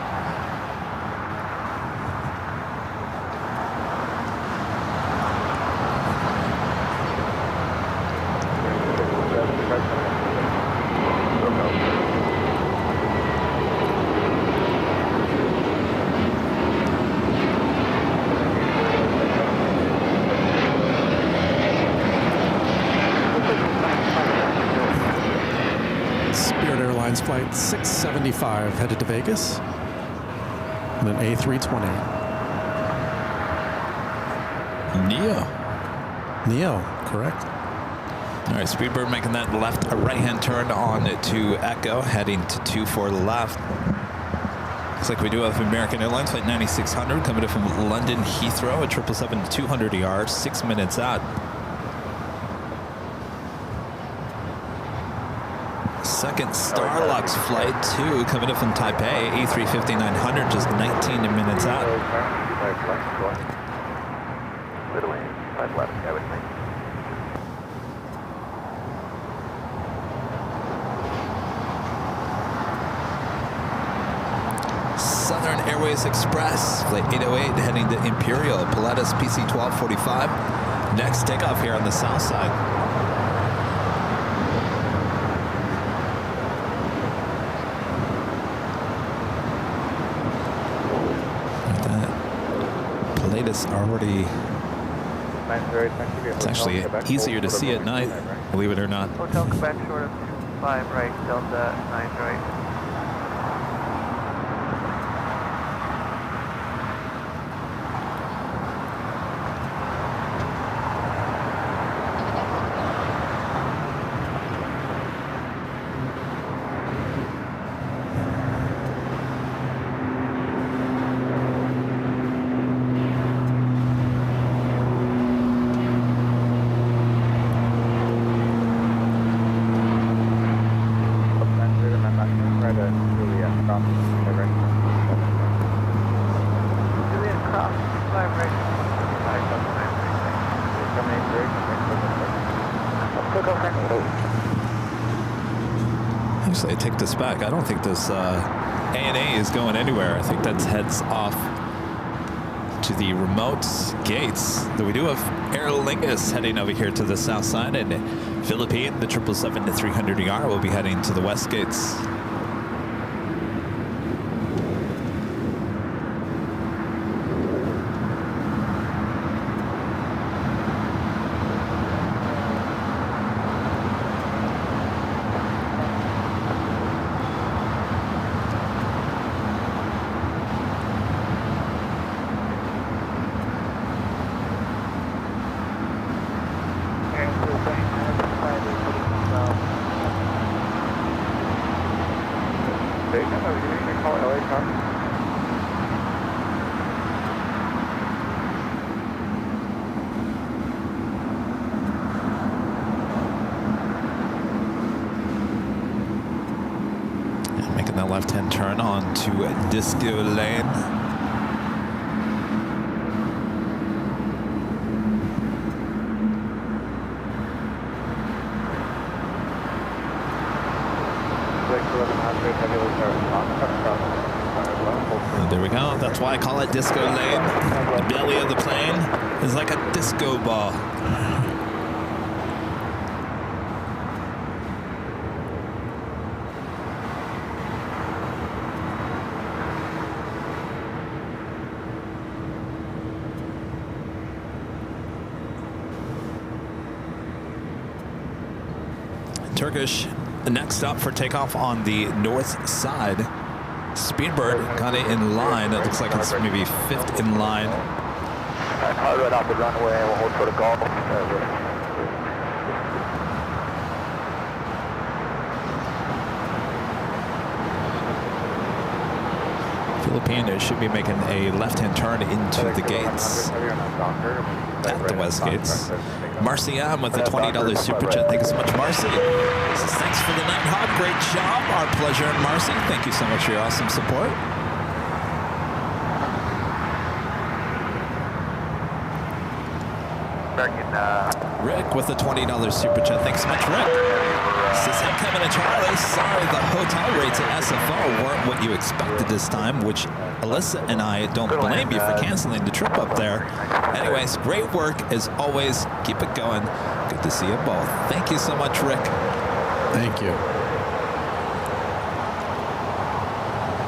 Flight 675 headed to Vegas and an A320. Neo, correct. All right, Speedbird making that left, a right-hand turn on to Echo, heading to 24 left. Looks like we do have American Airlines Flight 9600 coming in from London Heathrow at 777 to 200 yards, 6 minutes out. Second Starlux Flight 2 coming in from Taipei, A350-900, just 19 minutes out. Southern Airways Express, Flight 808 heading to Imperial, Pilatus PC-1245. Next takeoff here on the south side. It's already, it's actually easier to see at night, believe it or not. Hotel Quebec short of 25 right, Delta 9 right. Actually, I take this back. I don't think this ANA is going anywhere. I think that heads off to the remote gates. Though we do have Airlingus heading over here to the south side, and Philippine, the 777-300ER, will be heading to the west gates. Left-hand turn on to Disco Lane. And there we go. That's why I call it Disco Lane. The belly of the plane is like a disco ball. Turkish next up for takeoff on the north side. Speedbird kind of in line. It looks like it's maybe fifth in line. Hard right off the runway. We'll hold protocol. Philippine should be making a left-hand turn into the gates at the west gates. Marcy M with the $20 super chat. Thank you so much, Marcy. Says, thanks for the Nighthawk. Great job. Our pleasure, Marcy. Thank you so much for your awesome support. Rick with the $20 super chat. Thanks so much, Rick. Says, hey, Kevin and Charlie. Sorry, the hotel rates at SFO weren't what you expected this time, which Alyssa and I don't blame you for canceling the trip up there. Anyways, great work as always. Keep it going. Good to see you both. Thank you so much, Rick. Thank you.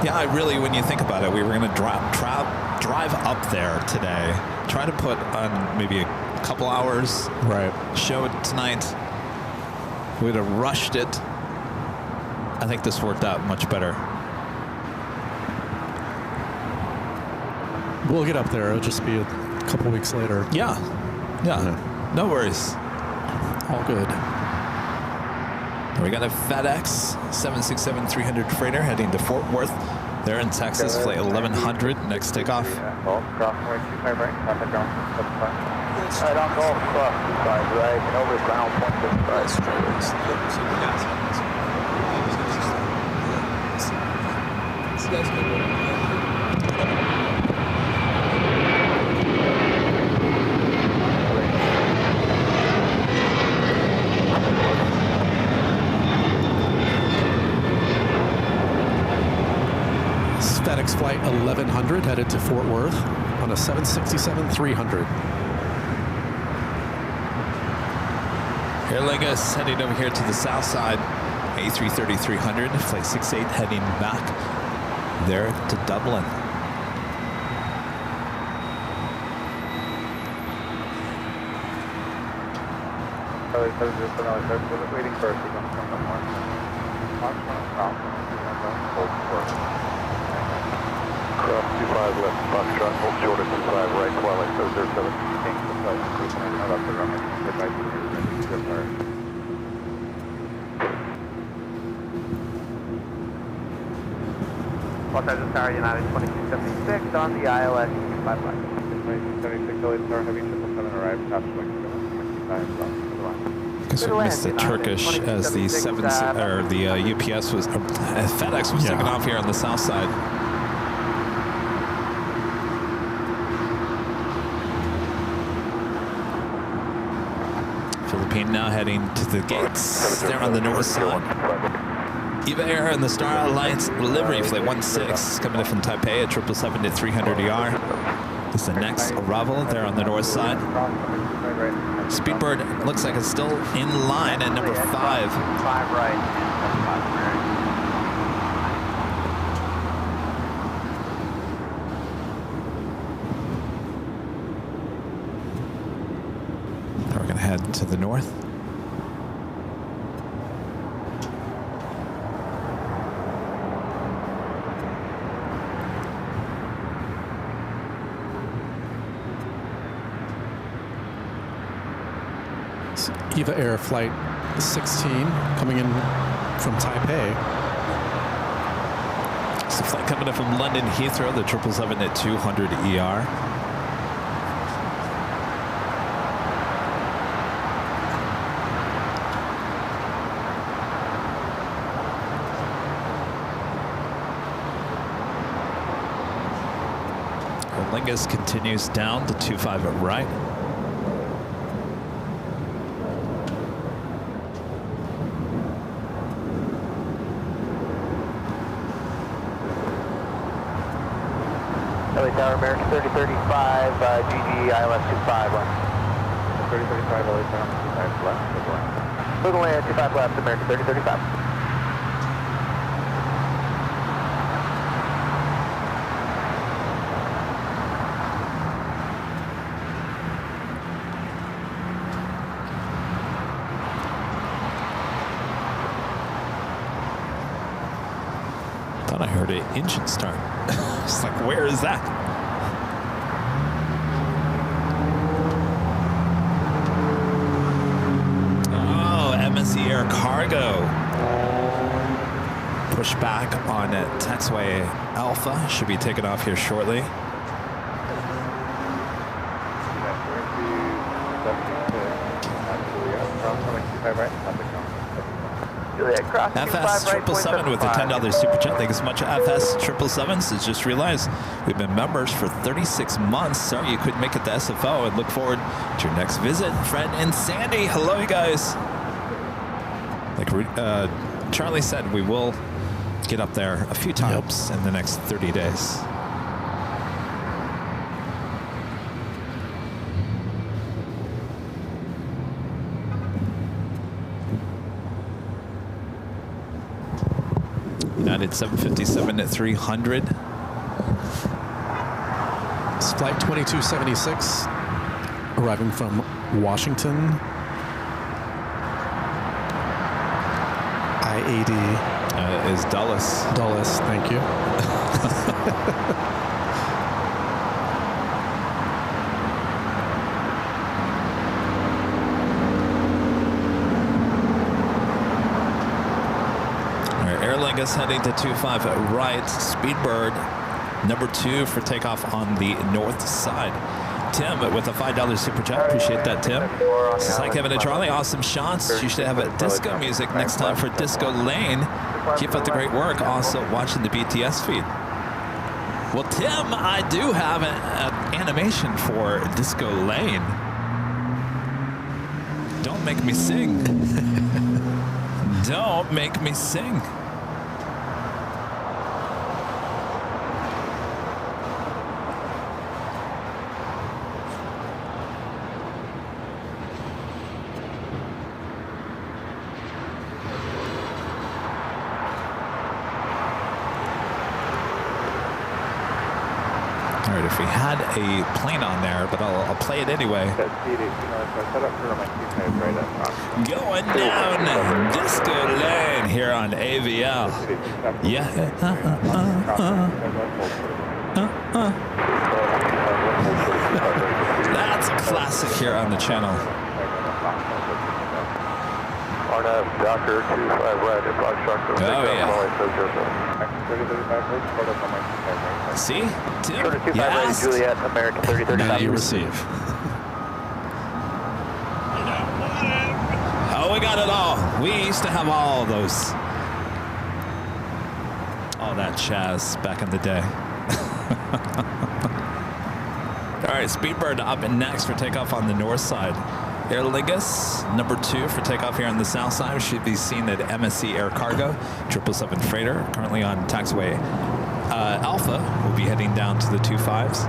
Yeah, I really, when you think about it, we were going to drive up there today. Try to put on maybe a couple hours. Right. Show it tonight. We'd have rushed it. I think this worked out much better. We'll get up there. It'll just be a couple weeks later. Yeah. No worries. All good. We got a FedEx 767-300 freighter heading to Fort Worth. They're in Texas, flight 1100. Next takeoff. Right on golf, cross 25 right, and over ground 1. FedEx flight 1100 headed to Fort Worth on a 767-300. Airlingus heading over here to the south side. A330-300, flight 68 heading back there to Dublin. Waiting for Cross 25 left, Foxtrot, hold short at 25 right, while I 007. Thanks for flight, up the runway, goodbye to you, good fire. Los Angeles Tower, United 2276 on the ILS 255. 2276, LA Tower, heavy 777 arrived, past 25, Guess we missed the Turkish as the UPS was, FedEx was taking off here on the south side. Philippine now heading to the gates. They're on the north side. Eva Air and the Star Alliance livery, flight 16, coming in from Taipei at 777 to 300 ER. It's the next arrival there on the north side. Speedbird looks like it's still in line at number 5. 5 right. Now we're going to head to the north. Eva Air flight 16 coming in from Taipei. It's a flight coming in from London Heathrow, the 777 at 200 ER. Lingus continues down to 25 at right. LA Tower, American 3035, GG, ILS 25 left. 3035, LA Tower, 25 left, Little land, 25 left, American 3035. Thought I heard an engine start. It's like, where is that? Oh, MSC Air Cargo. Push back on taxiway Alpha. Should be taken off here shortly. FS 777 with a $10 super chat. Thank you so much, FS 777. Just realized we've been members for 36 months. Sorry you couldn't make it to SFO, and look forward to your next visit. Fred and Sandy, hello, you guys. Like Charlie said, we will get up there a few times in the next 30 days. United 757 at 300. It's flight 2276, arriving from Washington. I-80 is Dulles. Dulles, thank you. Airline is heading to 25 right. Speedbird, number 2 for takeoff on the north side. Tim with a $5 super chat. Appreciate that, Tim. Hi, Kevin and Charlie. Awesome shots. You should have a disco music next time for Disco Lane. Keep up the great work. Also watching the BTS feed. Well, Tim, I do have an animation for Disco Lane. Don't make me sing. Don't make me sing. All right, if we had a plane on there, but I'll play it anyway. Going down Disco Lane here on AVL. Yeah. That's a classic here on the channel. Docker 25 right, oh, yeah. See? Tim? Yes. Juliet, American 3035. Now you receive. Oh, we got it all. We used to have all those. All that jazz back in the day. All right, Speedbird up next for takeoff on the north side. Airlingus, number 2 for takeoff here on the south side. Should be seen at MSC Air Cargo, 777 freighter, currently on taxiway Alpha. We'll be heading down to the 25s.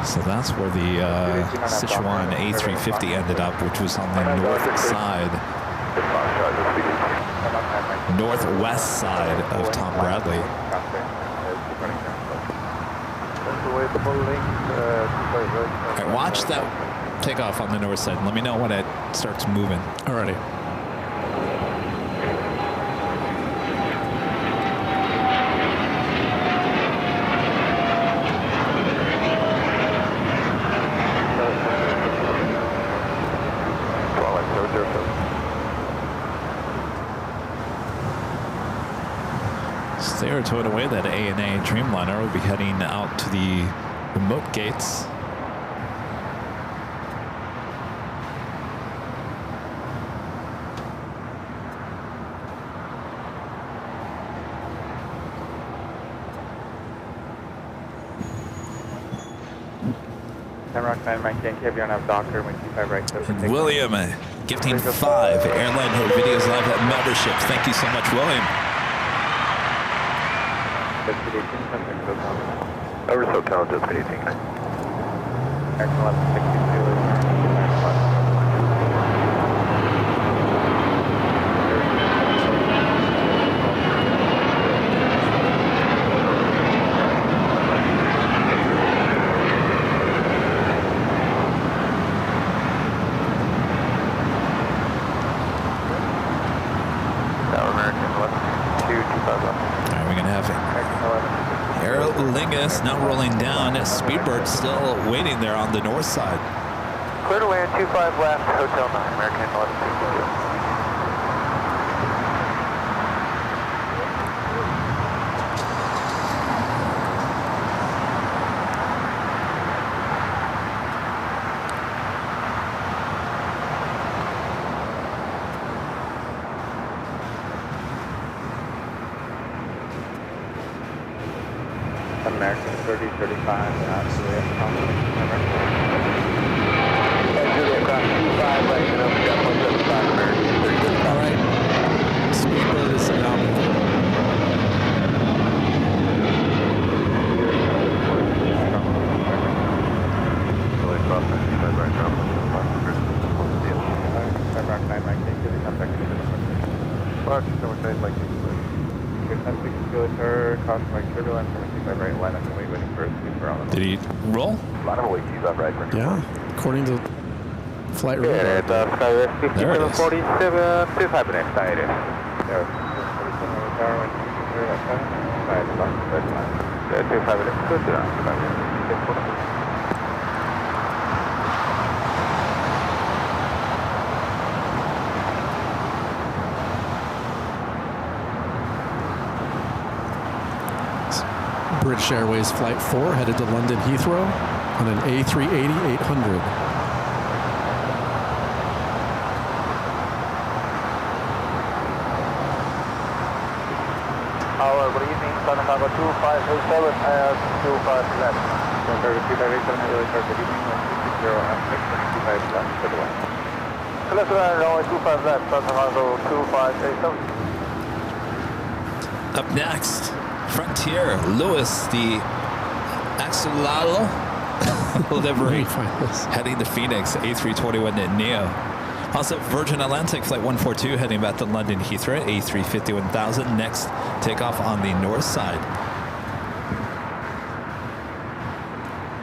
So that's where the Sichuan A350 ended up, which was on the north side, northwest side of Tom Bradley. All right, watch that takeoff on the north side. Let me know when it starts moving. Alrighty. They are towing away that ANA Dreamliner. We'll be heading out to the remote gates. Rock 9, Mike Yankee, on have Docker, 25 right. William, gifting 5 Airline Videos Live memberships. Thank you so much, William. Over SoCal, just 18. Aircon 1162. Airlingus now rolling down. Speedbird still waiting there on the north side. Clear to land, 25 left, Hotel 9, American 1162. American 3035 out to the Julia across 25 right, and over jet 175 American 3035. All right. Speedbird is nominated. Julia across 95 right, drop 175 Rock 9, Mike Yankee, they come back to the Rock 7 Mike Yankee. 10-6 Julia, cross Mike turbulence, 75 right, line up and wait, waiting for a speedbird on the Did he roll? A lot of away keys up right. Yeah, according to flight radar. Yeah, and Skywest There it is. 5747, 25 next side. Yeah, 25 minutes, good job. British Airways Flight 4 headed to London Heathrow on an A380-800. Good evening, Sun Harbor 2587 and 25 left. Good evening, 160 left, 25 left, to the west. Left around runway 25 left, Sun Harbor 2587. Up next, Frontier Lewis, the Axolalo livery, heading to Phoenix, A321neo. Also, Virgin Atlantic Flight 142 heading back to London Heathrow, A350-1000. Next takeoff on the north side.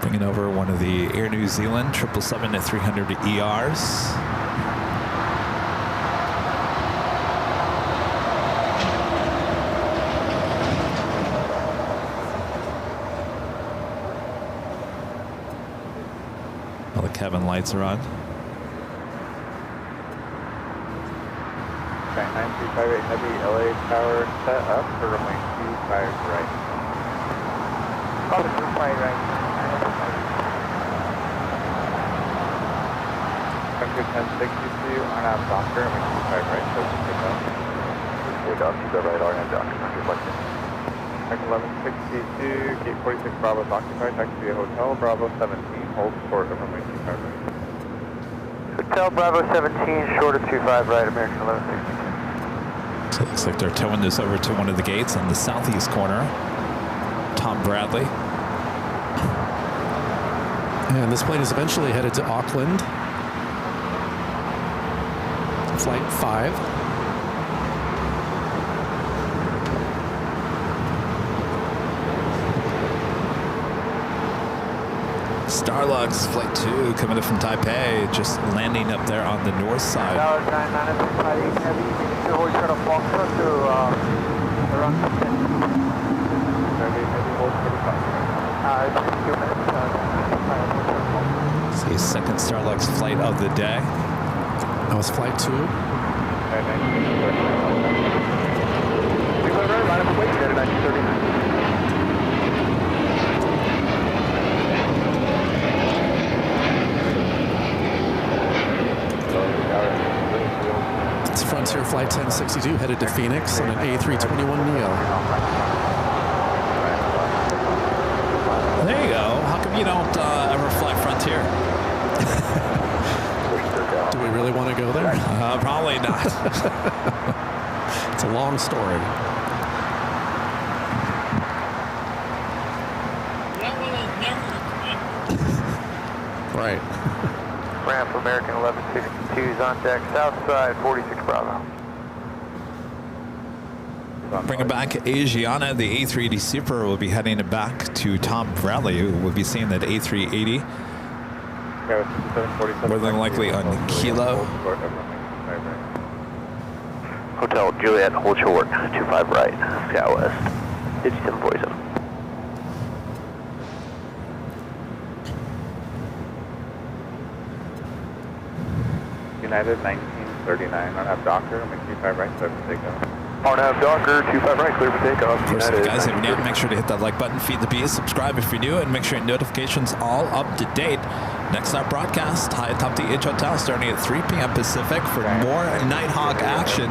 Bringing over one of the Air New Zealand 777-300 ERs. All the cabin lights are on. 9358 heavy LA tower set up for runway 25 right. Call it 25 right. Country 1062 on out Docker, runway 25 right, so pick up. takeoff, 25 right, RN dock, reflecting. American 1162, gate 46 Bravo is occupied, taxi via Hotel Bravo 17, hold short of runway 25 right. Hotel Bravo 17, short of 25 right, American 1162. So it looks like they're towing this over to one of the gates on the southeast corner. Tom Bradley. And this plane is eventually headed to Auckland. Flight 5. Starlux Flight 2 coming in from Taipei, just landing up there on the north side. See, second Starlux flight of the day. That was Flight 2. It's Frontier Flight 1062 headed to Phoenix on an A321neo. There you go. How come you don't ever fly Frontier? Do we really want to go there? Probably not. It's a long story. That one is never a Right. Ramp American 1162 is on deck, south side, 46 Bravo. Bringing back Asiana, the A380 Super will be heading it back to Tom Bradley, who will be seeing that A380 more than likely on Kilo. Hotel Juliet, hold short, 25 right, Sky West, 5747. United 1939, on have Docker, make 25 right, clear for takeoff. On have Docker, 25 right, clear for takeoff. Of course, guys, if you're new, make sure to hit that like button, feed the bees, subscribe if you're new, and make sure your notifications all up to date. Next up broadcast, high atop the H Hotel, starting at 3 p.m. Pacific for more Nighthawk action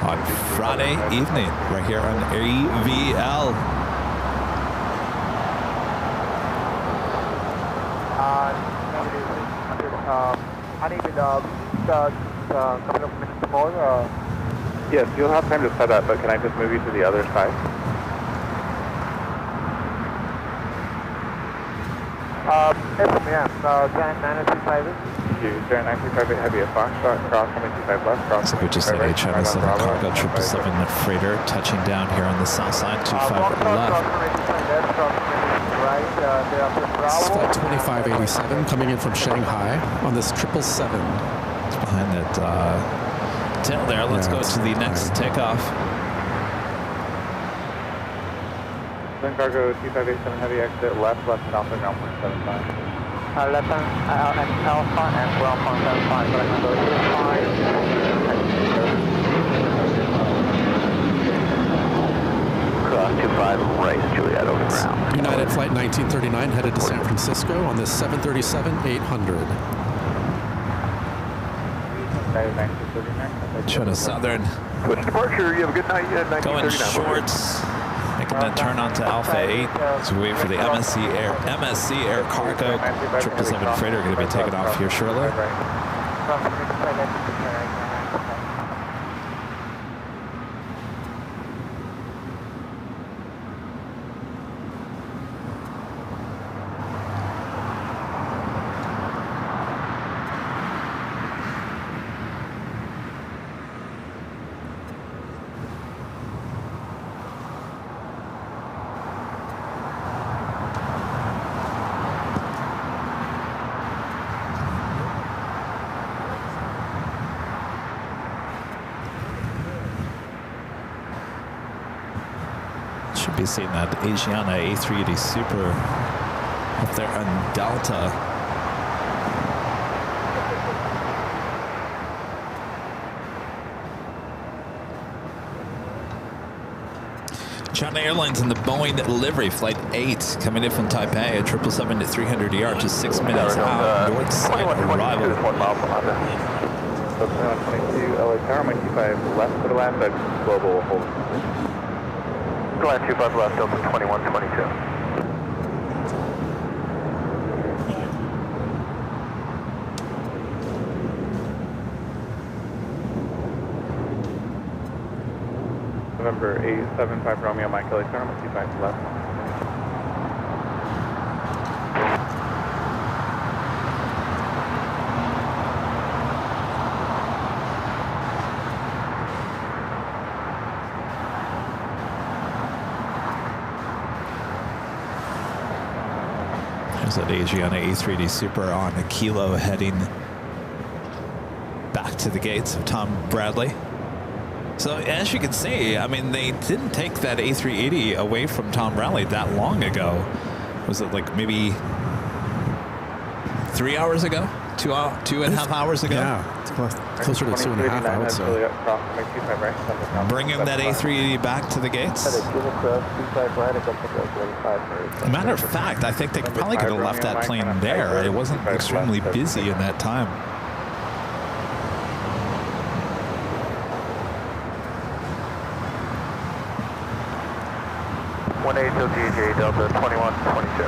on Friday evening, right here on AVL. I need a couple of minutes more. Yes, you'll have time to set up, but can I just move you to the other side? Giant 935. Giant 935 heavy at Foxtrot, cross 25 left, cross. So we just had a China 7 cargo 777 freighter touching down here on the south side, 25 left. It's Flight 2587 coming in from Shanghai on this 777. It's behind that tail there. Let's go to the next takeoff. Twin cargo 2587 heavy exit left and Alpha ground 175. Left and Alpha and ground 175, but I'm going to go to 5. Cross 25 right, Juliet over ground. United Flight 1939 headed to San Francisco on this 737-800. China Southern. Switch departure, you have a good night. Going shorts. Making that turn onto Alpha 8. So we wait for the MSC Air Cargo 777 freighter going to be taking off here shortly. Should be seeing that Asiana A380 Super up there on Delta. China Airlines in the Boeing livery, Flight 8, coming in from Taipei at 777-300ER, just 6 minutes out, north side arrival. Delta 2122, LA Tower, runway 25 left for the land, but global hold. Land 25 left, Delta 2122. November 875 Romeo, Mike, LA Tower, runway 25 left. There's that Asiana A380 Super on a kilo heading back to the gates of Tom Bradley. So as you can see, I mean, they didn't take that A380 away from Tom Bradley that long ago. Was it like maybe 3 hours ago? 2.5 hours ago? Yeah, it's closer to 2.5, I would say. Bringing that A380 back to the gates. Matter of fact, I think they probably could have left that plane there. It wasn't extremely busy in that time. GJ Delta 2122.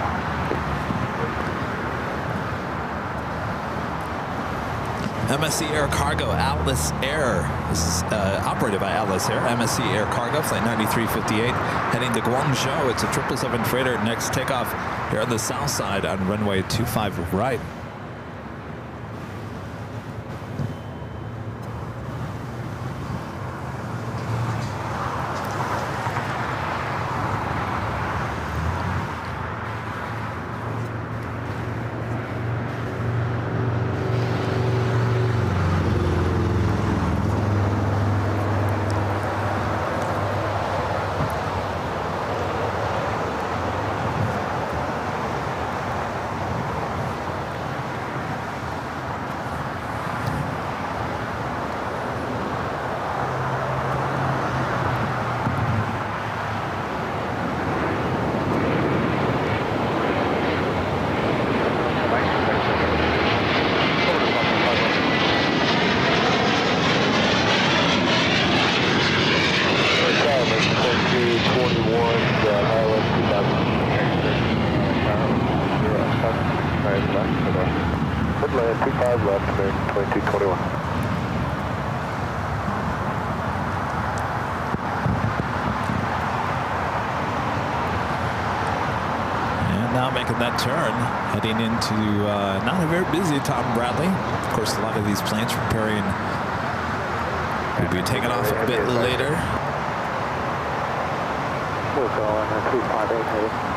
MSC Air Cargo, Atlas Air. This is operated by Atlas Air. MSC Air Cargo, flight 9358, heading to Guangzhou. It's a 777 freighter. Next takeoff here on the south side on runway 25 right. That turn heading into not a very busy Tom Bradley. Of course, a lot of these planes preparing will be taking off a bit later. We're going at 358.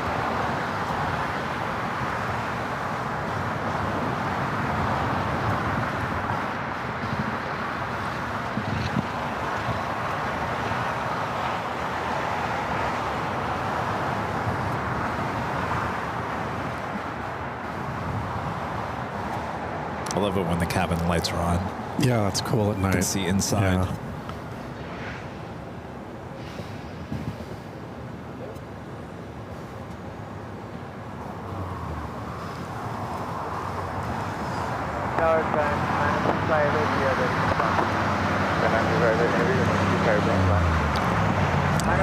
I love it when the cabin lights are on. Yeah, it's cool at night. You can see inside. Yeah.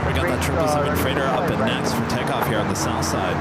We got that 777 freighter up and next for takeoff here on the south side.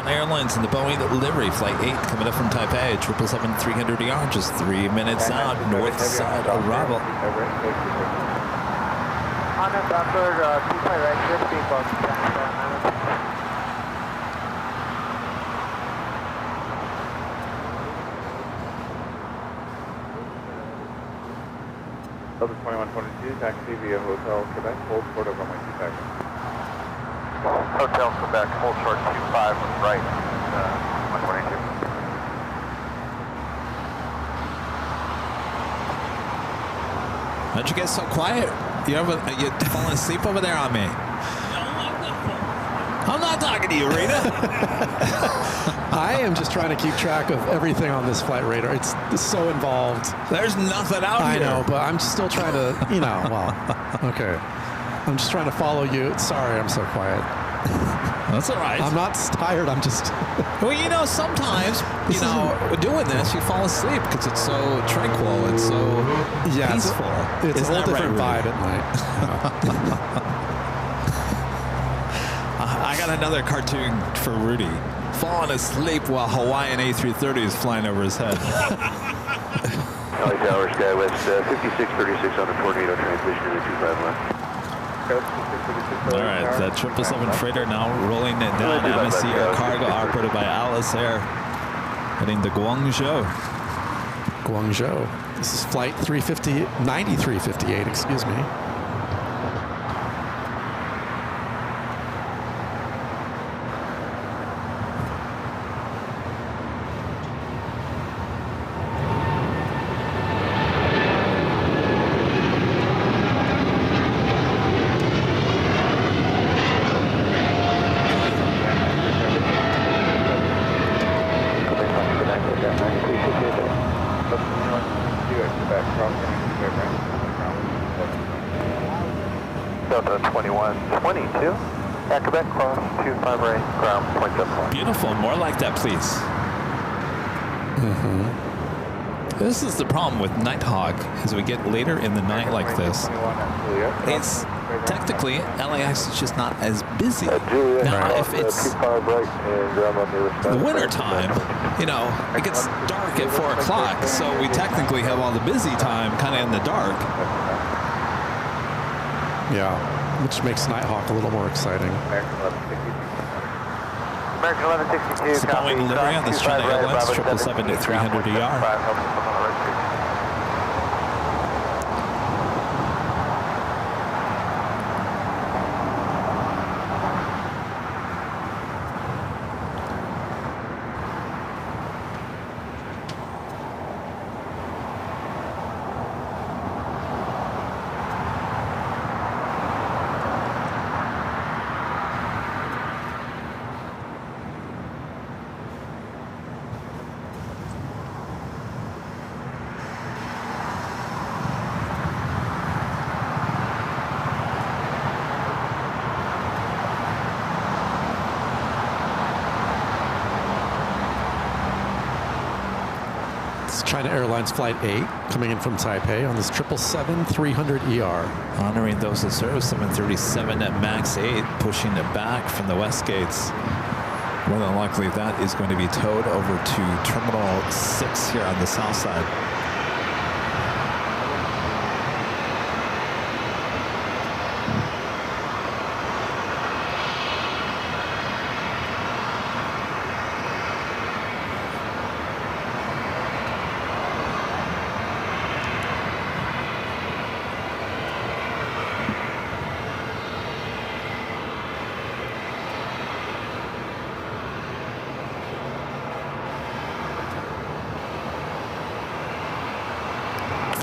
Airlines in the Boeing livery, flight 8 coming up from Taipei, 777-300ER, just 3 minutes out, north side arrival. On a buffer, 25 right, just being both. Delta 2122, taxi via Hotel Quebec, hold short of runway 25. Hotel Quebec, hold short 25 right, 122. How'd you get so quiet? You falling asleep over there on me? I'm not talking to you, Rita. I am just trying to keep track of everything on this flight radar. It's so involved. There's nothing out I here. know, but I'm still trying to, well, okay. I'm just trying to follow you. Sorry, I'm so quiet. That's all right. I'm not tired. I'm just... Well, sometimes, doing this, you fall asleep because it's so tranquil. It's so peaceful. It's a Isn't whole that different right, vibe at night. I got another cartoon for Rudy. Falling asleep while Hawaiian A380 is flying over his head. LA Tower, SkyWest 5636 on the tornado transmission to the 25 line. All right, that 777 freighter now rolling it down. MSC Air Cargo operated by Alice Air, heading to Guangzhou. Guangzhou. This is flight 9358, excuse me. Delta 2122. At Quebec, cross 25 right, ground, point up. Beautiful. More like that, please. This is the problem with Nighthawk. As we get later in the night like this, it's technically LAX is just not as busy. Now, if it's the winter time, it gets dark at 4 o'clock, so we technically have all the busy time kind of in the dark. Yeah, which makes Nighthawk a little more exciting. American 1162. It's the Boeing delivery on this China Airlines 777-300ER. China Airlines Flight 8 coming in from Taipei on this 777-300ER. Honoring those that serve 737 at MAX 8, pushing it back from the west gates. More than likely, that is going to be towed over to Terminal 6 here on the south side.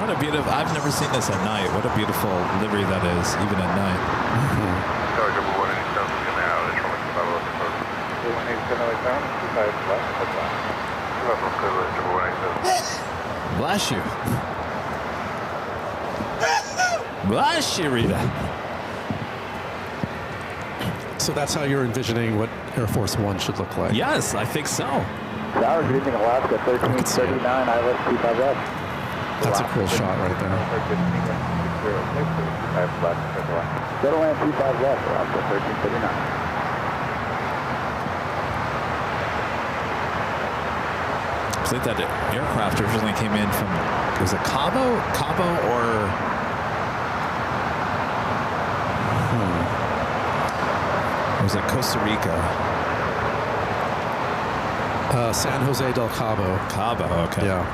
What a beautiful, I've never seen this at night. What a beautiful livery that is, even at night. Bless you. Bless you, Rita. So that's how you're envisioning what Air Force One should look like? Yes, I think so. Tower, good evening, Alaska 1339, ILS 25F. That's a cool shot right there. Shadowland 25 left, Alaska 1339. I think that aircraft originally came in from, was it Cabo or? Or was it Costa Rica? San Jose del Cabo. Cabo, okay. Yeah.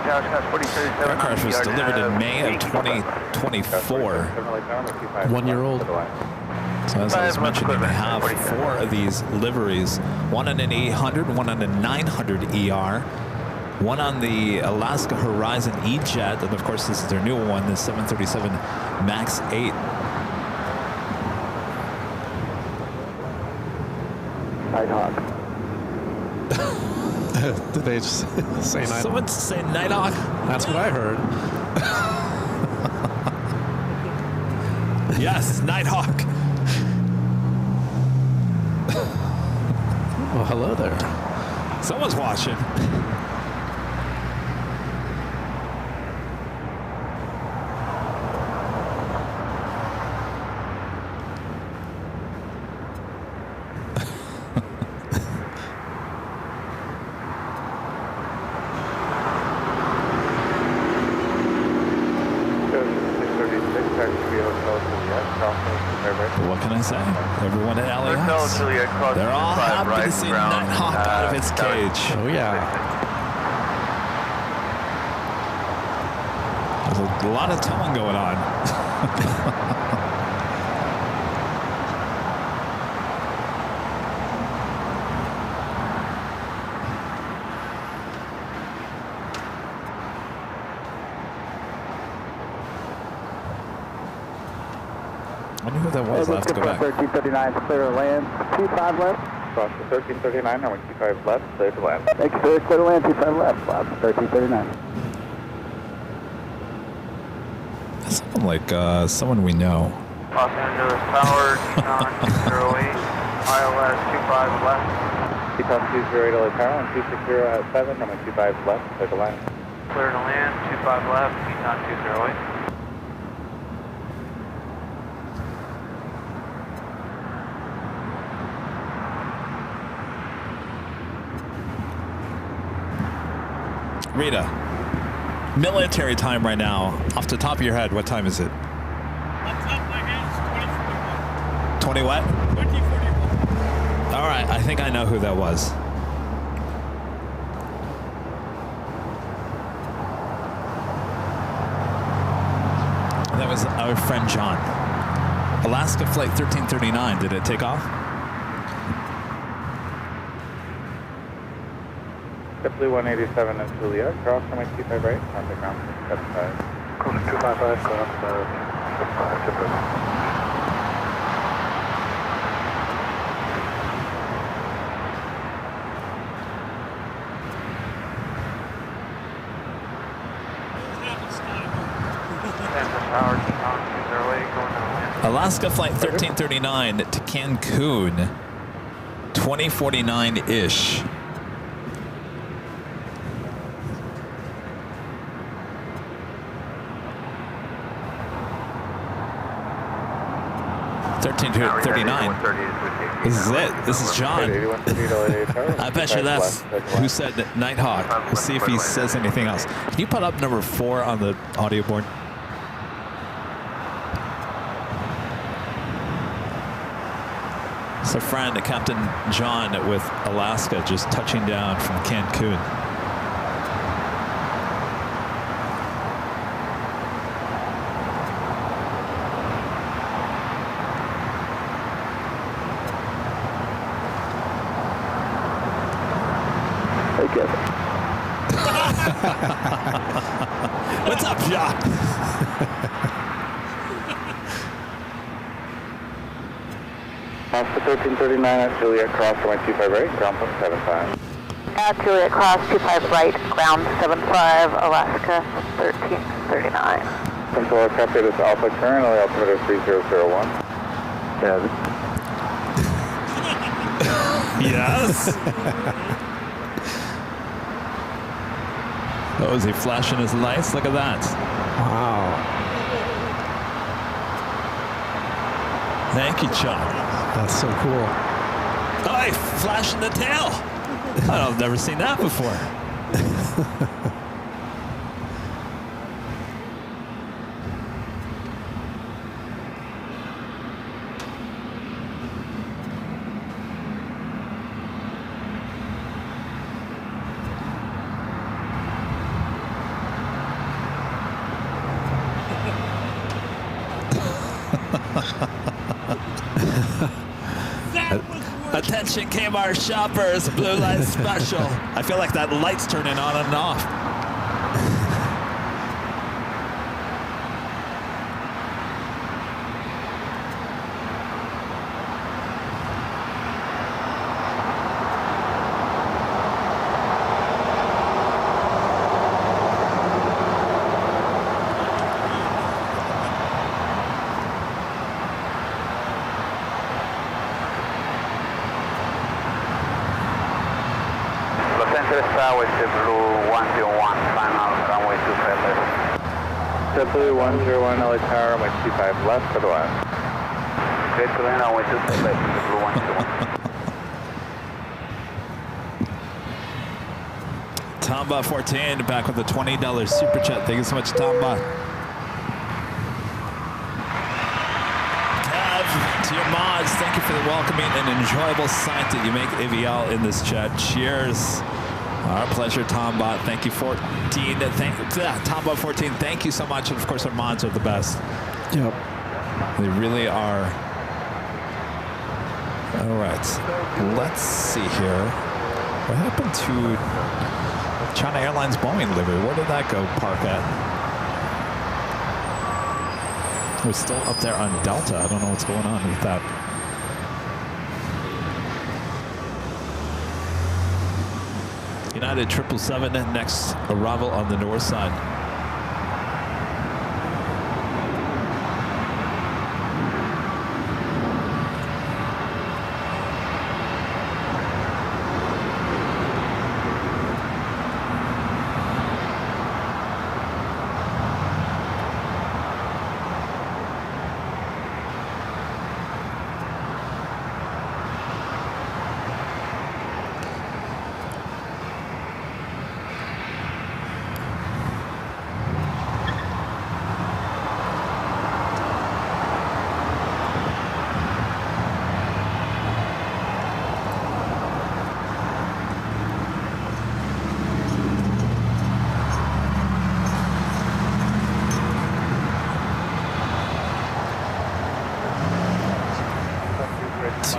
Aircraft was delivered in May of 2024. 1 year old. So as I was mentioning, they have 4 of these liveries. One on an 800, one on a 900 ER, one on the Alaska Horizon E-Jet, and of course this is their new one, the 737 MAX 8. Nighthawk. Did they just say Nighthawk? Someone say Nighthawk? That's what I heard. Yes, Nighthawk. Well, hello there. Someone's watching. What can I say? Everyone at LAX, they're all happy to see Nighthawk out of its cage. Oh, yeah. There's a lot of towing going on. I wonder who that was. I'll have to go back. 1339, clear to land. 25 left. Cross the 1339, runway 25 left, clear to land. Thank you, sir. Clear to land, 25 left. 1339. That sounded like someone we know. Los Angeles Tower, Teton 208, ILS 25 left. Teton 208 LA Tower, 260 at 7, runway 25 left, clear to land. Clear to land, 25 left, Teton 208. Rita, military time right now. Off the top of your head, what time is it? On top of my head, it's 2041. 20 what? 2041. All right, I think I know who that was. That was our friend John. Alaska Flight 1339, did it take off? Simply 187 and Juliet, cross runway 25 right, contact ground 75. Close 255, cross 75, Timbers. Alaska Flight 1339 to Cancun, 2049-ish. This is it. This is John. I bet you that's who said Nighthawk. We'll see if he says anything else. Can you put up number 4 on the audio board? It's a friend, Captain John with Alaska, just touching down from Cancun. What's up, John? Oscar 1339 at Juliet, cross runway 25 right, ground 75. At Juliet, cross 25 right, ground 75, Alaska 1339. Central aircraft is Alpha current, LA altimeter 3001. Yes. Oh, is he flashing his lights? Look at that. Wow. Thank you, Chuck. That's so cool. Oh, hey, flashing the tail. I've never seen that before. Attention Kmart shoppers, blue light special. I feel like that light's turning on and off. Tower to Blue 101, final runway 25 left. To Blue 101, LA Tower, runway 25 left for the left. Good to land, runway 25 left to Blue 101. Tamba 14 back with a $20 super chat. Thank you so much, Tamba. Kev, to your mods, thank you for the welcoming and enjoyable sight that you make AVL in this chat. Cheers. Our pleasure, Tombot. Thank you, 14. Tombot 14. Thank you so much. And of course, our mods are the best. Yep. They really are. All right. Let's see here. What happened to China Airlines Boeing livery? Where did that go park at? We're still up there on Delta. I don't know what's going on with that. United 777 next arrival on the north side.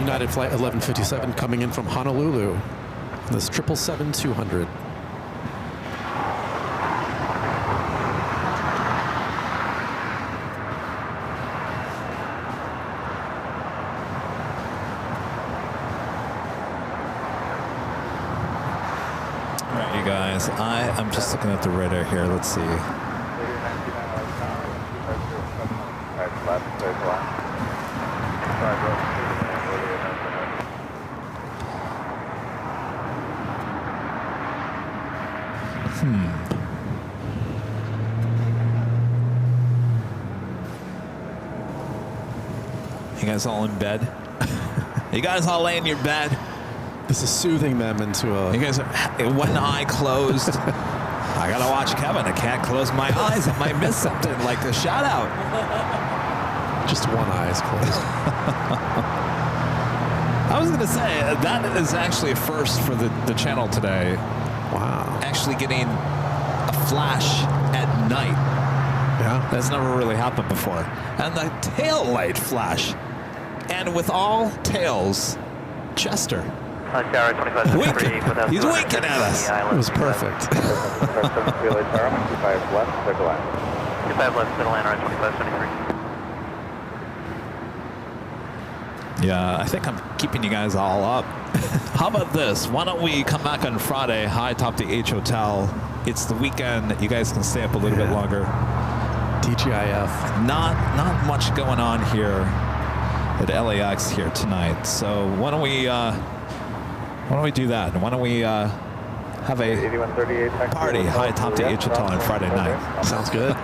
United Flight 1157 coming in from Honolulu. This 777-200. All right, you guys. I'm just looking at the radar here. Let's see. You guys all in bed? You guys all lay in your bed? This is soothing them into a... You guys are one eye closed. I gotta watch Kevin. I can't close my eyes. I might miss something like a shout out. Just one eye is closed. I was gonna say, that is actually a first for the channel today. Wow. Actually getting a flash at night. Yeah. That's never really happened before. And the tail light flash. And with all tails, Chester. Winking. He's winking at us. It was perfect. 25 left, circle line. 25 left, circle line, 2523. Yeah, I think I'm keeping you guys all up. How about this? Why don't we come back on Friday, high top the H Hotel. It's the weekend. You guys can stay up a little bit longer. TGIF. Not much going on here at LAX here tonight. So why don't we do that? Why don't we have a party high top the H Hotel on Friday night? Sounds good.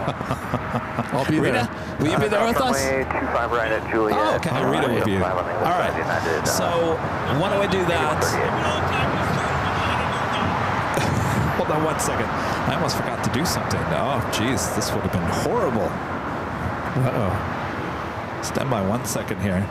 I'll be there. Will you be there with us? 25 right at Juliet. Oh, okay. Rita will be. All right. So why don't we do that? Hold on 1 second. I almost forgot to do something. Oh, geez. This would have been horrible. Uh-oh. Stand by 1 second here.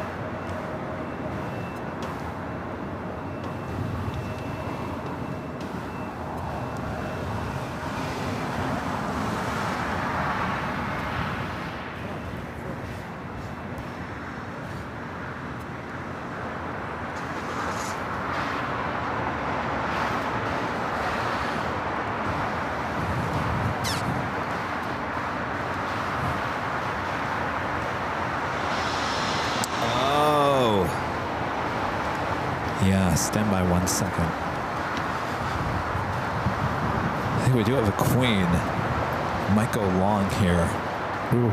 Yeah, stand by 1 second. I think we do have a queen. Might go long here. Ooh.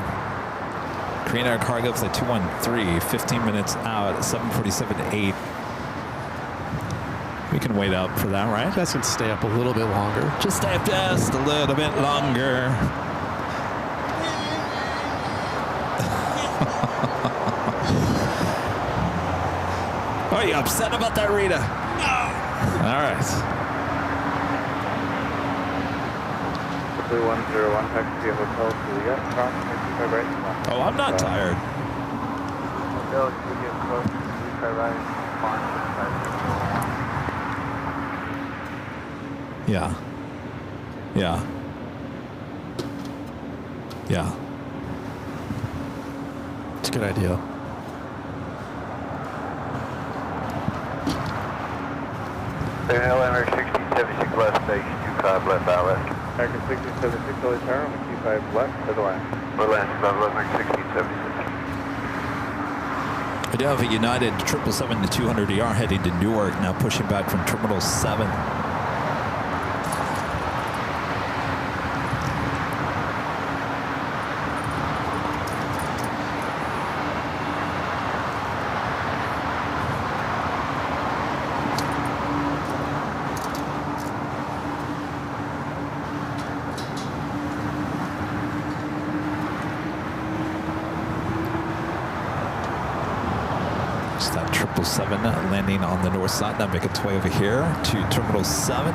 Korean Air Cargo flight 213, 15 minutes out, 747-8. We can wait up for that, right? You guys can stay up a little bit longer. Just stay up just a little bit longer. Are you upset about that, Rita? No. All right. 101, taxi to hotel Juliet, cross 65 right. Oh, I'm not tired. Hotel Juliet, cross 65 right. Yeah. Yeah. Yeah. It's a good idea. Airline 1676 left station, 25 left outlet. American 1676, Philly Tower, 25 left to the line. We're landing above American 1676. I do have a United 777-200ER heading to Newark, now pushing back from Terminal 7. That 777 landing on the north side, now make its way over here to Terminal 7.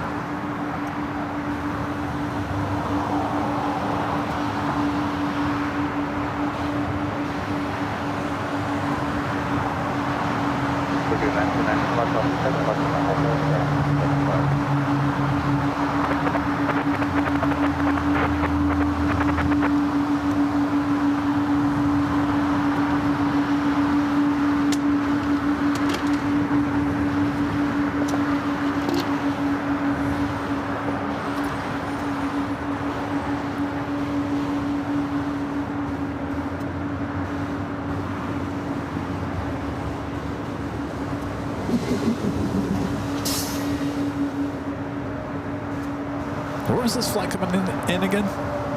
Where was this flight coming in again?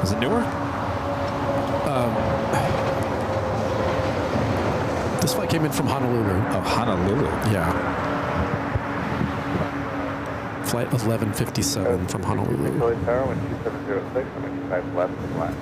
Was it Newark? This flight came in from Honolulu. Oh, Honolulu. Yeah. Flight 1157 from Honolulu. Philly Tower, 2706, 25 left to the line.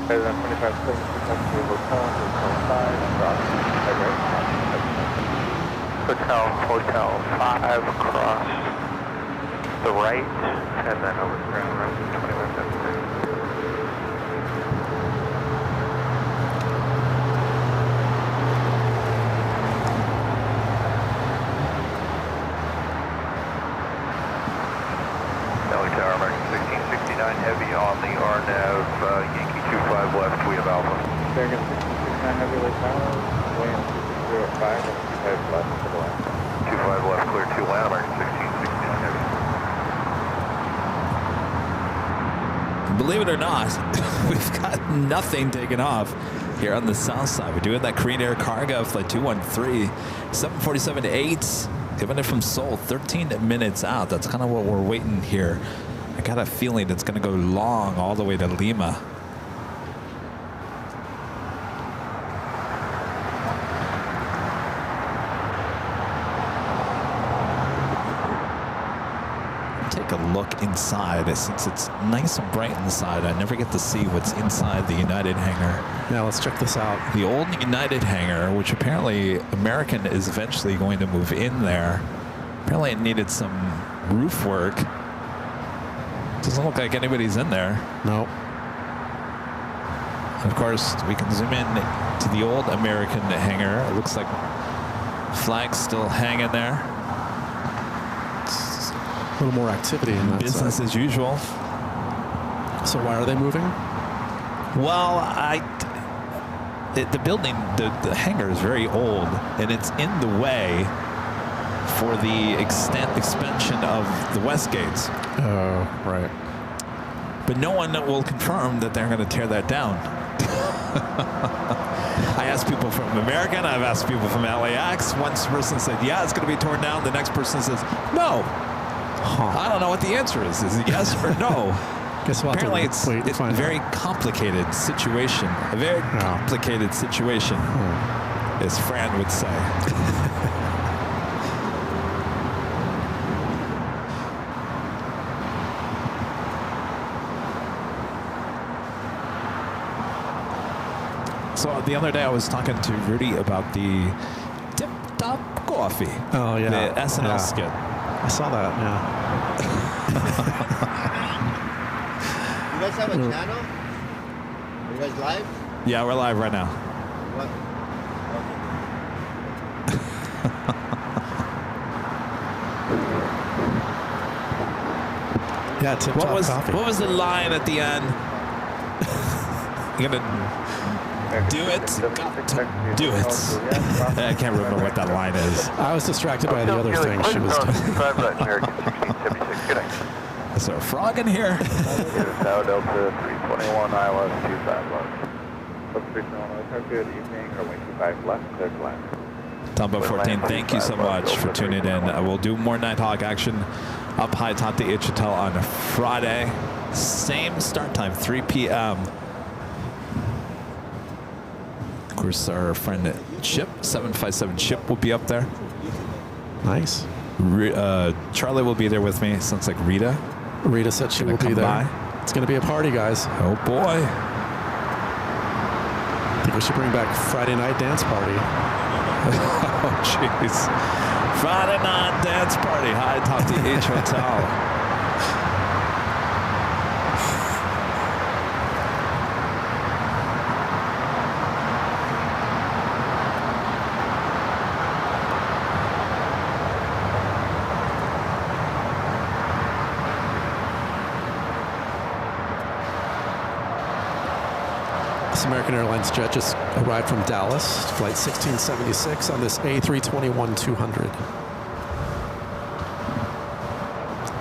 President 25 7 hotel, hotel 5 across the right, and then over the ground right to 2176. Delhi Tower, American 1669 heavy on the RNAV, Yankee 25 left, we have Alpha. American 1669 heavy, Lake Tower, William 2605, 25 left to the line. 25 left, clear to land, American 1669 heavy. Believe it or not, we've got nothing taken off here on the south side. We're doing that Korean Air Cargo flight 213, 747-8, giving it from Seoul, 13 minutes out. That's kind of what we're waiting here. I got a feeling it's going to go long all the way to Lima. take a look inside. Since it's nice and bright inside, I never get to see what's inside the United hangar. Now let's check this out. The old United hangar, which apparently American is eventually going to move in there. Apparently it needed some roof work. Doesn't look like anybody's in there. No. Of course, we can zoom in to the old American hangar. It looks like flags still hanging there. A little more activity in that Business side. as usual. So why are they moving? Well, the building, the hangar is very old, and it's in the way for the expansion of the west gates. Oh, right. But no one will confirm that they're going to tear that down. I asked people from American, I've asked people from LAX. One person said, yeah, it's going to be torn down. The next person says, no. I don't know what the answer is. Is it yes or no? Guess we'll Apparently it's a very complicated situation. A very complicated situation, as Fran would say. So the other day I was talking to Rudy about the Tip Top Coffee. Oh, yeah. The SNL skit. I saw that, yeah. You guys have a channel? Are you guys live? Yeah, we're live right now. What? Yeah, Tip Top Coffee. What was the line at the end? You're gonna do it. Do it. I can't remember what that line is. I was distracted by the other thing she was doing. Is there a frog in here? Tower Delta 321 ILS 25 left. Delta 321, have a good evening. Runway 25 left, clear to land. Tombo 14, thank you so much for tuning in. We'll do more Nighthawk action up high top the H Hotel on Friday. Same start time, 3 p.m. Of course, our friend Chip, 757 Chip will be up there. Nice. Charlie will be there with me. Sounds like Rita. Rita said she will be there. By. It's going to be a party, guys. Oh, boy. I think we should bring back Friday night dance party. Oh, jeez. Friday night dance party. High top the H Hotel. American Airlines jet just arrived from Dallas, flight 1676 on this A321-200.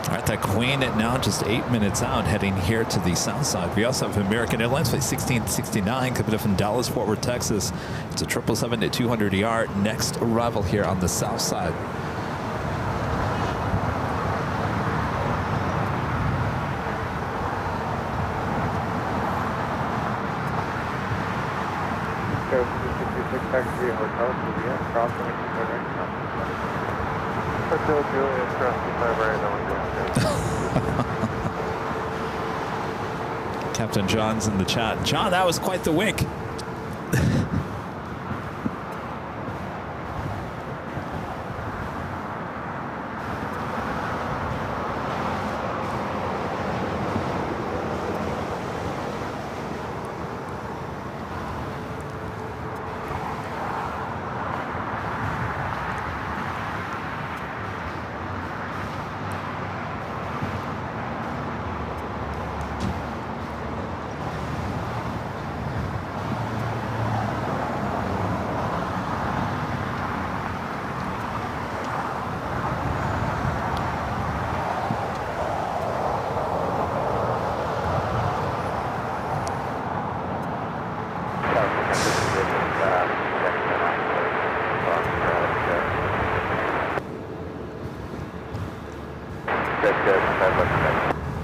All right, that Queen at now just 8 minutes out, heading here to the south side. We also have American Airlines flight 1669 coming up from Dallas, Fort Worth, Texas. It's a 777 at 200 ER. Next arrival here on the south side. Taxi Hotel Juliet, crossing right. Hotel Juliet, crossing right. Captain John's in the chat. John, that was quite the wink.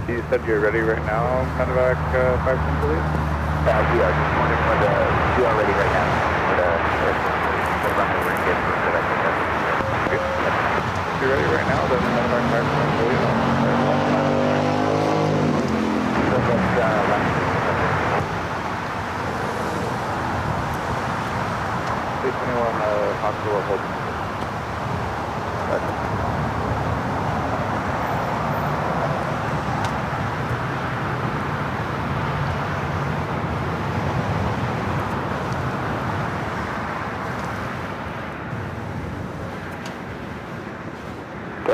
You said you're ready right now, Medevac 510 Juliet? We are just wondering we are ready right now. The runway we're getting. If you're ready right now, then Medevac 510 Juliet. Hospital hold.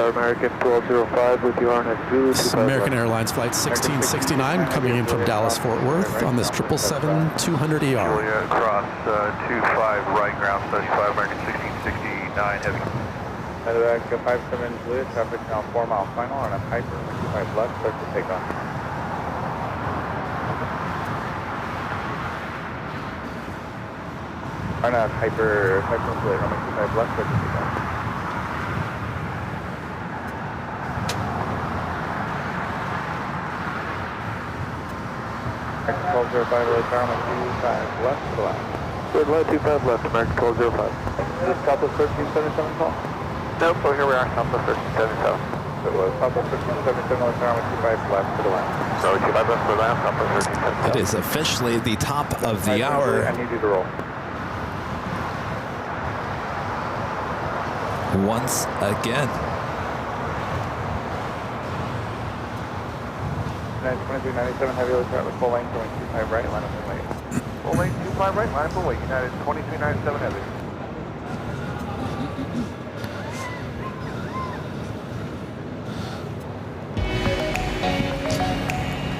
American 1205 with you on This is American Airlines Flight 1669 coming in from Dallas Fort Worth on this 777-200ER. Julia, cross 25 right ground, 35 American 1669 heavy. Medevac 57 Julia, traffic now 4 mile final on a Hyper 25 left, start to take off. On a Hyper Julia, 25 left, start to take off. American 1205 early car, 25 left to the left. Good, low 25 left, American 1205. Is this Southwest 1377 call? Nope, oh, here we are, Southwest 1377. So it was Southwest 1377 early car, 25 left to the left. So 25 left to the left, Southwest 1377. It is officially the top of the hour. I need you to roll. Once again. 2397 heavy early car with full lane, going 25 right, line up and wait. Full lane, 25 right, line up and wait. United 2397 heavy.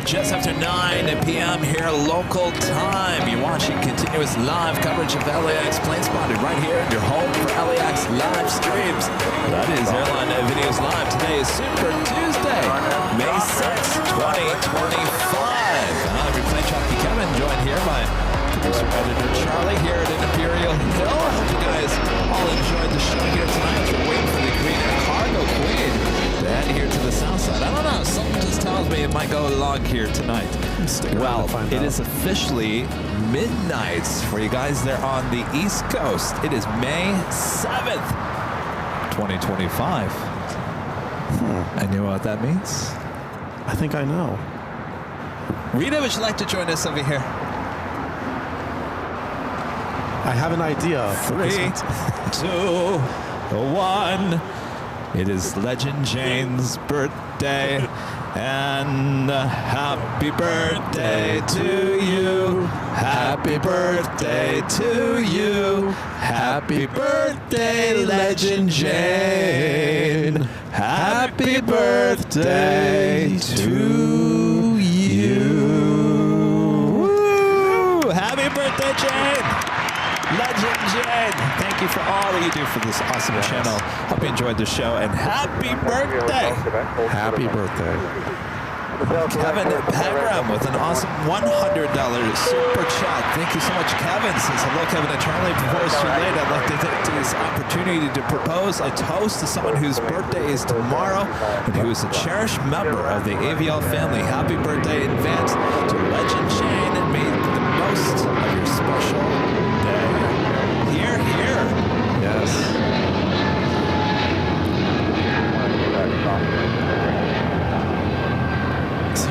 Just after 9 p.m. here, local time. You're watching continuous live coverage of LAX Plane Spotting right here in your home for LAX live streams. That is Airline Videos Live. Today is Super Tuesday, May 6, 2025. Every plane jockey Kevin, joined here by producer editor Charlie here at Imperial Hill. I hope you guys all enjoyed the show here tonight. We're waiting for the Queen and Cargo Queen to head here to the south side. I don't know, something just tells me it might go along here tonight. Well, it is officially midnight for you guys there on the East Coast. It is May 7th, 2025. And you know what that means? I think I know. Rita, would you like to join us over here? I have an idea. 3, 2, 1. It is Legend Jane's birthday, and happy birthday to you. Happy birthday to you. Happy birthday, Legend Jane. Happy birthday to you. Woo! Happy birthday, Jane. Legend Jane, thank you for all that you do for this awesome channel. Hope you enjoyed the show, and happy birthday! Happy birthday. Kevin Pegram with an awesome $100 super chat. Thank you so much, Kevin. Says hello, Kevin and Charlie. Before it's too late, I'd like to take this opportunity to propose a toast to someone whose birthday is tomorrow and who is a cherished member of the AVL family. Happy birthday in advance to Legend Jane, and may the most of your special day. Here, here. Yes.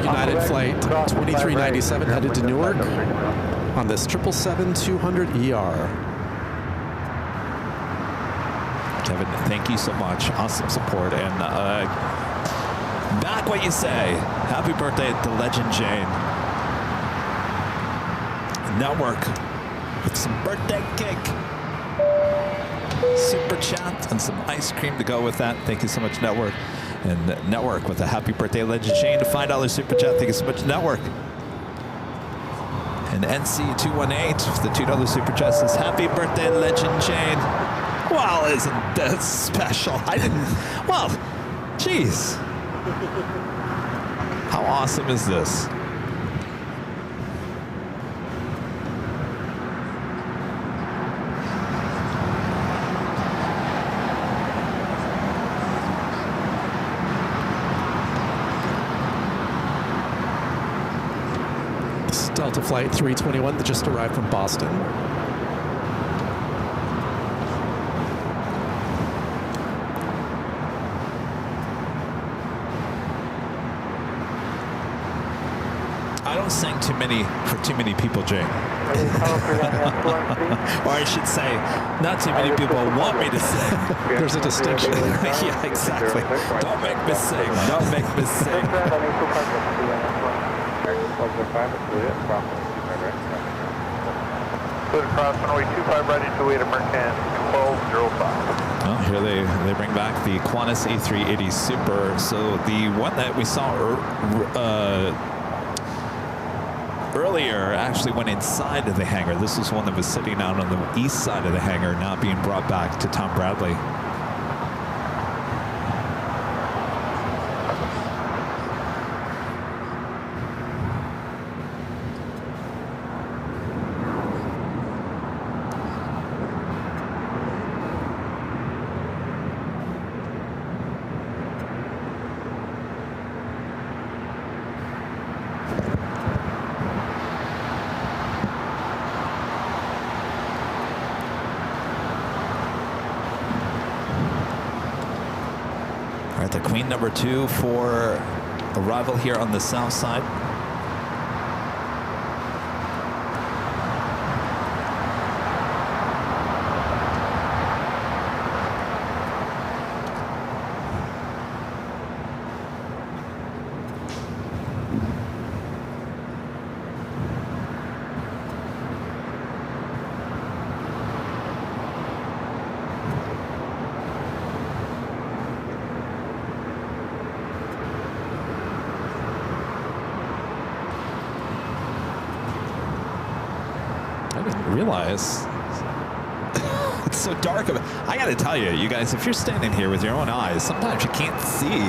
United Flight 2397 headed to Newark on this 777-200ER. Kevin, thank you so much. Awesome support. And back what you say. Happy birthday to Legend Jane. Network with some birthday cake, super chat, and some ice cream to go with that. Thank you so much, Network. And Network with a happy birthday, Legend Jane, to $5 super chat. Thank you so much, Network. And NC218 with the $2 super chat says, happy birthday, Legend Jane. Well, isn't that special? I didn't, well, geez. How awesome is this? Delta Flight 321 that just arrived from Boston. too many people, Jay. Or I should say, not too many people want me to sing. There's a distinction. Yeah, exactly. Don't make me sing. Don't make me sing. Clear across runway 25 ready to wait at Mercan 1205. Oh, here they bring back the Qantas A380 Super. So the one that we saw earlier actually went inside of the hangar. This was one that was sitting out on the east side of the hangar, now being brought back to Tom Bradley. The Queen number 2 for arrival here on the south side. Realize it's so dark. I gotta tell you, you guys, if you're standing here with your own eyes, sometimes you can't see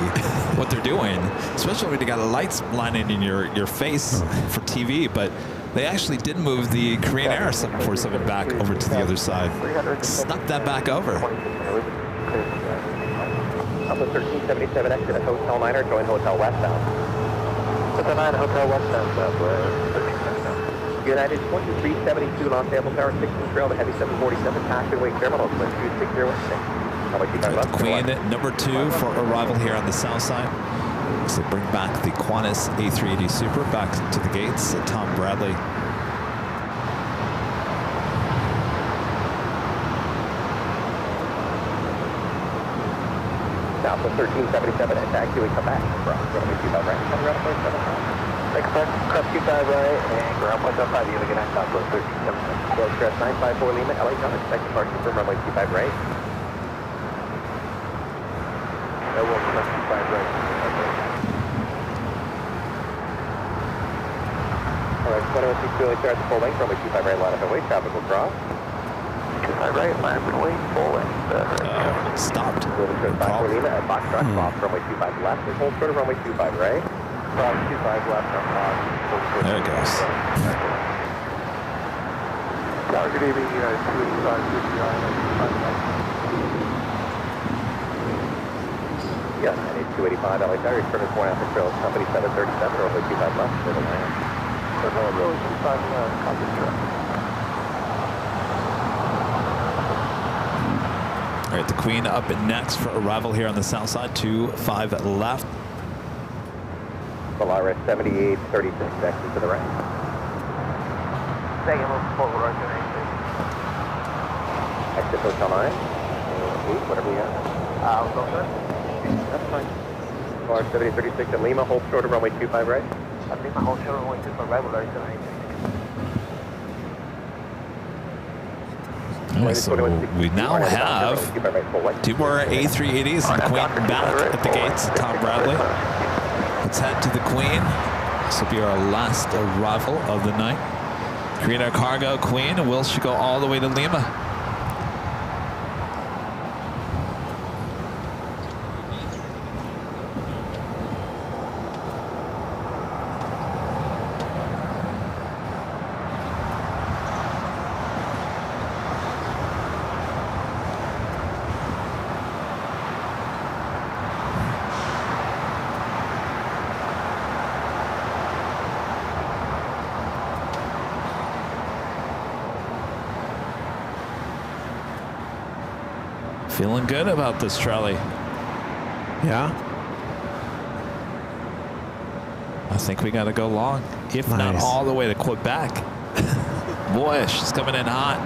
what they're doing, especially when you got lights lining in your face for TV. But they actually did move the Korean Air 747 back over to the other side, snuck that back over. Alpha 1377 exit at Hotel 9 or join Hotel Westbound. Hotel 9, Hotel Westbound, Southwest. United 2372 Los Angeles Tower 16 Trail to Heavy 747 Passion Way Terminal, 2606. Queen number 2 for arrival here on the south side. So bring back the Qantas A380 Super back to the gates at Tom Bradley. Alpha 1377 and taxi, we come back. Runway 25 right, runway 75. Express, crest 25 right, and ground point 5, you have a good night, Southwest 1377. Close crest 954 Lima, LA John, expect departure from runway 25 right. That will crest 25 right. Alright, 2162 Julie starts full length, runway 25 right, line up and wait, traffic will cross. 25 right, line up and wait, full length. Stopped. Close crest 54 Lima, at box truck, off runway 25 left, and hold short of runway 25 right. 25 left on box. There it goes. Good evening, United 285, Yeah, 285 LA Tower, return to point after trail, company 737, runway 25 left, for the land. Runway 25 left, copy truck. All right, the Queen up next for arrival here on the south side, 25 left. Polaris 7836, exit to the right. Second, we'll forward right to Exit Hotel 9, 8, whatever you got. I'll go first. That's fine. Polaris 7836 at Lima, hold short of runway 25 right. At Lima, hold short of runway 25 right, we'll So we now have 2 more A380s and Queen back at the gates at Tom Bradley. Let's head to the Queen. This will be our last arrival of the night. Korean Air Cargo Queen, and will she go all the way to Lima? Feeling good about this, Charlie. Yeah. I think we got to go long if not all the way to Quebec. Boy, she's coming in hot.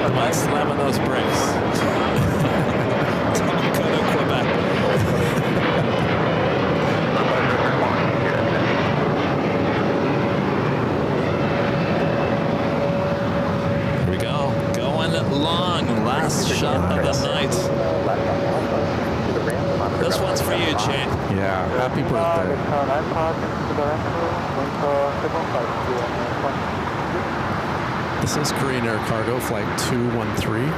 Come on, slamming those brakes. Don't go to Quebec. Here we go. Going long. Last shot of the night. This one's for you, Shane. Yeah, happy birthday. This is Korean Air Cargo Flight 213,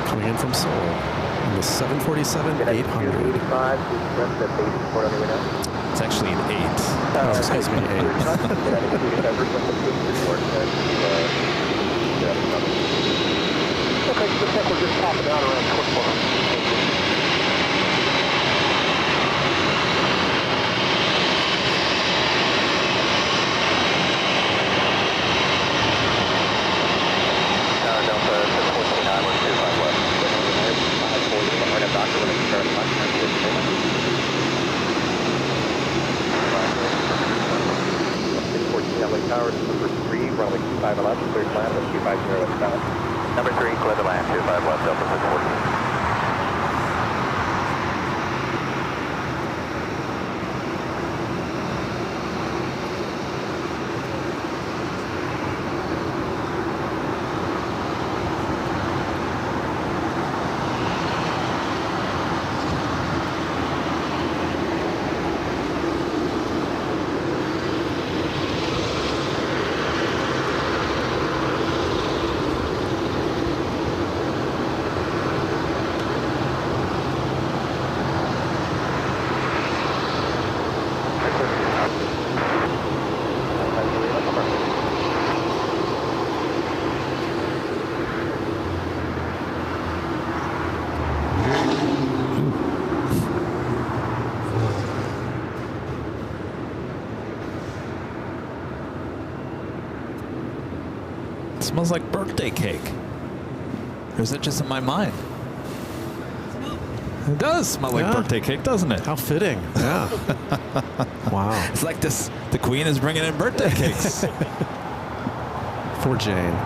coming in from Seoul, in the 747-800. It's actually an 8. Oh, excuse me, 8. Okay, looks like we're just popping out around 24. Tower, number 3, runway 25 left, clear to land, 250 westbound. Number 3, clear to land, 25 left, Delta 614. It smells like birthday cake. Or is it just in my mind? It does smell like birthday cake, doesn't it? How fitting. Yeah. Wow. It's like this, the Queen is bringing in birthday cakes. For Jane.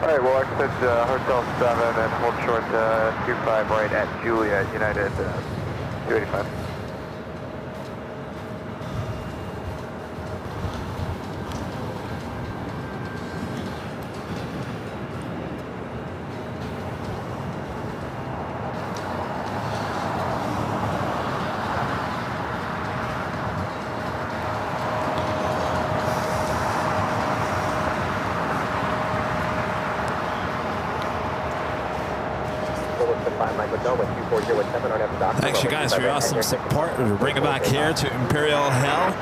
Alright, well, exit Hotel 7 and hold short 25 right at Juliet, United 285. Thanks, you guys, for your awesome support. We'll bring it back here to Imperial Hill.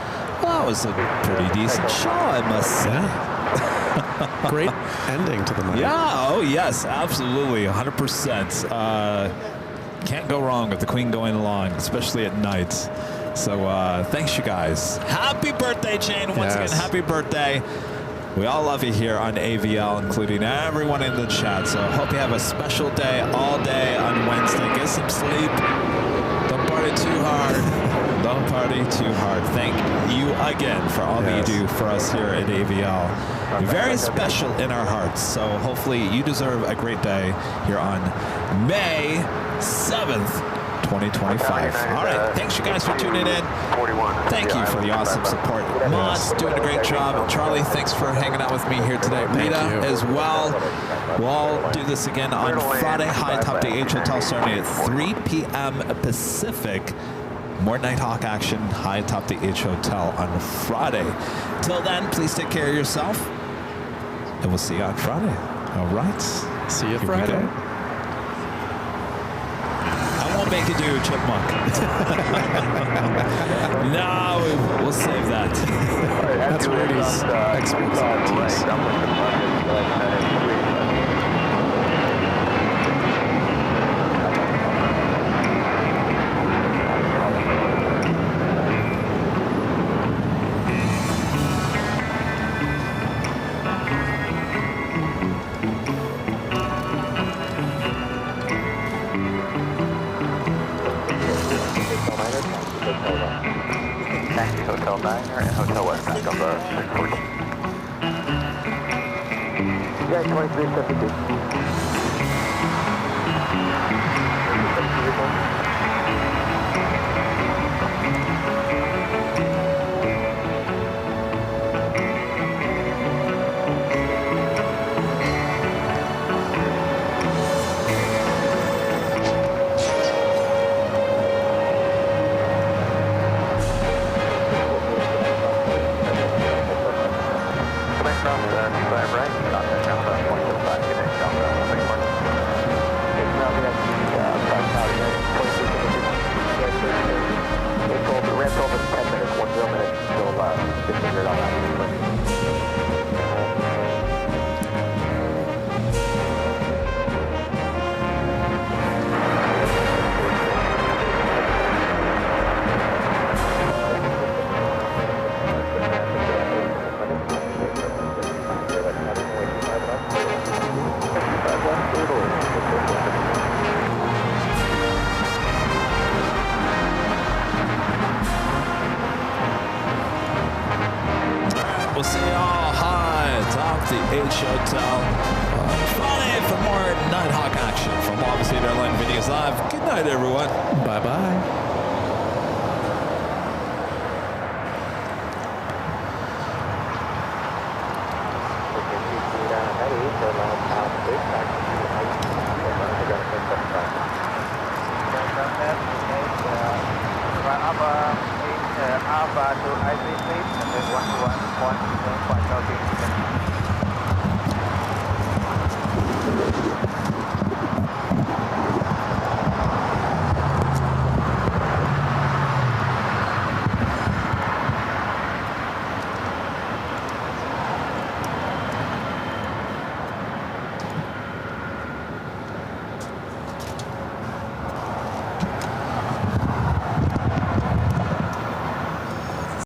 Well, that was a pretty decent show, I must say. Great ending to the night. Yeah, oh yes, absolutely, 100%. Can't go wrong with the Queen going along, especially at night. So thanks, you guys. Happy birthday, Jane. Once again, happy birthday. We all love you here on AVL, including everyone in the chat. So hope you have a special day all day on Wednesday. Get some sleep. Don't party too hard. Don't party too hard. Thank you again for all that you do for us here at AVL. You're very special in our hearts. So hopefully you deserve a great day here on May 7th. 2025. All right, thanks you guys for tuning in. Thank you for the awesome support. Moss doing a great job. Charlie, thanks for hanging out with me here today. Rita as well. We'll all do this again on Friday. High Top the H Hotel starting at 3 p.m. Pacific. More Nighthawk action, High Top the H Hotel on Friday. Till then, please take care of yourself, and we'll see you on Friday. All right. See you Friday. Won't make it do, Chipmunk. No, we'll save that. That's Rudy's expertise. Taxi Hotel Niner and Hotel West back on the 640. Yeah, 2372. We'll see y'all high atop the H Hotel Friday for more Nighthawk action from obviously Airline Videos Live. Good night, everyone. Bye-bye. Alpha to I3 please, and then 121.5 Southeast.